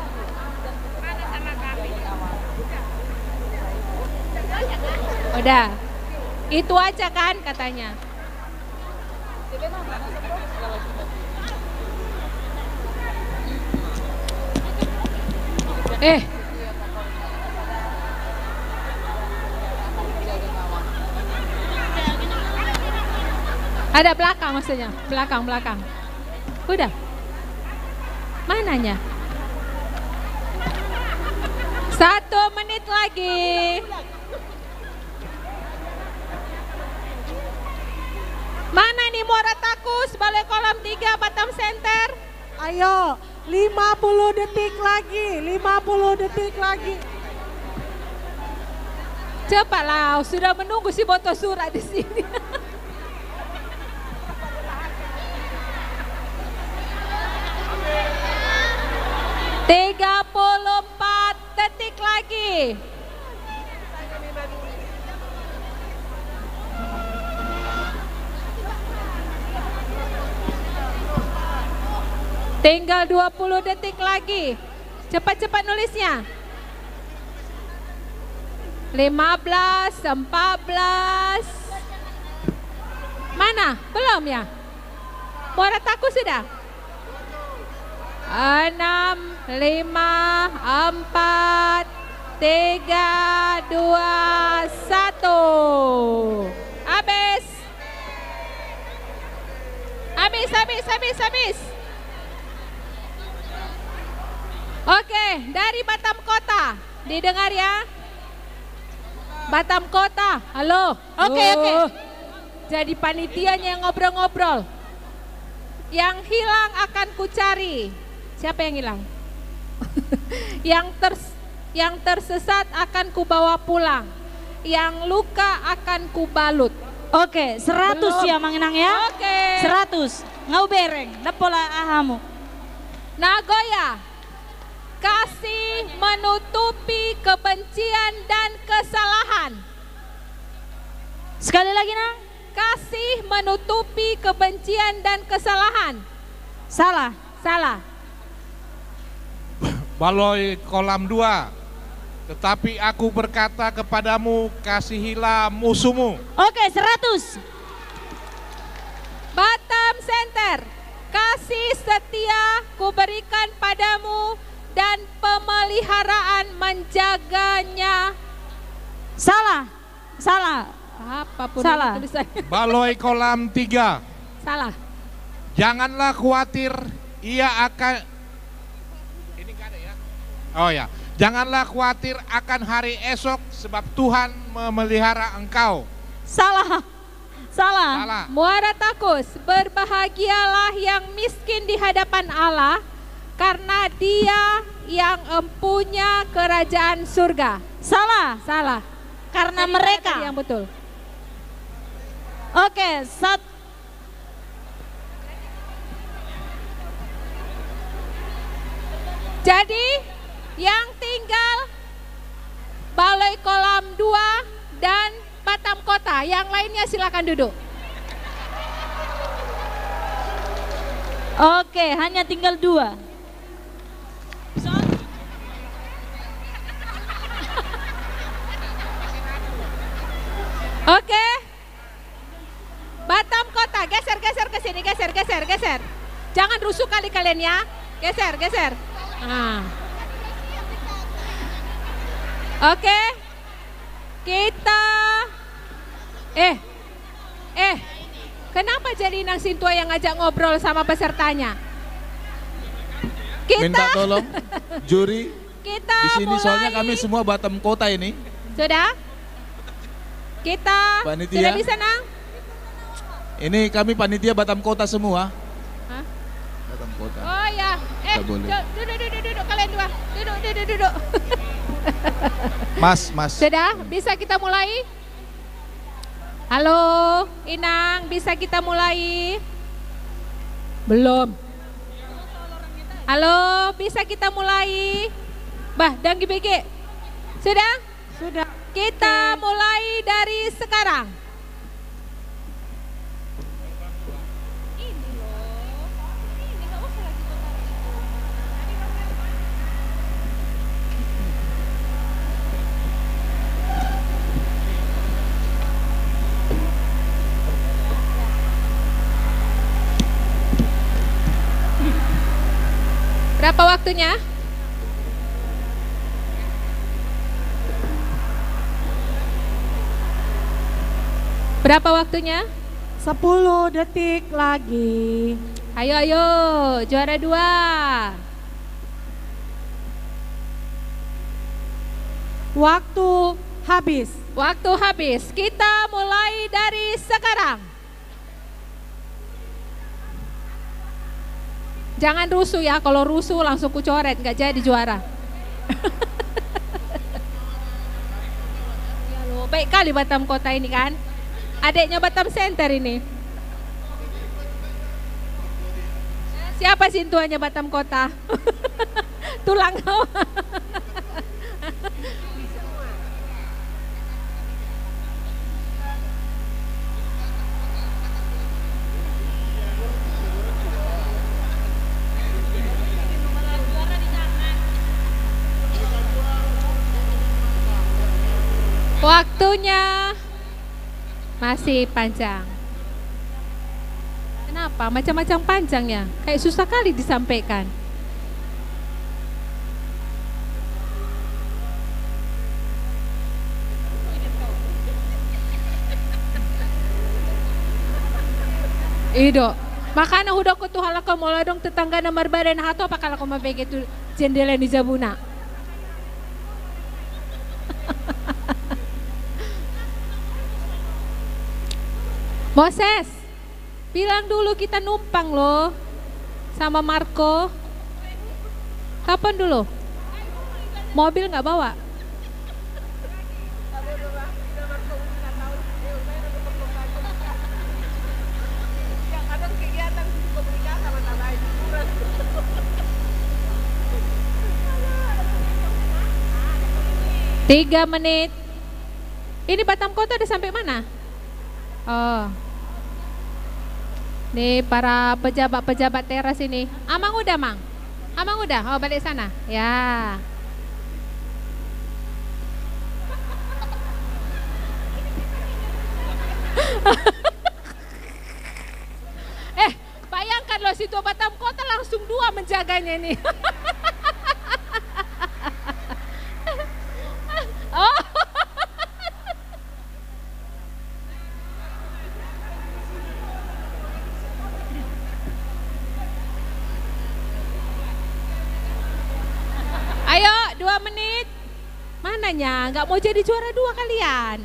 Udah. Itu aja kan katanya. Ada belakang maksudnya, belakang. Udah. Mananya? 1 menit lagi. Mana nih Moratakus, Balai Kolam 3, Batam Center? Ayo, 50 detik lagi, 50 detik lagi. Cepatlah, sudah menunggu si Boto Surat di sini. 34 detik lagi. Tinggal 20 detik lagi. Cepat-cepat nulisnya. 15, 14. Mana? Belum ya? Morataku sudah? 6, 5, 4, 3, 2, 1. Habis. Oke, dari Batam Kota. Didengar ya? Batam Kota. Halo. Oke. Jadi panitianya yang ngobrol-ngobrol. Yang hilang akan kucari. Siapa yang hilang? Yang tersesat akan kubawa pulang. Yang luka akan kubalut. Oke, 100 belum. Ya Manginang ya. Oke. 100. Ngau bereng, napola ahamu. Nagoya. Kasih menutupi kebencian dan kesalahan. Sekali lagi Nang. Kasih menutupi kebencian dan kesalahan. Salah. Balai Kolam 2. Tetapi aku berkata kepadamu, kasihilah musuhmu. Oke, 100. Batam Center. Kasih setia kuberikan padamu dan pemeliharaan menjaganya. Salah. Apapun Salah. tulisannya. Baloi kolam 3. Salah. Janganlah khawatir, ia akan ini enggak ada ya. Oh ya, janganlah khawatir akan hari esok sebab Tuhan memelihara engkau. Salah. Salah. Salah. Muara Takus, berbahagialah yang miskin di hadapan Allah, karena Dia yang empunya kerajaan surga. Salah. Salah. Karena Tadi mereka. tadi yang betul. Oke, Jadi yang tinggal Balai Kolam 2 dan Batam Kota. Yang lainnya silakan duduk. Oke, hanya tinggal 2. Oke. Batam Kota, geser ke sini, geser. Jangan rusuh kali kalian ya. Geser. Nah. Oke. Kita kenapa jadi Nang Sintua yang ngajak ngobrol sama pesertanya? Minta tolong juri Kita di sini mulai. soalnya kami semua Batam Kota ini. Sudah? Kita Panitia. sudah bisa, Nang? Ini kami panitia Batam Kota semua. Hah? Batam Kota. Oh ya. Duduk kalian dua. Duduk. Mas. Sudah? Bisa kita mulai? Halo, Inang, bisa kita mulai? Belum. Halo, bisa kita mulai? Dan GBG. Sudah? Sudah. Kita mulai dari sekarang. Berapa waktunya? Berapa waktunya? 10 detik lagi. Ayo, juara 2. Waktu habis. Waktu habis. Kita mulai dari sekarang. Jangan rusuh ya, kalau rusuh langsung kucoret, nggak jadi juara. Ya lo, baik kali Batam Kota ini kan. Adiknya Batam Center ini. Siapa sintuannya Batam Kota? Tulang kau. Waktunya masih panjang. Kenapa? Macam-macam panjangnya. Kayak susah kali disampaikan. Ido, makanya udah ko tuh halaka mulai dong tetangga nomor badan hato apa kalau kau begitu jendela di Jabuna. Moses, bilang dulu kita numpang loh sama Marco. Kapan dulu? Mobil nggak bawa? Tiga menit. Ini Batam Kota udah sampai mana? Oh. Nih para pejabat-pejabat teras ini. Amang udah, Mang? Amang udah? Oh, balik sana. Ya. Bayangkan loh, situ Batam Kota langsung 2 menjaganya ini. Oh. mananya? Nggak mau jadi juara 2 kalian?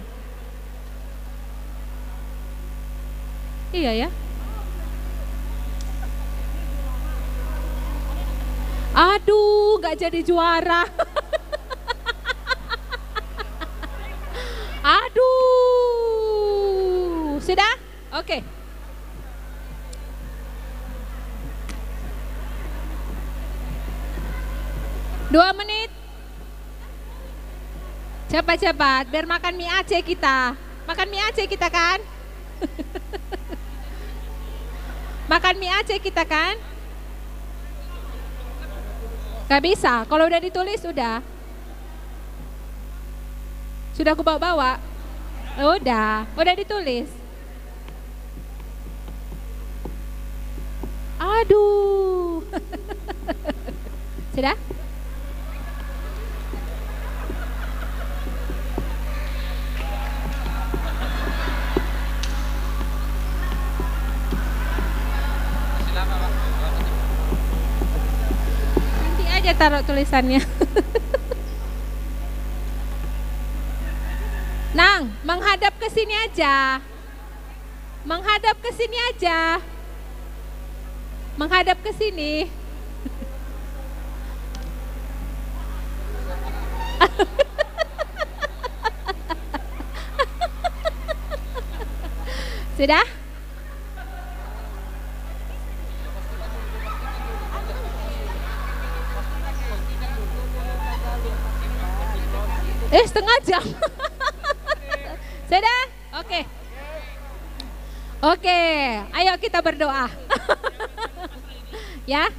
Iya ya. Aduh, nggak jadi juara. Aduh, sudah? Oke. Dua menit. Cepat-cepat, biar makan mie Aceh kita. Makan mie Aceh kita kan? Makan mie Aceh kita kan? Gak bisa, kalau udah ditulis udah. Sudah aku bawa-bawa. Udah ditulis. Aduh. Sudah? Nanti aja taruh tulisannya. Nang, menghadap ke sini aja. Menghadap ke sini aja. Menghadap ke sini. Sudah? Setengah jam. Sudah? Oke. Oke, ayo kita berdoa. Ya.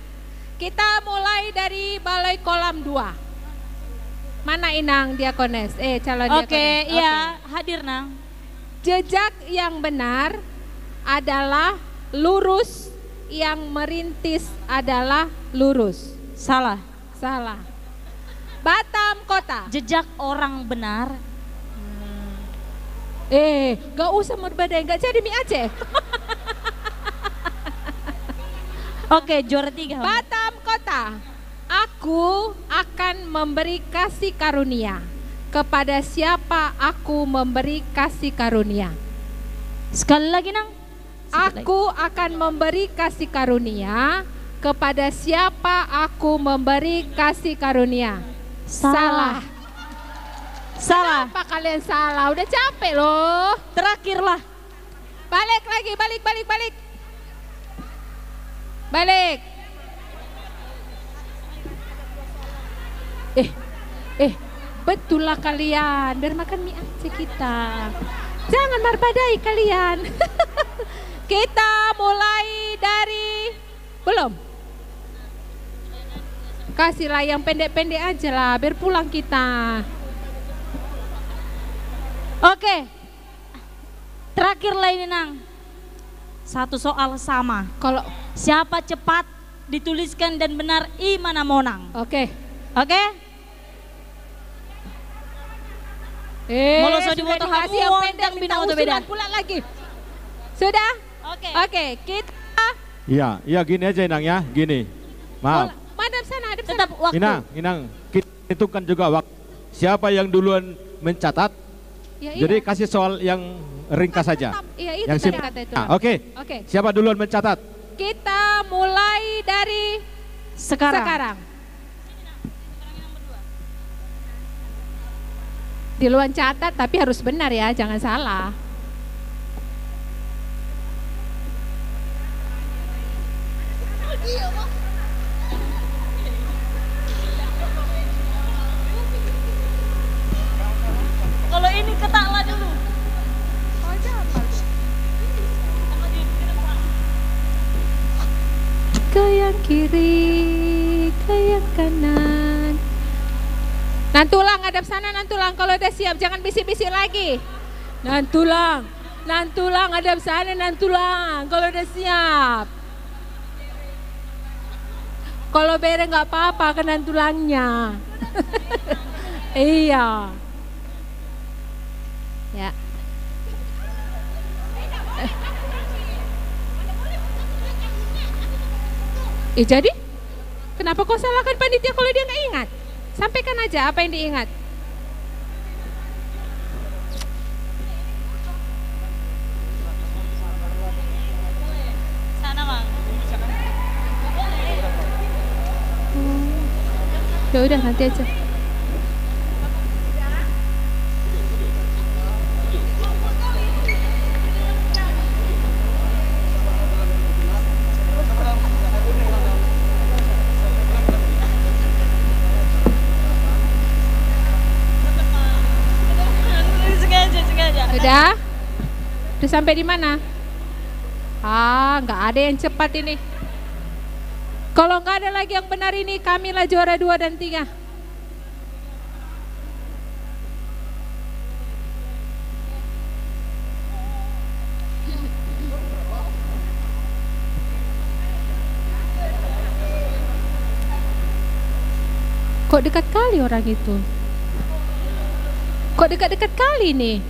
Kita mulai dari balai kolam 2. Mana Inang Diakones? Calon Diakones. Oke, iya, hadir Nang. Jejak yang benar adalah lurus, yang merintis adalah lurus. Salah. Salah. Batam Kota. Jejak orang benar. Gak usah berbadai, gak jadi mie Aceh. Oke, juara 3. Batam Kota. Aku akan memberi kasih karunia. Kepada siapa aku memberi kasih karunia? Sekali lagi Nang. Aku akan memberi kasih karunia. Kepada siapa aku memberi kasih karunia? Salah. Salah. Kenapa kalian salah? Udah capek loh. Terakhir lah. Balik lagi, balik. Balik. Betul lah kalian. Biar makan mie Aceh kita. Jangan marbadai kalian. Kita mulai dari belum. Kasihlah yang pendek-pendek aja lah, biar pulang kita. Oke. Terakhir lah ini Nang. Satu soal sama. Kalau siapa cepat dituliskan dan benar I mana monang. Oke. Moloso di moto hamuan dan bintang untuk beda. Pulang lagi. Sudah? Oke, kita. Iya gini aja Inang ya, gini. Maaf. Madam sana, tetap waktu. Inang, kita hitungkan juga waktu. Siapa yang duluan mencatat? Ya, jadi kasih soal yang ringkas saja. Iya, itu yang tadi kata itu. Oke. Siapa duluan mencatat? Kita mulai dari sekarang. Duluan catat tapi harus benar ya, jangan salah. Kalau ini ketaklah dulu. Ke yang kiri, ke yang kanan. Nantulang, hadap sana Nantulang. Kalau udah siap jangan bisik-bisik lagi. Nantulang, hadap sana Nantulang. Kalau udah siap. Kalau bere nggak apa-apa ke Nantulangnya. Iya. Ya. Jadi? Kenapa kau salahkan panitia kalau dia nggak ingat? Sampaikan aja apa yang diingat. Ya udah nanti aja. Udah? Udah sampai di mana? Nggak ada yang cepat ini. Kalau nggak ada lagi yang benar ini, kamilah juara 2 dan 3. Kok dekat kali orang itu? Kok dekat-dekat kali nih?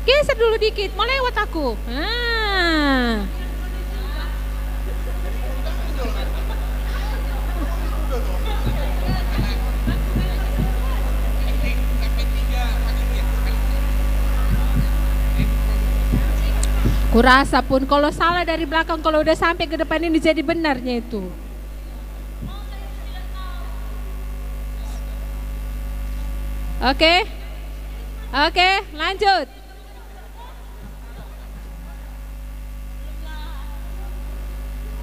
Geser dulu dikit, mau lewat aku. Kurasa pun kalau salah dari belakang, kalau udah sampai ke depan ini jadi benarnya itu. Oke, lanjut.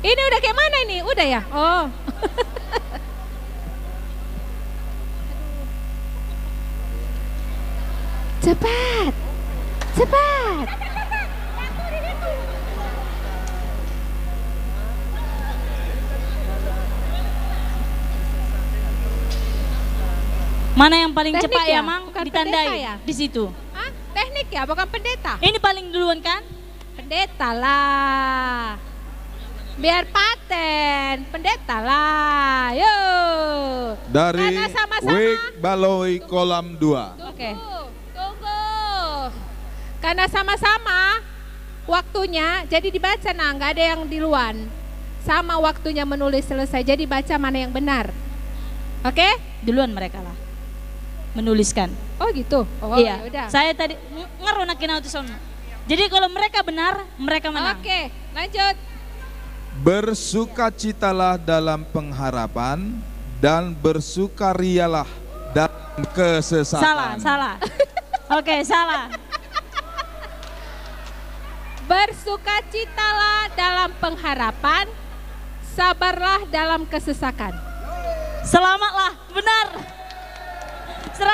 Ini udah kayak mana ini? Udah ya? Oh. Cepat. Mana yang paling Teknik cepat ya? ya, Mang? Bukan Ditandai pendeta ya? di situ. Teknik ya, bukan pendeta. Ini paling duluan kan? Pendeta lah. Biar paten, pendeta lah. Yo. Dari Karena sama-sama. Wik Baloi kolam 2. Oke. Tunggu. Karena sama-sama waktunya, jadi dibaca nggak ada yang duluan. Sama waktunya menulis selesai, jadi baca mana yang benar. Oke? Duluan mereka lah menuliskan. Oh gitu. Oh iya. Yaudah. Saya tadi ngerunakin autoson. Jadi kalau mereka benar, mereka menang. Oke, lanjut. Bersukacitalah dalam pengharapan dan bersukarialah dalam kesesakan. Salah. Oke, salah. Bersukacitalah dalam pengharapan, sabarlah dalam kesesakan. Selamatlah, benar. 100.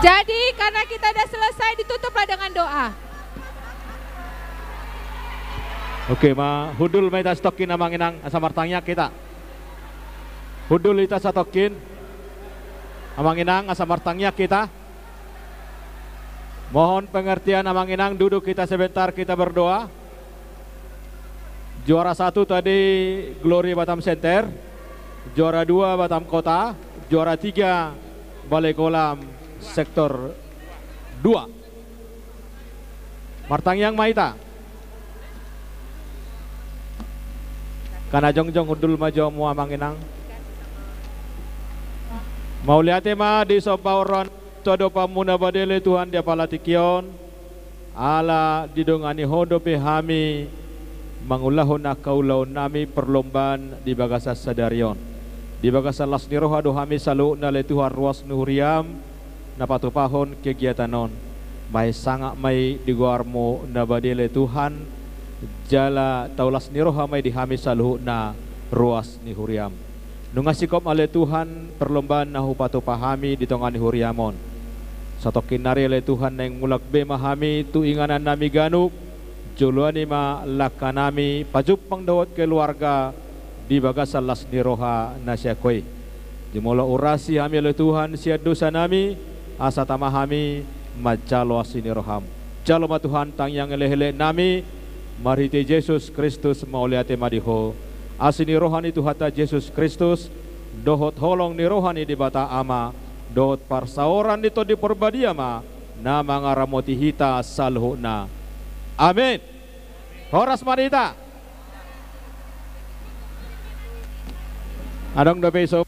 Jadi karena kita udah selesai, ditutuplah dengan doa. Oke, hudul maita stokin amang inang asamartangnya kita. Hudul ita satokin amang inang asamartangnya kita. Mohon pengertian amang inang, duduk kita sebentar, kita berdoa. Juara 1 tadi Glory Batam Center, juara 2 Batam Kota, juara 3 Balai Kolam Sektor 2. Martangyang maita. Kana jongjong hudul majo mua manginang. Mauliate ma di sopauron todo pamuna badele Tuhan dia palatikion. Ala didongani hodo pehami mangulahon akaulau nami perlombaan di bagasa sadarion. Di bagasa lasni roha dohami salu nale Tuhan ruas nuhuriam napatupahon kegiatanon. Mai sangak mai diguarmo nabadele Tuhan jala taulas niroha mai dihami saluhu na ruas ni huriam. Nungasikom ale Tuhan perlombaan na hupato pahami di tongan ni huriamon. Satokin nari ale Tuhan neng mulak be mahami tu inganan nami ganuk juluani ma lakanami pajupang dawat keluarga di bagasa las niroha na syakoi. Dimula urasi hami ale Tuhan sia dosa nami asa tamahami majalo asiniroham. Jalo ma Tuhan tang yang ele-ele nami marhiti Yesus Kristus mauliate madiho asini rohani Tuhata Yesus Kristus dohot holong ni rohani di bata ama dohot parsaoran dito di perbadiama na mangaramoti hita salhuna. Amin. Horas marita. Adong da beso